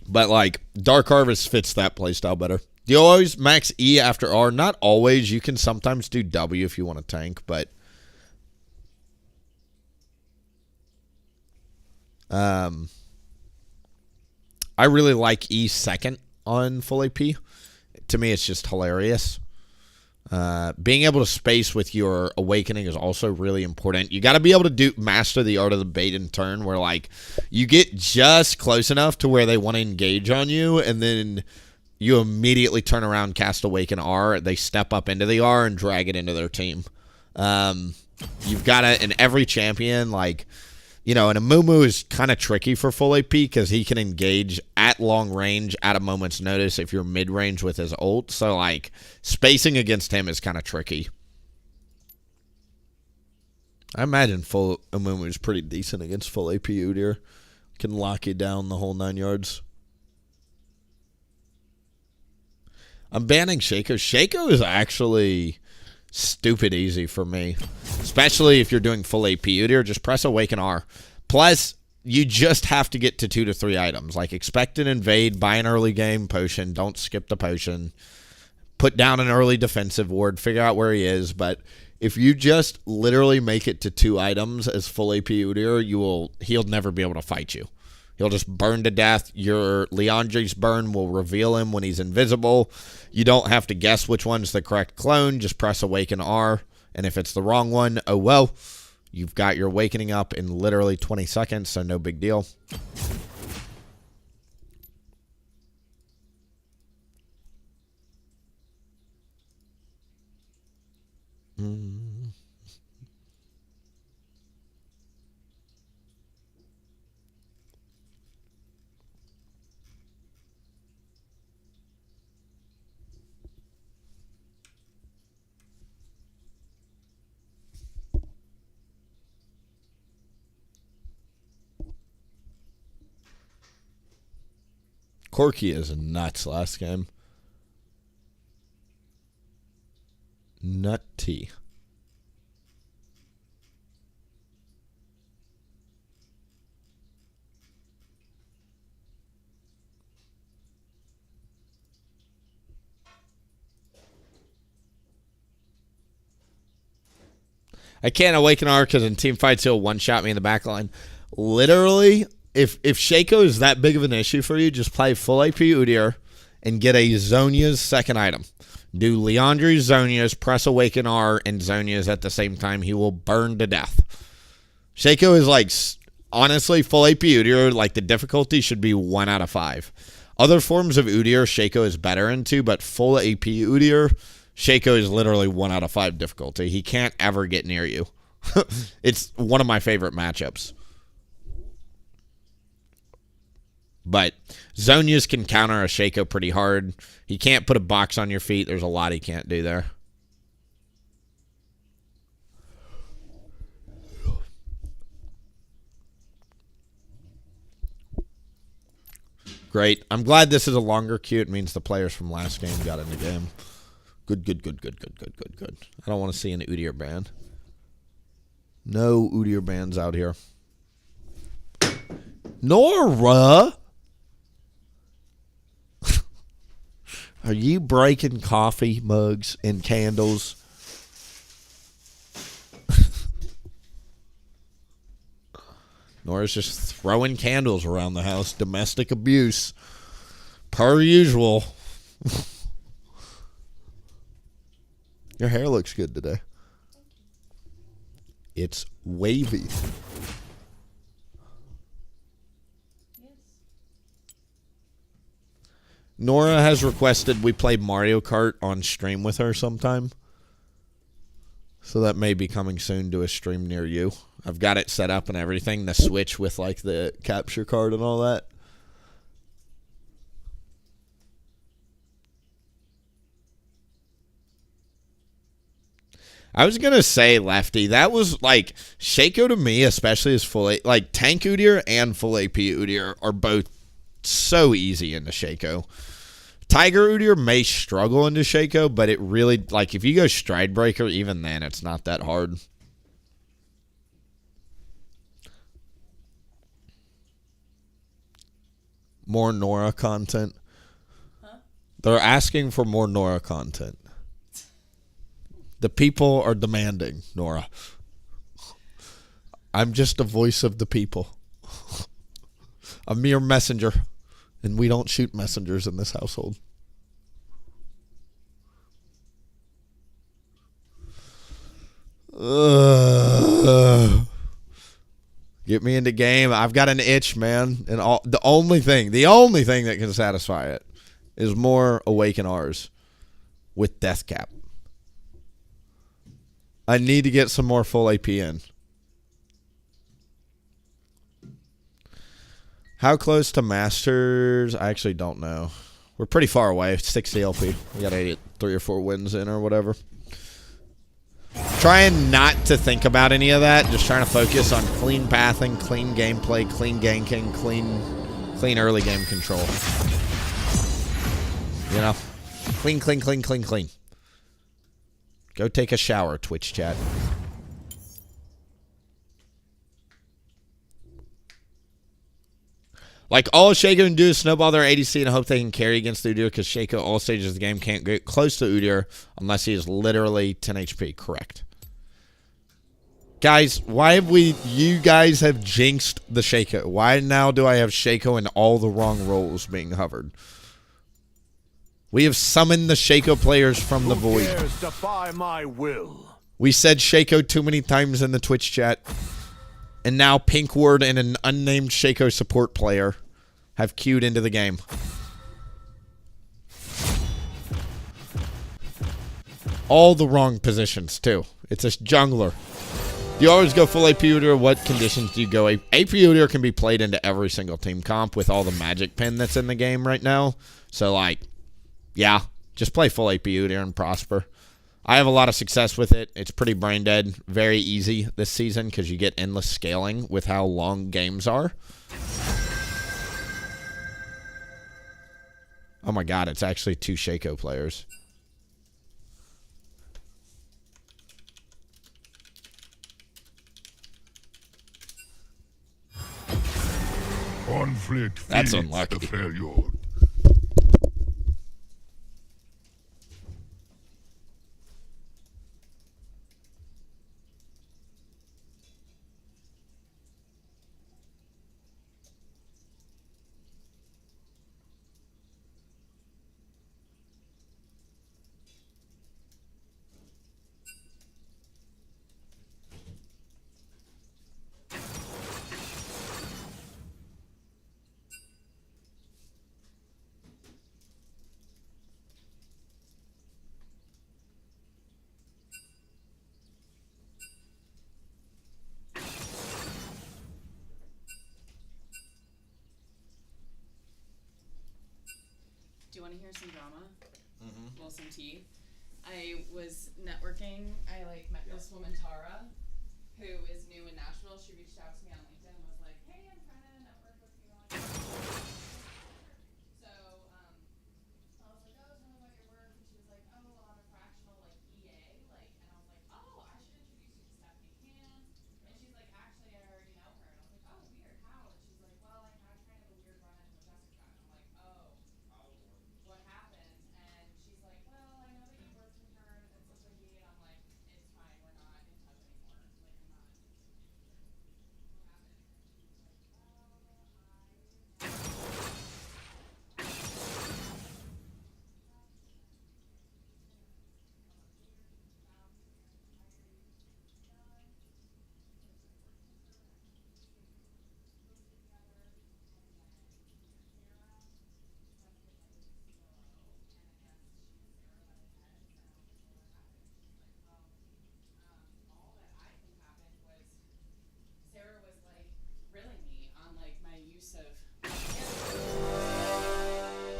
But, like, Dark Harvest fits that playstyle better. Do you always max E after R? Not always. You can sometimes do W if you want to tank, but... I really like E second on full AP. To me, it's just hilarious. Being able to space with your Awakening is also really important. You got to be able to master the art of the bait and turn where, like, you get just close enough to where they want to engage on you, and then you immediately turn around, cast Awaken R. They step up into the R and drag it into their team. You've got to, in every champion, like... You know, and a Mumu is kind of tricky for full AP because he can engage at long range at a moment's notice if you're mid-range with his ult. So, like, spacing against him is kind of tricky. I imagine full Mumu is pretty decent against full AP Udyr. Can lock you down the whole 9 yards. I'm banning Shaco. Shaco is actually... stupid easy for me, especially if you're doing full AP Udyr. Just press Awaken R. Plus, you just have to get to 2 to 3 items. Like, expect an invade, buy an early game potion, don't skip the potion, put down an early defensive ward, figure out where he is. But if you just literally make it to 2 items as full AP Udyr, he'll never be able to fight you. He'll just burn to death. Your Liandry's burn will reveal him when he's invisible. You don't have to guess which one's the correct clone. Just press Awaken R. And if it's the wrong one, oh well. You've got your Awakening up in literally 20 seconds, so no big deal. Corky is nuts last game. Nutty. I can't Awaken R because in team fights he'll one-shot me in the back line. Literally... If Shaco is that big of an issue for you, just play full AP Udyr and get a Zhonya's second item. Do Liandry's Zhonya's, press Awaken R, and Zhonya's at the same time. He will burn to death. Shaco is like, honestly, full AP Udyr, like the difficulty should be 1 out of 5. Other forms of Udyr, Shaco is better into, but full AP Udyr, Shaco is literally 1 out of 5 difficulty. He can't ever get near you. It's one of my favorite matchups. But Zonia's can counter a Shaco pretty hard. He can't put a box on your feet. There's a lot he can't do there. Great. I'm glad this is a longer queue. It means the players from last game got in the game. Good. I don't want to see an Udyr ban. No Udyr bans out here. Nora! Are you breaking coffee mugs and candles? Nora's just throwing candles around the house. Domestic abuse. Per usual. Your hair looks good today. It's wavy. Nora has requested we play Mario Kart on stream with her sometime. So that may be coming soon to a stream near you. I've got it set up and everything. The Switch with like the capture card and all that. I was going to say, Lefty, that was like Shaco to me, especially as full like tank Udyr and full AP Udyr are both so easy into Shaco. Tiger Udyr may struggle into Shaco, but it really, like, if you go Stride Breaker, even then, it's not that hard. More Nora content. Huh? They're asking for more Nora content. The people are demanding, Nora. I'm just a voice of the people. A mere messenger. And we don't shoot messengers in this household. Get me into game. I've got an itch, man. And the only thing that can satisfy it is more Awaken R's with Death Cap. I need to get some more full AP in. How close to Masters? I actually don't know. We're pretty far away. 60 LP. We got 3 or 4 wins in or whatever. Trying not to think about any of that. Just trying to focus on clean pathing, clean gameplay, clean ganking, clean early game control. You know? Clean. Go take a shower, Twitch chat. Like, all Shaco can do is snowball their ADC and hope they can carry against Udyr because Shaco, all stages of the game, can't get close to Udyr unless he is literally 10 HP. Correct. Guys, why have you guys have jinxed the Shaco? Why now do I have Shaco in all the wrong roles being hovered? We have summoned the Shaco players from the void. Who dares defy my will? We said Shaco too many times in the Twitch chat. And now Pinkward and an unnamed Shaco support player have queued into the game. All the wrong positions, too. It's a jungler. Do you always go full AP Udyr? What conditions do you go? AP Udyr can be played into every single team comp with all the magic pin that's in the game right now. So, like, yeah, just play full AP Udyr and prosper. I have a lot of success with it. It's pretty brain dead. Very easy this season because you get endless scaling with how long games are. Oh my god, it's actually 2 Shaco players. Conflict That's feeds unlucky. the failure. want to hear some drama? Well, some tea. I was networking. I met this woman Tara, who is new in Nashville. She reached out to me on LinkedIn and was like, "Hey, I'm trying to network with you on." So I was like, "Oh, tell me about your work." And she was like, "Oh, well, I'm a fractional EA." And I was like, "Oh, I should introduce you to Stephanie Can." And she's like, "Actually, I already know her." And I was like, "Oh, weird. How?" And she's like, "Well, I had kind of a weird run-in with Jessica." And I'm like, "Oh, what happened?" And she's like, "Well, I know that you worked with her and it's such a he." And I'm like, "It's fine. We're not in touch anymore. I'm not." What happened? And she was like, all that I think happened was Sarah was grilling me on my use of.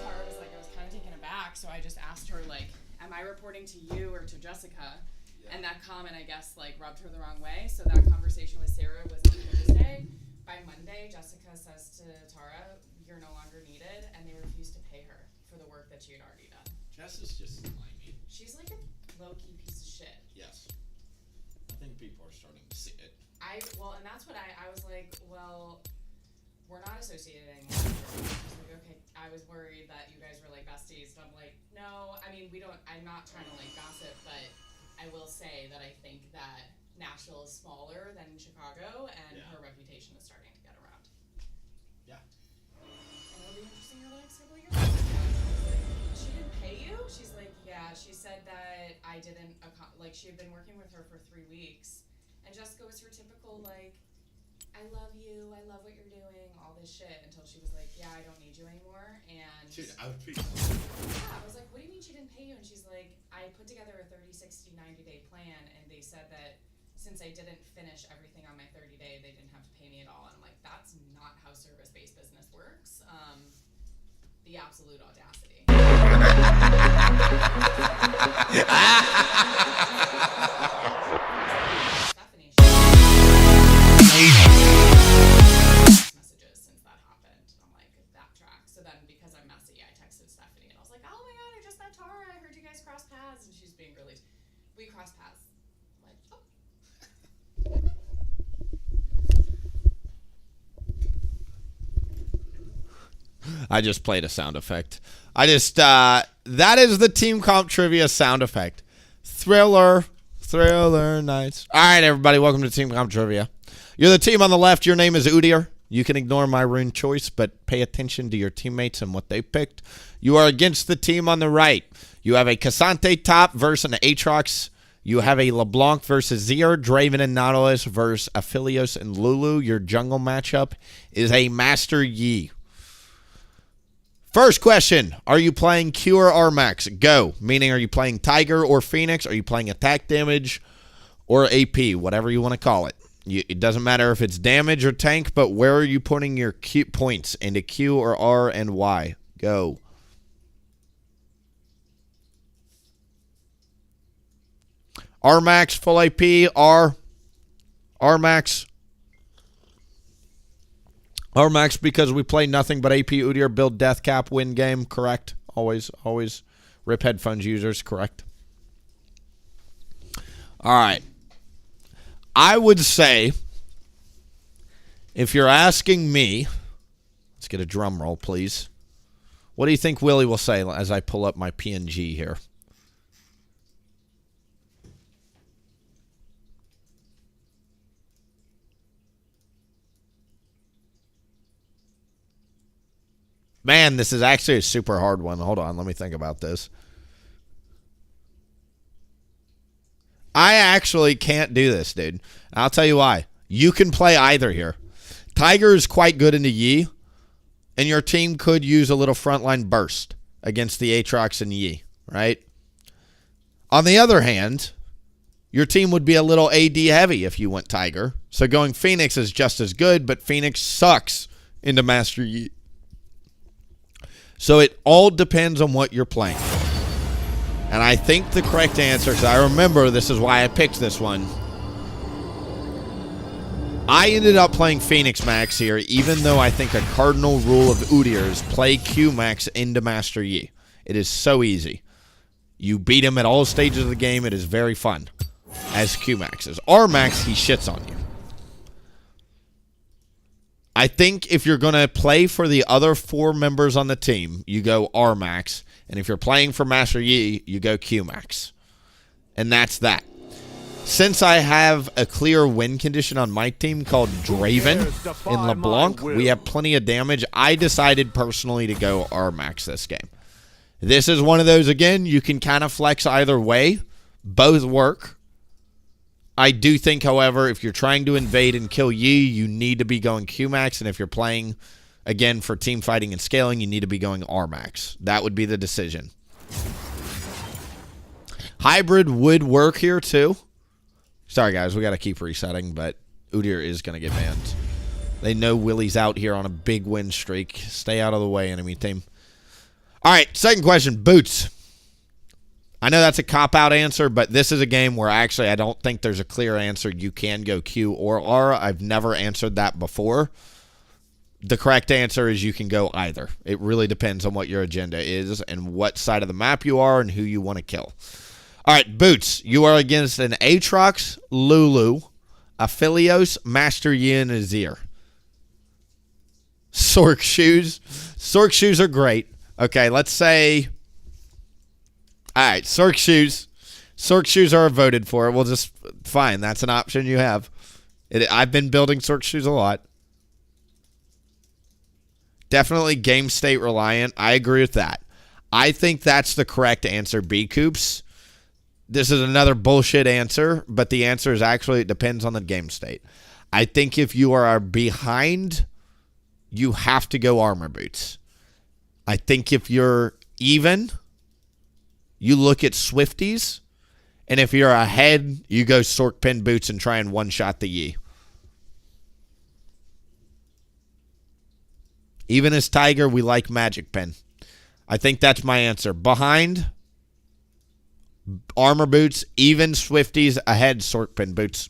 Tara was like, I was kind of taken aback, so I just asked her am I reporting to you or to Jessica? Yeah. And that comment, I guess, rubbed her the wrong way. So that conversation with Sarah was on Thursday. By Monday, Jessica says to Tara, "You're no longer needed," and they refused to pay her for the work that she had already done. Jess is just slimy. She's a low-key piece of shit. Yes. I think people are starting to see it. And that's what I was like, well, we're not associated anymore. I was like, okay, I was worried that you guys were besties. And I'm like, no, I mean, I'm not trying to gossip, but I will say that I think that Nashville is smaller than Chicago, and her reputation is starting to get around. Yeah. And it'll be interesting over the next couple of years. She didn't pay you? She's like, yeah, she said that I didn't, she had been working with her for 3 weeks. And Jessica was her typical, I love you, I love what you're doing, all this shit, until she was like, yeah, I don't need you anymore. And Dude, I would be. yeah, I was like, what do you mean she didn't pay you? And she's like, I put together a 30, 60, 90-day plan, and they said that since I didn't finish everything on my 30-day, they didn't have to pay me at all. And I'm like, that's not how service-based business works. The absolute audacity. Stephanie, messages since that happened. I'm like, that tracks. So then, because I'm messy, I texted Stephanie and I was like, oh my god, I just met Tara. I heard you guys cross paths. And she's being really, we crossed paths. I'm like, oh. I just played a sound effect. That is the Team Comp Trivia sound effect. Thriller nights. All right, everybody, welcome to Team Comp Trivia. You're the team on the left. Your name is Udyr. You can ignore my rune choice, but pay attention to your teammates and what they picked. You are against the team on the right. You have a Cassante top versus an Aatrox. You have a LeBlanc versus Zir, Draven and Nautilus versus Aphelios and Lulu. Your jungle matchup is a Master Yi. First question, are you playing Q or Rmax? Go. Meaning, are you playing Tiger or Phoenix? Are you playing attack damage or AP? Whatever you want to call it. It doesn't matter if it's damage or tank, but where are you putting your Q points? Into Q or R and Y? Go. Rmax, full AP, Rmax. Rmax because we play nothing but AP Udyr, build death cap, win game, correct? Always rip headphones users, correct? All right. I would say, if you're asking me, let's get a drum roll, please. What do you think Willie will say as I pull up my PNG here? Man, this is actually a super hard one. Hold on, let me think about this. I actually can't do this, dude. I'll tell you why. You can play either here. Tiger is quite good into Yi, and your team could use a little frontline burst against the Aatrox and Yi, right? On the other hand, your team would be a little AD heavy if you went Tiger. So going Phoenix is just as good, but Phoenix sucks into Master Yi. So it all depends on what you're playing. And I think the correct answer, because I remember this is why I picked this one. I ended up playing Phoenix Max here, even though I think a cardinal rule of Udyr is play Q Max into Master Yi. It is so easy. You beat him at all stages of the game. It is very fun as Q Max is. R Max, he shits on you. I think if you're going to play for the other 4 members on the team, you go R Max. And if you're playing for Master Yi, you go Q Max. And that's that. Since I have a clear win condition on my team called Draven in LeBlanc, we have plenty of damage. I decided personally to go R Max this game. This is one of those, again, you can kind of flex either way. Both work. I do think, however, if you're trying to invade and kill Yi, you need to be going Q Max. And if you're playing, again, for team fighting and scaling, you need to be going R Max. That would be the decision. Hybrid would work here, too. Sorry, guys, we got to keep resetting, but Udyr is going to get banned. They know Willie's out here on a big win streak. Stay out of the way, enemy team. All right, second question, Boots. I know that's a cop-out answer, but this is a game where actually I don't think there's a clear answer. You can go Q or R. I've never answered that before. The correct answer is you can go either. It really depends on what your agenda is and what side of the map you are and who you want to kill. All right, Boots, you are against an Aatrox, Lulu, a Philios, Master Yi, and Udyr. Sork shoes. Sork shoes are great. Okay, let's say... All right, Sork shoes. Sork shoes are voted for. We'll just... Fine, that's an option you have. I've been building Sork shoes a lot. Definitely game state reliant. I agree with that. I think that's the correct answer, B-Coops. This is another bullshit answer, but the answer is actually it depends on the game state. I think if you are behind, you have to go armor boots. I think if you're even, you look at Swifties, and if you're ahead, you go Sork pin boots and try and one-shot the Yi. Even as Tiger, we like Magic Pen. I think that's my answer. Behind, armor boots, even Swifties, ahead Sork pin boots.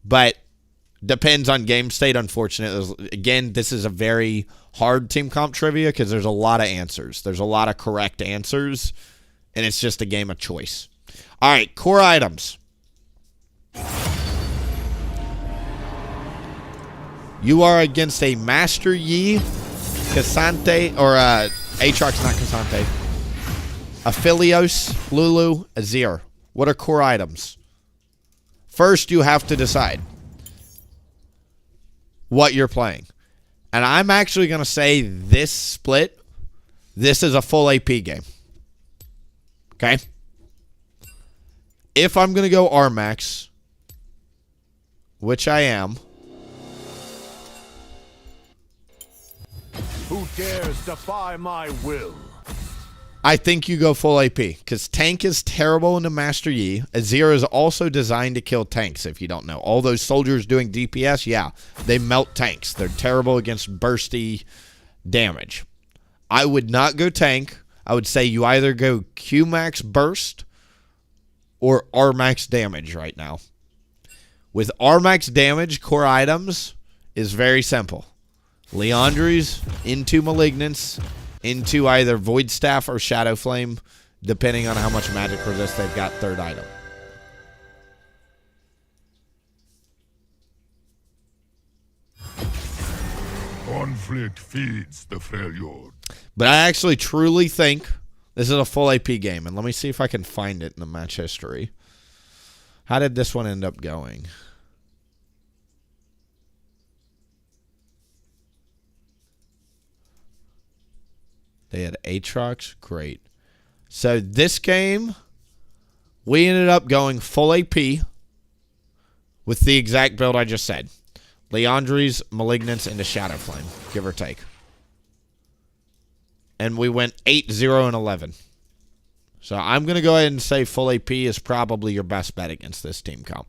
But depends on game state, unfortunately. Again, this is a very hard team comp trivia because there's a lot of answers. There's a lot of correct answers, and it's just a game of choice. All right, core items. You are against a Master Yi, Cassante, or Aatrox, not Cassante. A Philios, Lulu, Udyr. What are core items? First, you have to decide what you're playing. And I'm actually going to say this split, this is a full AP game. Okay? If I'm going to go R-Max, which I am. Who dares defy my will? I think you go full AP, because tank is terrible in the Master Yi. Udyr is also designed to kill tanks, if you don't know. All those soldiers doing DPS, yeah, they melt tanks. They're terrible against bursty damage. I would not go tank. I would say you either go Q max burst or R max damage right now. With R max damage, core items is very simple. Leandry's into Malignance, into either Void Staff or Shadow Flame, depending on how much magic resist they've got third item. Conflict feeds the failure. But I actually truly think this is a full AP game, and let me see if I can find it in the match history. How did this one end up going? They had Aatrox. Great. So this game, we ended up going full AP with the exact build I just said. Leandry's, Malignance, into Shadow Flame, give or take. And we went 8-0 and 11. So I'm going to go ahead and say full AP is probably your best bet against this team comp.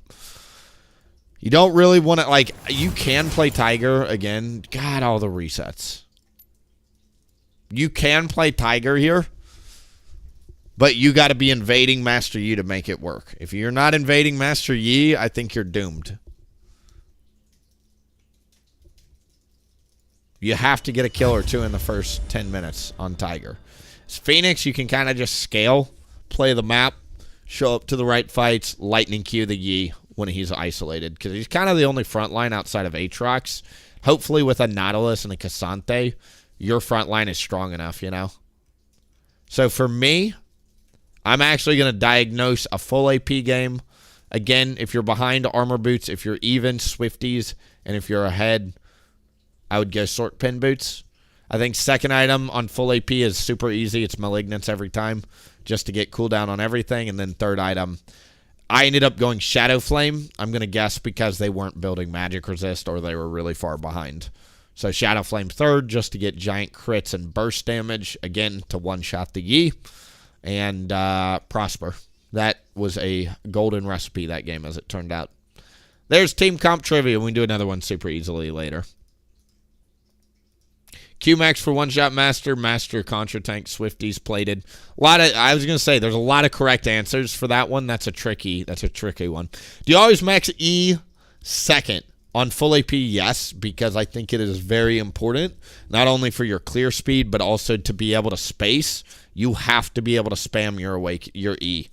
You don't really want to, like, you can play Tiger again. God, all the resets. You can play Tiger here, but you got to be invading Master Yi to make it work. If you're not invading Master Yi, I think you're doomed. You have to get a kill or two in the first 10 minutes on Tiger. As Phoenix, you can kind of just scale, play the map, show up to the right fights, lightning Q the Yi when he's isolated. Because he's kind of the only front line outside of Aatrox. Hopefully with a Nautilus and a Cassante, your front line is strong enough, you know? So for me, I'm actually going to diagnose a full AP game. Again, if you're behind, Armor Boots. If you're even, Swifties. And if you're ahead, I would go Sword Pin Boots. I think second item on full AP is super easy. It's Malignance every time, just to get cooldown on everything. And then third item, I ended up going Shadow Flame. I'm going to guess because they weren't building Magic Resist or they were really far behind. So Shadow Flame third, just to get giant crits and burst damage. Again, to one-shot the Yi. And Prosper. That was a golden recipe, that game, as it turned out. There's Team Comp Trivia. We can do another one super easily later. Q-Max for one-shot Master. Master, Contra Tank, Swifties, Plated. I was going to say, there's a lot of correct answers for that one. That's a tricky one. Do you always max E second? On full AP, yes, because I think it is very important, not only for your clear speed, but also to be able to space. You have to be able to spam your E.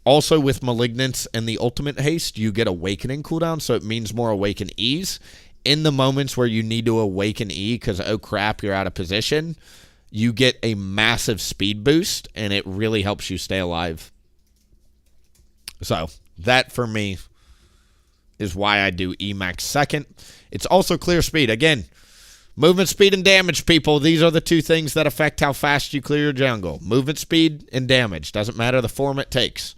Also, with Malignance and the Ultimate Haste, you get Awakening cooldown, so it means more Awaken E's. In the moments where you need to Awaken E because, oh crap, you're out of position, you get a massive speed boost, and it really helps you stay alive. So, that for me is why I do Emax second. It's also clear speed. Again, movement speed and damage, people. These are the two things that affect how fast you clear your jungle. Movement speed and damage. Doesn't matter the form it takes,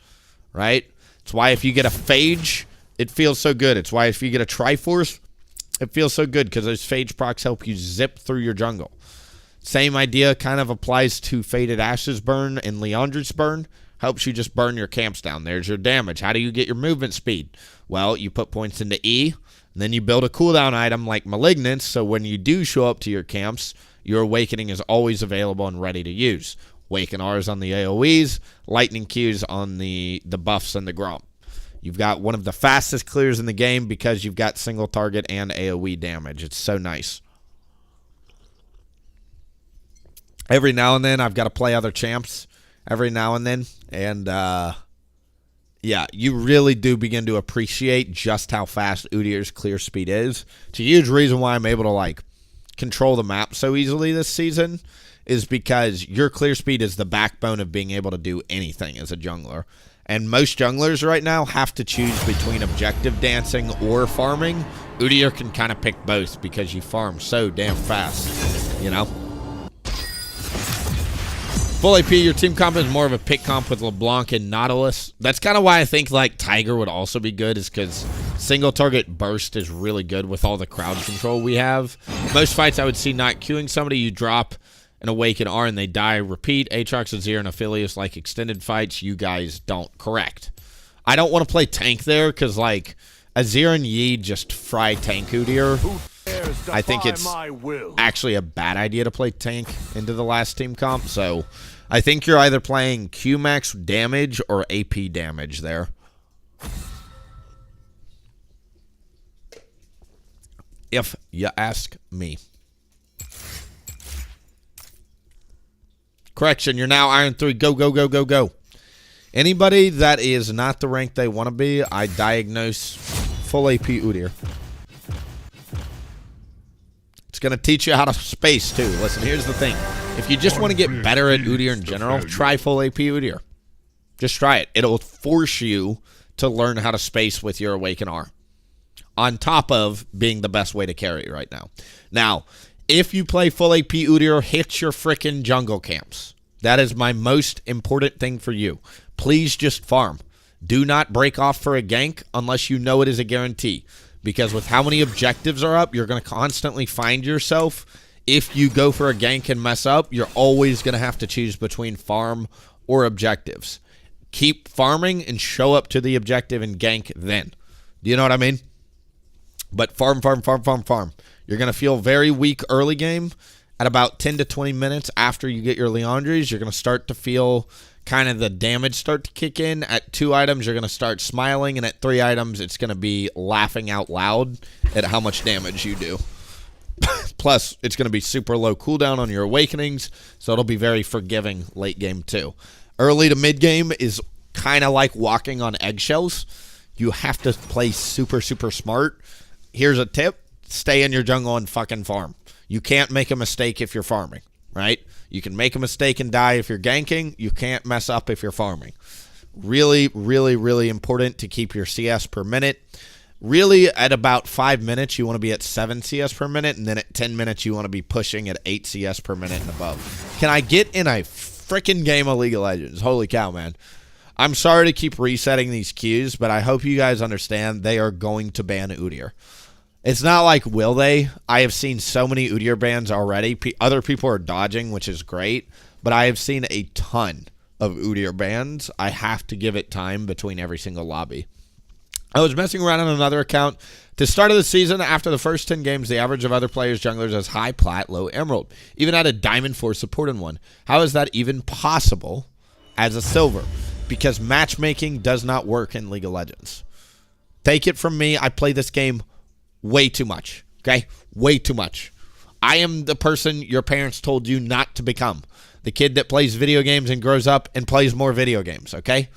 right? It's why if you get a Phage, it feels so good. It's why if you get a Triforce, it feels so good because those Phage procs help you zip through your jungle. Same idea kind of applies to Faded Ashes burn and Leandri's burn. Helps you just burn your camps down. There's your damage. How do you get your movement speed? Well, you put points into E, and then you build a cooldown item like Malignance, so when you do show up to your camps, your Awakening is always available and ready to use. Awaken R's on the AoEs, Lightning Q's on the buffs and the Gromp. You've got one of the fastest clears in the game because you've got single target and AoE damage. It's so nice. Every now and then, I've got to play other champs. Every now and then. And, yeah, you really do begin to appreciate just how fast Udyr's clear speed is. It's a huge reason why I'm able to, like, control the map so easily this season is because your clear speed is the backbone of being able to do anything as a jungler. And most junglers right now have to choose between objective dancing or farming. Udyr can kind of pick both because you farm so damn fast, you know? Full AP, your team comp is more of a pick comp with LeBlanc and Nautilus. That's kind of why I think like Tiger would also be good is because single target burst is really good with all the crowd control we have. Most fights I would see not queuing somebody, you drop an Awaken R and they die, repeat. Aatrox, Udyr, and Aphelios like extended fights, you guys don't. Correct. I don't want to play tank there because like Udyr and Yi just fry tank Udyr. I think it's actually a bad idea to play tank into the last team comp, so I think you're either playing Q-max damage or AP damage there. If you ask me. Correction, you're now Iron 3. Go, go, go, go, go. Anybody that is not the rank they want to be, I diagnose full AP Udyr. It's going to teach you how to space, too. Listen, here's the thing. If you just want to get better at Udyr in general, try full AP Udyr. Just try it. It'll force you to learn how to space with your Awaken R. On top of being the best way to carry it right now. Now, if you play full AP Udyr, hit your frickin' jungle camps. That is my most important thing for you. Please just farm. Do not break off for a gank unless you know it is a guarantee. Because with how many objectives are up, you're going to constantly find yourself. If you go for a gank and mess up, you're always going to have to choose between farm or objectives. Keep farming and show up to the objective and gank then. Do you know what I mean? But farm, farm, farm, farm, farm. You're going to feel very weak early game, At about 10 to 20 minutes after you get your Leandries, you're going to start to feel kind of the damage start to kick in. At 2 items, you're going to start smiling, and at 3 items, it's going to be laughing out loud at how much damage you do. Plus, it's going to be super low cooldown on your awakenings, so it'll be very forgiving late game too. Early to mid game is kind of like walking on eggshells. You have to play super, super smart. Here's a tip. Stay in your jungle and fucking farm. You can't make a mistake if you're farming, right? You can make a mistake and die if you're ganking. You can't mess up if you're farming. Really, really, really important to keep your CS per minute. Really, at about 5 minutes, you want to be at 7 CS per minute, and then at 10 minutes, you want to be pushing at 8 CS per minute and above. Can I get in a freaking game of League of Legends? Holy cow, man. I'm sorry to keep resetting these queues, but I hope you guys understand they are going to ban Udyr. It's not like, will they? I have seen so many Udyr bans already. Other people are dodging, which is great, but I have seen a ton of Udyr bans. I have to give it time between every single lobby. I was messing around on another account. At the start of the season, after the first 10 games, the average of other players' junglers is high plat, low emerald. Even at a diamond 4 support in one. How is that even possible as a silver? Because matchmaking does not work in League of Legends. Take it from me, I play this game way too much, okay? Way too much. I am the person your parents told you not to become. The kid that plays video games and grows up and plays more video games, okay?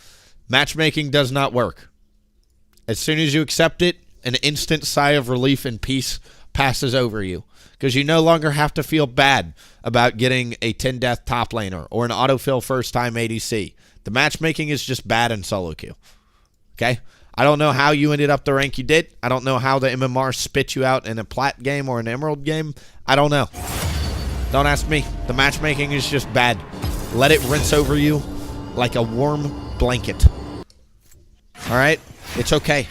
Matchmaking does not work. As soon as you accept it, an instant sigh of relief and peace passes over you because you no longer have to feel bad about getting a 10-death top laner or an autofill first-time ADC. The matchmaking is just bad in solo queue, okay? I don't know how you ended up the rank you did. I don't know how the MMR spit you out in a plat game or an emerald game. I don't know. Don't ask me. The matchmaking is just bad. Let it rinse over you like a warm blanket. All right? It's okay.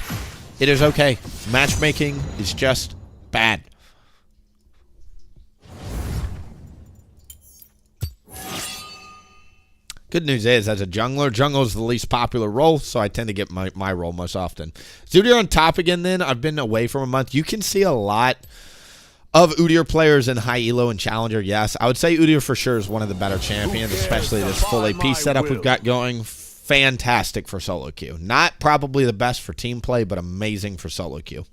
It is okay. Matchmaking is just bad. Good news is, as a jungler, jungle is the least popular role, so I tend to get my role most often. Is Udyr on top again then? I've been away from a month. You can see a lot of Udyr players in high elo and challenger, yes. I would say Udyr for sure is one of the better champions, especially this full AP setup we've got going. Fantastic for solo queue. Not probably the best for team play, but amazing for solo queue.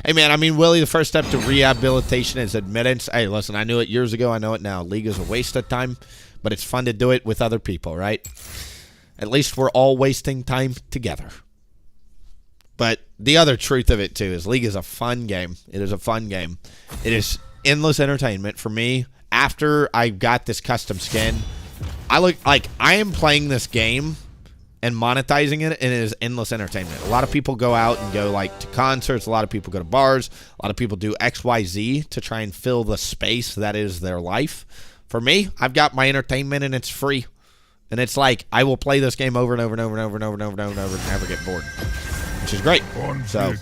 Hey, man, I mean, Willie, the first step to rehabilitation is admittance. Hey, listen, I knew it years ago. I know it now. League is a waste of time, but it's fun to do it with other people, right? At least we're all wasting time together. But the other truth of it, too, is League is a fun game. It is a fun game. It is endless entertainment for me. After I got this custom skin, I look like I am playing this game and monetizing it, and it is endless entertainment. A lot of people go out and go like to concerts. A lot of people go to bars. A lot of people do XYZ to try and fill the space that is their life. For me, I've got my entertainment, and it's free. And it's like I will play this game over and over and over and over and over and over and over and over and never get bored, which is great. So,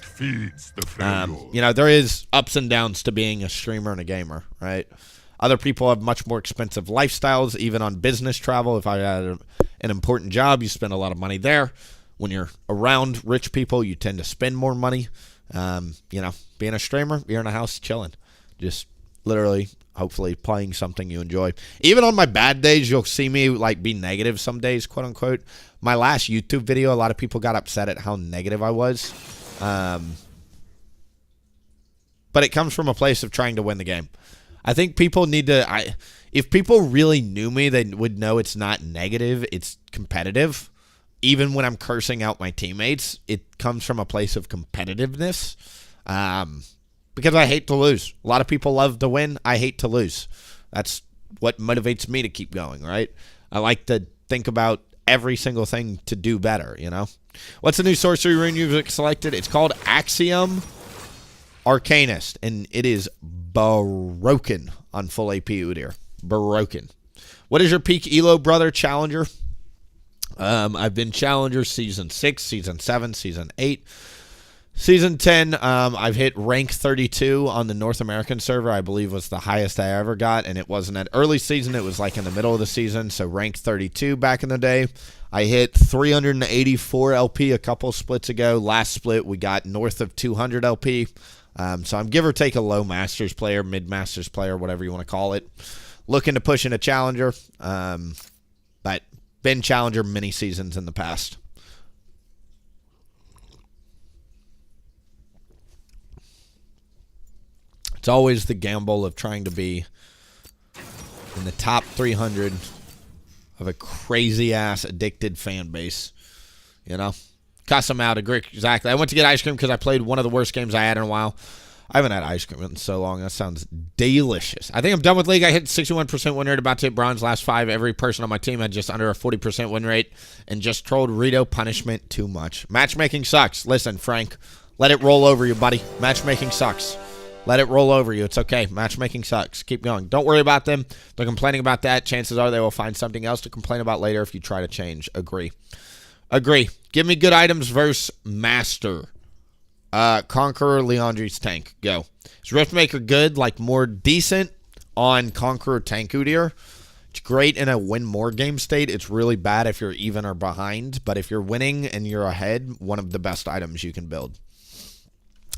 you know, there is ups and downs to being a streamer and a gamer, right? Other people have much more expensive lifestyles, even on business travel. If I had an important job, you spend a lot of money there. When you're around rich people, you tend to spend more money. You know, being a streamer, you're in a house chilling. Just literally, hopefully, playing something you enjoy. Even on my bad days, you'll see me like be negative some days, quote unquote. My last YouTube video, a lot of people got upset at how negative I was. But it comes from a place of trying to win the game. I think people need to, if people really knew me, they would know it's not negative, it's competitive. Even when I'm cursing out my teammates, it comes from a place of competitiveness. Because I hate to lose. A lot of people love to win. I hate to lose. That's what motivates me to keep going, right? I like to think about every single thing to do better, you know? What's the new sorcery rune you've selected? It's called Axiom Arcanist, and it is broken on full AP Udyr. Broken. What is your peak elo, brother? Challenger? I've been Challenger Season 6, Season 7, Season 8. Season 10, I've hit rank 32 on the North American server. I believe was the highest I ever got, and it wasn't at early season. It was like in the middle of the season, so rank 32 back in the day. I hit 384 LP a couple splits ago. Last split, we got north of 200 LP. So I'm give or take a low Masters player, mid Masters player, whatever you want to call it. Looking to push in a Challenger, but been Challenger many seasons in the past. It's always the gamble of trying to be in the top 300 of a crazy-ass addicted fan base. You know? Cuss them out. Agree. Exactly. I went to get ice cream because I played one of the worst games I had in a while. I haven't had ice cream in so long. That sounds delicious. I think I'm done with League. I hit 61% win rate, about to hit bronze last 5. Every person on my team had just under a 40% win rate and just trolled Rito punishment too much. Matchmaking sucks. Listen, Frank, let it roll over you, buddy. Matchmaking sucks. Let it roll over you. It's okay. Matchmaking sucks. Keep going. Don't worry about them. They're complaining about that. Chances are they will find something else to complain about later if you try to change. Agree. Agree. Give me good items versus Master. Conqueror, Leandri's tank. Go. Is Riftmaker good? Like more decent on Conqueror tank Udyr. It's great in a win more game state. It's really bad if you're even or behind. But if you're winning and you're ahead, one of the best items you can build.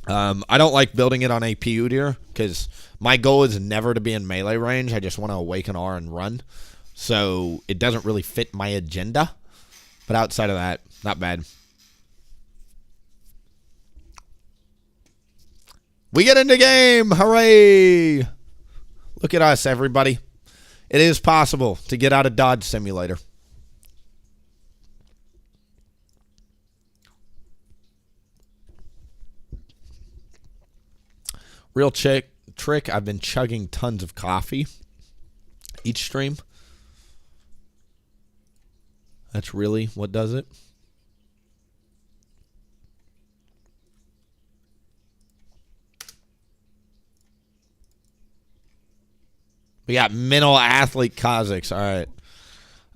I don't like building it on AP Udyr because my goal is never to be in melee range. I just want to awaken R and run. So it doesn't really fit my agenda. But outside of that, not bad. We get into game. Hooray. Look at us, everybody. It is possible to get out of Dodge Simulator. Real trick, I've been chugging tons of coffee each stream. That's really what does it. We got mental athlete Kazakhs. All right.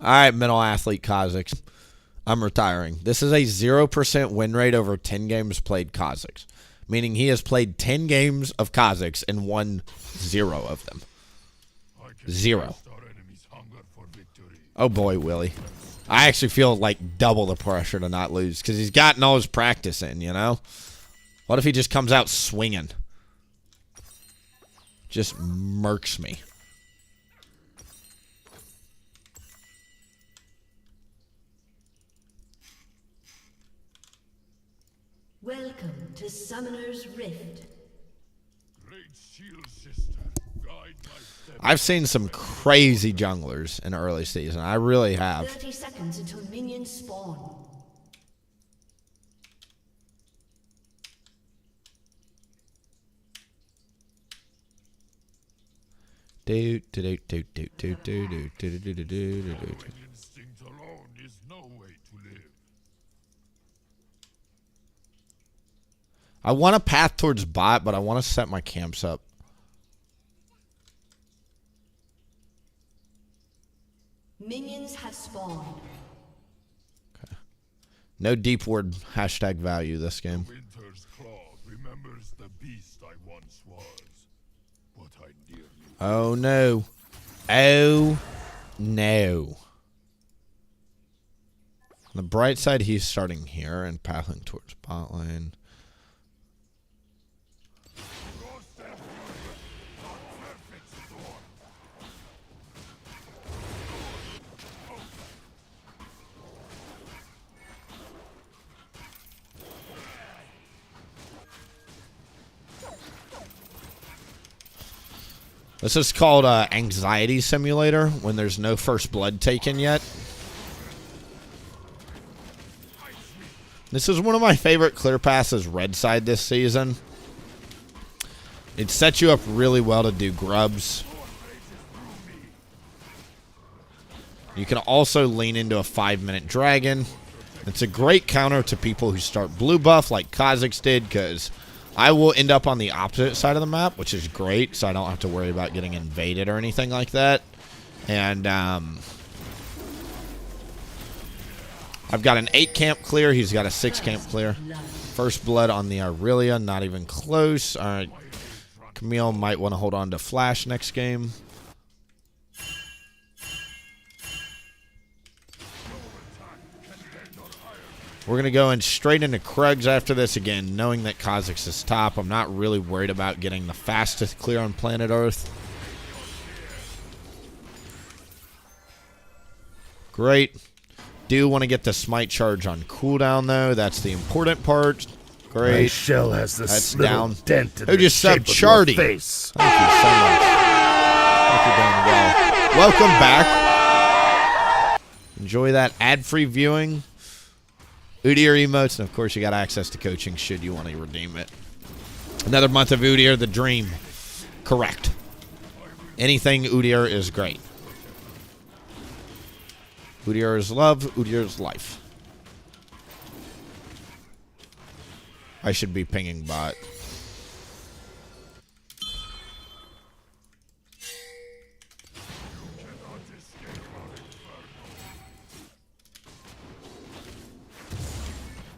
All right, mental athlete Kazakhs. I'm retiring. This is a 0% win rate over 10 games played Kazakhs. Meaning he has played 10 games of Kazakhs and won 0 of them. 0. Oh boy, Willie. I actually feel like double the pressure to not lose because he's gotten all his practice in, you know? What if he just comes out swinging? Just murks me. Welcome to Summoner's Rift. Great shield sister, guide my steps. I've seen some crazy junglers in early season. I really have. 30 seconds until minions spawn. Instinct alone is no way to live. I want a path towards bot, but I want to set my camps up. Minions have spawned. Okay. No deep word hashtag value this game. Winter's claw remembers the beast I once was, but I nearly. Oh no. Oh no. On the bright side, he's starting here and pathing towards bot lane. This is called Anxiety Simulator when there's no first blood taken yet. This is one of my favorite clear passes red side this season. It sets you up really well to do grubs. You can also lean into a 5-minute dragon. It's a great counter to people who start blue buff like Kazakhs did because I will end up on the opposite side of the map, which is great, so I don't have to worry about getting invaded or anything like that. And I've got an 8 camp clear. He's got a 6 camp clear. First blood on the Aurelia, not even close. All right, Camille might want to hold on to Flash next game. We're going to go in straight into Krugs after this again, knowing that Kha'Zix is top. I'm not really worried about getting the fastest clear on planet Earth. Great. Do want to get the smite charge on cooldown, though. That's the important part. My Great. shell has this That's little down. dent in Who the just shape subbed of your Chardy? face. Thank you so much. Hope you're doing well. Welcome back. Enjoy that ad-free viewing. Udyr emotes, and of course you got access to coaching should you want to redeem it. Another month of Udyr, the dream. Correct. Anything Udyr is great. Udyr is love, Udyr is life. I should be pinging bot.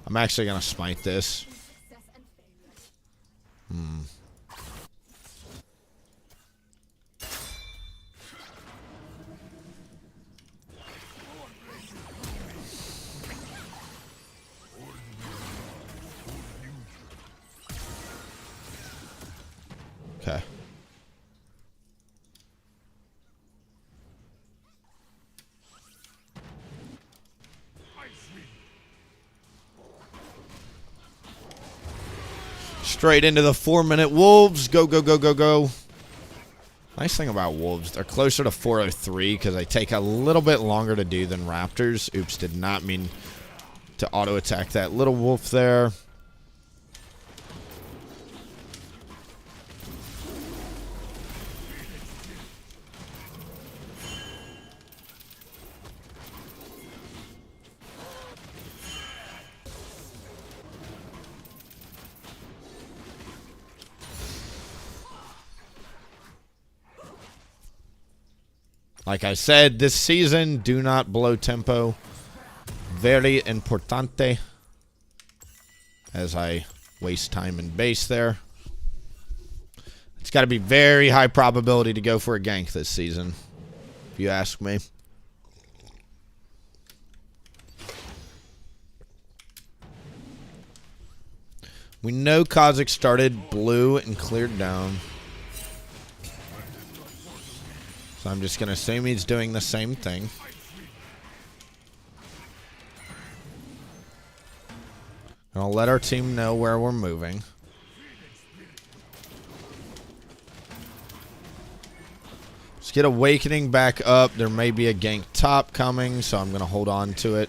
I'm actually going to smite this. Okay. Straight into the 4-minute wolves. Go, go, go, go, go. Nice thing about wolves, they're closer to 403 because they take a little bit longer to do than raptors. Oops, did not mean to auto attack that little wolf there. Like I said, this season, do not blow tempo. Very importante. As I waste time in base there. It's got to be very high probability to go for a gank this season, if you ask me. We know Kha'Zix started blue and cleared down. So I'm just going to assume he's doing the same thing. And I'll let our team know where we're moving. Let's get Awakening back up. There may be a gank top coming, so I'm going to hold on to it.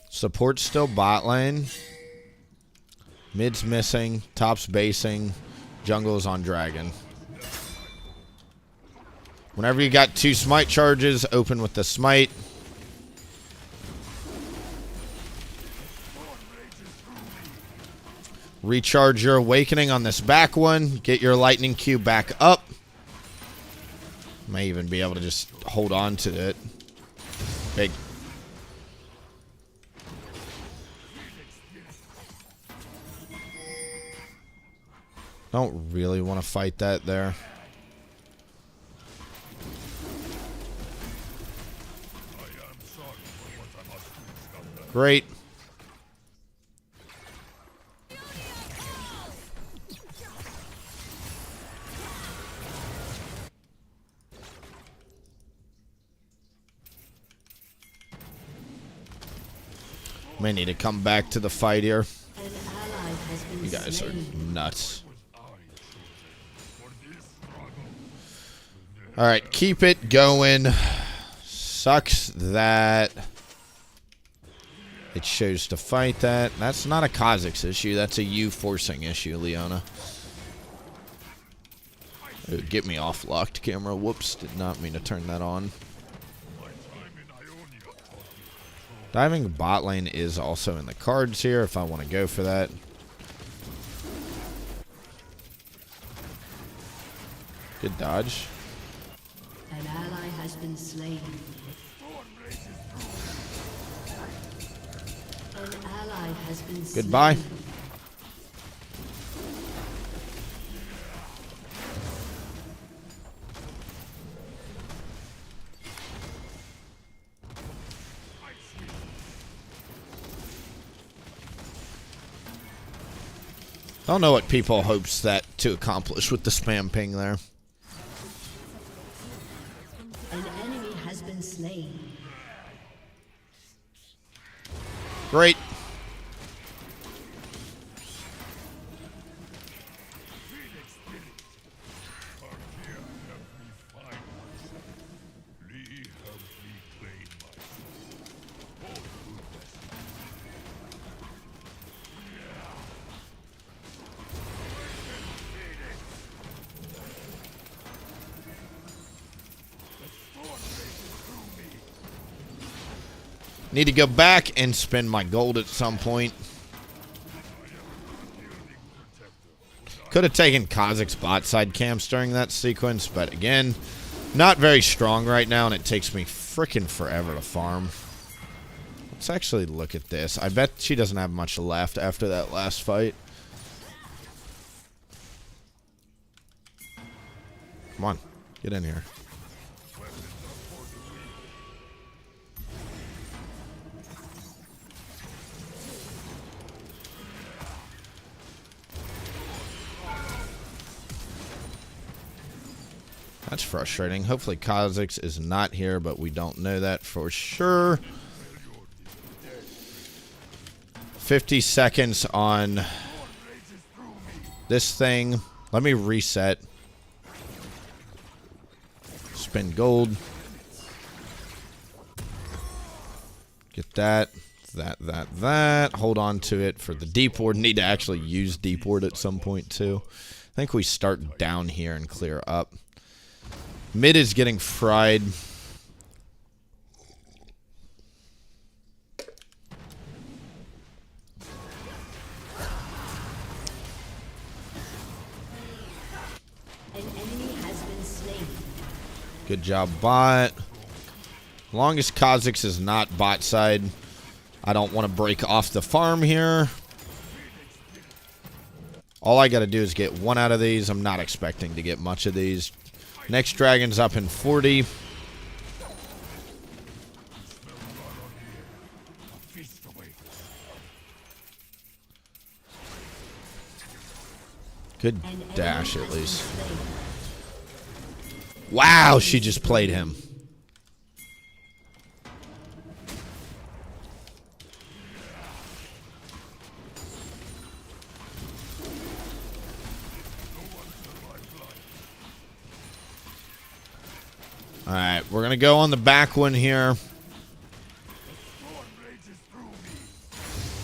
Support's still bot lane. Mid's missing. Top's basing. Jungle's on dragon. Whenever you got 2 smite charges, open with the smite. Recharge your Awakening on this back one. Get your lightning Q back up. May even be able to just hold on to it. Big. Don't really want to fight that there. Great. May need to come back to the fight here. You guys are nuts. Alright, keep it going. Sucks that it chose to fight that. That's not a Kha'Zix issue. That's a you forcing issue, Leona. Ooh, get me off locked camera. Whoops, did not mean to turn that on. Diving bot lane is also in the cards here if I want to go for that. Good dodge. An ally has been slain. An ally has been slain. Goodbye. don't know what people hopes that to accomplish with the spam ping there. An enemy has been slain. Great. Need to go back and spend my gold at some point. Could have taken Kha'Zix's bot side camps during that sequence, but again, not very strong right now, and it takes me freaking forever to farm. Let's actually look at this. I bet she doesn't have much left after that last fight. Come on, get in here. That's frustrating. Hopefully Kha'Zix is not here, but we don't know that for sure. 50 seconds on this thing. Let me reset. Spend gold. Get that. That. Hold on to it for the deep ward. Need to actually use deep ward at some point too. I think we start down here and clear up. Mid is getting fried. An enemy has been slain. Good job, bot. As long as Kha'Zix is not bot side, I don't want to break off the farm here. All I got to do is get one out of these. I'm not expecting to get much of these. Next dragon's up in 40. Good dash at least. Wow, she just played him. Alright, we're going to go on the back one here.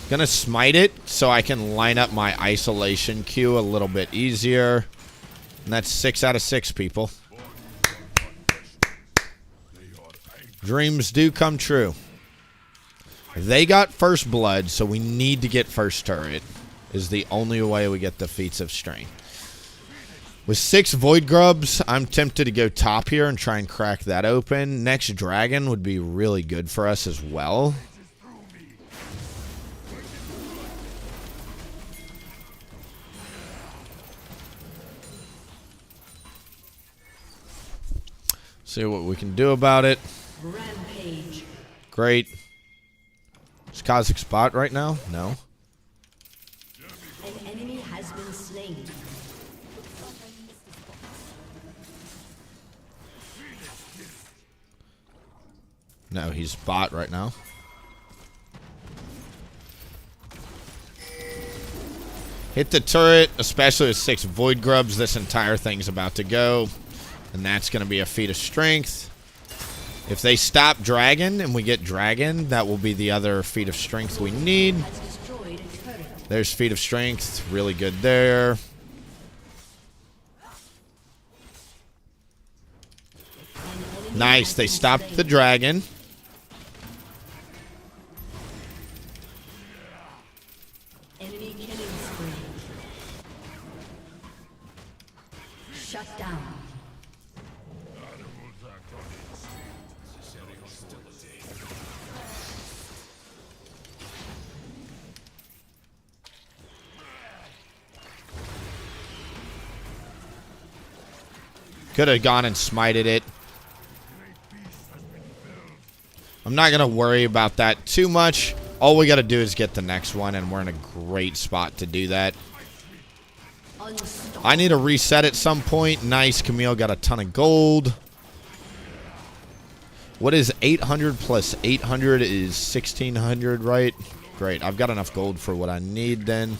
Gonna smite it so I can line up my isolation queue a little bit easier. And that's 6 out of 6, people. Dreams do come true. They got first blood, so we need to get first turret. Is the only way we get the feats of strength. With 6 Void Grubs, I'm tempted to go top here and try and crack that open. Next dragon would be really good for us as well. See what we can do about it. Rampage. Great. Is Kha'Zix bot right now? No. An enemy has been slain. No, he's bot right now. Hit the turret, especially with 6 Void Grubs. This entire thing's about to go. And that's going to be a feat of strength. If they stop dragon and we get dragon, that will be the other feat of strength we need. There's feat of strength. Really good there. Nice. They stopped the dragon. Enemy killing spree. Shut down. Could have gone and smited it. I'm not going to worry about that too much. All we got to do is get the next one, and we're in a great spot to do that. I need a reset at some point. Nice. Camille got a ton of gold. What is 800 plus 800 is 1600, right? Great. I've got enough gold for what I need then.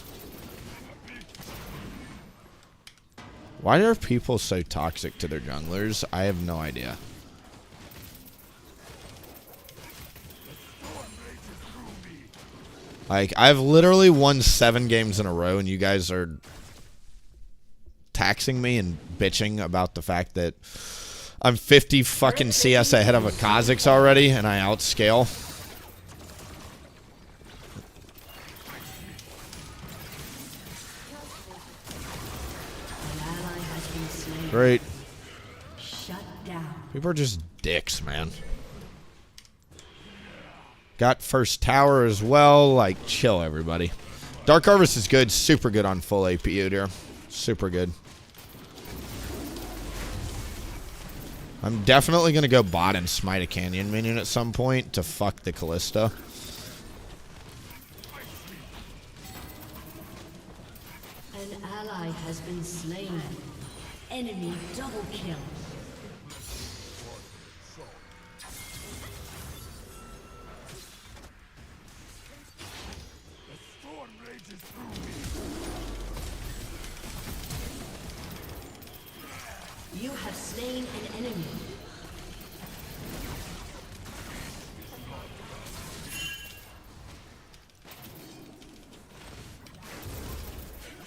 Why are people so toxic to their junglers? I have no idea. Like, I've literally won 7 games in a row, and you guys are taxing me and bitching about the fact that I'm 50 fucking CS ahead of a Kha'Zix already, and I outscale. Great. Shut down. People are just dicks, man. Got first tower as well. Like, chill, everybody. Dark Harvest is good. Super good on full AP, Udyr. Super good. I'm definitely going to go bot and smite a Canyon minion at some point to fuck the Callista. An ally has been slain. Enemy double kill. You have slain an enemy.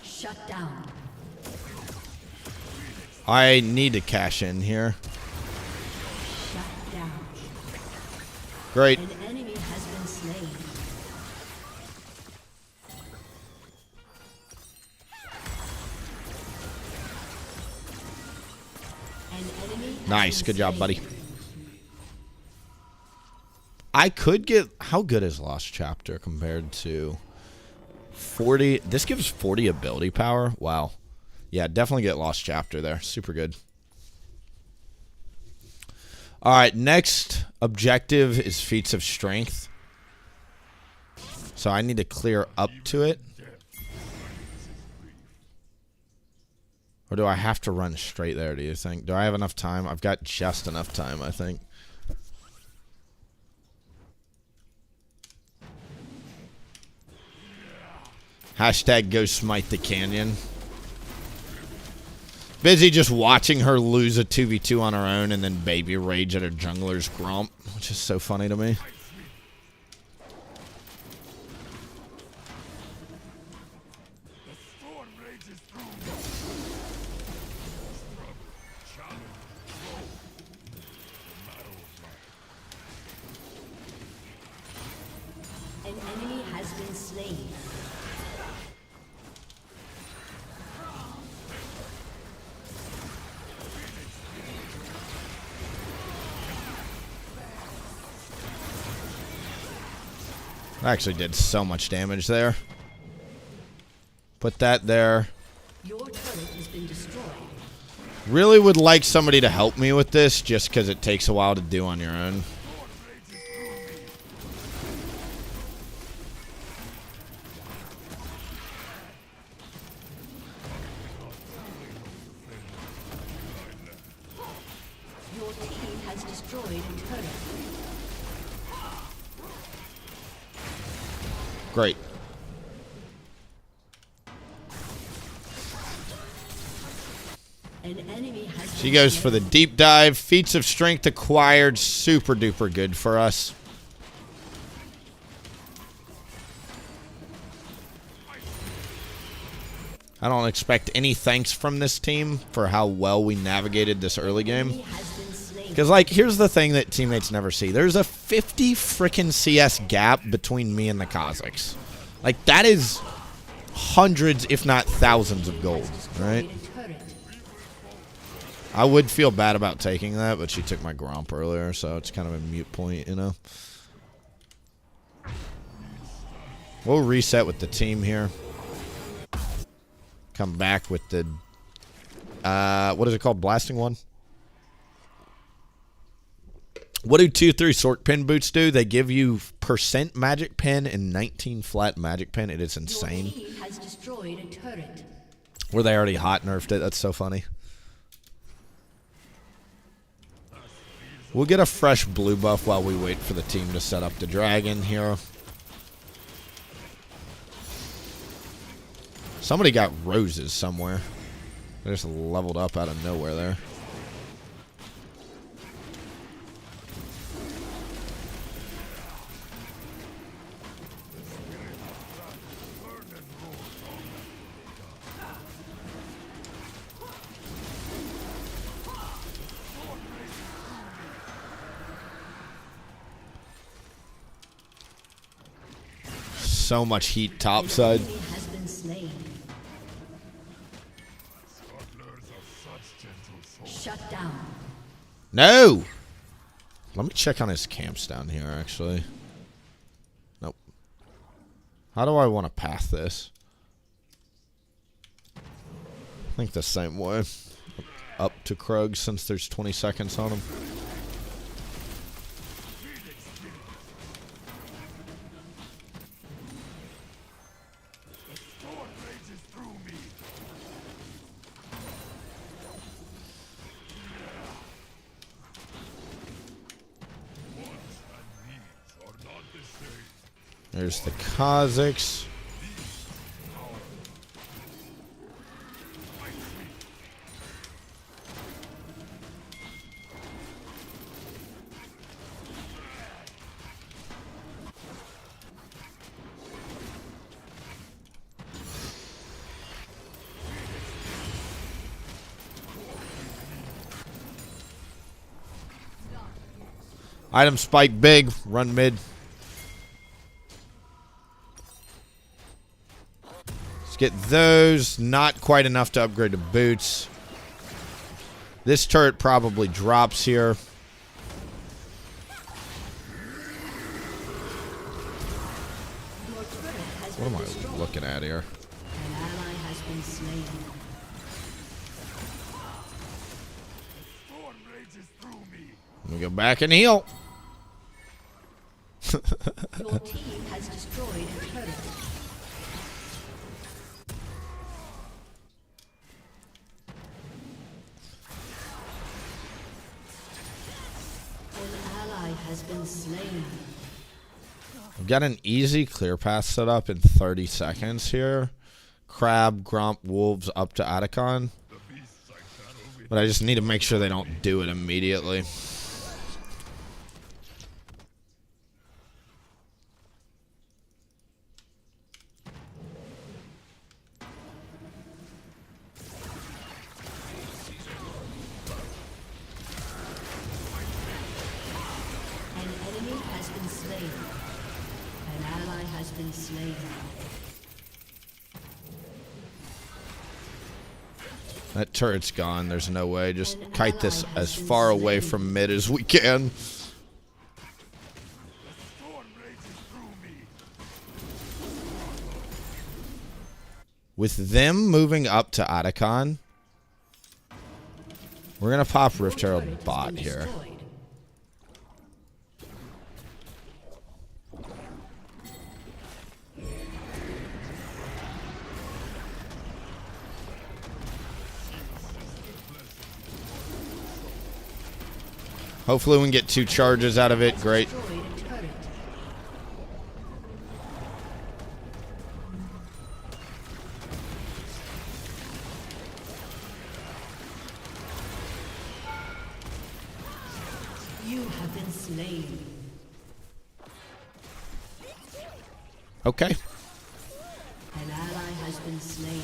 Shut down. I need to cash in here. Shut down. Great. An enemy has been slain. An enemy has Nice. been Good job, slain. buddy. I could get... How good is Lost Chapter compared to 40? This gives 40 ability power. Wow. Yeah, definitely get Lost Chapter there. Super good. All right, next objective is Feats of Strength. So I need to clear up to it. Or do I have to run straight there, do you think? Do I have enough time? I've got just enough time, I think. Hashtag go smite the canyon. Busy just watching her lose a 2v2 on her own and then baby rage at her jungler's grump, which is so funny to me. An enemy has been slain. I actually did so much damage there. Put that there. Your turret has been destroyed. Really would like somebody to help me with this just because it takes a while to do on your own. Your team has destroyed a turret. Great. An enemy has She been goes slain. for the deep dive. Feats of strength acquired. Super duper good for us. I don't expect any thanks from this team for how well we navigated this early game. Enemy has been slain. Because, like, here's the thing that teammates never see. There's a 50 frickin' CS gap between me and the Kha'Zix. Like, that is hundreds, if not thousands of gold, right? A turret. I would feel bad about taking that, but she took my Gromp earlier, so it's kind of a mute point, you know? We'll reset with the team here. Come back with the... what is it called? Blasting one? What do 2-3 Sork Pin boots do? They give you % magic pen and 19 flat magic pen. It is Your insane. team has destroyed a turret. Were they already hot nerfed it? That's so funny. We'll get a fresh blue buff while we wait for the team to set up the dragon here. Somebody got roses somewhere. They just leveled up out of nowhere there. So much heat topside. Enemy has been slain. Shut down. No! Let me check on his camps down here, actually. Nope. How do I want to path this? I think the same way. Up to Krug since there's 20 seconds on him. There's the Kazakhs. Item spike big, run mid. Let's get those. Not quite enough to upgrade to boots. This turret probably drops here. What am I looking at here? An ally has been slain. Let me go back and heal. Your team has destroyed a turret. An ally has been slain. I've got an easy clear path set up in 30 seconds here. Crab, Gromp, Wolves up to Atacon. But I just need to make sure they don't do it immediately. An enemy has been slain. An ally has been slain. That turret's gone. There's no way. Just kite this as far away from mid as we can. With them moving up to Atacon, we're going to pop Rift Herald bot here. Destroyed. Hopefully we can get 2 charges out of it. Great. Destroyed a turret. You have been slain. Okay. An ally has been slain.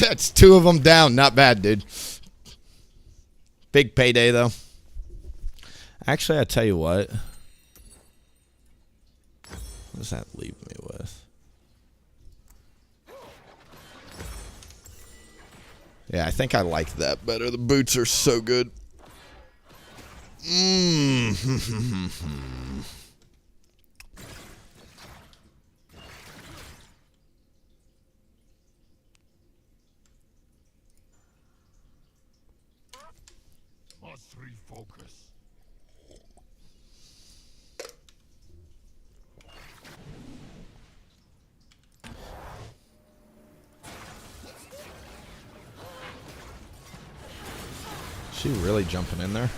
That's 2 of them down. Not bad, dude. Big payday, though. Actually, I tell you what. What does that leave me with? Yeah, I think I like that better. The boots are so good. Must refocus. She really jumping in there?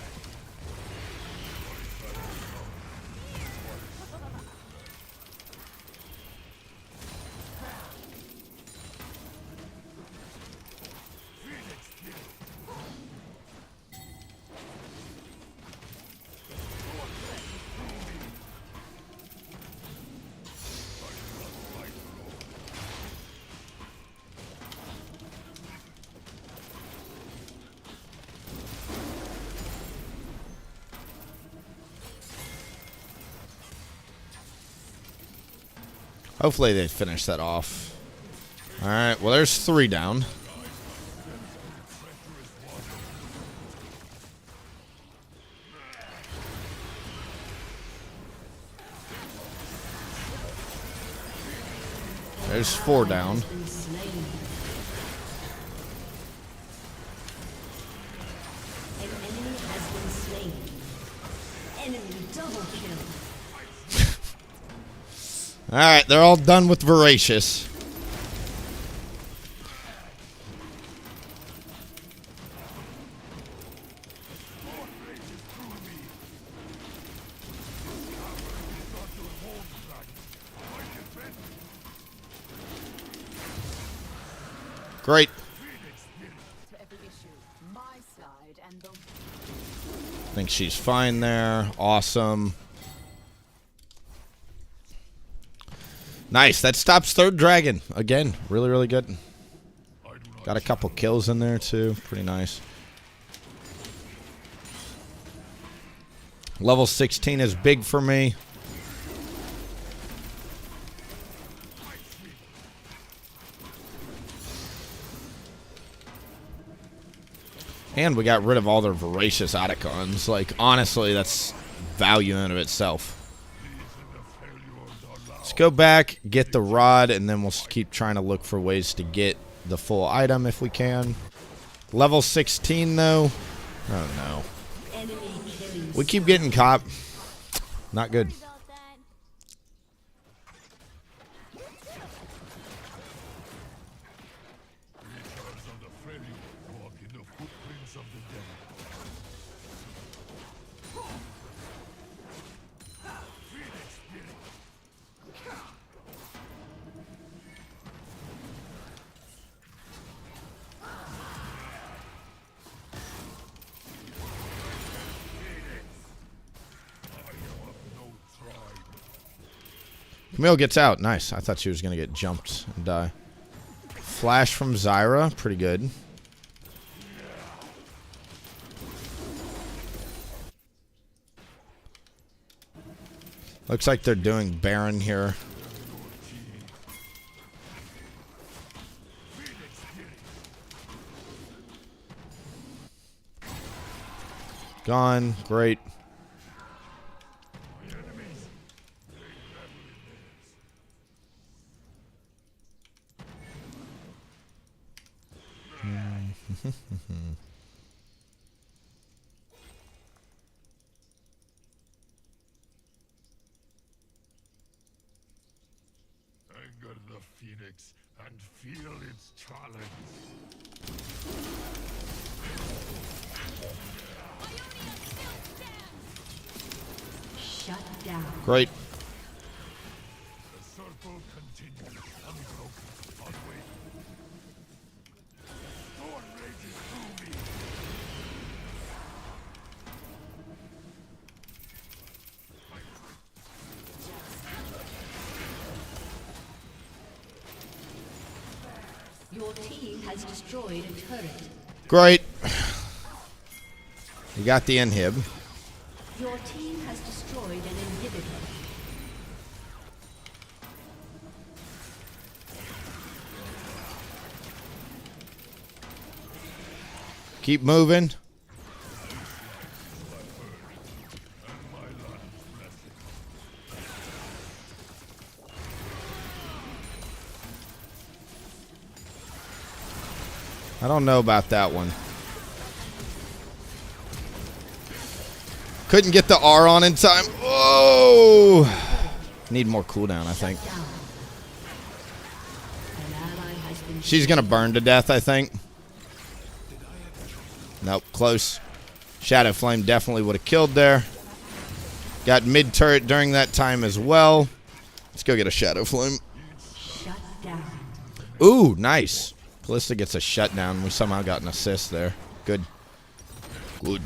Hopefully they finish that off. Alright, well there's 3 down. There's 4 down. Been slain. An enemy has been slain. Enemy double kill. Alright, they're all done with Voracious. Great. Think she's fine there. Awesome. Nice. That stops third dragon. Again, really, really good. Got a couple kills in there, too. Pretty nice. Level 16 is big for me. And we got rid of all their Voracious Otacons. Like, honestly, that's value in of itself. Let's go back, get the rod, and then we'll keep trying to look for ways to get the full item if we can. Level 16, though. Oh, no. We keep getting caught. Not good. Camille gets out. Nice. I thought she was going to get jumped and die. Flash from Zyra. Pretty good. Looks like they're doing Baron here. Gone. Great. Anger the phoenix and feel its challenge. Shut down. Great. The circle continues unbroken, unwavering. Thorn rages through me. Your team has destroyed a turret. Great. You got the inhib. Your team has destroyed an inhibitor. Keep moving. I don't know about that one. Couldn't get the R on in time. Oh! Need more cooldown, I think. An ally has been She's gonna burn to death, I think. Nope, close. Shadow Flame definitely would have killed there. Got mid turret during that time as well. Let's go get a Shadow Flame. Shut down. Ooh, nice. Kalista gets a shutdown. We somehow got an assist there. Good. Good.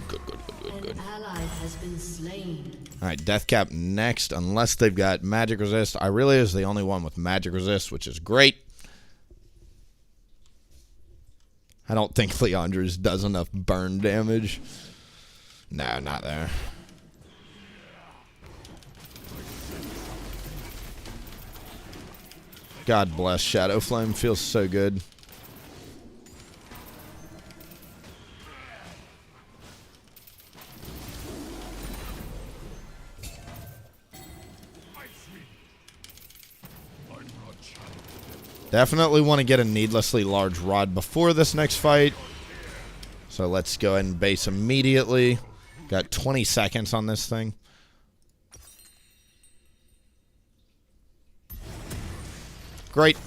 An ally has been slain. All right, Deathcap next, unless they've got magic resist. Irelia is the only one with magic resist, which is great. I don't think Leandre's does enough burn damage. No, not there. God bless Shadow Flame. Feels so good. Definitely want to get a needlessly large rod before this next fight. So let's go ahead and base immediately. Got 20 seconds on this thing. Great.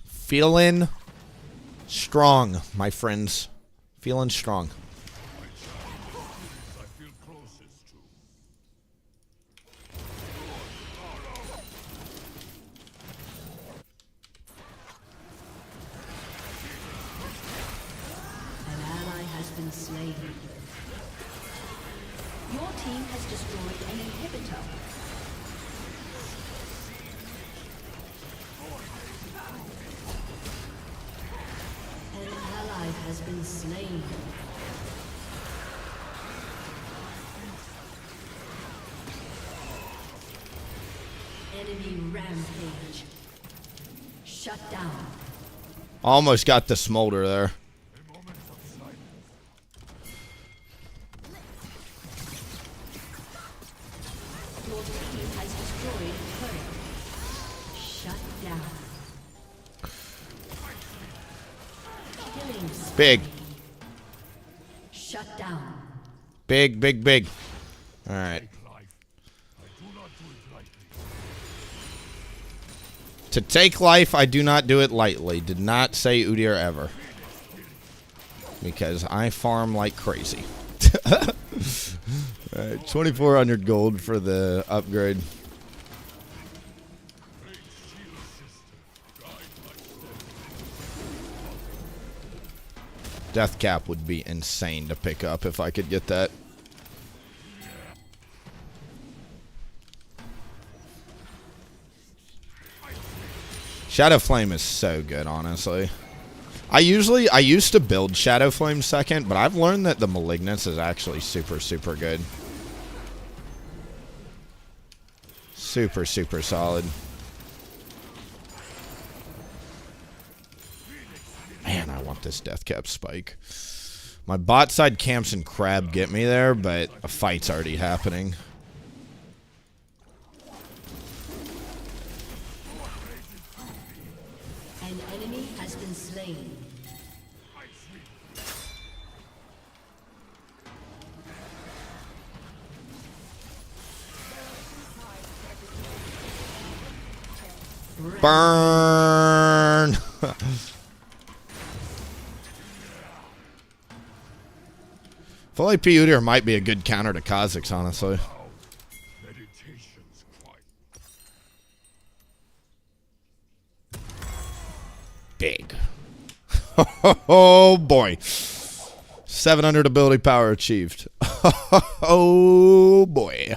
Feeling strong, my friends. Feeling strong. An ally has been slain. Your team has destroyed an inhibitor. An ally has been slain. Enemy rampage. Shut down. Almost got the smolder there. Your team has destroyed a turret. Shut down. Killing spree. Big. Shut down. Big, big, big. All right. To take life, I do not do it lightly. Did not say Udyr ever. Because I farm like crazy. Alright, 2,400 gold for the upgrade. Deathcap would be insane to pick up if I could get that. Shadow Flame is so good, honestly. I used to build Shadow Flame second, but I've learned that the Malignance is actually super, super good. Super, super solid. Man, I want this Deathcap spike. My bot side camps and crab get me there, but a fight's already happening. An enemy has been slain. Burn! WilliefknP Udyr might be a good counter to Kha'Zix, honestly. Meditation's quiet. Big. Oh boy. 700 ability power achieved. Oh boy.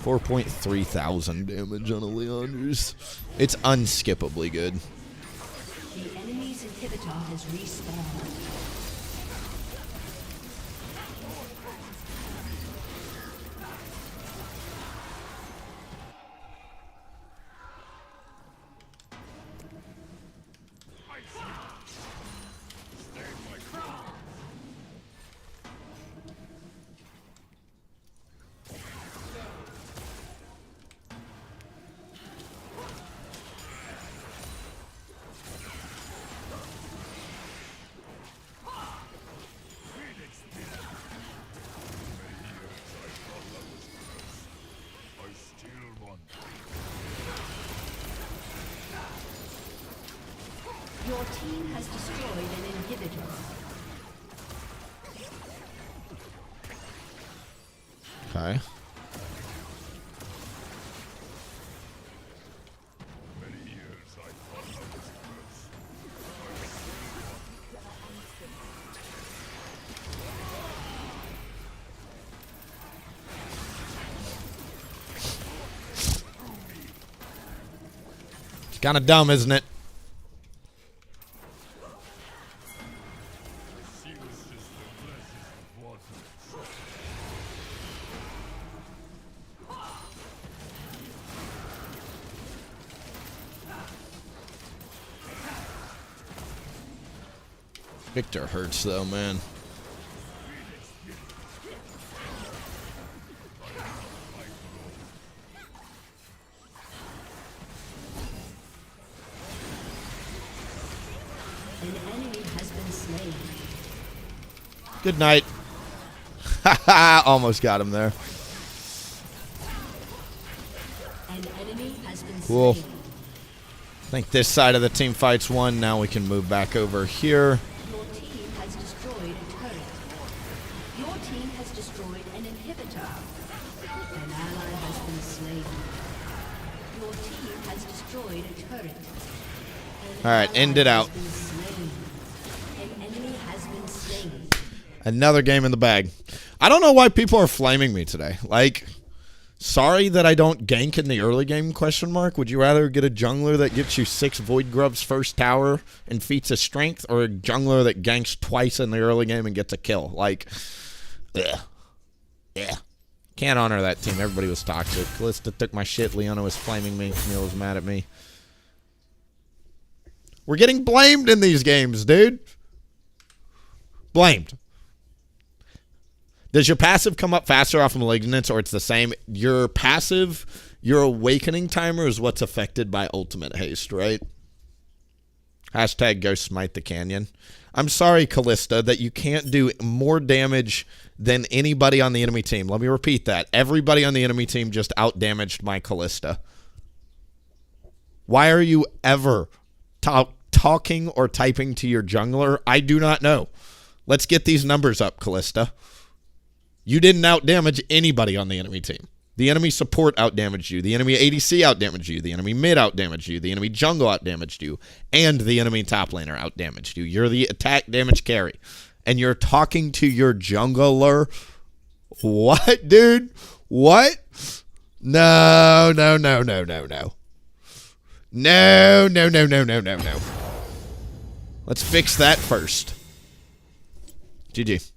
4.3 thousand damage on a Leandre's. It's unskippably good. The enemy's inhibitor has respawned. Your team has destroyed an inhibitor. Okay. Many years I thought I was cursed. It's kind of dumb, isn't it? Sea was just the glasses of water. Victor hurts though, man. An enemy has been slain. Good night. Haha, almost got him there. An enemy has been Cool. slain. I think this side of the team fight's won. Now we can move back over here. Your team has destroyed a turret. Your team has destroyed an inhibitor. An ally has been slain. Your team has destroyed a turret. All right, end it out. An enemy has been slain. Another game in the bag. I don't know why people are flaming me today. Like, sorry that I don't gank in the early game, question mark. Would you rather get a jungler that gets you 6 Void Grubs first tower and feats of strength, or a jungler that ganks twice in the early game and gets a kill? Like, ugh. Yeah. Can't honor that team. Everybody was toxic. Callista took my shit. Leona was flaming me. Camille was mad at me. We're getting blamed in these games, dude. Blamed. Does your passive come up faster off of Malignance, or it's the same? Your passive, your awakening timer is what's affected by ultimate haste, right? Hashtag go smite the canyon. I'm sorry, Callista, that you can't do more damage than anybody on the enemy team. Let me repeat that. Everybody on the enemy team just out-damaged my Callista. Why are you ever talking or typing to your jungler? I do not know. Let's get these numbers up, Callista. You didn't out-damage anybody on the enemy team. The enemy support out-damaged you. The enemy ADC out-damaged you. The enemy mid out-damaged you. The enemy jungle out-damaged you. And the enemy top laner out-damaged you. You're the attack damage carry. And you're talking to your jungler? What, dude? What? No, no, no, no, no, no. No, no, no, no, no, no, no. Let's fix that first. GG.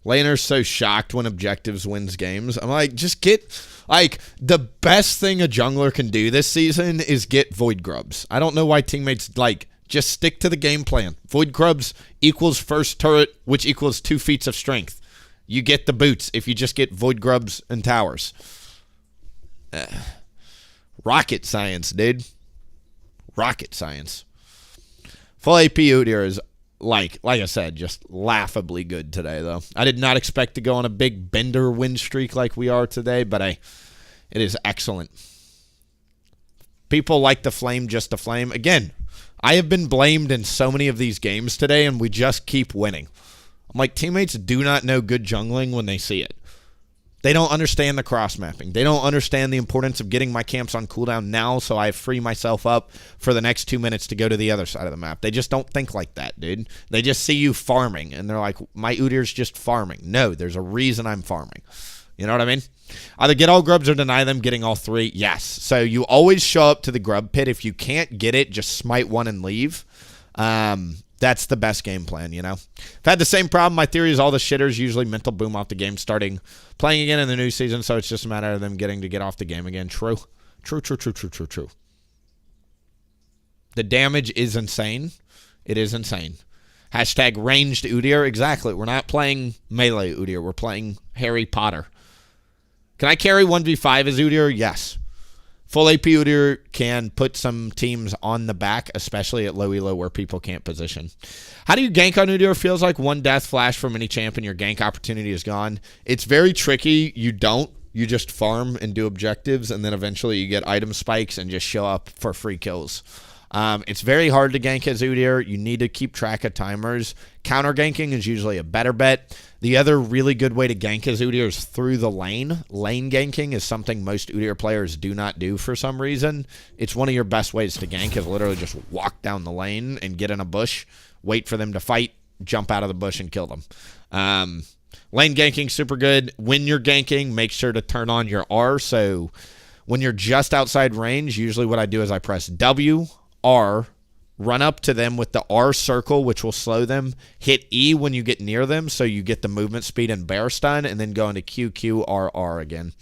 Laner's so shocked when objectives wins games. I'm like, just get, like, the best thing a jungler can do this season is get Void Grubs. I don't know why teammates, like, just stick to the game plan. Void Grubs equals first turret, which equals 2 feats of strength. You get the boots if you just get Void Grubs and towers. Rocket science, dude. Rocket science. Full AP Udyr is, like I said, just laughably good today, though. I did not expect to go on a big bender win streak like we are today, but it is excellent. People like to flame just to flame. Again, I have been blamed in so many of these games today, and we just keep winning. I'm like, teammates do not know good jungling when they see it. They don't understand the cross-mapping. They don't understand the importance of getting my camps on cooldown now so I free myself up for the next 2 minutes to go to the other side of the map. They just don't think like that, dude. They just see you farming, and they're like, my Udyr's just farming. No, there's a reason I'm farming. You know what I mean? Either get all grubs or deny them getting all 3. Yes. So you always show up to the grub pit. If you can't get it, just smite one and leave. That's the best game plan, you know? I've had the same problem. My theory is all the shitters usually mental boom off the game starting playing again in the new season, so it's just a matter of them getting to get off the game again. True. True, true, true, true, true, true. The damage is insane. It is insane. Hashtag ranged Udyr. Exactly. We're not playing melee Udyr. We're playing Harry Potter. Can I carry 1v5 as Udyr? Yes. Full AP Udyr can put some teams on the back, especially at low elo where people can't position. How do you gank on Udyr? Feels like one death flash from any champ and your gank opportunity is gone. It's very tricky. You don't You just farm and do objectives, and then eventually you get item spikes and just show up for free kills. It's very hard to gank as Udyr. You need to keep track of timers. Counter ganking is usually a better bet. The other really good way to gank as Udyr is through the lane. Lane ganking is something most Udyr players do not do for some reason. It's one of your best ways to gank is literally just walk down the lane and get in a bush, wait for them to fight, jump out of the bush and kill them. Lane ganking super good. When you're ganking, make sure to turn on your R. So when you're just outside range, usually what I do is I press W, R, run up to them with the R circle, which will slow them. Hit E when you get near them, so you get the movement speed and bear stun, and then go into Q, Q, R, R again.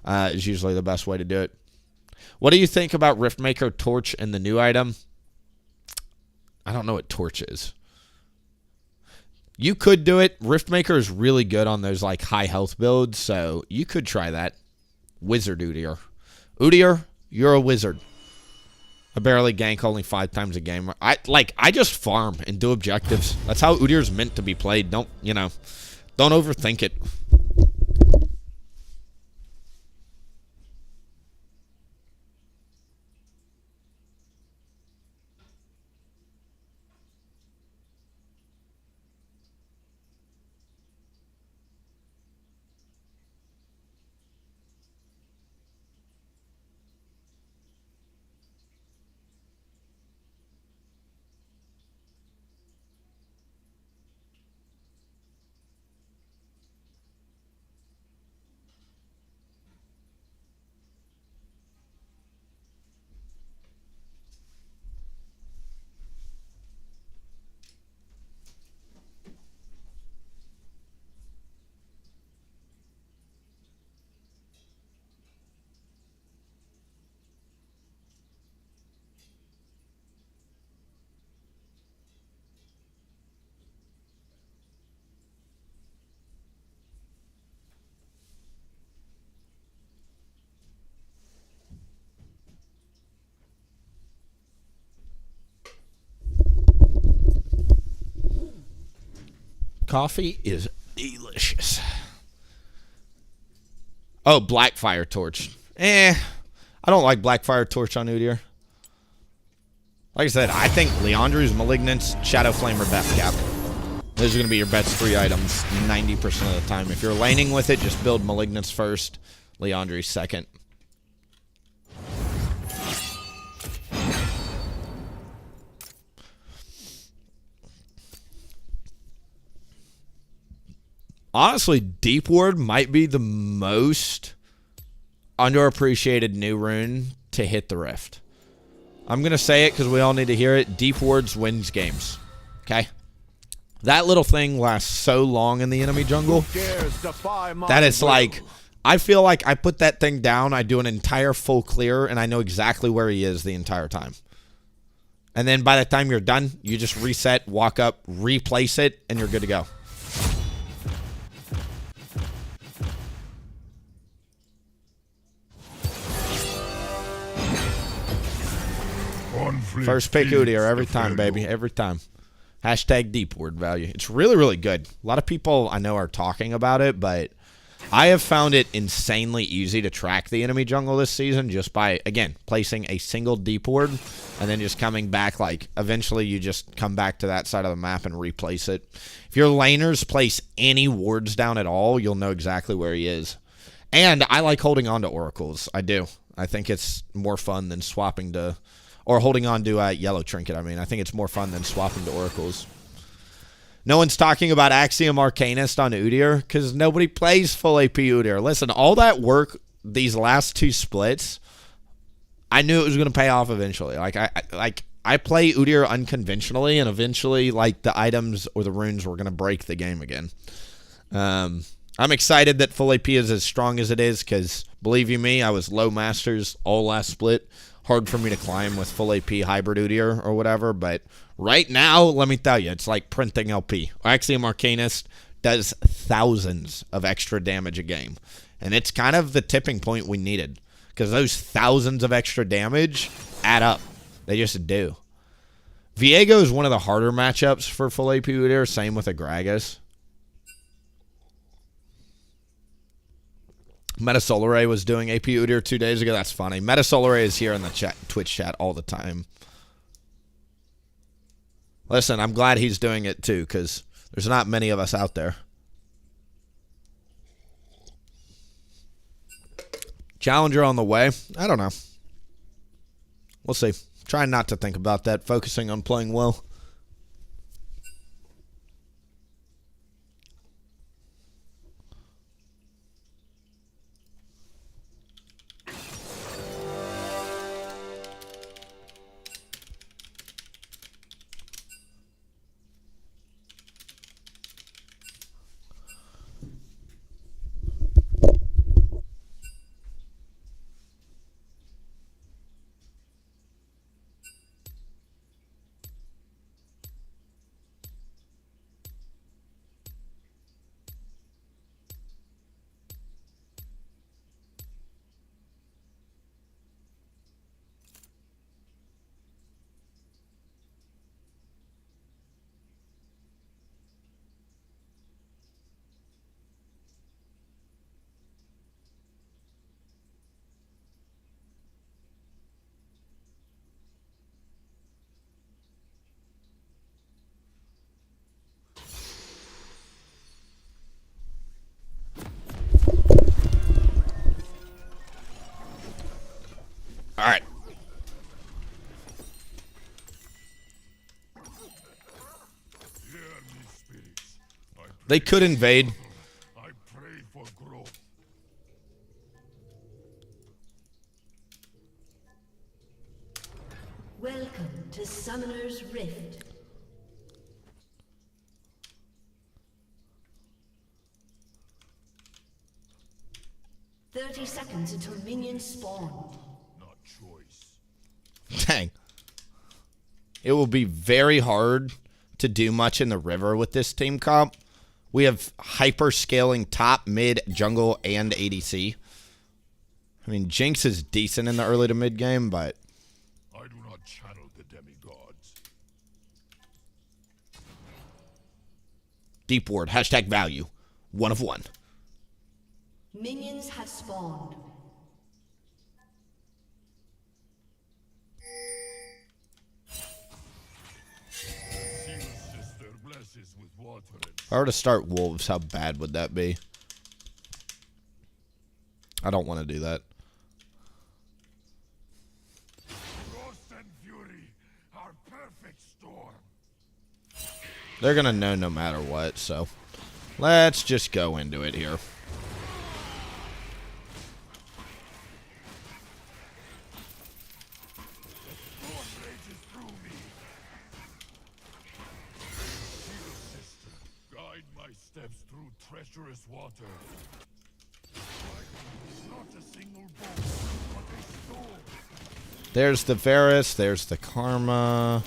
Is usually the best way to do it. What do you think about Riftmaker Torch and the new item? I don't know what Torch is. You could do it. Riftmaker is really good on those like high health builds, so you could try that. Wizard Udyr. Udyr, you're a wizard. I barely gank only 5 times a game. I just farm and do objectives. That's how Udyr's meant to be played. Don't overthink it. Coffee is delicious. Oh, Blackfire Torch. I don't like Blackfire Torch on Udyr. Like I said, I think Liandry's Malignance, Shadow Flame, or Death Cap. Those are going to be your best 3 items 90% of the time. If you're laning with it, just build Malignance first, Liandry second. Honestly, Deep Ward might be the most underappreciated new rune to hit the Rift. I'm going to say it because we all need to hear it. Deep Wards wins games. Okay? That little thing lasts so long in the enemy jungle that it's like, I feel like I put that thing down, I do an entire full clear, and I know exactly where he is the entire time. And then by the time you're done, you just reset, walk up, replace it, and you're good to go. First pick Udyr every time, baby. Every time. Hashtag Deep Ward value. It's really, really good. A lot of people I know are talking about it, but I have found it insanely easy to track the enemy jungle this season just by, again, placing a single Deep Ward and then just coming back. Like, eventually you just come back to that side of the map and replace it. If your laners place any wards down at all, you'll know exactly where he is. And I like holding on to oracles. I do. I think it's more fun than swapping to... Or holding on to a yellow trinket, I mean. I think it's more fun than swapping to oracles. No one's talking about Axiom Arcanist on Udyr because nobody plays full AP Udyr. Listen, all that work these last 2 splits, I knew it was going to pay off eventually. I play Udyr unconventionally, and eventually, like, the items or the runes were going to break the game again. I'm excited that full AP is as strong as it is because, believe you me, I was low masters all last split. Hard for me to climb with full AP hybrid Udyr or whatever, but right now, let me tell you, it's like printing LP. Axiom Arcanist does thousands of extra damage a game, and it's kind of the tipping point we needed because those thousands of extra damage add up. They just do. Viego is one of the harder matchups for full AP Udyr, same with Agragas. Metasolare was doing AP Udyr 2 days ago. That's funny. Metasolare is here in the chat, Twitch chat all the time. Listen, I'm glad he's doing it too, because there's not many of us out there. Challenger on the way. I don't know. We'll see. Trying not to think about that. Focusing on playing well. All right. They could invade. I pray for growth. Welcome to Summoner's Rift. "30 seconds until minions spawn." Not choice. Dang. It will be very hard to do much in the river with this team comp. We have hyper scaling top, mid, jungle, and ADC. I mean, Jinx is decent in the early to mid game, but I do not channel the demigods. deep ward, hashtag value. 1 of 1. Minions have spawned. Seal sister blesses with water and If I were to start wolves, how bad would that be? I don't want to do that. frost and fury, our perfect storm. They're going to know no matter what, so let's just go into it here. Storm rages through me. Seal sister, guide my steps through treacherous water. Not a single bolt, but a storm. There's the Varus, there's the Karma.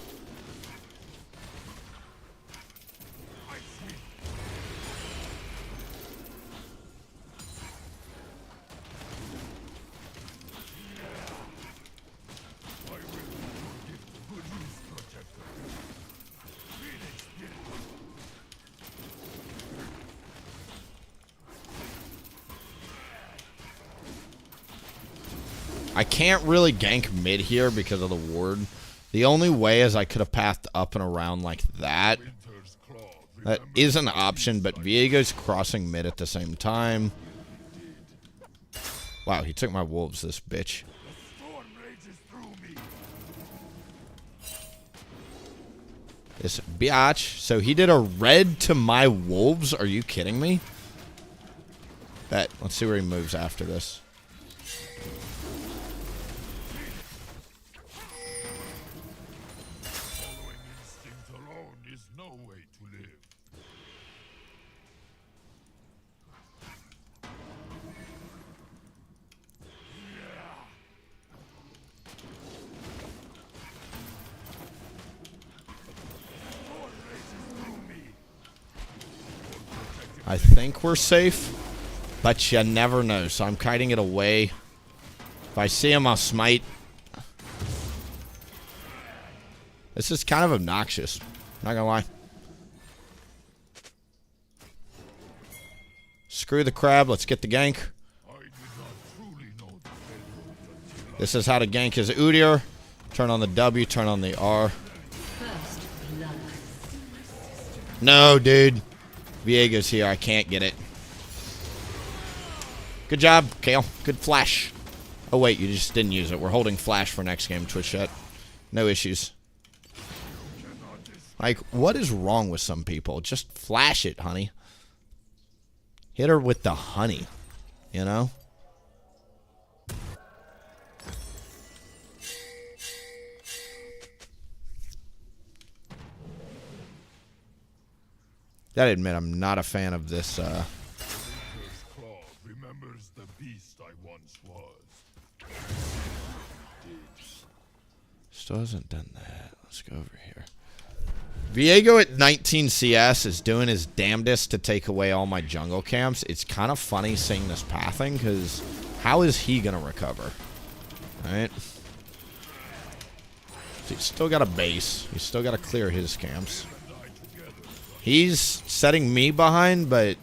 I can't really gank mid here because of the ward. The only way is I could have pathed up and around like that. Winter's claw, That is an option, but Viego's crossing mid at the same time. Wow, he took my wolves, this bitch. storm rages through me. This biatch. So he did a red to my wolves. Are you kidding me? Bet. Let's see where he moves after this. Following instinct alone is no way to live. I think we're safe, but you never know. So I'm kiting it away. If I see him, I'll smite. This is kind of obnoxious. Not gonna lie. Screw the crab. Let's get the gank. I did This is how to gank his Udyr. Turn on the W, turn on the R. First blood. No, dude. Viego's here. I can't get it. Good job, Kale. Good flash. Oh, wait. You just didn't use it. We're holding flash for next game, Twitch chat. No issues. Like, what is wrong with some people? Just flash it, honey. Hit her with the honey. You know? Gotta admit, I'm not a fan of this, Claw remembers the beast I once was. Still hasn't done that. Let's go over here. Viego at 19 CS is doing his damnedest to take away all my jungle camps. It's kind of funny seeing this pathing, because how is he going to recover? Alright? So he's still got a base. He's still got to clear his camps. He's setting me behind, but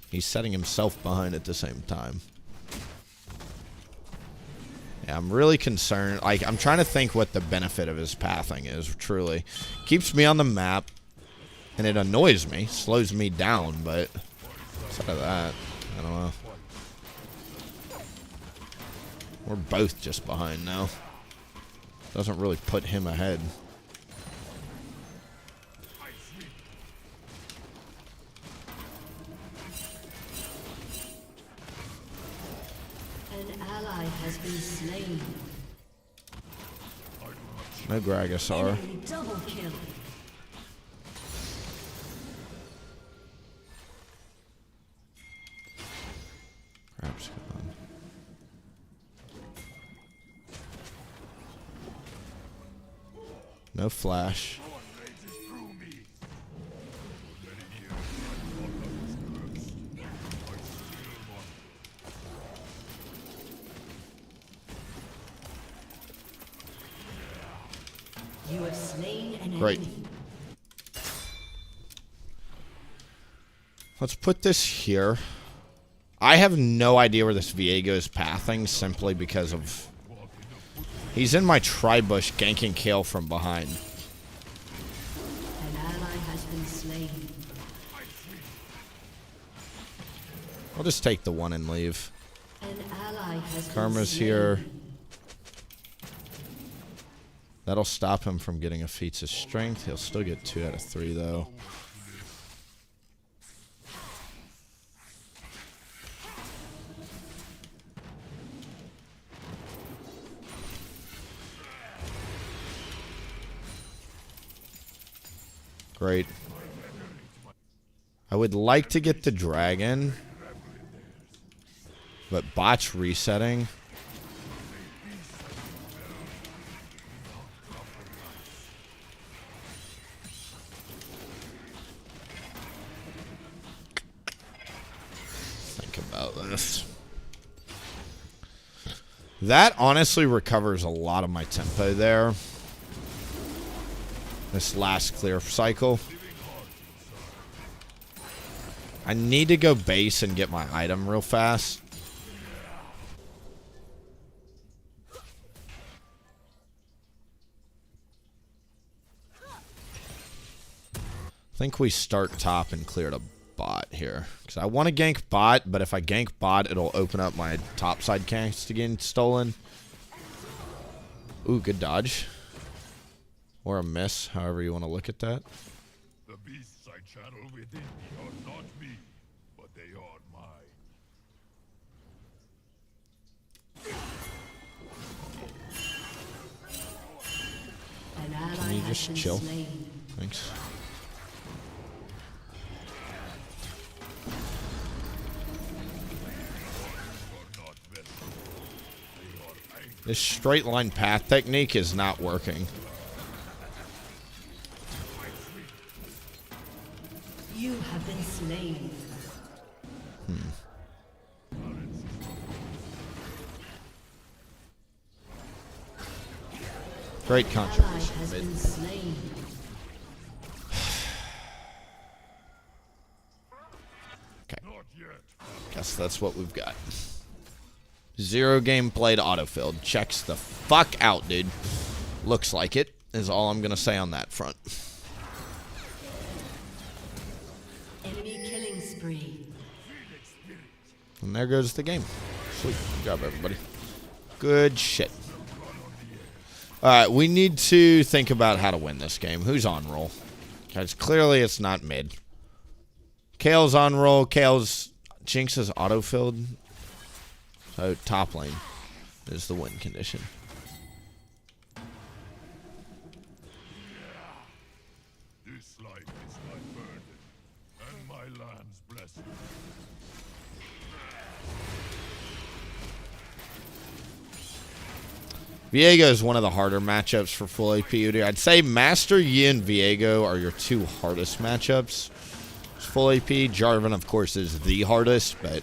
he's setting himself behind at the same time. Yeah, I'm really concerned. Like, I'm trying to think what the benefit of his pathing is, truly. Keeps me on the map, and it annoys me, slows me down, but outside of that, I don't know. We're both just behind now. Doesn't really put him ahead. An ally has been slain. No Gragasar. Enemy double kill. Crap's gone. No flash. You have slain an Great. enemy. Let's put this here. I have no idea where this Viego is pathing simply because of... He's in my tri-bush ganking Kale from behind. An ally has been slain. I'll just take the one and leave. An ally has Karma's been slain. here. That'll stop him from getting a feats of strength. He'll still get 2 out of 3 though. Great. I would like to get the dragon, but bot's resetting. Think about this. That honestly recovers a lot of my tempo there. This last clear cycle. I need to go base and get my item real fast. I think we start top and clear to bot here. Because I want to gank bot, but if I gank bot, it'll open up my top side camps to get stolen. Ooh, good dodge. Or a miss, however you want to look at that. The beasts I channel within me are not me, but they are mine. An ally Can you has just been chill? slain. Thanks. This straight line path technique is not working. You have been slain. Great Ally contribution. has Mid. been slain. Okay. Guess that's what we've got. 0 game played autofilled. Checks the fuck out, dude. Looks like it, is all I'm going to say on that front. Enemy killing spree. And there goes the game. Sweet. Good job, everybody. Good shit. Alright, we need to think about how to win this game. Who's on roll? Because clearly it's not mid. Kale's on roll. Jinx is auto-filled. So top lane is the win condition. This life is my burden, and my land's blessing. Viego is one of the harder matchups for full AP Udyr. I'd say Master Yi and Viego are your 2 hardest matchups. Full AP, Jarvan, of course, is the hardest, but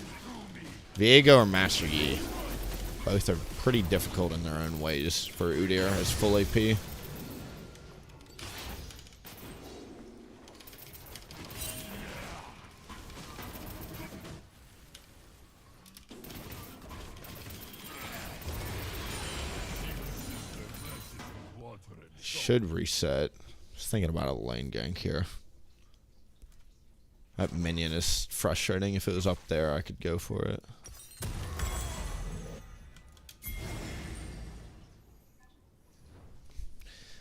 Viego or Master Yi, both are pretty difficult in their own ways for Udyr as full AP. Should reset. Just thinking about a lane gank here. That minion is frustrating. If it was up there, I could go for it.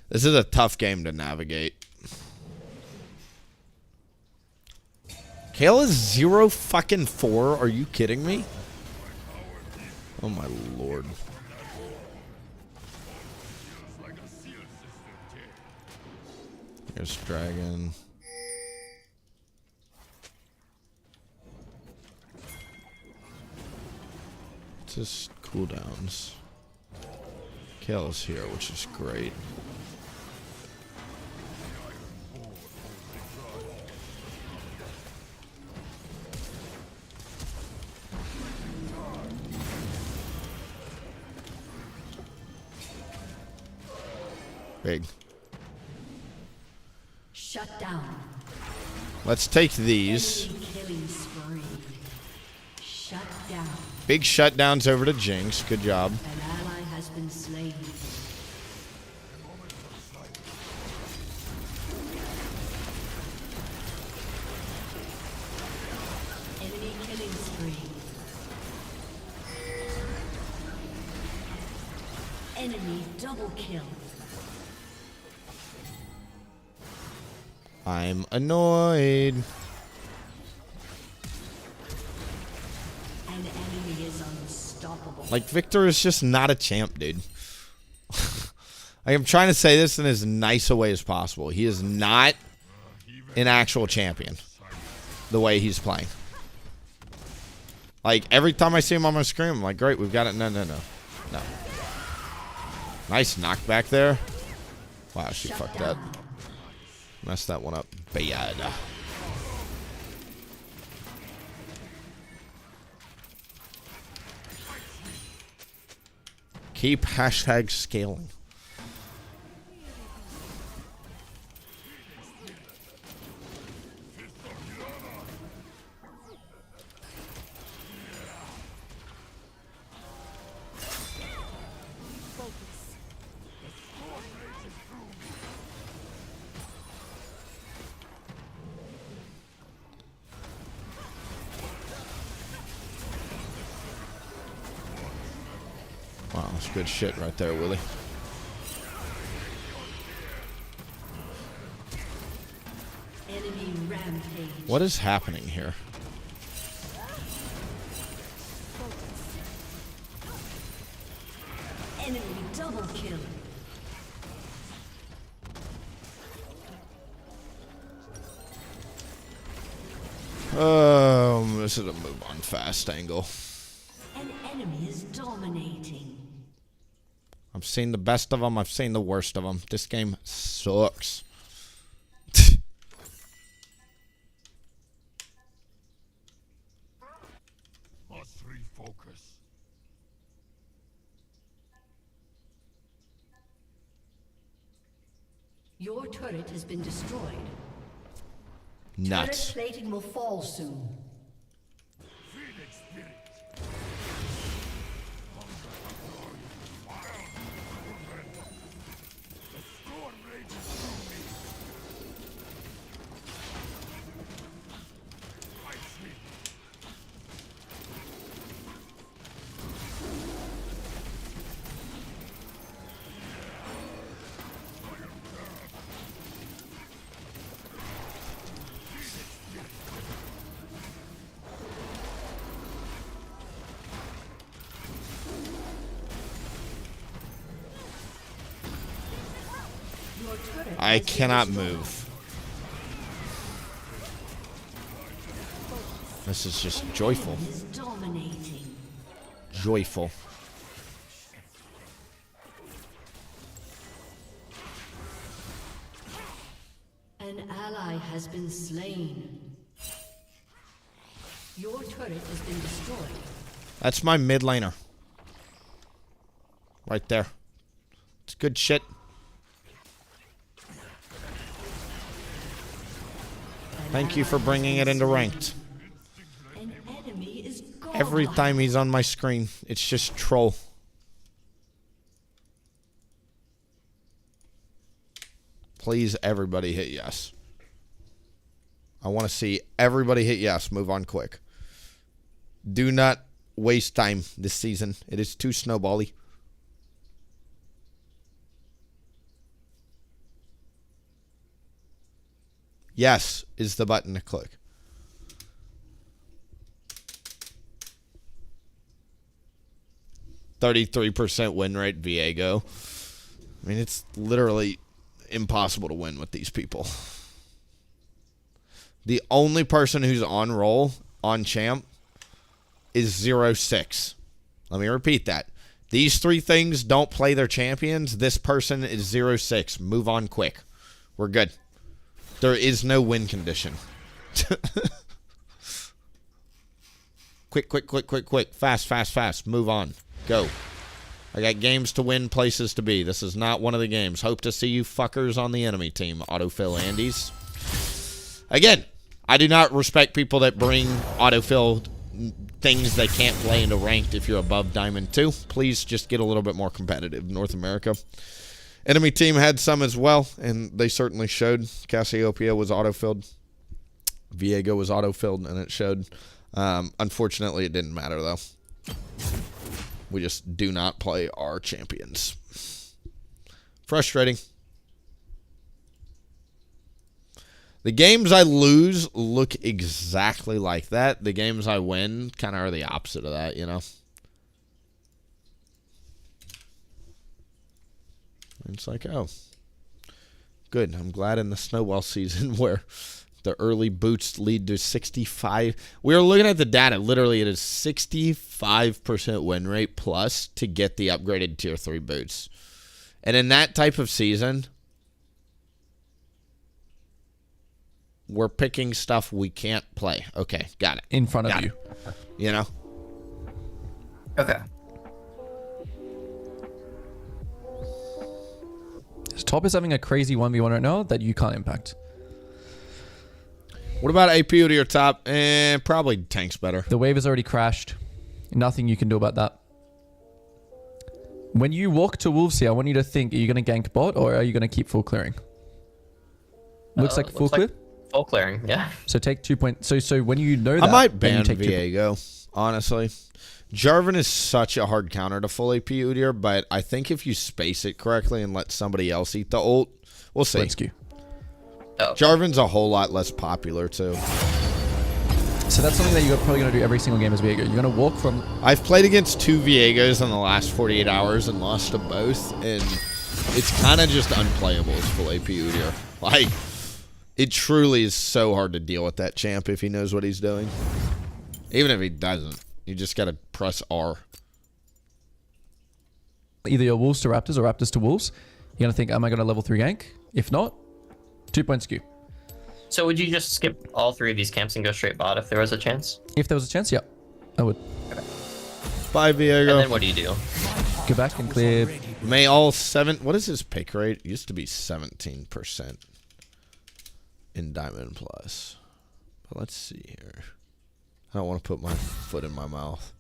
This is a tough game to navigate. Kale is 0 fucking 4. Are you kidding me? Oh my lord. Here's Dragon. Just cooldowns. Kale is here, which is great. Big. Shut down. Let's take these. Enemy killing spree. Shut down. Big shutdowns over to Jinx. Good job. An ally has been slain. Enemy killing spree. Enemy double kill. I'm annoyed. An enemy is unstoppable. Like, Victor is just not a champ, dude. I am trying to say this in as nice a way as possible. He is not an actual champion the way he's playing. Like, every time I see him on my screen, I'm like, great, we've got it. No. Nice knockback there. Wow, she fucked that. Messed that one up bad. Keep hashtag scaling. Wow, that's good shit right there, Willie. Enemy rampage. What is happening here? Enemy double kill. This is a move on fast angle. An enemy is dominating. I've seen the best of them. I've seen the worst of them. This game sucks. Must refocus. Your turret has been destroyed. Nuts. Turret plating will fall soon. turret I has been cannot destroyed. move. This is just joyful. Is dominating. Joyful. An ally has been slain. Your turret has been destroyed. That's my mid laner. Right there. It's good shit. Thank you for bringing it into ranked. An enemy is gone. Every time he's on my screen, it's just troll. Please, everybody hit yes. I want to see everybody hit yes. Move on quick. Do not waste time this season. It is too snowbally. Yes is the button to click. %33 win rate, Viego. I mean, it's literally impossible to win with these people. The only person who's on roll, on champ, is 0-6. Let me repeat that. These three things don't play their champions. This person is 0-6. Move on quick. We're good. There is no win condition. Quick, quick, quick, quick, quick. Fast, fast, fast. Move on. Go. I got games to win, places to be. This is not one of the games. Hope to see you fuckers on the enemy team, autofill Andes. Again, I do not respect people that bring autofill things they can't play into ranked if you're above Diamond 2. Please just get a little bit more competitive, North America. Enemy team had some as well, and they certainly showed. Cassiopeia was autofilled. Viego was autofilled, and it showed. Unfortunately, it didn't matter, though. We just do not play our champions. Frustrating. The games I lose look exactly like that. The games I win kind of are the opposite of that, you know? It's like, oh, good. I'm glad in the snowball season where the early boots lead to 65. We were looking at the data. Literally, it is 65% win rate plus to get the upgraded tier 3 boots. And in that type of season, we're picking stuff we can't play. Okay, got it. In front of Got you. it. You know? Okay. So Top is having a crazy 1v1 right now that you can't impact. What about AP to your top? Probably tanks better. The wave has already crashed. Nothing you can do about that. When you walk to Wolves here, I want you to think, are you going to gank bot or are you going to keep full clearing? Looks like full clear? Full clearing, yeah. So take 2 points. So when you know that, I might then you ban take 2 Viego, honestly. Jarvan is such a hard counter to full AP Udyr, but I think if you space it correctly and let somebody else eat the ult, we'll see. Let's go. Oh, Jarvan's a whole lot less popular, too. So that's something that you're probably going to do every single game as Viego. You're going to walk from... I've played against 2 Viegos in the last 48 hours and lost to both, and it's kind of just unplayable as full AP Udyr. Like, it truly is so hard to deal with that champ if he knows what he's doing. Even if he doesn't. You just got to press R. Either your Wolves to Raptors or Raptors to Wolves. You're going to think, am I going to level 3 gank? If not, 2 points skew. So would you just skip all 3 of these camps and go straight bot if there was a chance? If there was a chance, yeah, I would. Bye, Viego. And then what do you do? Go back and clear. May all 7... What is his pick rate? It used to be 17% in Diamond Plus. But let's see here. I don't want to put my foot in my mouth.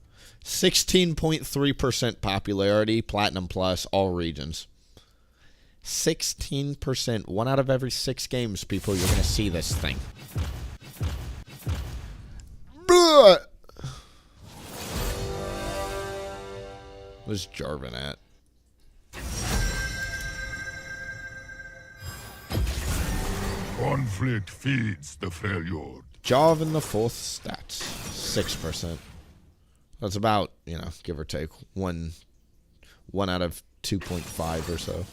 16.3% popularity, Platinum Plus, all regions. 16%. 1 out of every 6 games, people, you're going to see this thing. Where's Jarvan at? Conflict feeds the failure. Jarvan the 4th stats. 6%. That's about, you know, give or take, 1 out of 2.5 or so.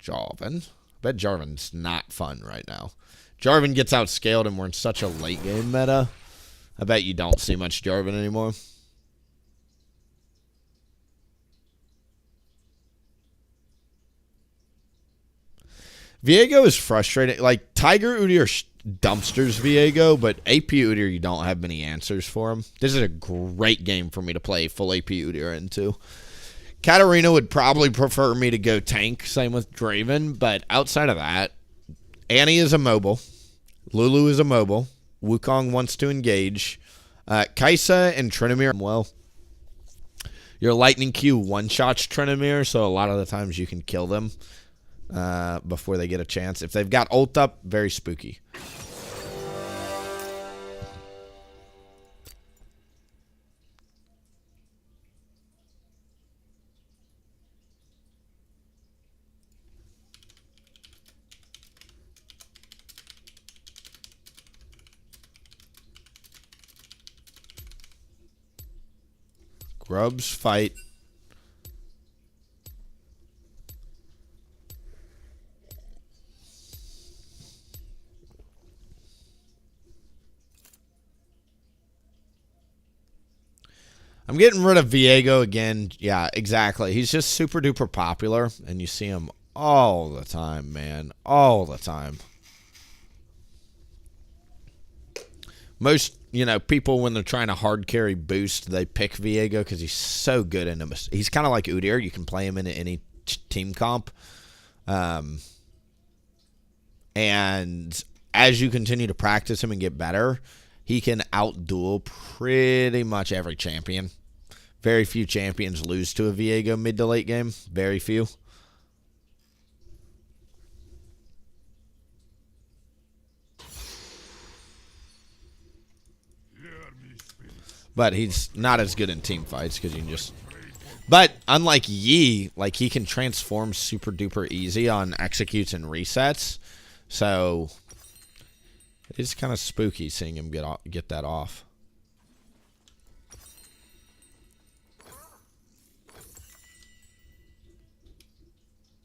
Jarvan. I bet Jarvan's not fun right now. Jarvan gets outscaled and we're in such a late game meta. I bet you don't see much Jarvan anymore. Viego is frustrating. Like, Tiger Udyr dumpsters Viego, but AP Udyr, you don't have many answers for him. This is a great game for me to play full AP Udyr into. Katarina would probably prefer me to go tank, same with Draven, but outside of that, Annie is a mobile. Lulu is a mobile. Wukong wants to engage. Kaisa and Tryndamere, well, your Lightning Q one-shots Tryndamere, so a lot of the times you can kill them before they get a chance. If they've got ult up, very spooky. Grubs fight. I'm getting rid of Viego again. Yeah, exactly. He's just super duper popular, and you see him all the time, man. All the time. Most, people when they're trying to hard carry boost, they pick Viego because he's so good in him. He's kind of like Udyr. You can play him in any team comp. And as you continue to practice him and get better, he can outduel pretty much every champion. Very few champions lose to a Viego mid to late game. Very few. But he's not as good in team fights because you can just... But unlike Yi, like he can transform super duper easy on executes and resets. So it's kind of spooky seeing him get that off.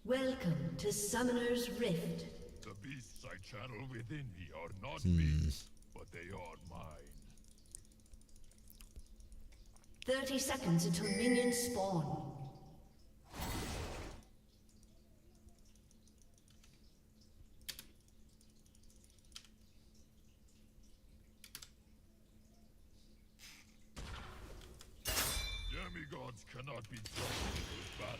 Welcome to Summoner's Rift. The beasts I channel within me are not me, but they are mine. 30 seconds until minions spawn. Demigods cannot be trusted with battle.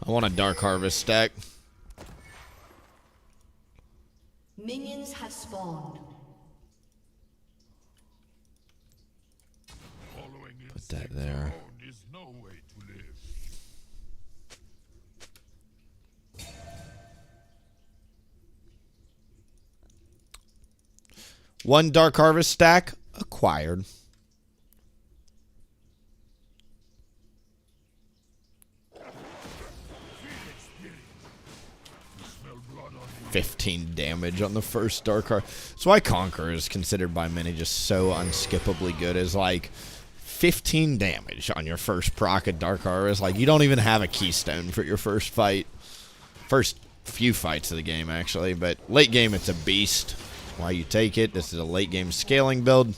I want a Dark Harvest stack. Minions have spawned. Put that there. Is no way to live. One Dark Harvest stack acquired. Blood 15 damage on the first Dark Harvest. That's why Conqueror is considered by many just so unskippably good. Is like 15 damage on your first proc at Dark Harvest. Like you don't even have a keystone for your first fight. First few fights of the game actually, but late game it's a beast. Why you take it. This is a late game scaling build.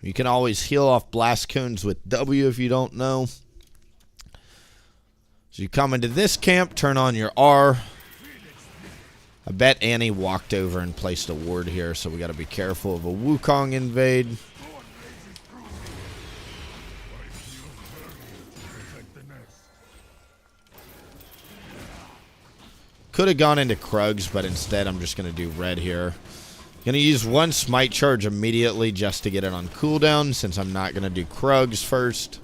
You can always heal off blast cones with W if you don't know. So you come into this camp, turn on your R. I bet Annie walked over and placed a ward here, so we got to be careful of a Wukong invade. Could have gone into Krugs, but instead I'm just going to do red here. Going to use one smite charge immediately just to get it on cooldown since I'm not going to do Krugs first.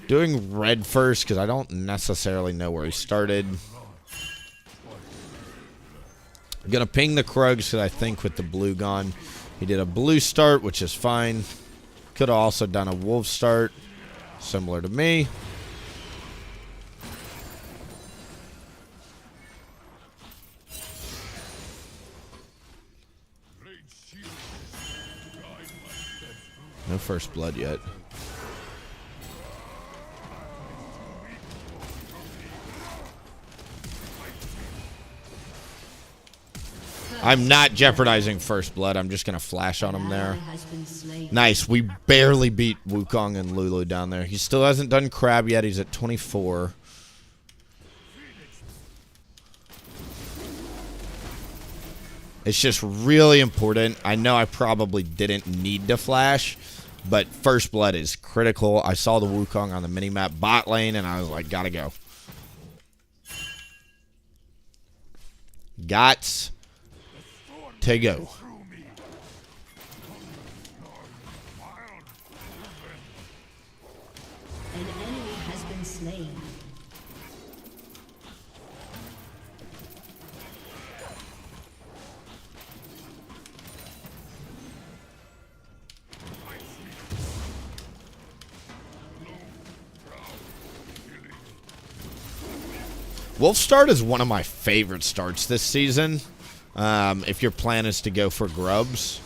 Doing red first because I don't necessarily know where he started. I'm going to ping the Krugs because I think with the blue gone, he did a blue start, which is fine. Could have also done a wolf start, similar to me. No first blood yet. I'm not jeopardizing first blood. I'm just going to flash on him there. Nice. We barely beat Wukong and Lulu down there. He still hasn't done crab yet. He's at 24. It's just really important. I know I probably didn't need to flash, but first blood is critical. I saw the Wukong on the minimap bot lane, and I was like, gotta go. Gots to go. An enemy has been slain. Wolf start is one of my favorite starts this season. If your plan is to go for grubs.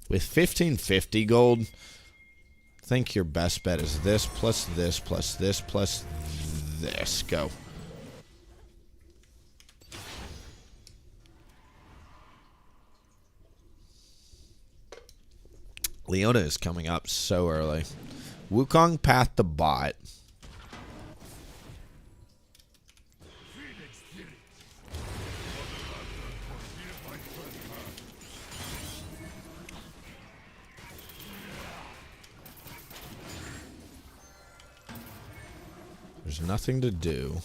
With 1550 gold, I think your best bet is this plus this plus this plus this. Go. Leona is coming up so early. Wukong path to bot. There's nothing to do.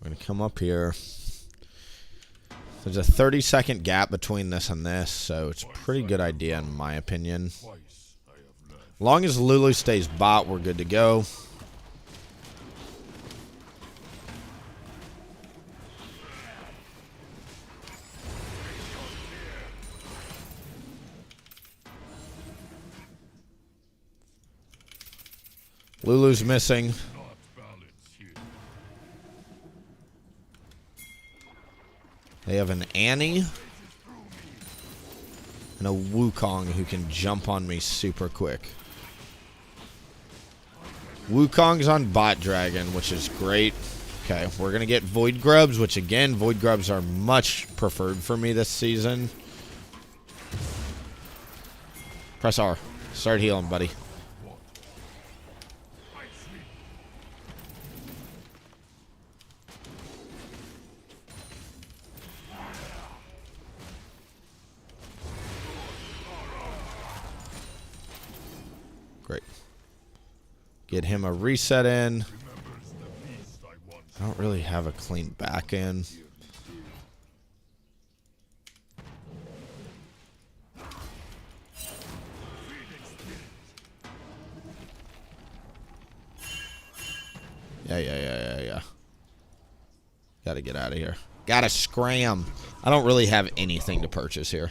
We're going to come up here. There's a 30-second gap between this and this, so it's a pretty good idea in my opinion. As long as Lulu stays bot, we're good to go. Lulu's missing. They have an Annie and a Wukong who can jump on me super quick. Wukong's on bot dragon, which is great. Okay, we're going to get Void Grubs, which again, Void Grubs are much preferred for me this season. Press R. Start healing, buddy. Great. Get him a reset in. I don't really have a clean back end. Yeah. Gotta get out of here. Gotta scram. I don't really have anything to purchase here.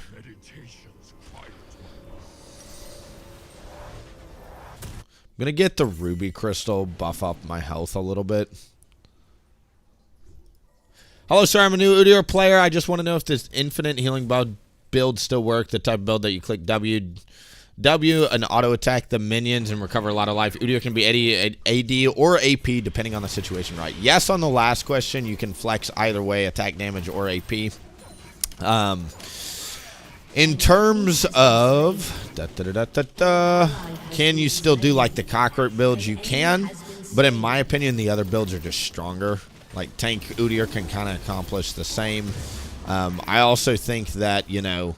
I'm gonna get the ruby crystal, buff up my health a little bit. Hello, sir. I'm a new Udyr player. I just want to know if this infinite healing build still work. The type of build that you click W and auto attack the minions and recover a lot of life. Udyr can be AD or AP depending on the situation, right? Yes, on the last question, you can flex either way, attack damage or AP. In terms of can you still do like the cockroach builds? You can, but in my opinion, the other builds are just stronger. Like tank Udyr can kind of accomplish the same. I also think that, you know,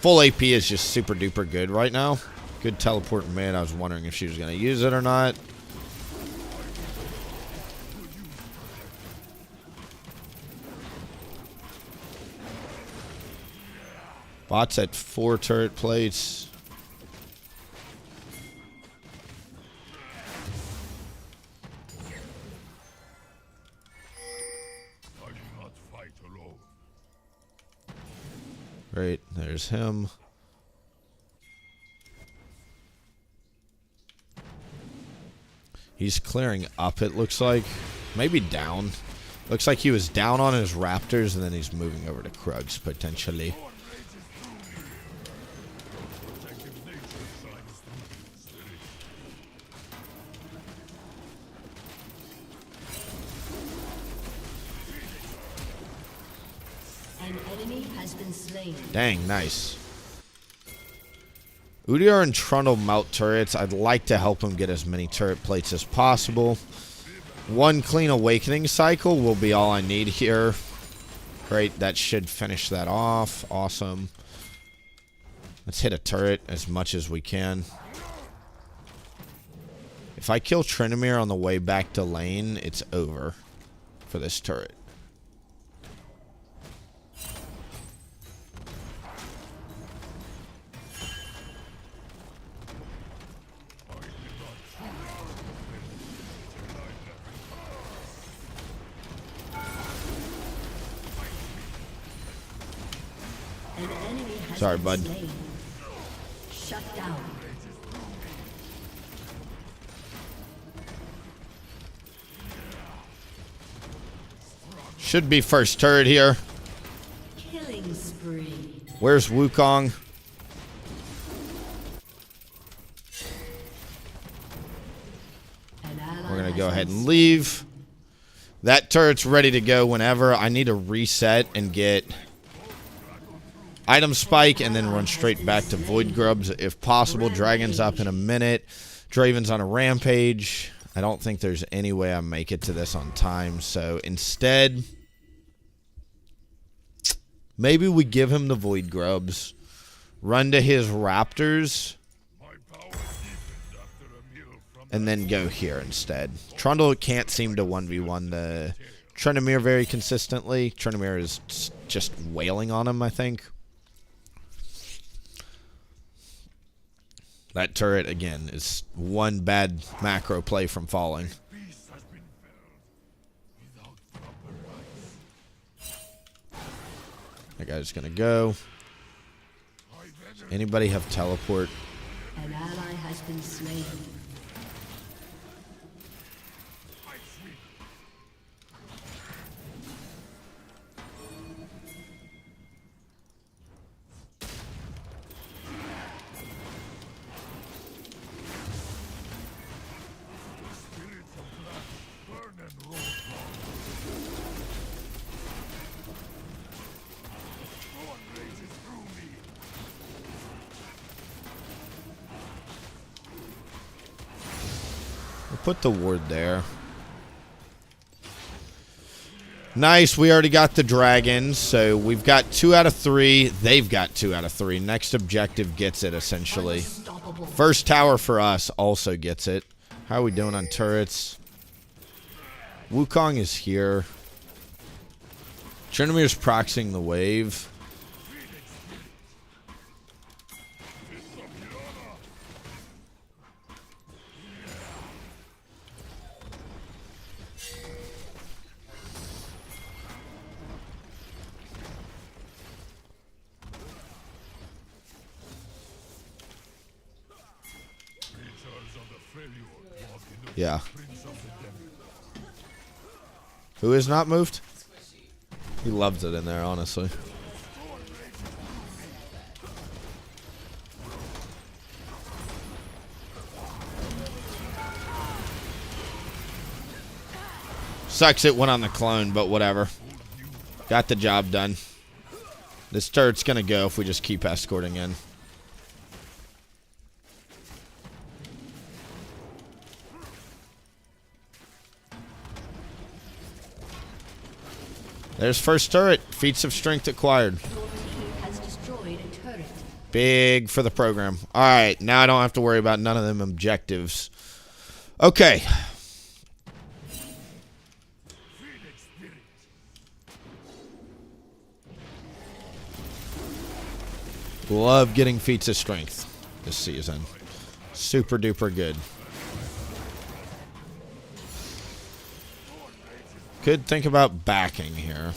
full AP is just super duper good right now. Good teleport mid. I was wondering if she was going to use it or not. Bot's at 4 turret plates. I do not fight alone. Great, there's him. He's clearing up, it looks like. Maybe down. Looks like he was down on his Raptors, and then he's moving over to Krugs, potentially. An enemy has been slain. Dang, nice. Udyr and Trundle mount turrets. I'd like to help him get as many turret plates as possible. One clean awakening cycle will be all I need here. Great, that should finish that off. Awesome. Let's hit a turret as much as we can. If I kill Tryndamere on the way back to lane, it's over for this turret. An enemy has Sorry, been bud. slain. Shut down. Should be first turret here. Killing spree. Where's Wukong? An ally We're going to has go been ahead and slain. leave. That turret's ready to go whenever. I need to reset and get item spike and then run straight back to Void Grubs if possible. Dragon's up in a minute. Draven's on a rampage. I don't think there's any way I make it to this on time. So instead, maybe we give him the Void Grubs. Run to his Raptors. My power deepened after a meal from And then go here instead. Trundle can't seem to 1v1 the Tryndamere very consistently. Tryndamere is just wailing on him, I think. That turret, again, is one bad macro play from falling. peace has been felled without proper rites. That guy's going to go. Anybody have teleport? An ally has been slain. Spirits of black burn and roll Thorn rages through me. We'll put the ward there. Nice, we already got the dragons, so we've got 2 out of 3. They've got 2 out of 3. Next objective gets it, essentially. Unstoppable. First tower for us also gets it. How are we doing on turrets? Wukong is here. Tryndamere's proxying the wave. Creatures of the failure walk in the Yeah. prince of the devil. Who is not moved? He loves it in there, honestly. Sucks it went on the clone, but whatever. Got the job done. This turret's gonna go if we just keep escorting in. There's first turret. Feats of strength acquired. Your team has destroyed a turret. Big for the program. All right, now I don't have to worry about none of them objectives. Okay. Love getting feats of strength this season. Super duper good. Could think about backing here.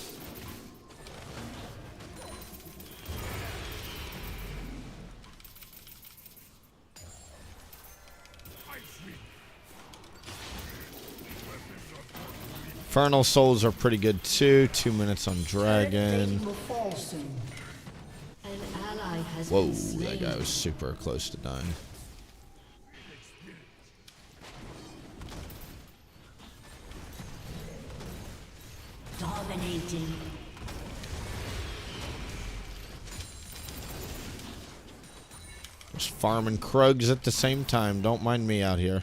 Infernal Souls are pretty good too. 2 minutes on Dragon. An ally has Whoa, been slain. that guy was super close to dying. Dominating. Just farming Krugs at the same time. Don't mind me out here.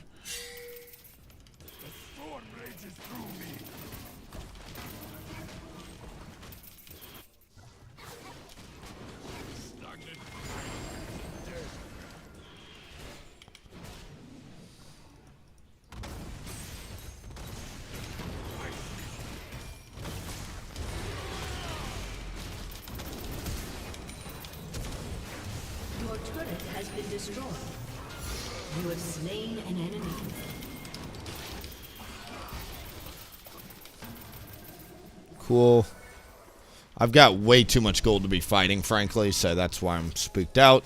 Your turret has been destroyed. You have slain an enemy. Cool. I've got way too much gold to be fighting, frankly, so that's why I'm spooked out.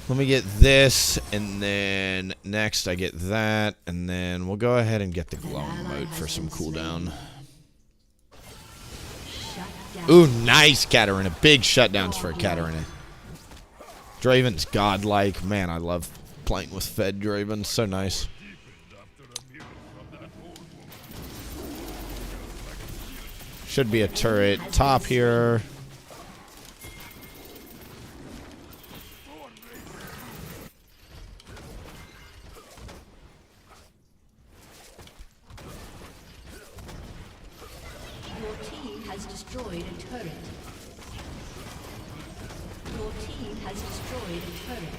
Let me get this, and then next I get that, and then we'll go ahead and get the glowing mode for some cooldown. Shut down. Ooh, nice Katarina. Big shutdowns for a Katarina. Draven's godlike. Man, I love playing with Fed Draven. So nice. Should be a turret top here. Your team has destroyed a turret. Your team has destroyed a turret.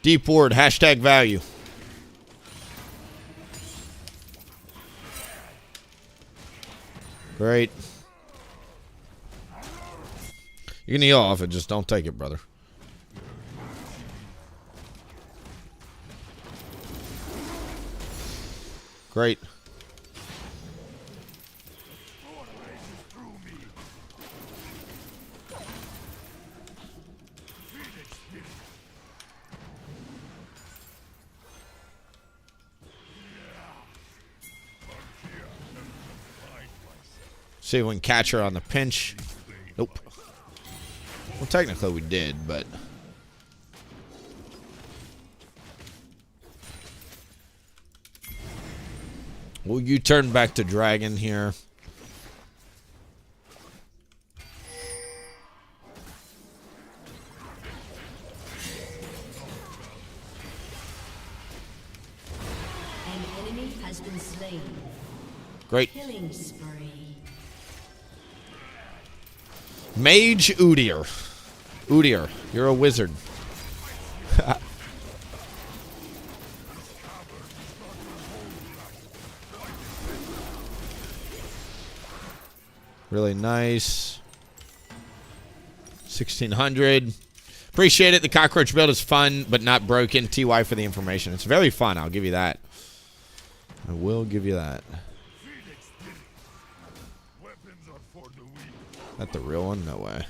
Deep ward. Hashtag value. Great. You can heal off it, just don't take it, brother. Great. See if we can catch her on the pinch. Nope. Well, technically we did, but... Will you turn back to Dragon here? An enemy has been slain. Great. Killing spree. Mage Udyr. Udyr, you're a wizard. Really nice. 1600. Appreciate it. The cockroach build is fun, but not broken. TY for the information. It's very fun. I'll give you that. I will give you that. That the real one? No way.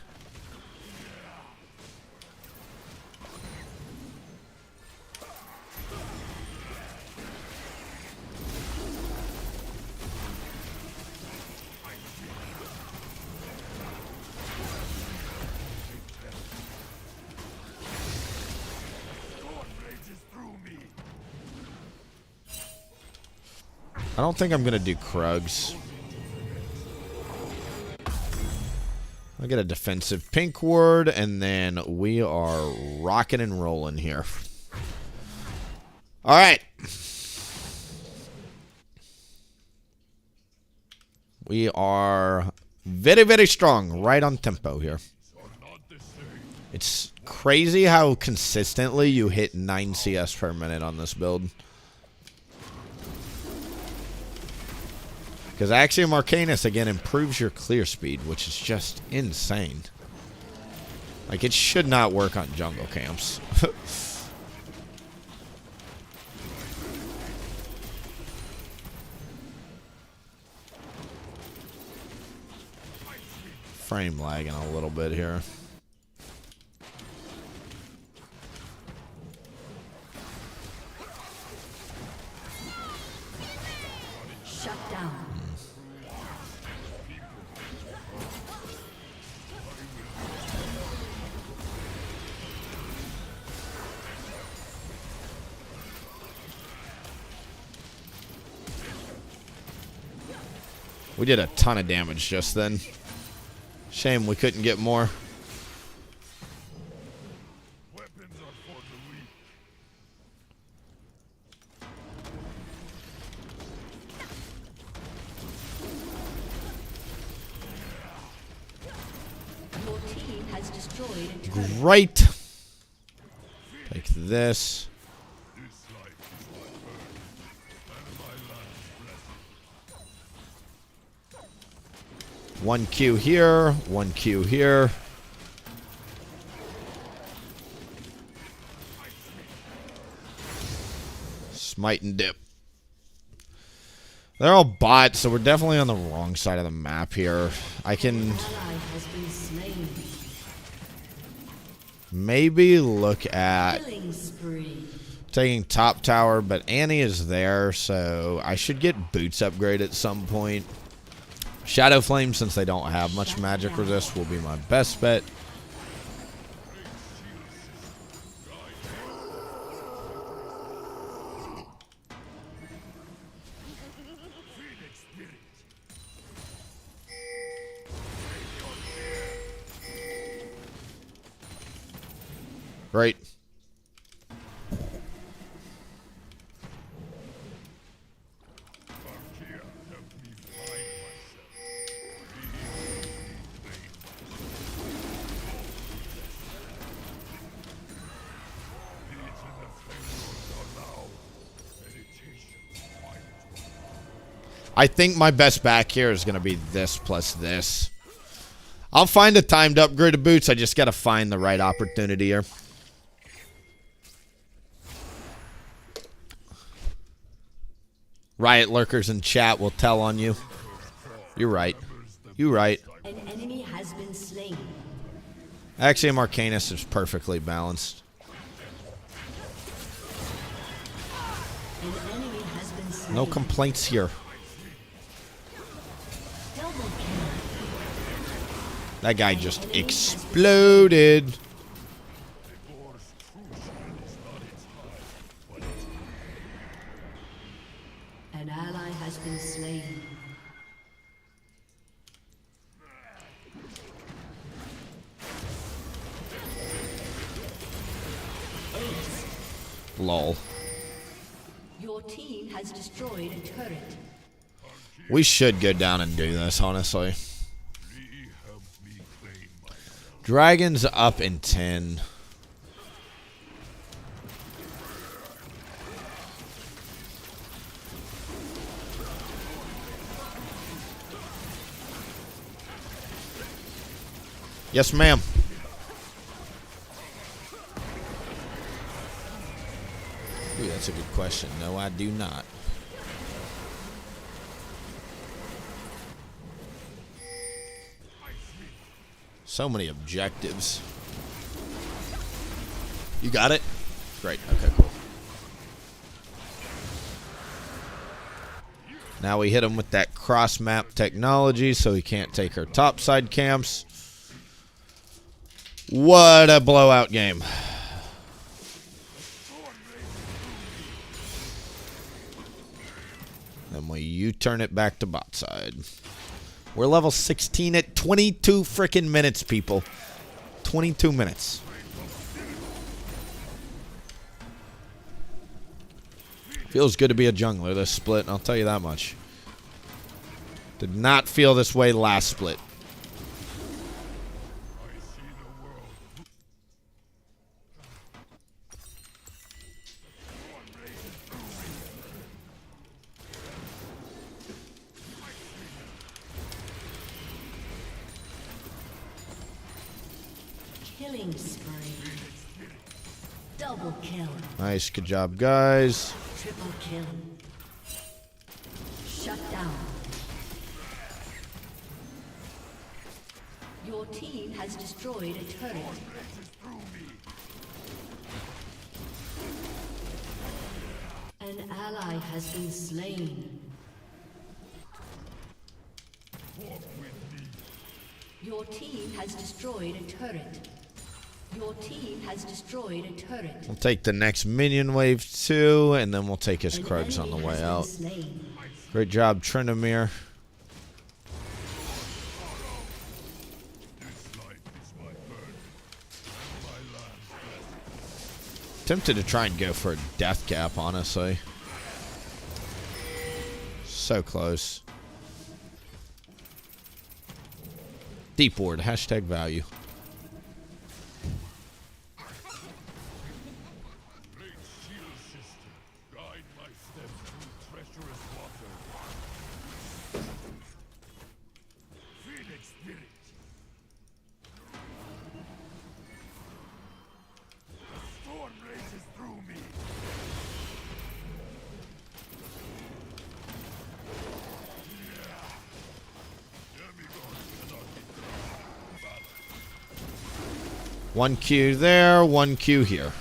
I don't think I'm going to do Krugs. I'll get a defensive pink ward, and then we are rocking and rolling here. All right. We are very, very strong. Right on tempo here. It's crazy how consistently you hit 9 CS per minute on this build. Because Axiom Arcanus, again, improves your clear speed, which is just insane. Like, it should not work on jungle camps. Frame lagging a little bit here. Shut down. We did a ton of damage just then. Shame we couldn't get more. Weapons are for the weak. Your team has destroyed a turret. Great. Take this. This life is my burden, and my last blessing. 1 Q here. 1 Q here. Smite and dip. They're all bots, so we're definitely on the wrong side of the map here. I can Ally has been slain. maybe look at Killing spree. taking top tower, but Annie is there, so I should get boots upgrade at some point. Shadow Flame, since they don't have much magic resist, will be my best bet. Great. I think my best back here is going to be this plus this. I'll find a timed upgrade of boots. I just got to find the right opportunity here. Riot lurkers in chat will tell on you. You're right. You're right. An enemy has been slain. Axiom Arcanus is perfectly balanced. An enemy has been slain. No complaints here. Double kill. That guy just exploded. An ally has been slain. Lol. Your team has destroyed a turret. We should go down and do this, honestly. Dragon's up in 10. Yes, ma'am. Ooh, that's a good question. No, I do not. So many objectives. You got it? Great. Okay, cool. Now we hit him with that cross-map technology so he can't take our topside camps. What a blowout game. Then we U-turn it back to bot side. We're level 16 at 22 freaking minutes, people. 22 minutes. Feels good to be a jungler this split, I'll tell you that much. Did not feel this way last split. Killing spree. Double kill. Nice, good job, guys. Triple kill. Shut down. Your team has destroyed a turret. An ally has been slain. Your team has destroyed a turret. Your team has destroyed a turret. We'll take the next minion wave too, and then we'll take his Krugs on the way out. Great job, Trinomir. Tempted to try and go for a death cap, honestly. So close. Deep ward, hashtag value. One Q there, one Q here.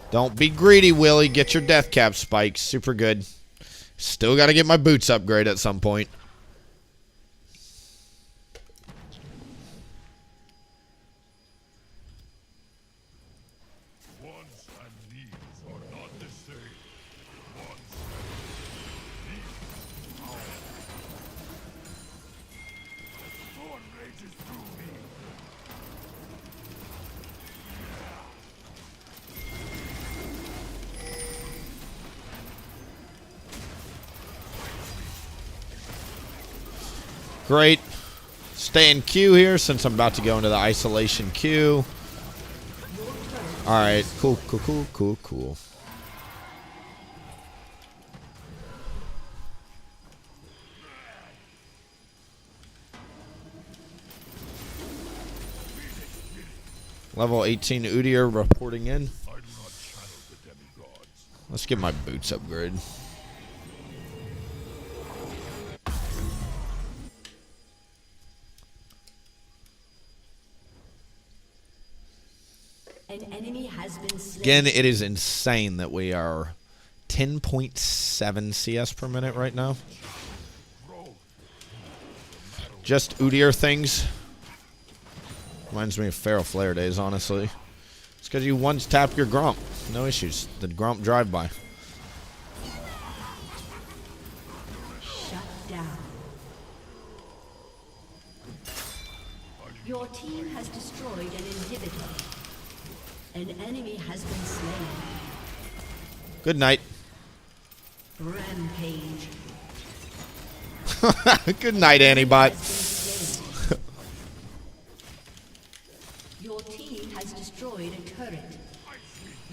Don't be greedy, Willie. Get your death cap spikes. Super good. Still got to get my boots upgrade at some point. Great. Stay in queue here since I'm about to go into the isolation queue. Alright, cool. Level 18 Udyr reporting in. Let's get my boots upgrade. An enemy has been slain. Again, it is insane that we are 10.7 CS per minute right now. Just Udyr things. Reminds me of Feral Flare days, honestly. It's because you once tap your Gromp. No issues. The Gromp drive-by. Shut down. Your team has destroyed an inhibitor. An enemy has been slain. Good night. Rampage. Good night, Antibot. Your team has destroyed a turret.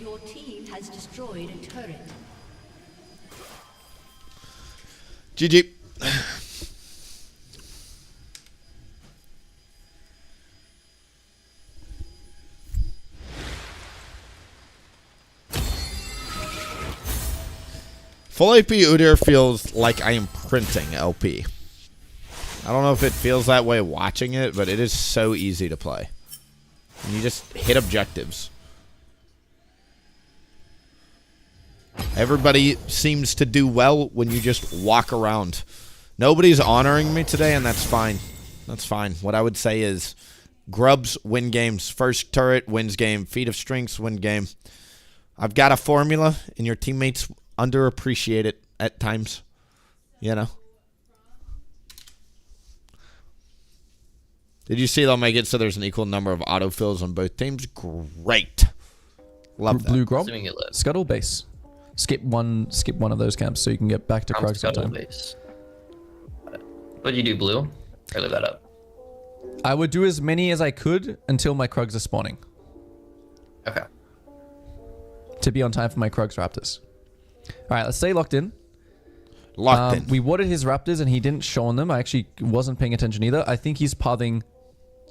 Your team has destroyed a turret. GG. Full AP Udyr feels like I am printing LP. I don't know if it feels that way watching it, but it is so easy to play. And you just hit objectives. Everybody seems to do well when you just walk around. Nobody's honoring me today, and that's fine. That's fine. What I would say is Grubs win games. First turret wins game. Feat of Strengths win game. I've got a formula, and your teammates underappreciate it at times. You know? Did you see they'll make it so there's an equal number of autofills on both teams? Great. Love that. Blue Grob, Assuming it lives. Scuttle base. Skip one of those camps so you can get back to Krug sometime. Base. Would you do blue? Or leave that up? I would do as many as I could until my Krugs are spawning. Okay. To be on time for my Krugs Raptors. Alright, let's stay locked in. Locked in. We watered his Raptors and he didn't show on them. I actually wasn't paying attention either. I think he's pathing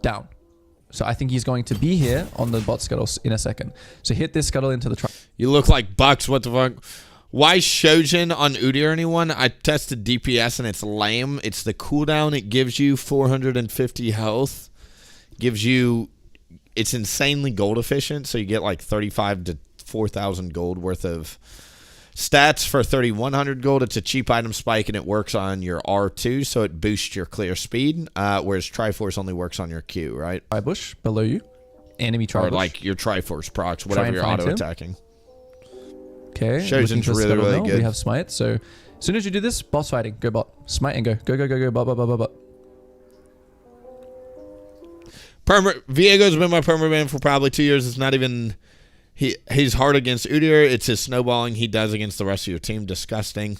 down. So I think he's going to be here on the bot scuttle in a second. So hit this scuttle into the truck. You look like Bucks. What the fuck? Why Shojin on Udyr, anyone? I tested DPS and it's lame. It's the cooldown. It gives you 450 health. Gives you... It's insanely gold efficient. So you get like 35 to 4,000 gold worth of stats for 3,100 gold. It's a cheap item spike and it works on your R2. So it boosts your clear speed. Whereas Triforce only works on your Q, right? Tri-bush below you. Enemy Or Tri-bush. like your Triforce procs, whatever you're auto-attacking. Okay. Shojin's really, really good. We have smite. So as soon as you do this, boss fighting. Go bot. Smite and go. Go, go, go, go. Bot, bot, bot, bot, bot. Viego's been my permaban for probably 2 years. It's not even... He's hard against Udyr. It's his snowballing he does against the rest of your team. Disgusting.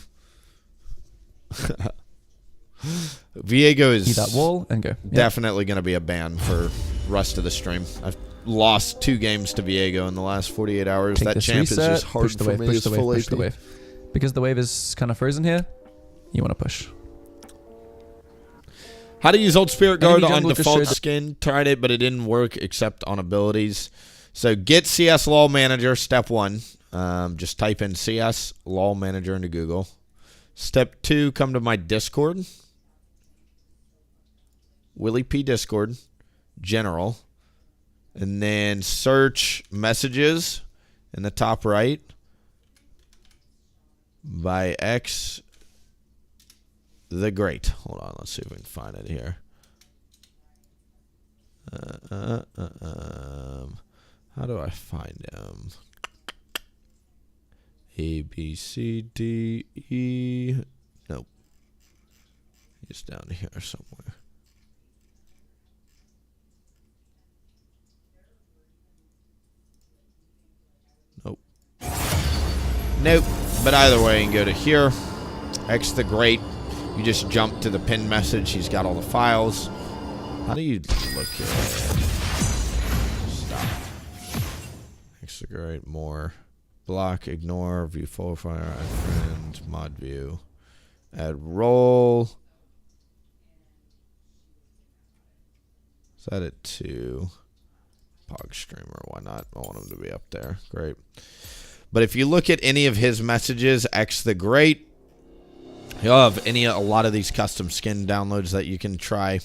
Viego is Eat that wall and go. definitely going to be a ban for rest of the stream. I've lost 2 games to Viego in the last 48 hours. Take That this champ reset, is just hard push the for wave, me. push It's the wave, full push the AP. wave. Because the wave is kind of frozen here, you want to push. How to use Old Spirit Guard Enemy on jungle just default showed- skin. Tried it, but it didn't work except on abilities. So get CS LOL Manager, step 1. Just type in CS LOL Manager into Google. Step 2, come to my Discord. WilliefknP Discord. General. And then search messages in the top right by X the Great. Hold on, let's see if we can find it here. How do I find him? A, B, C, D, E. Nope. He's down here somewhere. Nope. Nope. But either way, you can go to here. X the Great. You just jump to the pinned message. He's got all the files. How do you look here? Stop. X the Great. More. Block. Ignore. View full fire. Add friend. Mod view. Add role. Set it to Pog Streamer. Why not? I want him to be up there. Great. But if you look at any of his messages, X the Great, he'll have a lot of these custom skin downloads that you can try,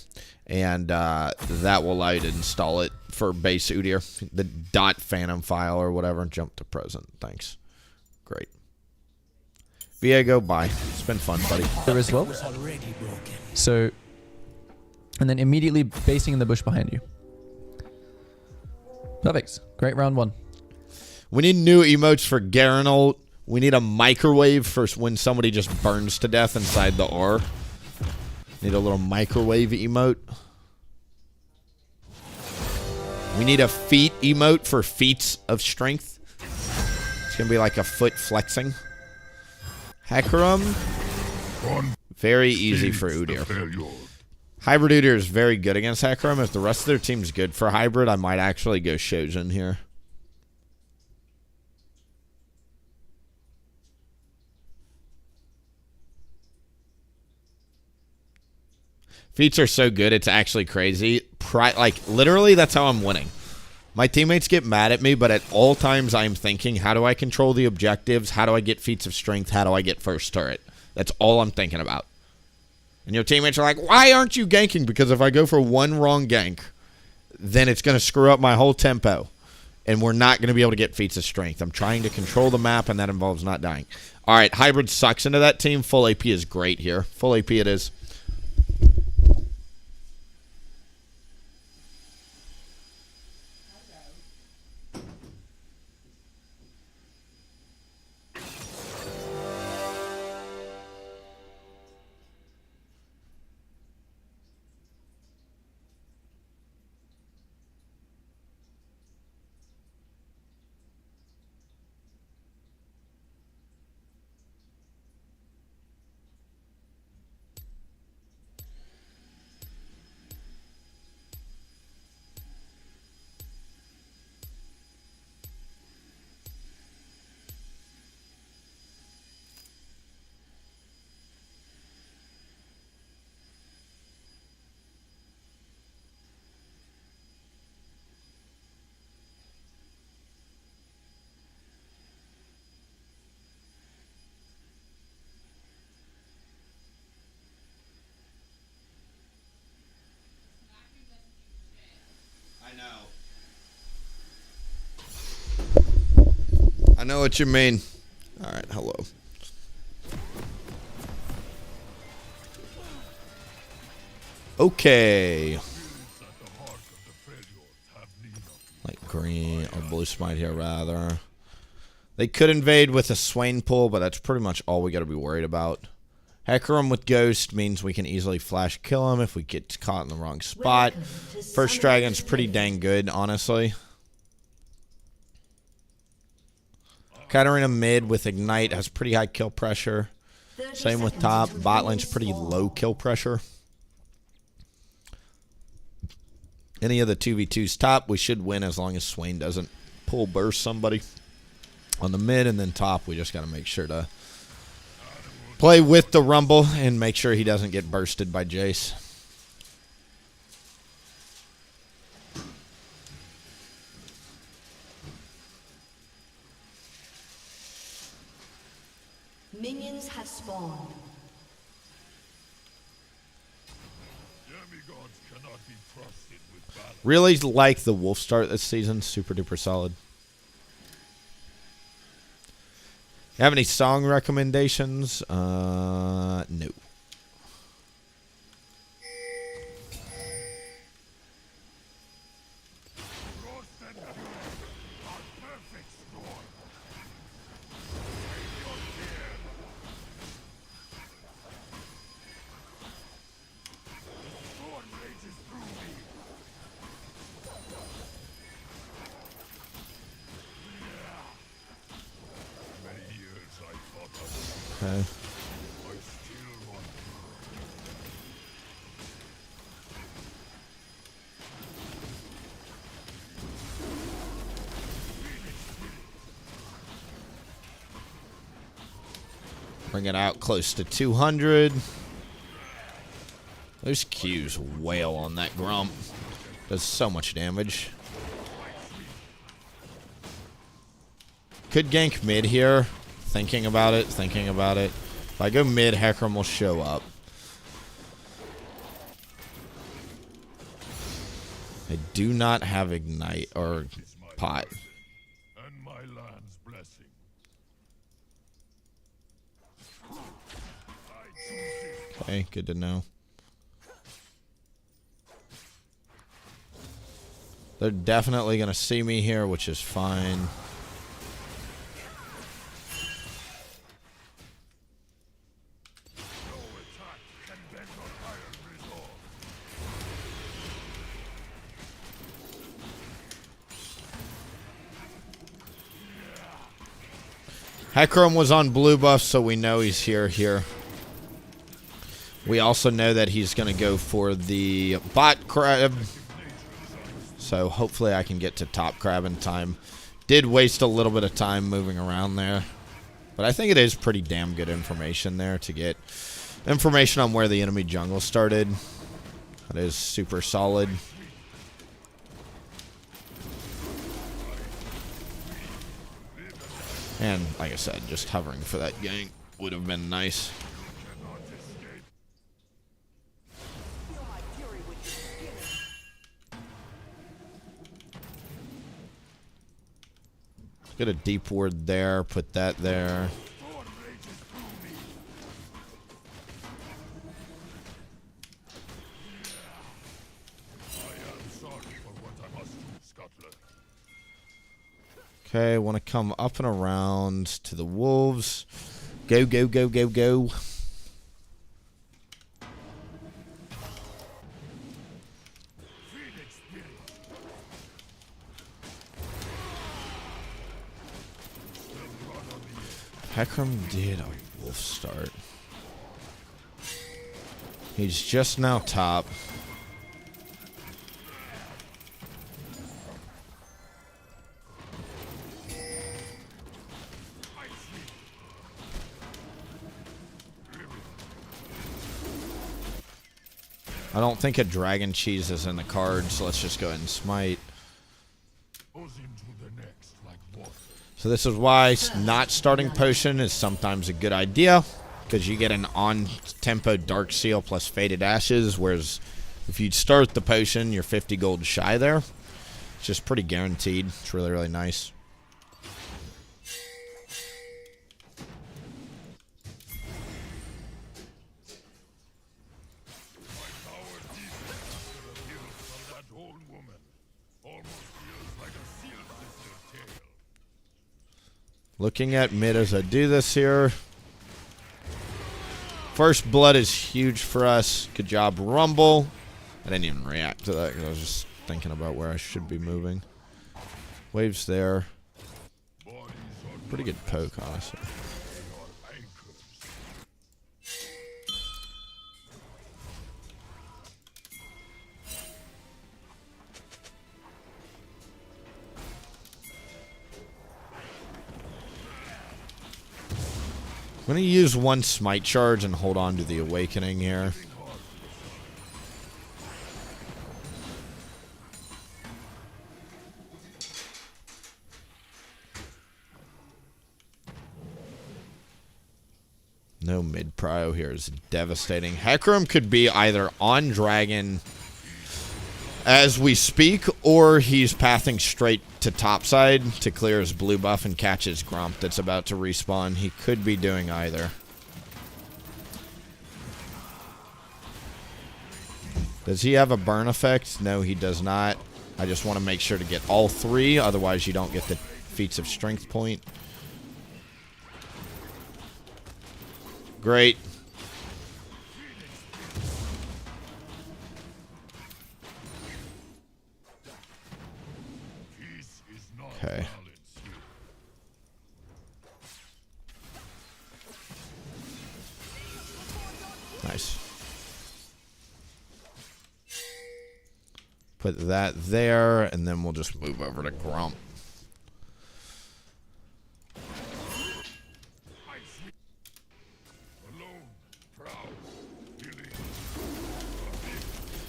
and that will allow you to install it for base Udyr. The .phantom file or whatever. Jump to present. Thanks. Great. Viego, bye. It's been fun, buddy. There as well. So, and then immediately basing in the bush behind you. Perfect. Great round 1. We need new emotes for Garanol. We need a microwave for when somebody just burns to death inside the R. Need a little microwave emote. We need a feet emote for feats of strength. It's going to be like a foot flexing. Hecarim. Very easy for Udyr. Hybrid Udyr is very good against Hecarim. If the rest of their team's good for hybrid, I might actually go Shojin here. Feats are so good, it's actually crazy. Literally, that's how I'm winning. My teammates get mad at me, but at all times I'm thinking, how do I control the objectives? How do I get feats of strength? How do I get first turret? That's all I'm thinking about. And your teammates are like, why aren't you ganking? Because if I go for one wrong gank, then it's going to screw up my whole tempo. And we're not going to be able to get feats of strength. I'm trying to control the map, and that involves not dying. All right, hybrid sucks into that team. Full AP is great here. Full AP it is. I know what you mean. All right, hello. Okay. Like green or blue smite here, rather. They could invade with a Swain pull, but that's pretty much all we got to be worried about. Hecarim with Ghost means we can easily flash kill him if we get caught in the wrong spot. First Dragon's pretty dang good, honestly. Katarina mid with Ignite has pretty high kill pressure. Same with top. Bot lane's pretty low kill pressure. Any of the 2v2s top, we should win as long as Swain doesn't pull burst somebody. On the mid and then top, we just got to make sure to play with the Rumble and make sure he doesn't get bursted by Jace. Minions have spawned. Demigods cannot be trusted with battle. Really like the Wolf start this season. Super duper solid. You have any song recommendations? No. Frost and Fury are perfect storm. The storm rages through me. Many years I thought of Okay. I still want Bring it out close to 200. Those Qs wail on that Grump. Does so much damage. Could gank mid here. Thinking about it. If I go mid, Hecarim will show up. I do not have Ignite or Pot. and my land's blessing. Okay, good to know. They're definitely going to see me here, which is fine. No attack can bend our iron resolve. Hecarim was on blue buff, so we know he's here. We also know that he's going to go for the bot crab. So hopefully I can get to top crab in time. Did waste a little bit of time moving around there. But I think it is pretty damn good information there to get information on where the enemy jungle started. That is super solid. And like I said, just hovering for that gank would have been nice. Get a deep ward there, put that there. Storm rages through me. I am sorry for what I must do, Scuttler. Okay, want to come up and around to the wolves. Go, go, go, go, go. Phoenix Spirit. Hecarim did a wolf start. He's just now top. I don't think a dragon cheese is in the cards, so let's just go ahead and smite. Goes into the next like water. So this is why not starting potion is sometimes a good idea, because you get an on-tempo Dark Seal plus Faded Ashes, whereas if you start the potion, you're 50 gold shy there. It's just pretty guaranteed. It's really, really nice. Looking at mid as I do this here. First blood is huge for us. Good job, Rumble. I didn't even react to that because I was just thinking about where I should be moving. Waves there. Pretty good poke, honestly. I'm going to use one smite charge and hold on to the awakening here. No mid prio here is devastating. Hecarim could be either on dragon as we speak, or he's pathing straight to topside to clear his blue buff and catch his Grump that's about to respawn. He could be doing either. Does he have a burn effect? No, he does not. I just want to make sure to get all three, otherwise you don't get the feats of strength point. Great. Okay. Nice. Put that there, and then we'll just move over to Grump.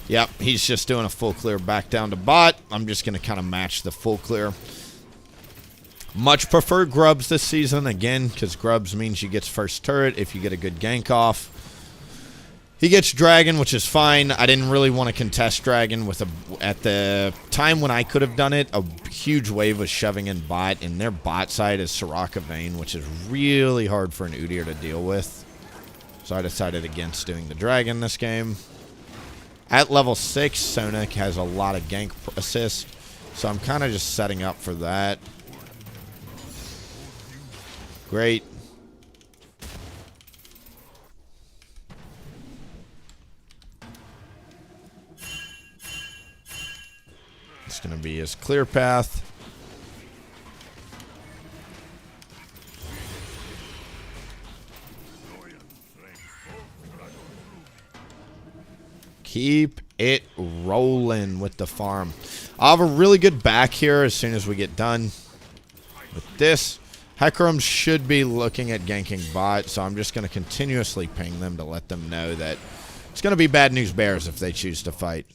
Yep, he's just doing a full clear back down to bot. I'm just going to kind of match the full clear. Much prefer Grubs this season, again, because Grubs means you get first turret if you get a good gank off. He gets Dragon, which is fine. I didn't really want to contest Dragon with at the time when I could have done it. A huge wave was shoving in bot, and their bot side is Soraka Vayne, which is really hard for an Udyr to deal with. So I decided against doing the Dragon this game. At level 6, Sonic has a lot of gank assist, so I'm kind of just setting up for that. Great. It's going to be his clear path. Keep it rolling with the farm. I'll have a really good back here as soon as we get done with this. Hecarim should be looking at ganking bot, so I'm just going to continuously ping them to let them know that it's going to be bad news bears if they choose to fight.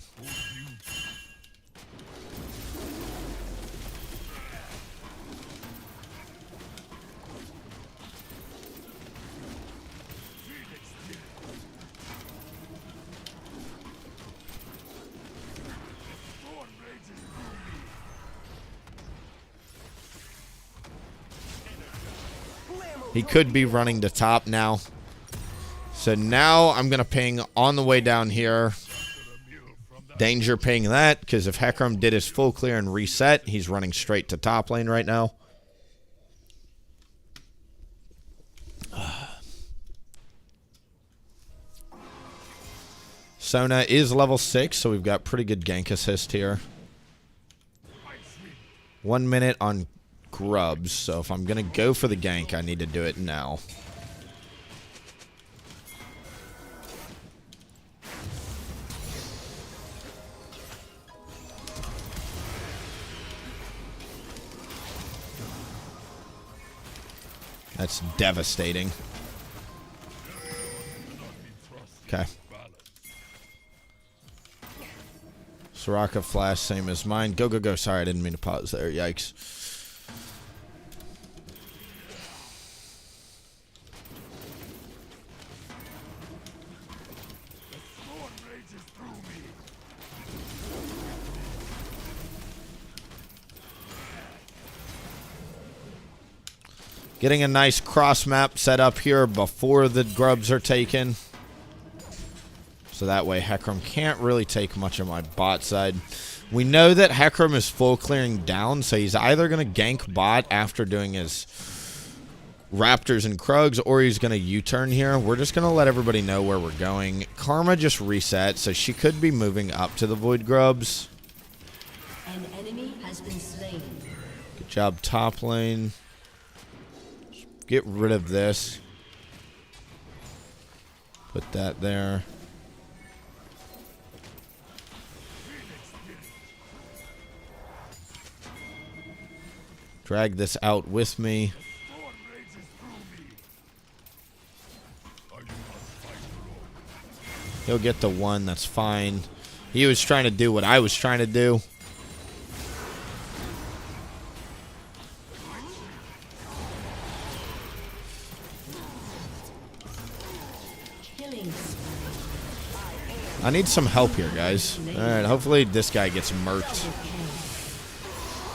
He could be running to top now. So now I'm going to ping on the way down here. Danger ping that, because if Hecarim did his full clear and reset, he's running straight to top lane right now. Sona is level 6, so we've got pretty good gank assist here. 1 minute on Grubs, so if I'm going to go for the gank, I need to do it now. That's devastating. Okay. Soraka flash, same as mine. Go, go, go. Sorry, I didn't mean to pause there. Yikes. Getting a nice cross map set up here before the grubs are taken. So that way Hecarim can't really take much of my bot side. We know that Hecarim is full clearing down, so he's either going to gank bot after doing his Raptors and Krugs, or he's going to U-turn here. We're just going to let everybody know where we're going. Karma just reset, so she could be moving up to the Void Grubs. An enemy has been slain. Good job, top lane. Get rid of this. Put that there. Drag this out with me. He'll get the one, that's fine. He was trying to do what I was trying to do. I need some help here, guys. Alright, hopefully this guy gets murked.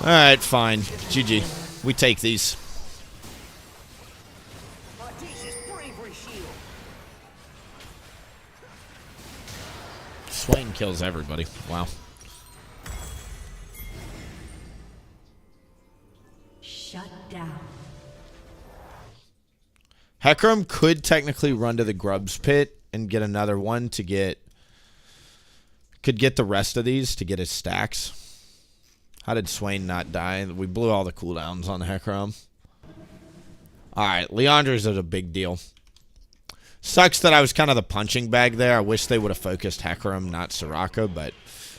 Alright, fine. GG. We take these. Swain kills everybody. Wow. Shut down. Hecarim could technically run to the Grubs pit and get another one to get... Could get the rest of these to get his stacks. How did Swain not die? We blew all the cooldowns on the Hecarim. Alright, Leandra's is a big deal. Sucks that I was kind of the punching bag there. I wish they would have focused Hecarim, not Soraka, but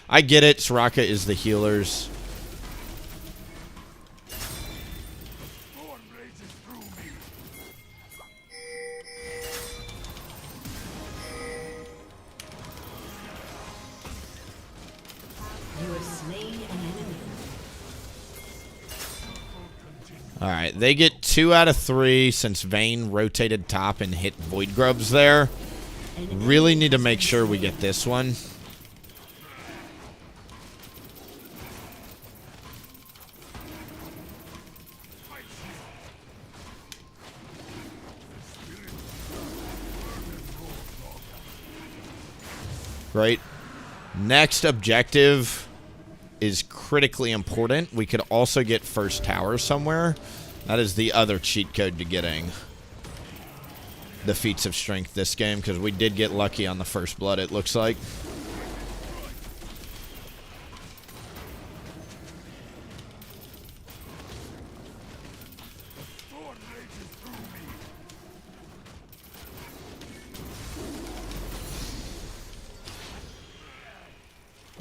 I get it. Soraka is the healers. You have slain an enemy. Alright, they get 2 out of 3 since Vayne rotated top and hit Void Grubs there. Really need to make sure we get this one. Right. Next objective is critically important. We could also get first tower somewhere. That is the other cheat code to getting the feats of strength this game, because we did get lucky on the first blood, it looks like.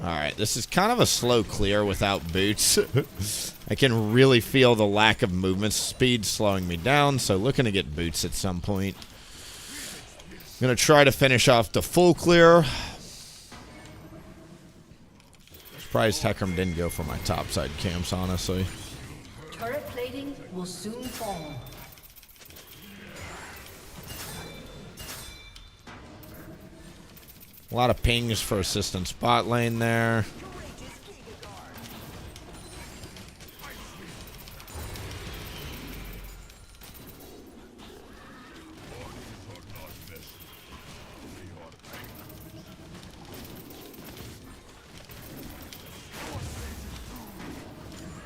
Alright, this is kind of a slow clear without boots. I can really feel the lack of movement speed slowing me down, so looking to get boots at some point. I'm going to try to finish off the full clear. Surprised Hecarim didn't go for my topside camps, honestly. Turret plating will soon fall. A lot of pings for assistance bot lane there.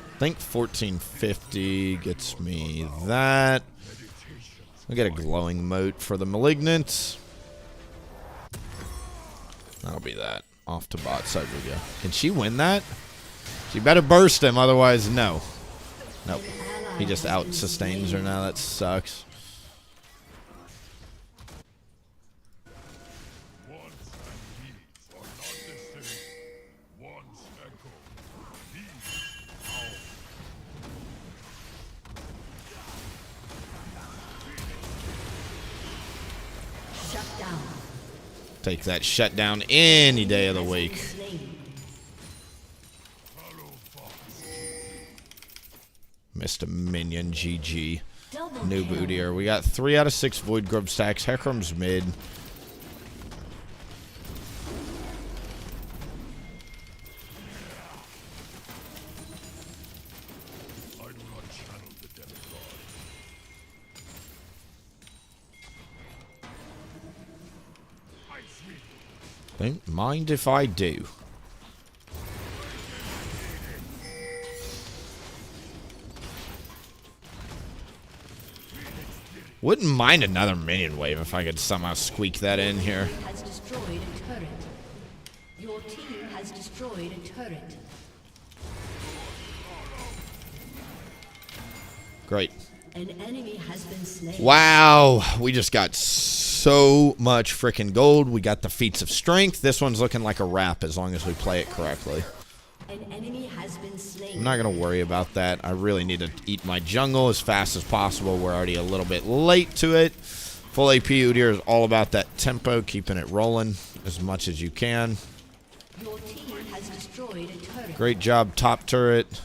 I think 1450 gets me that. We get a glowing moat for the malignant. That'll be that. Off to bot side we go. Can she win that? She better burst him, otherwise no. Nope. He just out sustains her now. That sucks. Shut down. Take that shutdown any day of the week. Missed a minion, GG. Noob Udyr. We got 3 out of 6 Void Grub stacks. Hecarim's mid. Don't mind if I do. Wouldn't mind another minion wave if I could somehow squeak that in here. Has destroyed a turret. Your team has destroyed a turret. Great. An enemy has been slain. Wow, we just got so much freaking gold. We got the feats of strength. This one's looking like a wrap as long as we play it correctly. An enemy has been slain. I'm not going to worry about that. I really need to eat my jungle as fast as possible. We're already a little bit late to it. Full AP Udyr is all about that tempo, keeping it rolling as much as you can. Your team has destroyed a turret. Great job, top turret.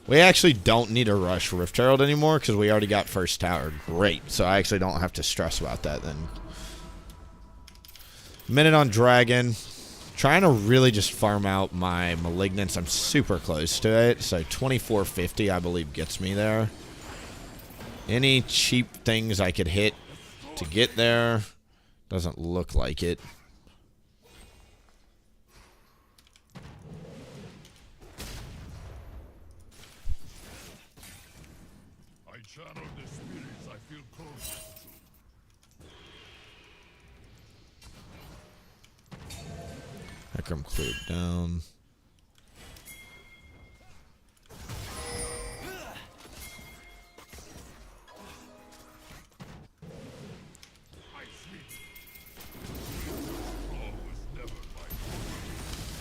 We actually don't need to rush Rift Herald anymore because we already got first tower. Great. So I actually don't have to stress about that then. Minute on Dragon. Trying to really just farm out my Malignance. I'm super close to it. So 2450 I believe gets me there. Any cheap things I could hit to get there. Doesn't look like it. Channel the spirits I feel close to. Hecarim cleared down.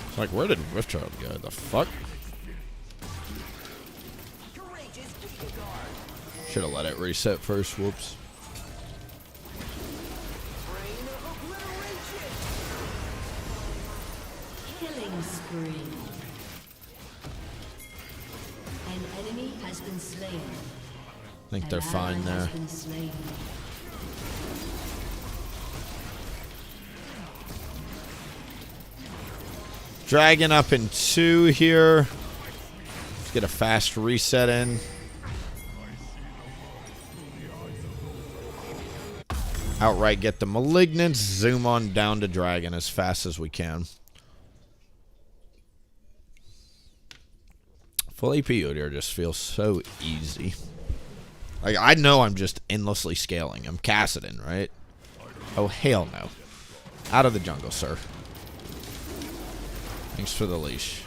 It's like, where did Rift Herald go? The fuck? Should have let it reset first. Whoops. Killing spree. An enemy has been slain. I think they're fine there. Has been slain. Dragon up in 2 here. Let's get a fast reset in. Outright get the Malignance. Zoom on down to Dragon as fast as we can. Full AP Udyr just feels so easy. Like, I know I'm just endlessly scaling. I'm Cassidon, right? Oh, hell no. Out of the jungle, sir. Thanks for the leash.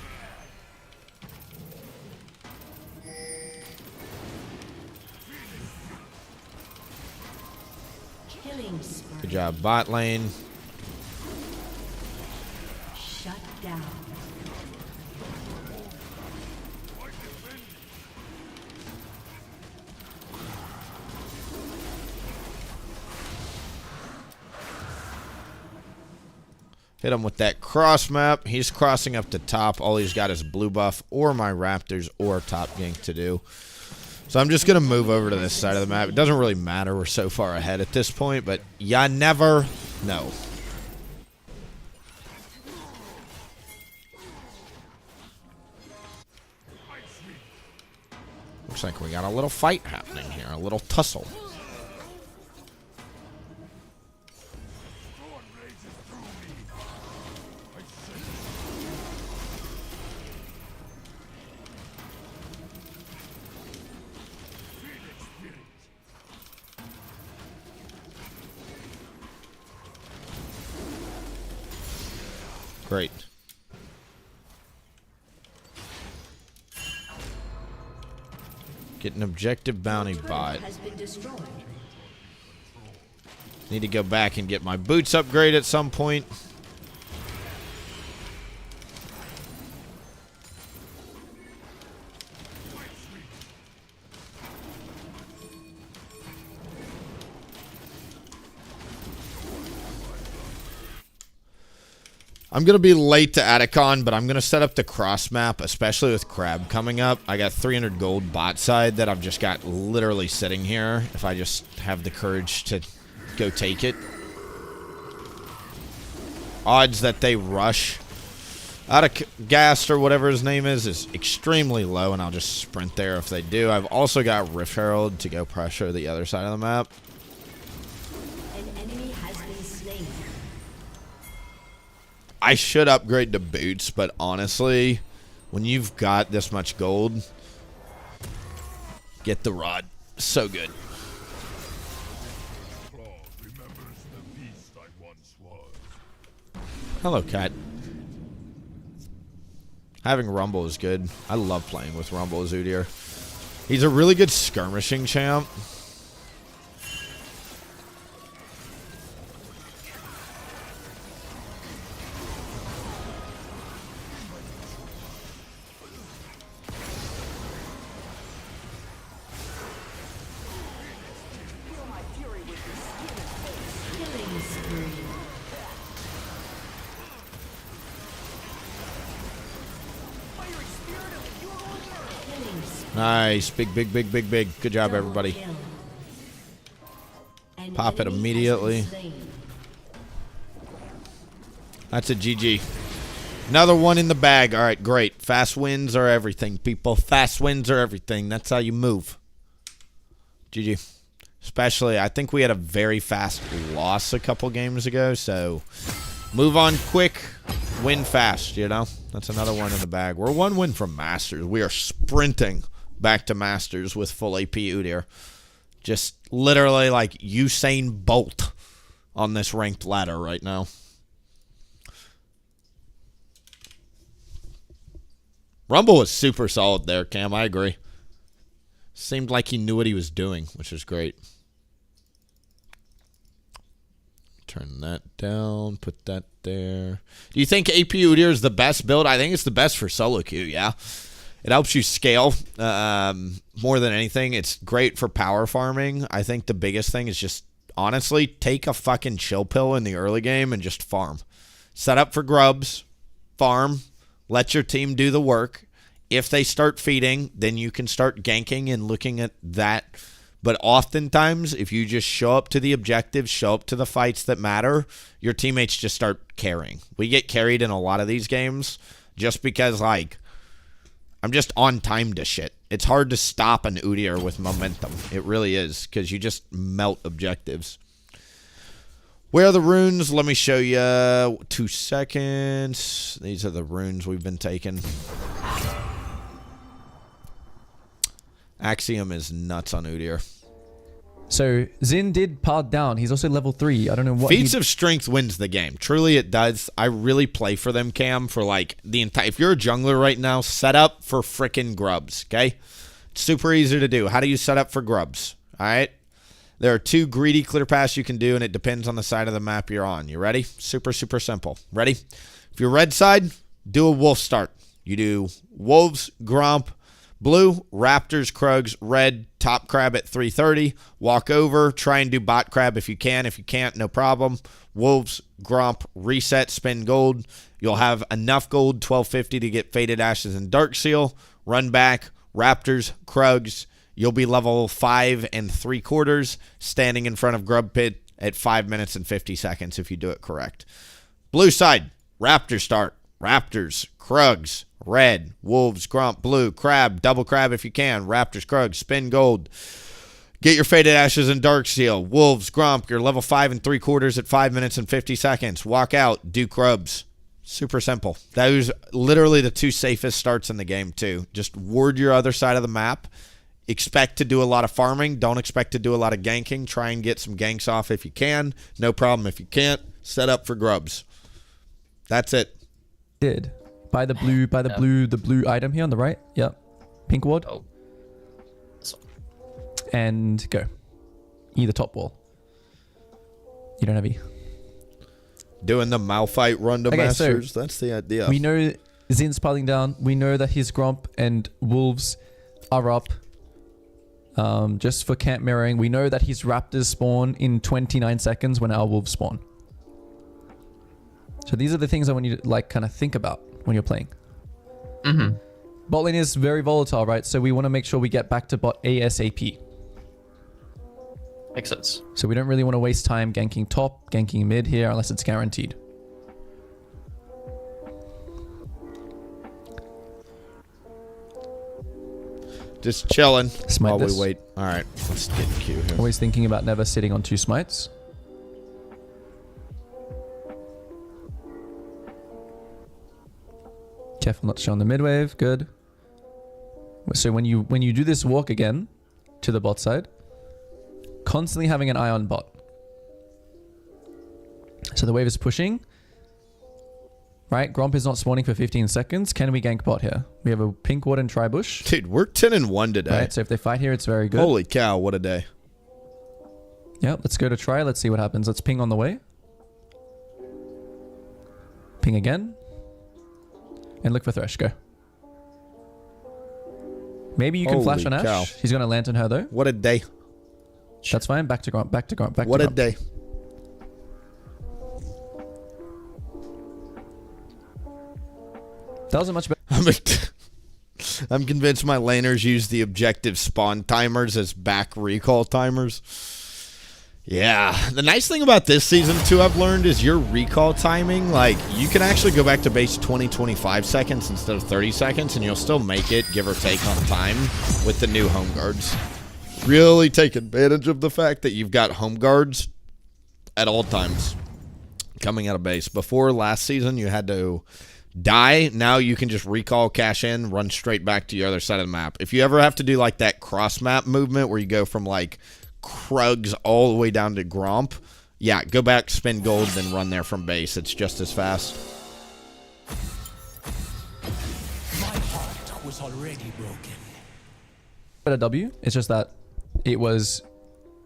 Good job, bot lane. Shut down. Hit him with that cross map. He's crossing up to top. All he's got is blue buff or my Raptors or top gank to do. So I'm just going to move over to this side of the map. It doesn't really matter. We're so far ahead at this point, but ya never know. Looks like we got a little fight happening here. A little tussle. Great. Get an objective bounty bot. Need to go back and get my boots upgrade at some point. I'm going to be late to Atacon, but I'm going to set up the cross map, especially with Crab coming up. I got 300 gold bot side that I've just got literally sitting here if I just have the courage to go take it. Odds that they rush out of gas or whatever his name is extremely low, and I'll just sprint there if they do. I've also got Rift Herald to go pressure the other side of the map. An enemy has been slain. I should upgrade to boots, but honestly, when you've got this much gold, get the rod. So good. Claw remembers the beast I once was. Hello, cat. Having Rumble is good. I love playing with Rumble as Udyr. He's a really good skirmishing champ. Killing spree. Killing spree. Nice. Big, big, big, big, big. Good job, everybody. Double kill. An Pop it enemy has immediately. been slain. That's a GG. Another one in the bag. All right, great. Fast wins are everything, people. Fast wins are everything. That's how you move. GG. Especially, I think we had a very fast loss a couple games ago, so move on quick, win fast, you know? That's another one in the bag. We're one win from Masters. We are sprinting back to Masters with full AP Udyr. Just literally like Usain Bolt on this ranked ladder right now. Rumble was super solid there, Cam. I agree. Seemed like he knew what he was doing, which is great. Turn that down. Put that there. Do you think AP Udyr is the best build? I think it's the best for solo queue, yeah. It helps you scale more than anything. It's great for power farming. I think the biggest thing is just, honestly, take a fucking chill pill in the early game and just farm. Set up for grubs. Farm. Let your team do the work. If they start feeding, then you can start ganking and looking at that. But oftentimes, if you just show up to the objectives, show up to the fights that matter, your teammates just start carrying. We get carried in a lot of these games just because, like, I'm just on time to shit. It's hard to stop an Udyr with momentum. It really is, because you just melt objectives. Where are the runes? Let me show you. 2 seconds. These are the runes we've been taking. Axiom is nuts on Udyr. So Zin did pad down. He's also level 3. I don't know what. Feats of Strength wins the game. Truly, it does. I really play for them, Cam, for like the entire. If you're a jungler right now, set up for frickin' grubs. Okay, it's super easy to do. How do you set up for grubs? All right. There are 2 greedy clear paths you can do, and it depends on the side of the map you're on. You ready? Super, super simple. Ready? If you're red side, do a wolf start. You do wolves, gromp, blue, raptors, krugs, red, top crab at 330. Walk over, try and do bot crab if you can. If you can't, no problem. Wolves, gromp, reset, spend gold. You'll have enough gold, 1250, to get Faded Ashes and Dark Seal. Run back, raptors, krugs. You'll be level 5 3/4, standing in front of Grub Pit at 5 minutes and 50 seconds if you do it correct. Blue side, Raptor start. Raptors, Krugs, red, wolves, grump, blue, crab, double crab if you can. Raptors, Krugs, spin gold. Get your Faded Ashes and Dark Seal. Wolves, grump, you're level 5 3/4 at 5 minutes and 50 seconds. Walk out, do Krubs. Super simple. Those literally the 2 safest starts in the game too. Just ward your other side of the map. Expect to do a lot of farming. Don't expect to do a lot of ganking. Try and get some ganks off if you can. No problem if you can't. Set up for grubs. That's it. Did buy the blue item here on the right. Yep. Pink ward. Oh. This one. And go. Either top wall. You don't have E. Doing the Malphite run to Okay, Masters. so that's the idea. we know Zin's piling down. We know that his Gromp and Wolves are up. Just for camp mirroring, we know that his Raptors spawn in 29 seconds when our Wolves spawn. So these are the things I want you to like kind of think about when you're playing. Mm-hmm. Bot lane is very volatile, right? So we want to make sure we get back to bot ASAP. Makes sense. So we don't really want to waste time ganking top, ganking mid here unless it's guaranteed. Just chilling Smite while this. we wait. All right, let's get in queue here. Always thinking about never sitting on 2 smites. Careful not to show on the mid wave. Good. So when you do this walk again to the bot side, constantly having an eye on bot. So the wave is pushing. Right, Gromp is not spawning for 15 seconds. Can we gank bot here? We have a pink ward and tri-bush. Dude, we're 10-1 today. Right, so if they fight here, it's very good. Holy cow, what a day. Yeah, let's go to try. Let's see what happens. Let's ping on the way. Ping again. And look for Thresh. Go. Maybe you can flash on Ash. Cow. He's going to lantern her though. What a day. That's fine. Back to Gromp. Back to Gromp. Back What to a Gromp. day. That wasn't much better. I'm convinced my laners use the objective spawn timers as back recall timers. Yeah. The nice thing about this season, too, I've learned is your recall timing. Like, you can actually go back to base 20-25 seconds instead of 30 seconds, and you'll still make it, give or take, on time with the new home guards. Really take advantage of the fact that you've got home guards at all times coming out of base. Before last season, you had to die. Now you can just recall, cash in, run straight back to your other side of the map. If you ever have to do like that cross map movement where you go from like Krugs all the way down to Gromp, yeah, go back, spend gold, then run there from base. It's just as fast. My heart was already broken. But a W. It's just that it was,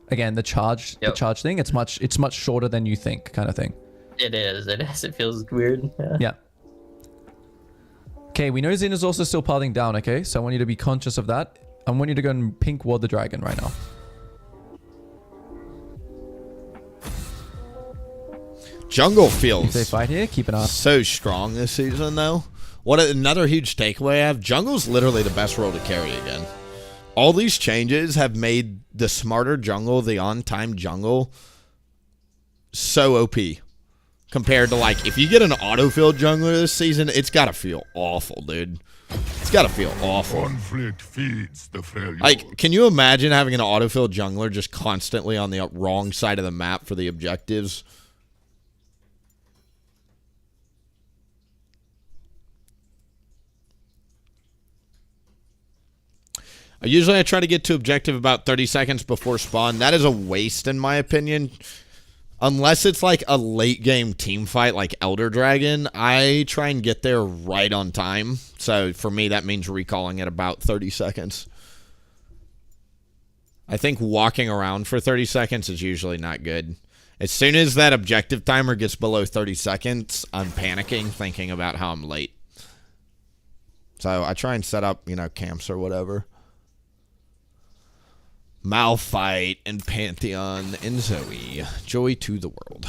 again, the charge thing. It's much shorter than you think, kind of thing. It is. It feels weird. Yeah. Okay, we know Xin is also still piling down, okay? So I want you to be conscious of that. I want you to go and pink ward the dragon right now. Jungle If feels they fight here, keep an eye. so strong this season, though. What another huge takeaway I have, jungle's literally the best role to carry again. All these changes have made the smarter jungle, the on-time jungle, so OP. Compared to, like, if you get an autofill jungler this season, it's got to feel awful, dude. It's got to feel awful. Conflict feeds the failure. Like, can you imagine having an autofill jungler just constantly on the wrong side of the map for the objectives? Usually I try to get to objective about 30 seconds before spawn. That is a waste, in my opinion. Unless it's like a late game team fight like Elder Dragon, I try and get there right on time. So for me, that means recalling at about 30 seconds. I think walking around for 30 seconds is usually not good. As soon as that objective timer gets below 30 seconds, I'm panicking, thinking about how I'm late. So I try and set up, camps or whatever. Malphite and Pantheon and Zoe. Joy to the world.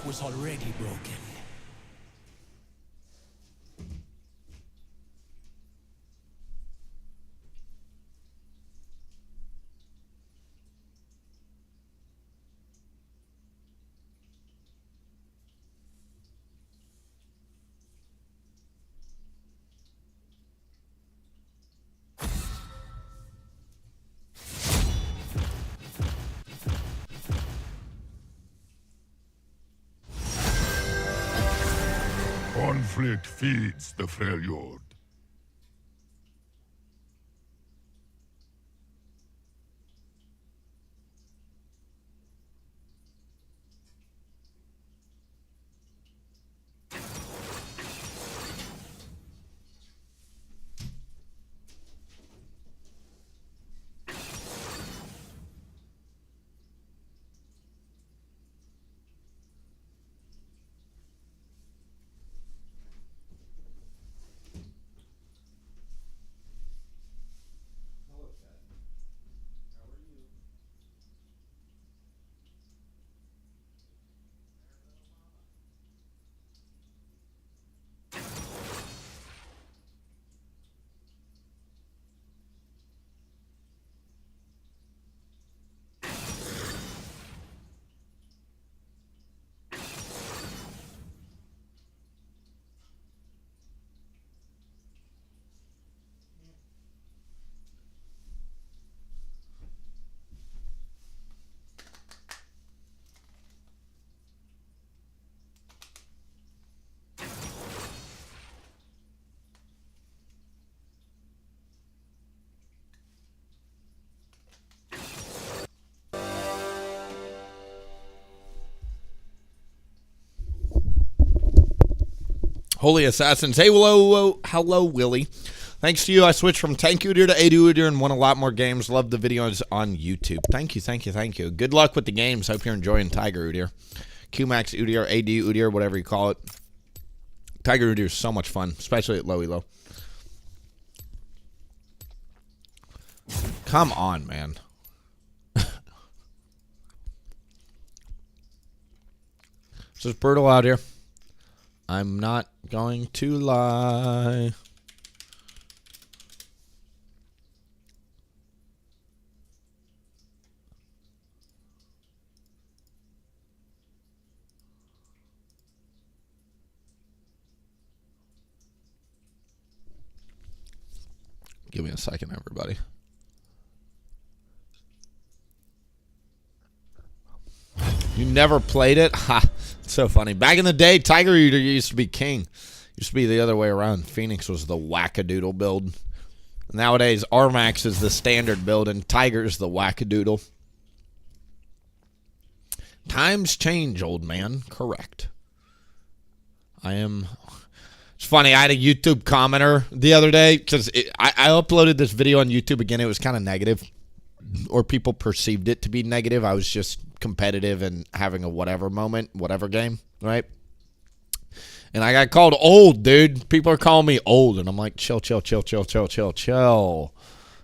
Was already broken. Conflict feeds the Freljord. Holy Assassins. Hey, hello, Willie. Thanks to you, I switched from Tank Udyr to AD Udyr and won a lot more games. Love the videos on YouTube. Thank you. Good luck with the games. Hope you're enjoying Tiger Udyr. QMax Udyr, AD Udyr, whatever you call it. Tiger Udyr is so much fun, especially at low elo. Come on, man. It's just brutal out here. I'm not going to lie. Give me a second, everybody. You never played it? Ha! It's so funny. Back in the day, Tiger Udyr used to be king. Used to be the other way around. Phoenix was the wackadoodle build. Nowadays, Armax is the standard build, and Tiger's the wackadoodle. Times change, old man. Correct. It's funny, I had a YouTube commenter the other day, because I uploaded this video on YouTube again. It was kind of negative, or people perceived it to be negative. I was just competitive and having a whatever moment, whatever game, right? And I got called old, dude. People are calling me old, and I'm like, chill.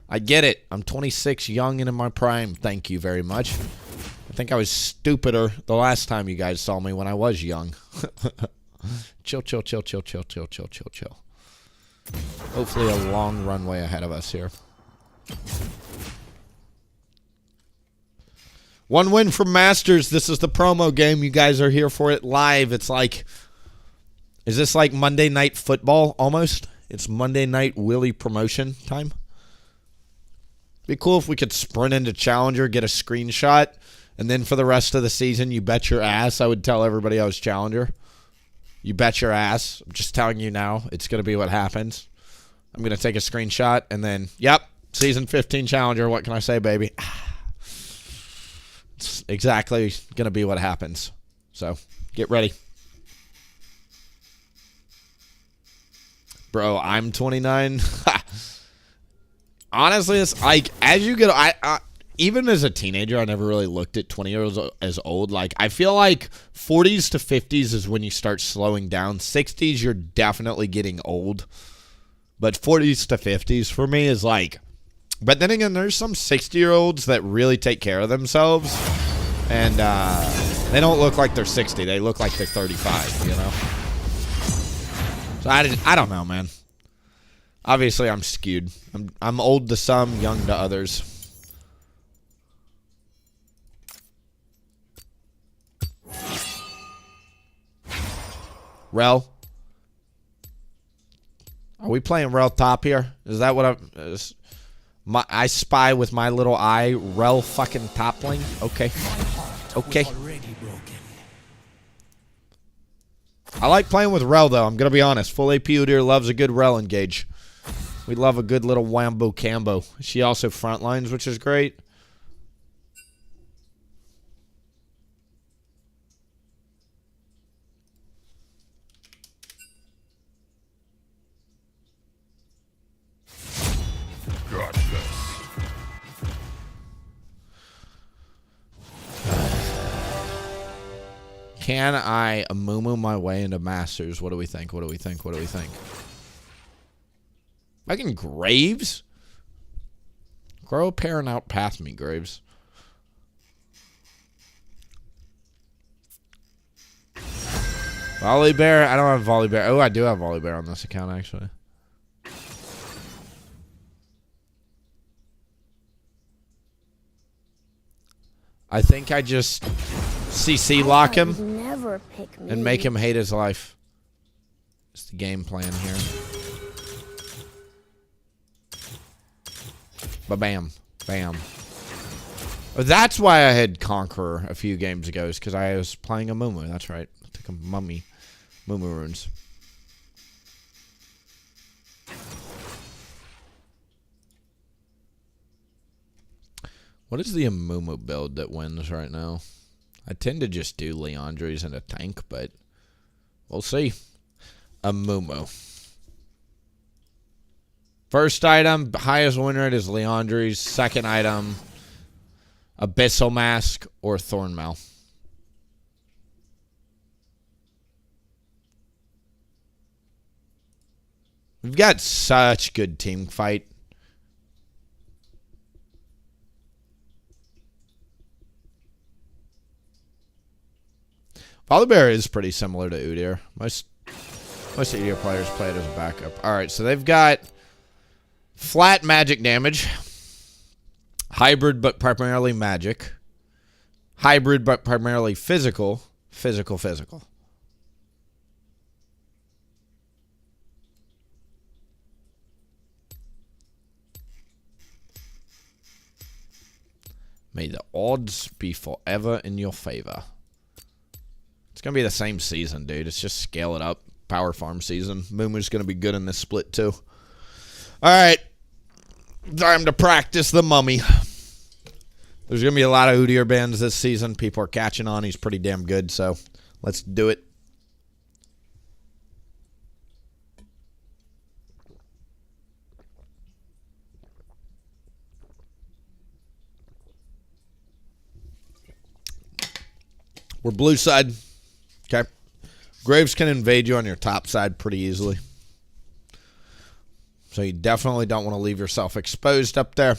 I get it. I'm 26, young and in my prime. Thank you very much. I think I was stupider the last time you guys saw me when I was young. Chill. Hopefully a long runway ahead of us here. One win from Masters. This is the promo game. You guys are here for it live. It's like, is this like Monday Night Football almost? It's Monday Night Willie promotion time. Be cool if we could sprint into Challenger, get a screenshot, and then for the rest of the season, you bet your ass. I would tell everybody I was Challenger. You bet your ass. I'm just telling you now. It's going to be what happens. I'm going to take a screenshot, and then, yep, season 15 Challenger. What can I say, baby? It's exactly going to be what happens. So, get ready. Bro, I'm 29. Honestly, it's like, as you get, even as a teenager, I never really looked at 20 years as old. Like, I feel like 40s to 50s is when you start slowing down. 60s, you're definitely getting old. But 40s to 50s for me is like, but then again, there's some 60-year-olds that really take care of themselves. And they don't look like they're 60. They look like they're 35, you know? So I don't know, man. Obviously, I'm skewed. I'm old to some, young to others. Rel. Are we playing Rel top here? Is that what I spy with my little eye? Rel fucking top lane? Okay. Okay. I like playing with Rel, though. I'm going to be honest. Full AP Udyr loves a good Rel engage. We love a good little wambo cambo. She also frontlines, which is great. Got this. Can I moo my way into Masters? What do we think? What do we think? What do we think? Fucking Graves? Grow a parent out past me, Graves. Volley Bear? I don't have Volley Bear. Oh, I do have Volley Bear on this account, actually. I think I just CC lock him Never pick me. and make him hate his life. It's the game plan here. Ba-bam. Bam. Oh, that's why I had Conqueror a few games ago, is because I was playing a Mumu. That's right. I took a Mumu runes. What is the Amumu build that wins right now? I tend to just do Leandri's in a tank, but we'll see. Amumu. First item, highest win rate is Leandri's. Second item, Abyssal Mask or Thornmail. We've got such good team fight. Volibear is pretty similar to Udyr. Most Udyr players play it as a backup. Alright, so they've got flat magic damage. Hybrid but primarily magic. Hybrid but primarily physical. Physical. May the odds be forever in your favor. It's going to be the same season, dude. It's just scale it up. Power farm season. Mumu's going to be good in this split, too. Alright. Time to practice the mummy. There's going to be a lot of Udyr bans this season. People are catching on. He's pretty damn good, so let's do it. We're blue side. Okay. Graves can invade you on your top side pretty easily. So you definitely don't want to leave yourself exposed up there.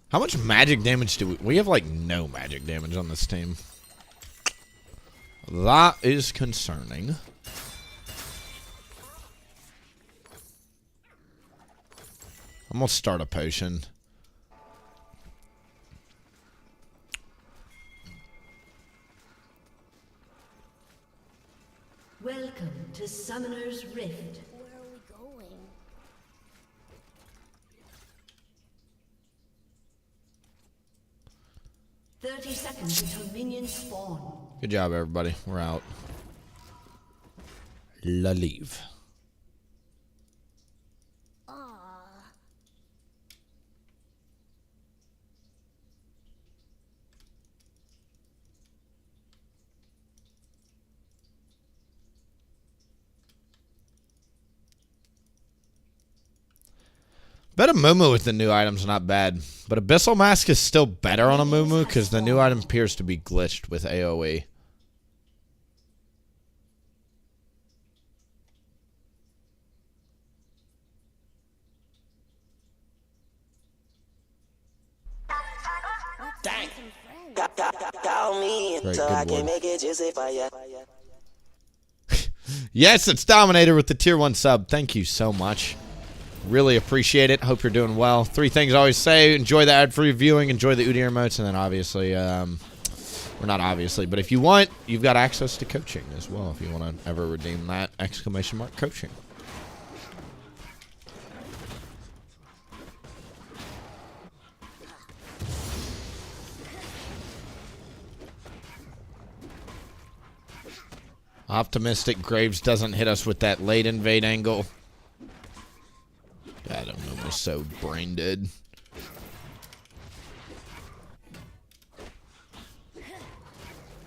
How much magic damage do we... We have, like, no magic damage on this team. That is concerning. I'm gonna start a potion. Welcome to Summoner's Rift. Where are we going? "30 seconds until minions spawn." Good job, everybody. We're out. Leave. Bet a Mumu with the new item's not bad. But Abyssal Mask is still better on a Mumu because the new item appears to be glitched with AoE. Dang. Call me Great, so good I can one. make it juicy for you. Yes, it's Dominator with the tier 1 sub. Thank you so much. Really appreciate it. Hope you're doing well. 3 things I always say. Enjoy the ad-free viewing. Enjoy the Udyr emotes. And then obviously, or not obviously, but if you want, you've got access to coaching as well. If you want to ever redeem that exclamation mark coaching. Optimistic Graves doesn't hit us with that late invade angle. God, I'm almost so brain dead.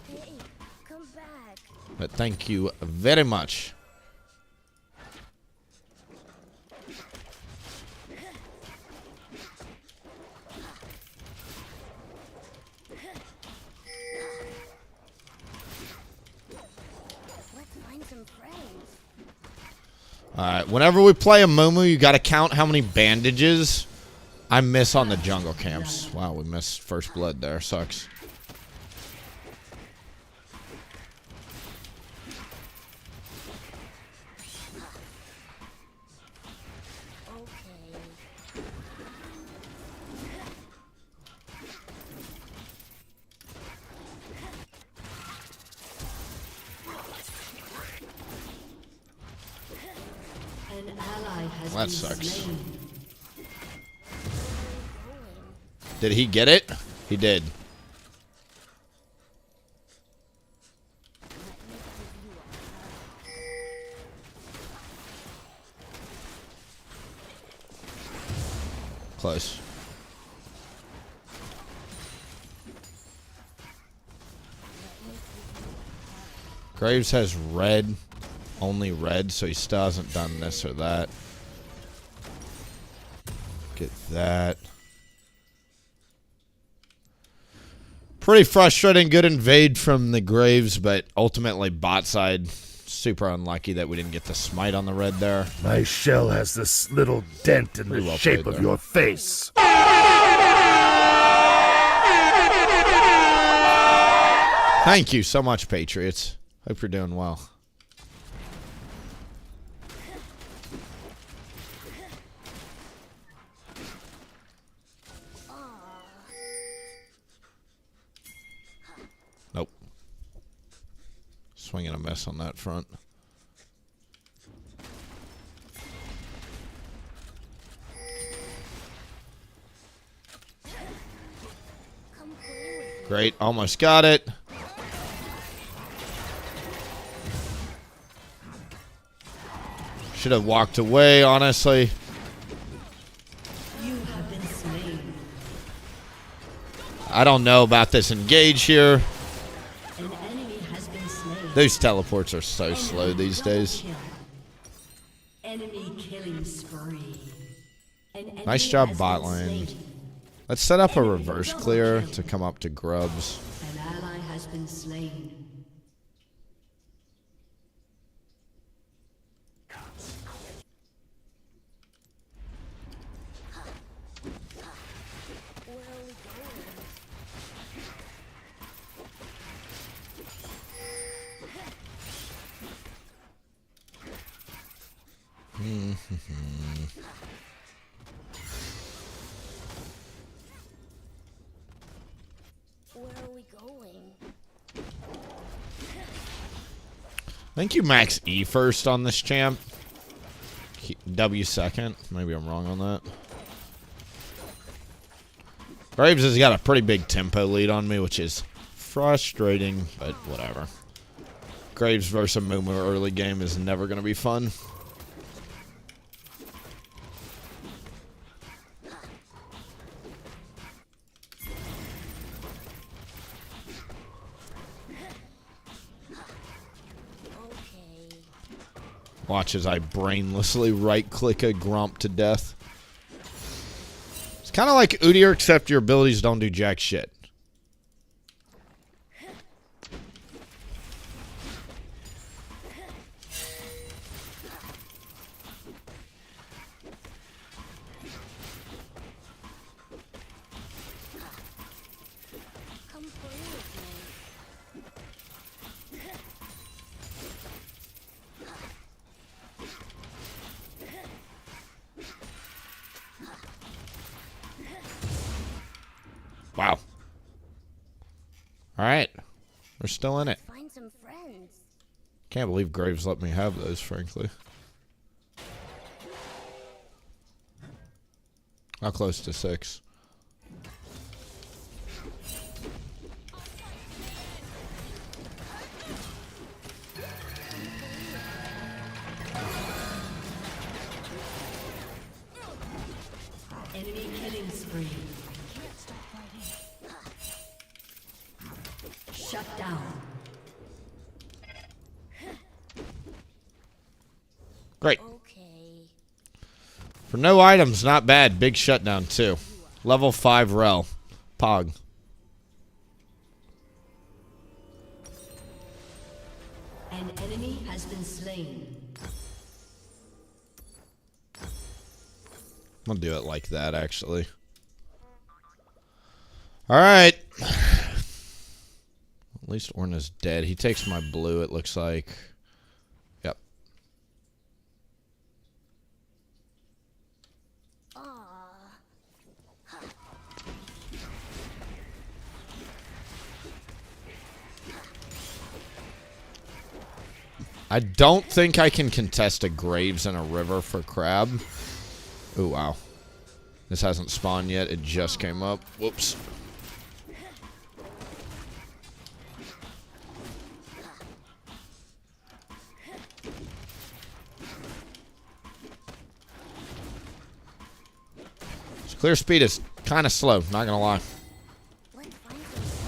Hey, come back. But thank you very much. Let's find some friends. Alright, whenever we play a Mumu, you gotta count how many bandages I miss on the jungle camps. Wow, we missed first blood there. Sucks. An ally has That been sucks. slain. Did he get it? He did. Close. Graves has red. Only red, so he still hasn't done this or that. Get that. Pretty frustrating. Good invade from the Graves, but ultimately bot side. Super unlucky that we didn't get the smite on the red there. My shell has this little dent in Pretty the well shape played of there. your face. Thank you so much, Patriots. Hope you're doing well. Nope. Swinging a miss on that front. Great, almost got it. Should have walked away, honestly. You have been slain. I don't know about this engage here. An enemy has been slain. Those teleports are so slow these days. Kill. Enemy killing spree. An enemy Nice job, has bot been lane. slain. Let's set up a reverse clear to come up to grubs. An ally has been slain. Where are we going? Where are we going? I think you max E first on this champ. W second. Maybe I'm wrong on that. Graves has got a pretty big tempo lead on me, which is frustrating, but whatever. Graves versus Mumu early game is never going to be fun. Okay. Watch as I brainlessly right-click a Grump to death. It's kind of like Udyr, except your abilities don't do jack shit. Come play with me. We're still in it. Find some friends. Can't believe Graves let me have those, frankly. How close to 6? Enemy killing spree. Shut down. Great. Okay. For no items, not bad. Big shutdown, too. Level 5 rel. Pog. An enemy has been slain. I'm gonna do it like that, actually. Alright. At least Orna's dead. He takes my blue, it looks like. Yep. I don't think I can contest a Graves in a river for crab. Oh, wow. This hasn't spawned yet. It just came up. Whoops. This clear speed is kind of slow, not gonna lie. Let's find some friends.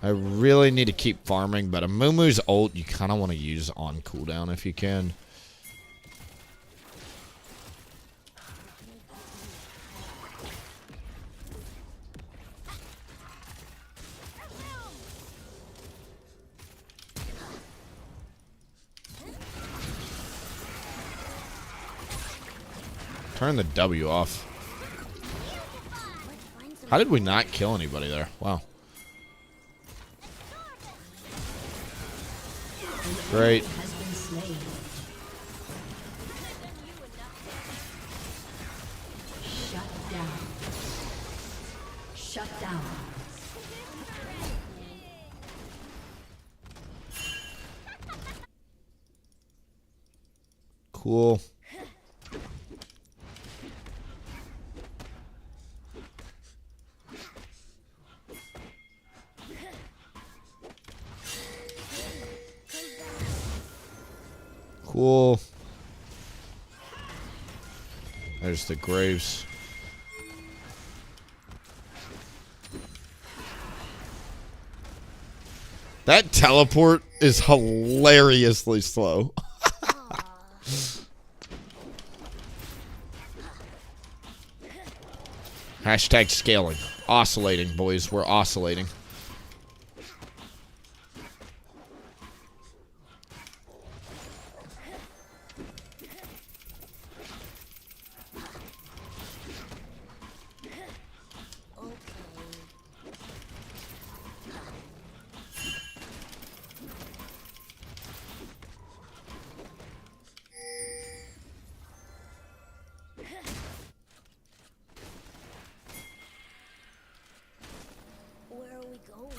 I really need to keep farming, but a Mumu's ult you kind of want to use on cooldown if you can. Turn the W off. How did we not kill anybody there? Wow. Great. Has been slain. Shut down. Shut down. Cool. Cool. There's the Graves. That teleport is hilariously slow. Hashtag scaling. Oscillating, boys. We're oscillating. Where are we going?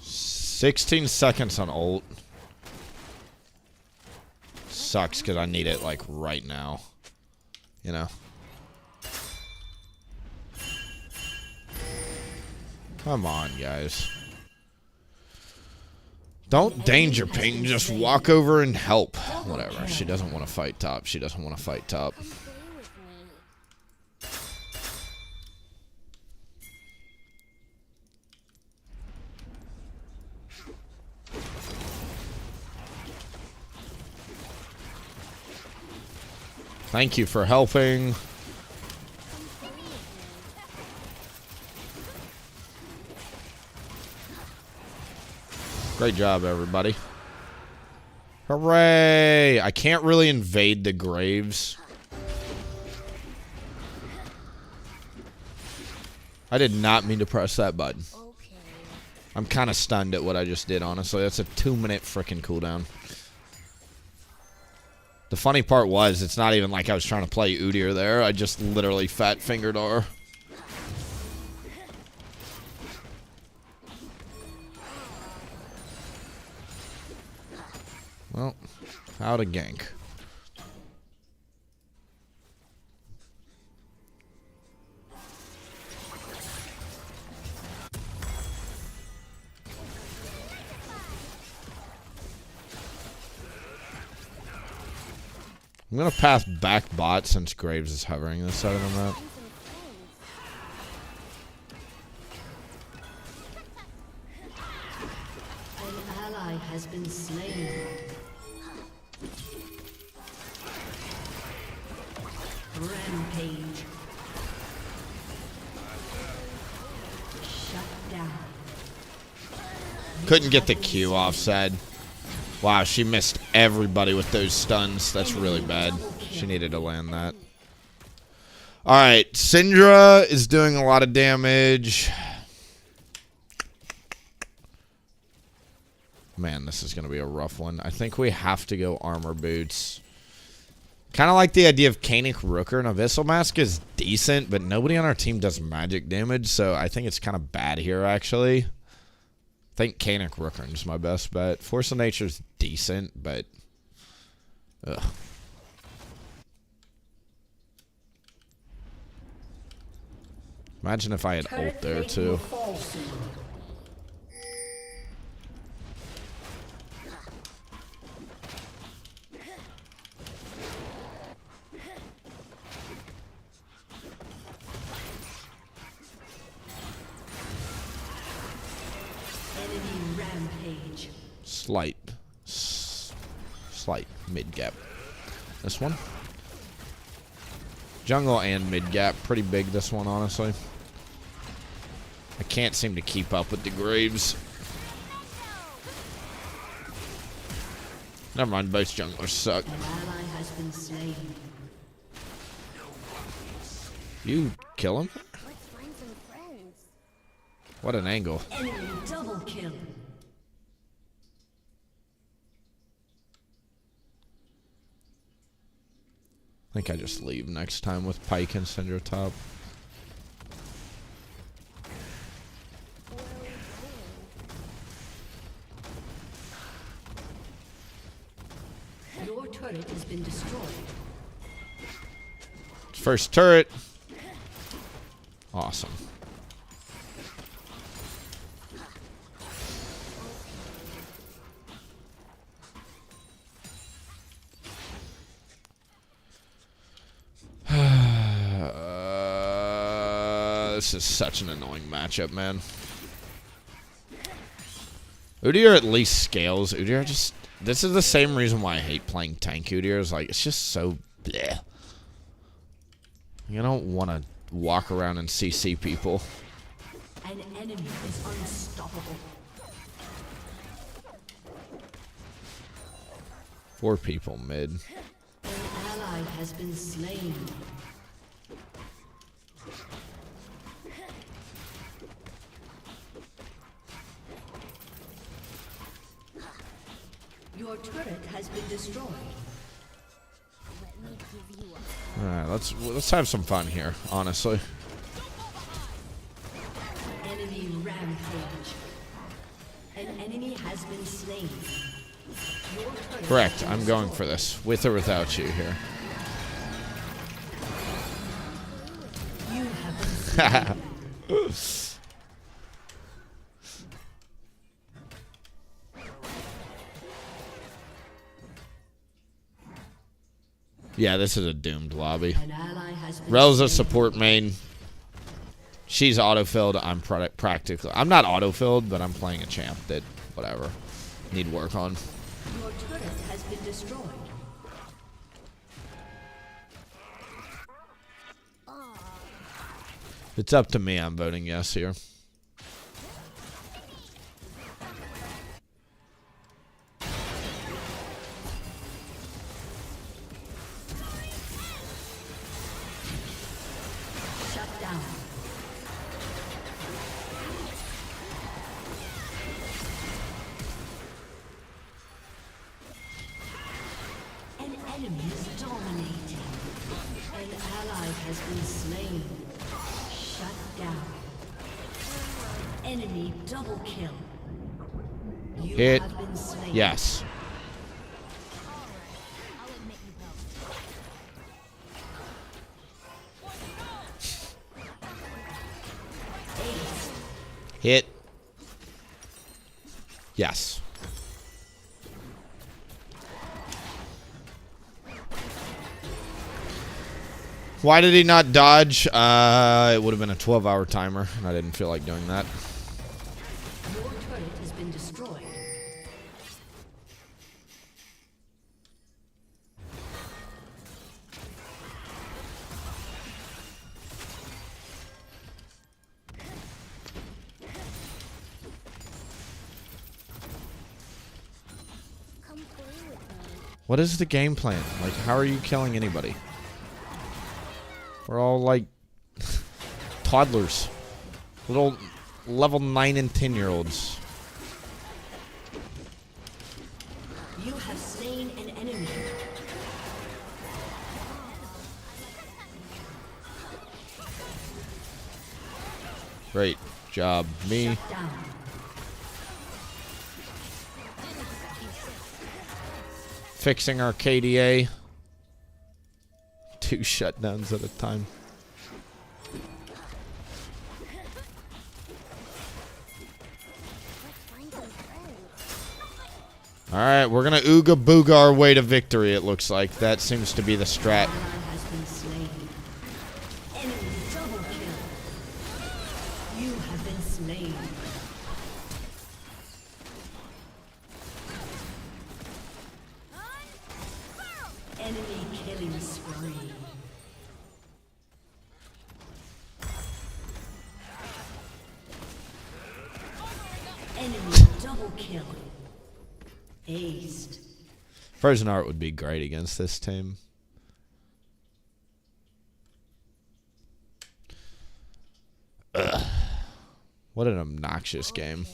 $16 on ult. Sucks because I need it like right now. You know? Come on, guys. Don't danger ping, just walk over and help. Whatever. She doesn't want to fight top. She doesn't want to fight top. Come play with me. Thank you for helping. Great job, everybody. Hooray! I can't really invade the graves. I did not mean to press that button. Okay. I'm kind of stunned at what I just did, honestly. That's a 2-minute freaking cooldown. The funny part was, it's not even like I was trying to play Udyr there. I just literally fat-fingered R. Well, how to gank. I'm gonna pass back bot since Graves is hovering this side of the map. An ally has been slain. Rampage. Shut down. Couldn't get the Q offside. Wow, she missed everybody with those stuns. That's really bad. She needed to land that. Alright, Syndra is doing a lot of damage. Man, this is going to be a rough one. I think we have to go armor boots. Kind of like the idea of Kanik Rooker and Abyssal Mask is decent, but nobody on our team does magic damage, so I think it's kind of bad here, actually. I think Kanik Rooker is my best bet. Force of Nature's decent, but... Ugh. Imagine if I had ult there, too. Slight mid gap. This one. Jungle and mid gap. Pretty big, this one, honestly. I can't seem to keep up with the Graves. Never mind, both junglers suck. An ally has been slain. You kill him? Let's find some friends. What an angle. Enemy double kill. I think I just leave next time with Pike and Syndra top. Your turret has been destroyed. First turret. Awesome. This is such an annoying matchup, man. Udyr at least scales. Udyr just... This is the same reason why I hate playing tank Udyr. Is like, it's just so... bleh. You don't want to walk around and CC people. An enemy is unstoppable. 4 people mid. An ally has been slain. Your turret has been destroyed. Let me give you a All right, let's have some fun here, honestly. Enemy rampage. An enemy has been slain. Your turret Correct. has been I'm going destroyed. for this, with or without you here. You have been slain. Yeah, this is a doomed lobby. An ally has been Rel's a slain. support main. She's autofilled. I'm practically... I'm not autofilled, but I'm playing a champ that, whatever, need work on. Your turret has been destroyed. It's up to me. I'm voting yes here. down. An enemy is dominating. An ally has been slain. Shut down. Enemy double kill. You Hit. have been slain. Yes. Hit. Yes. Why did he not dodge? It would have been a 12-hour timer, and I didn't feel like doing that. Your turret has been destroyed. Come play with me. What is the game plan? Like, how are you killing anybody? We're all like toddlers. Little level 9 and 10-year-olds. You have slain an enemy. Great job, me. Shut down. Fixing our KDA. 2 shutdowns at a time. Let's find some friends. Alright, we're gonna ooga booga our way to victory, it looks like. That seems to be the strat. Ally has been slain. Enemy double kill. You have been slain. Enemy killing spree. Enemy double kill. Aced. Frozen Art would be great against this team. Ugh. What an obnoxious game.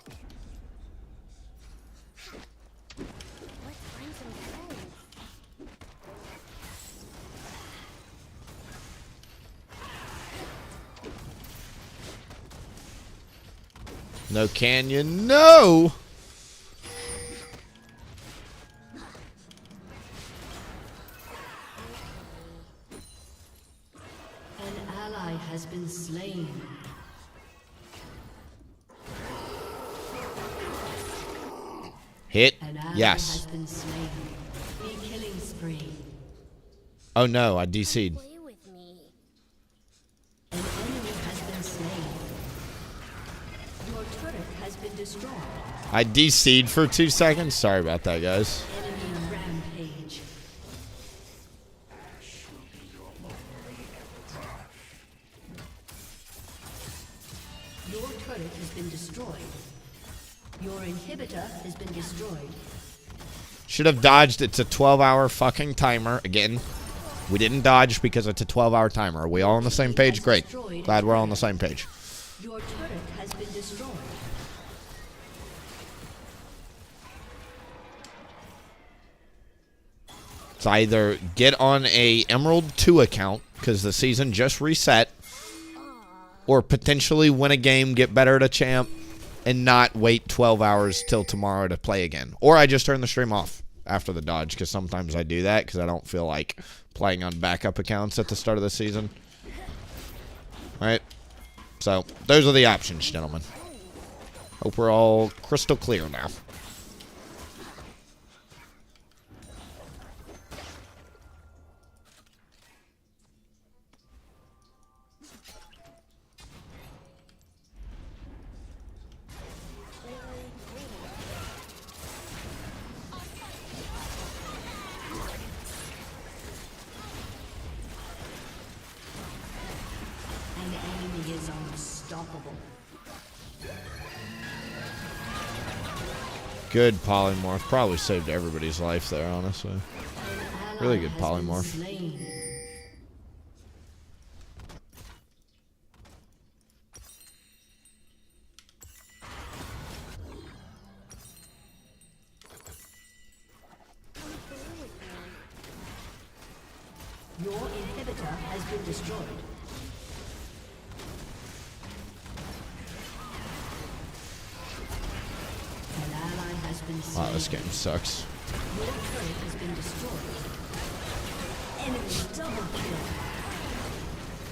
Okay. Let's find some friends. No canyon, no! An ally has been slain. Hit. An ally Yes. has been slain. Be killing spree. Oh no, I DC'd. Play with me. An enemy has been slain. Your turret has been destroyed. I DC'd for 2 seconds. Sorry about that, guys. Enemy rampage. Your turret has been destroyed. Your inhibitor has been destroyed. Should have dodged. It's a 12-hour fucking timer. Again, we didn't dodge because it's a 12-hour timer. Are we all on the same page? Great. Glad we're all on the same page. Your turret has been destroyed. It's either get on a Emerald 2 account because the season just reset, or potentially win a game, get better at a champ, and not wait 12 hours till tomorrow to play again. Or I just turn the stream off after the dodge, because sometimes I do that because I don't feel like playing on backup accounts at the start of the season. Alright? So, those are the options, gentlemen. Hope we're all crystal clear now. An enemy is unstoppable. Unstoppable. Good polymorph. Probably saved everybody's life there, honestly. An Really ally good has been polymorph. slain. Come play with me. Your inhibitor has been destroyed. An ally has been slain. Wow, this game sucks. Your turret has been destroyed. Enemy double kill.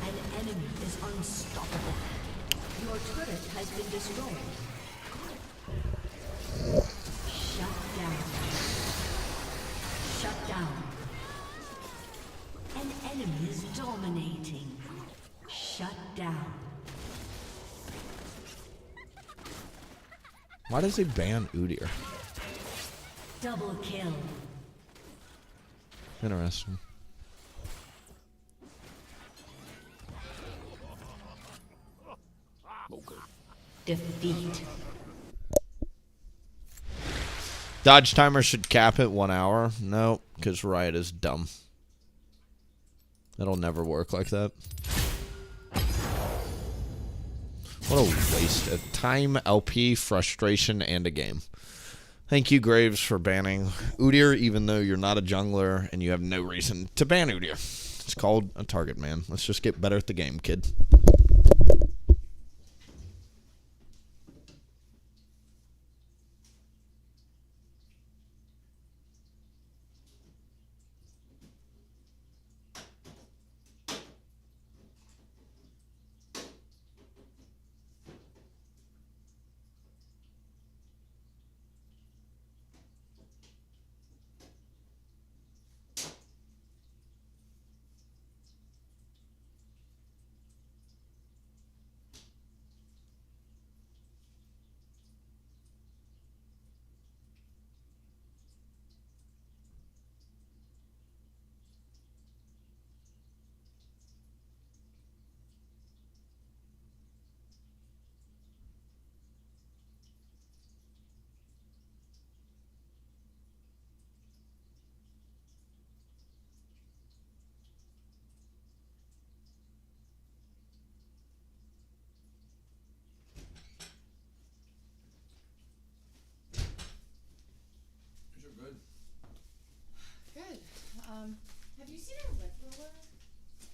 An enemy is unstoppable. Your turret has been destroyed. Shut down. Shut down. An enemy is dominating. Shut down. Why does he ban Udyr? Double kill. Interesting. Defeat. Dodge timer should cap at 1 hour. No, because Riot is dumb. It'll never work like that. What a waste of time, LP, frustration, and a game. Thank you, Graves, for banning Udyr, even though you're not a jungler and you have no reason to ban Udyr. It's called a target, man. Let's just get better at the game, kid. Good. Have you seen our lint roller?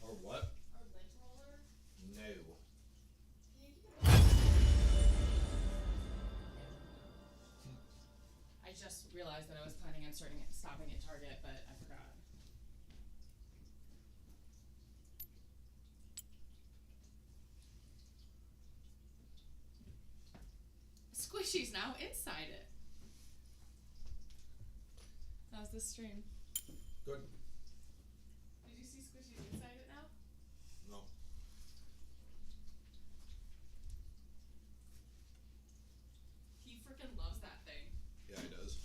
Or what? Our lint roller? No. I just realized that I was planning on stopping at Target, but I forgot. Squishy's now inside it. How's this stream? Good. Did you see Squishy's inside it now? No. He freaking loves that thing. Yeah, he does.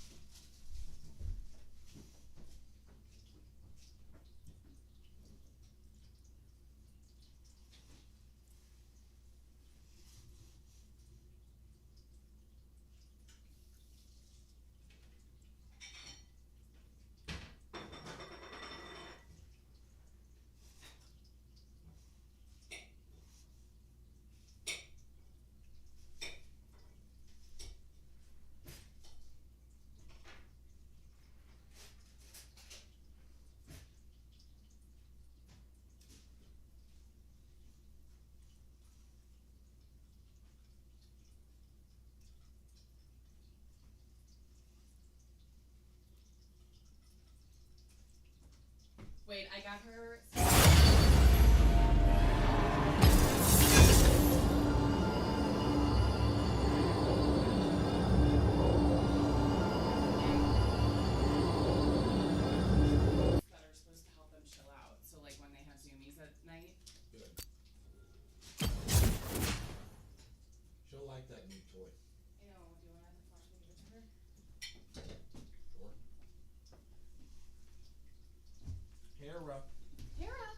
Wait, I got her. That are supposed to help them chill out. So, like when they have zoomies at night. She'll like that new toy. I know. Do you want to watch me give it to her? Sure. Hera. Hera!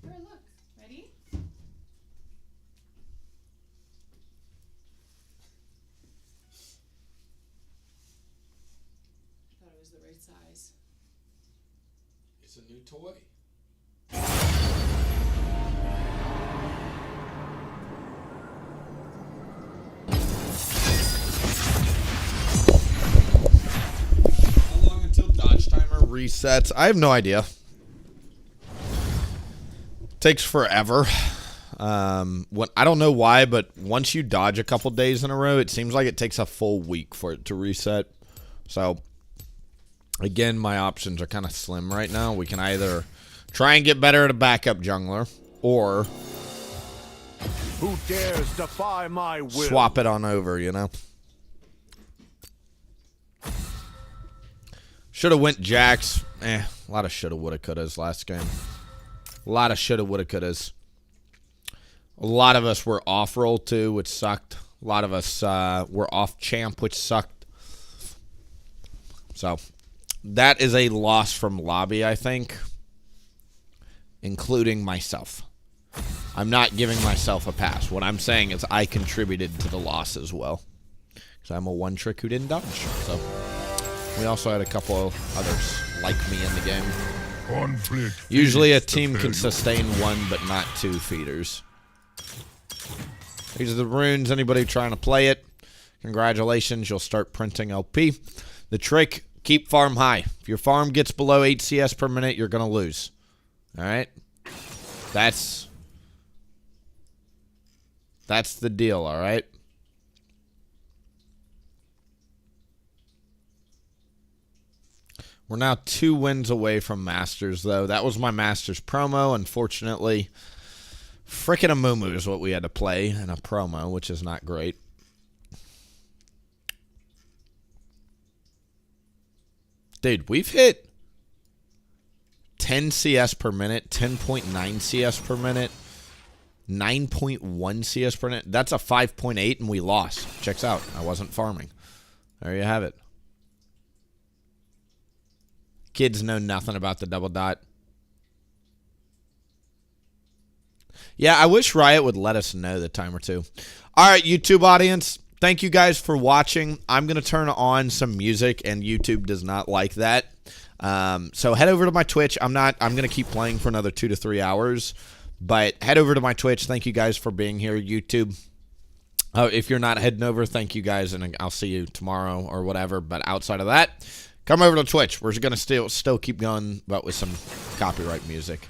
Hera, look. Ready? size. It's a new toy. How long until dodge timer resets? I have no idea. Takes forever. I don't know why, but once you dodge a couple days in a row, it seems like it takes a full week for it to reset. So, again, my options are kind of slim right now. We can either try and get better at a backup jungler, or Who dares defy my will? swap it on over, you know? Should have went Jax. A lot of shoulda, woulda, couldas last game. A lot of shoulda, woulda, couldas. A lot of us were off roll too, which sucked. A lot of us were off champ, which sucked. So, that is a loss from lobby, I think, including myself. I'm not giving myself a pass. What I'm saying is I contributed to the loss as well, because I'm a one trick who didn't dodge. So, we also had a couple of others like me in the game. Conflict. Usually a feeds the team can very sustain one, but not two feeders. These are the runes. Anybody trying to play it, congratulations. You'll start printing LP. The trick, keep farm high. If your farm gets below 8 CS per minute, you're going to lose. All right? That's the deal, all right? We're now 2 wins away from Masters, though. That was my Masters promo. Unfortunately, frickin' Amumu is what we had to play in a promo, which is not great. Dude, we've hit 10 CS per minute, 10.9 CS per minute, 9.1 CS per minute. That's a 5.8, and we lost. Checks out. I wasn't farming. There you have it. Kids know nothing about the double dot. Yeah, I wish Riot would let us know the time or two. All right, YouTube audience, thank you guys for watching. I'm going to turn on some music, and YouTube does not like that. So head over to my Twitch. I'm going to keep playing for another 2 to 3 hours, but head over to my Twitch. Thank you guys for being here, YouTube. If you're not heading over, thank you guys, and I'll see you tomorrow or whatever. But outside of that, come over to Twitch. We're going to still keep going, but with some copyright music.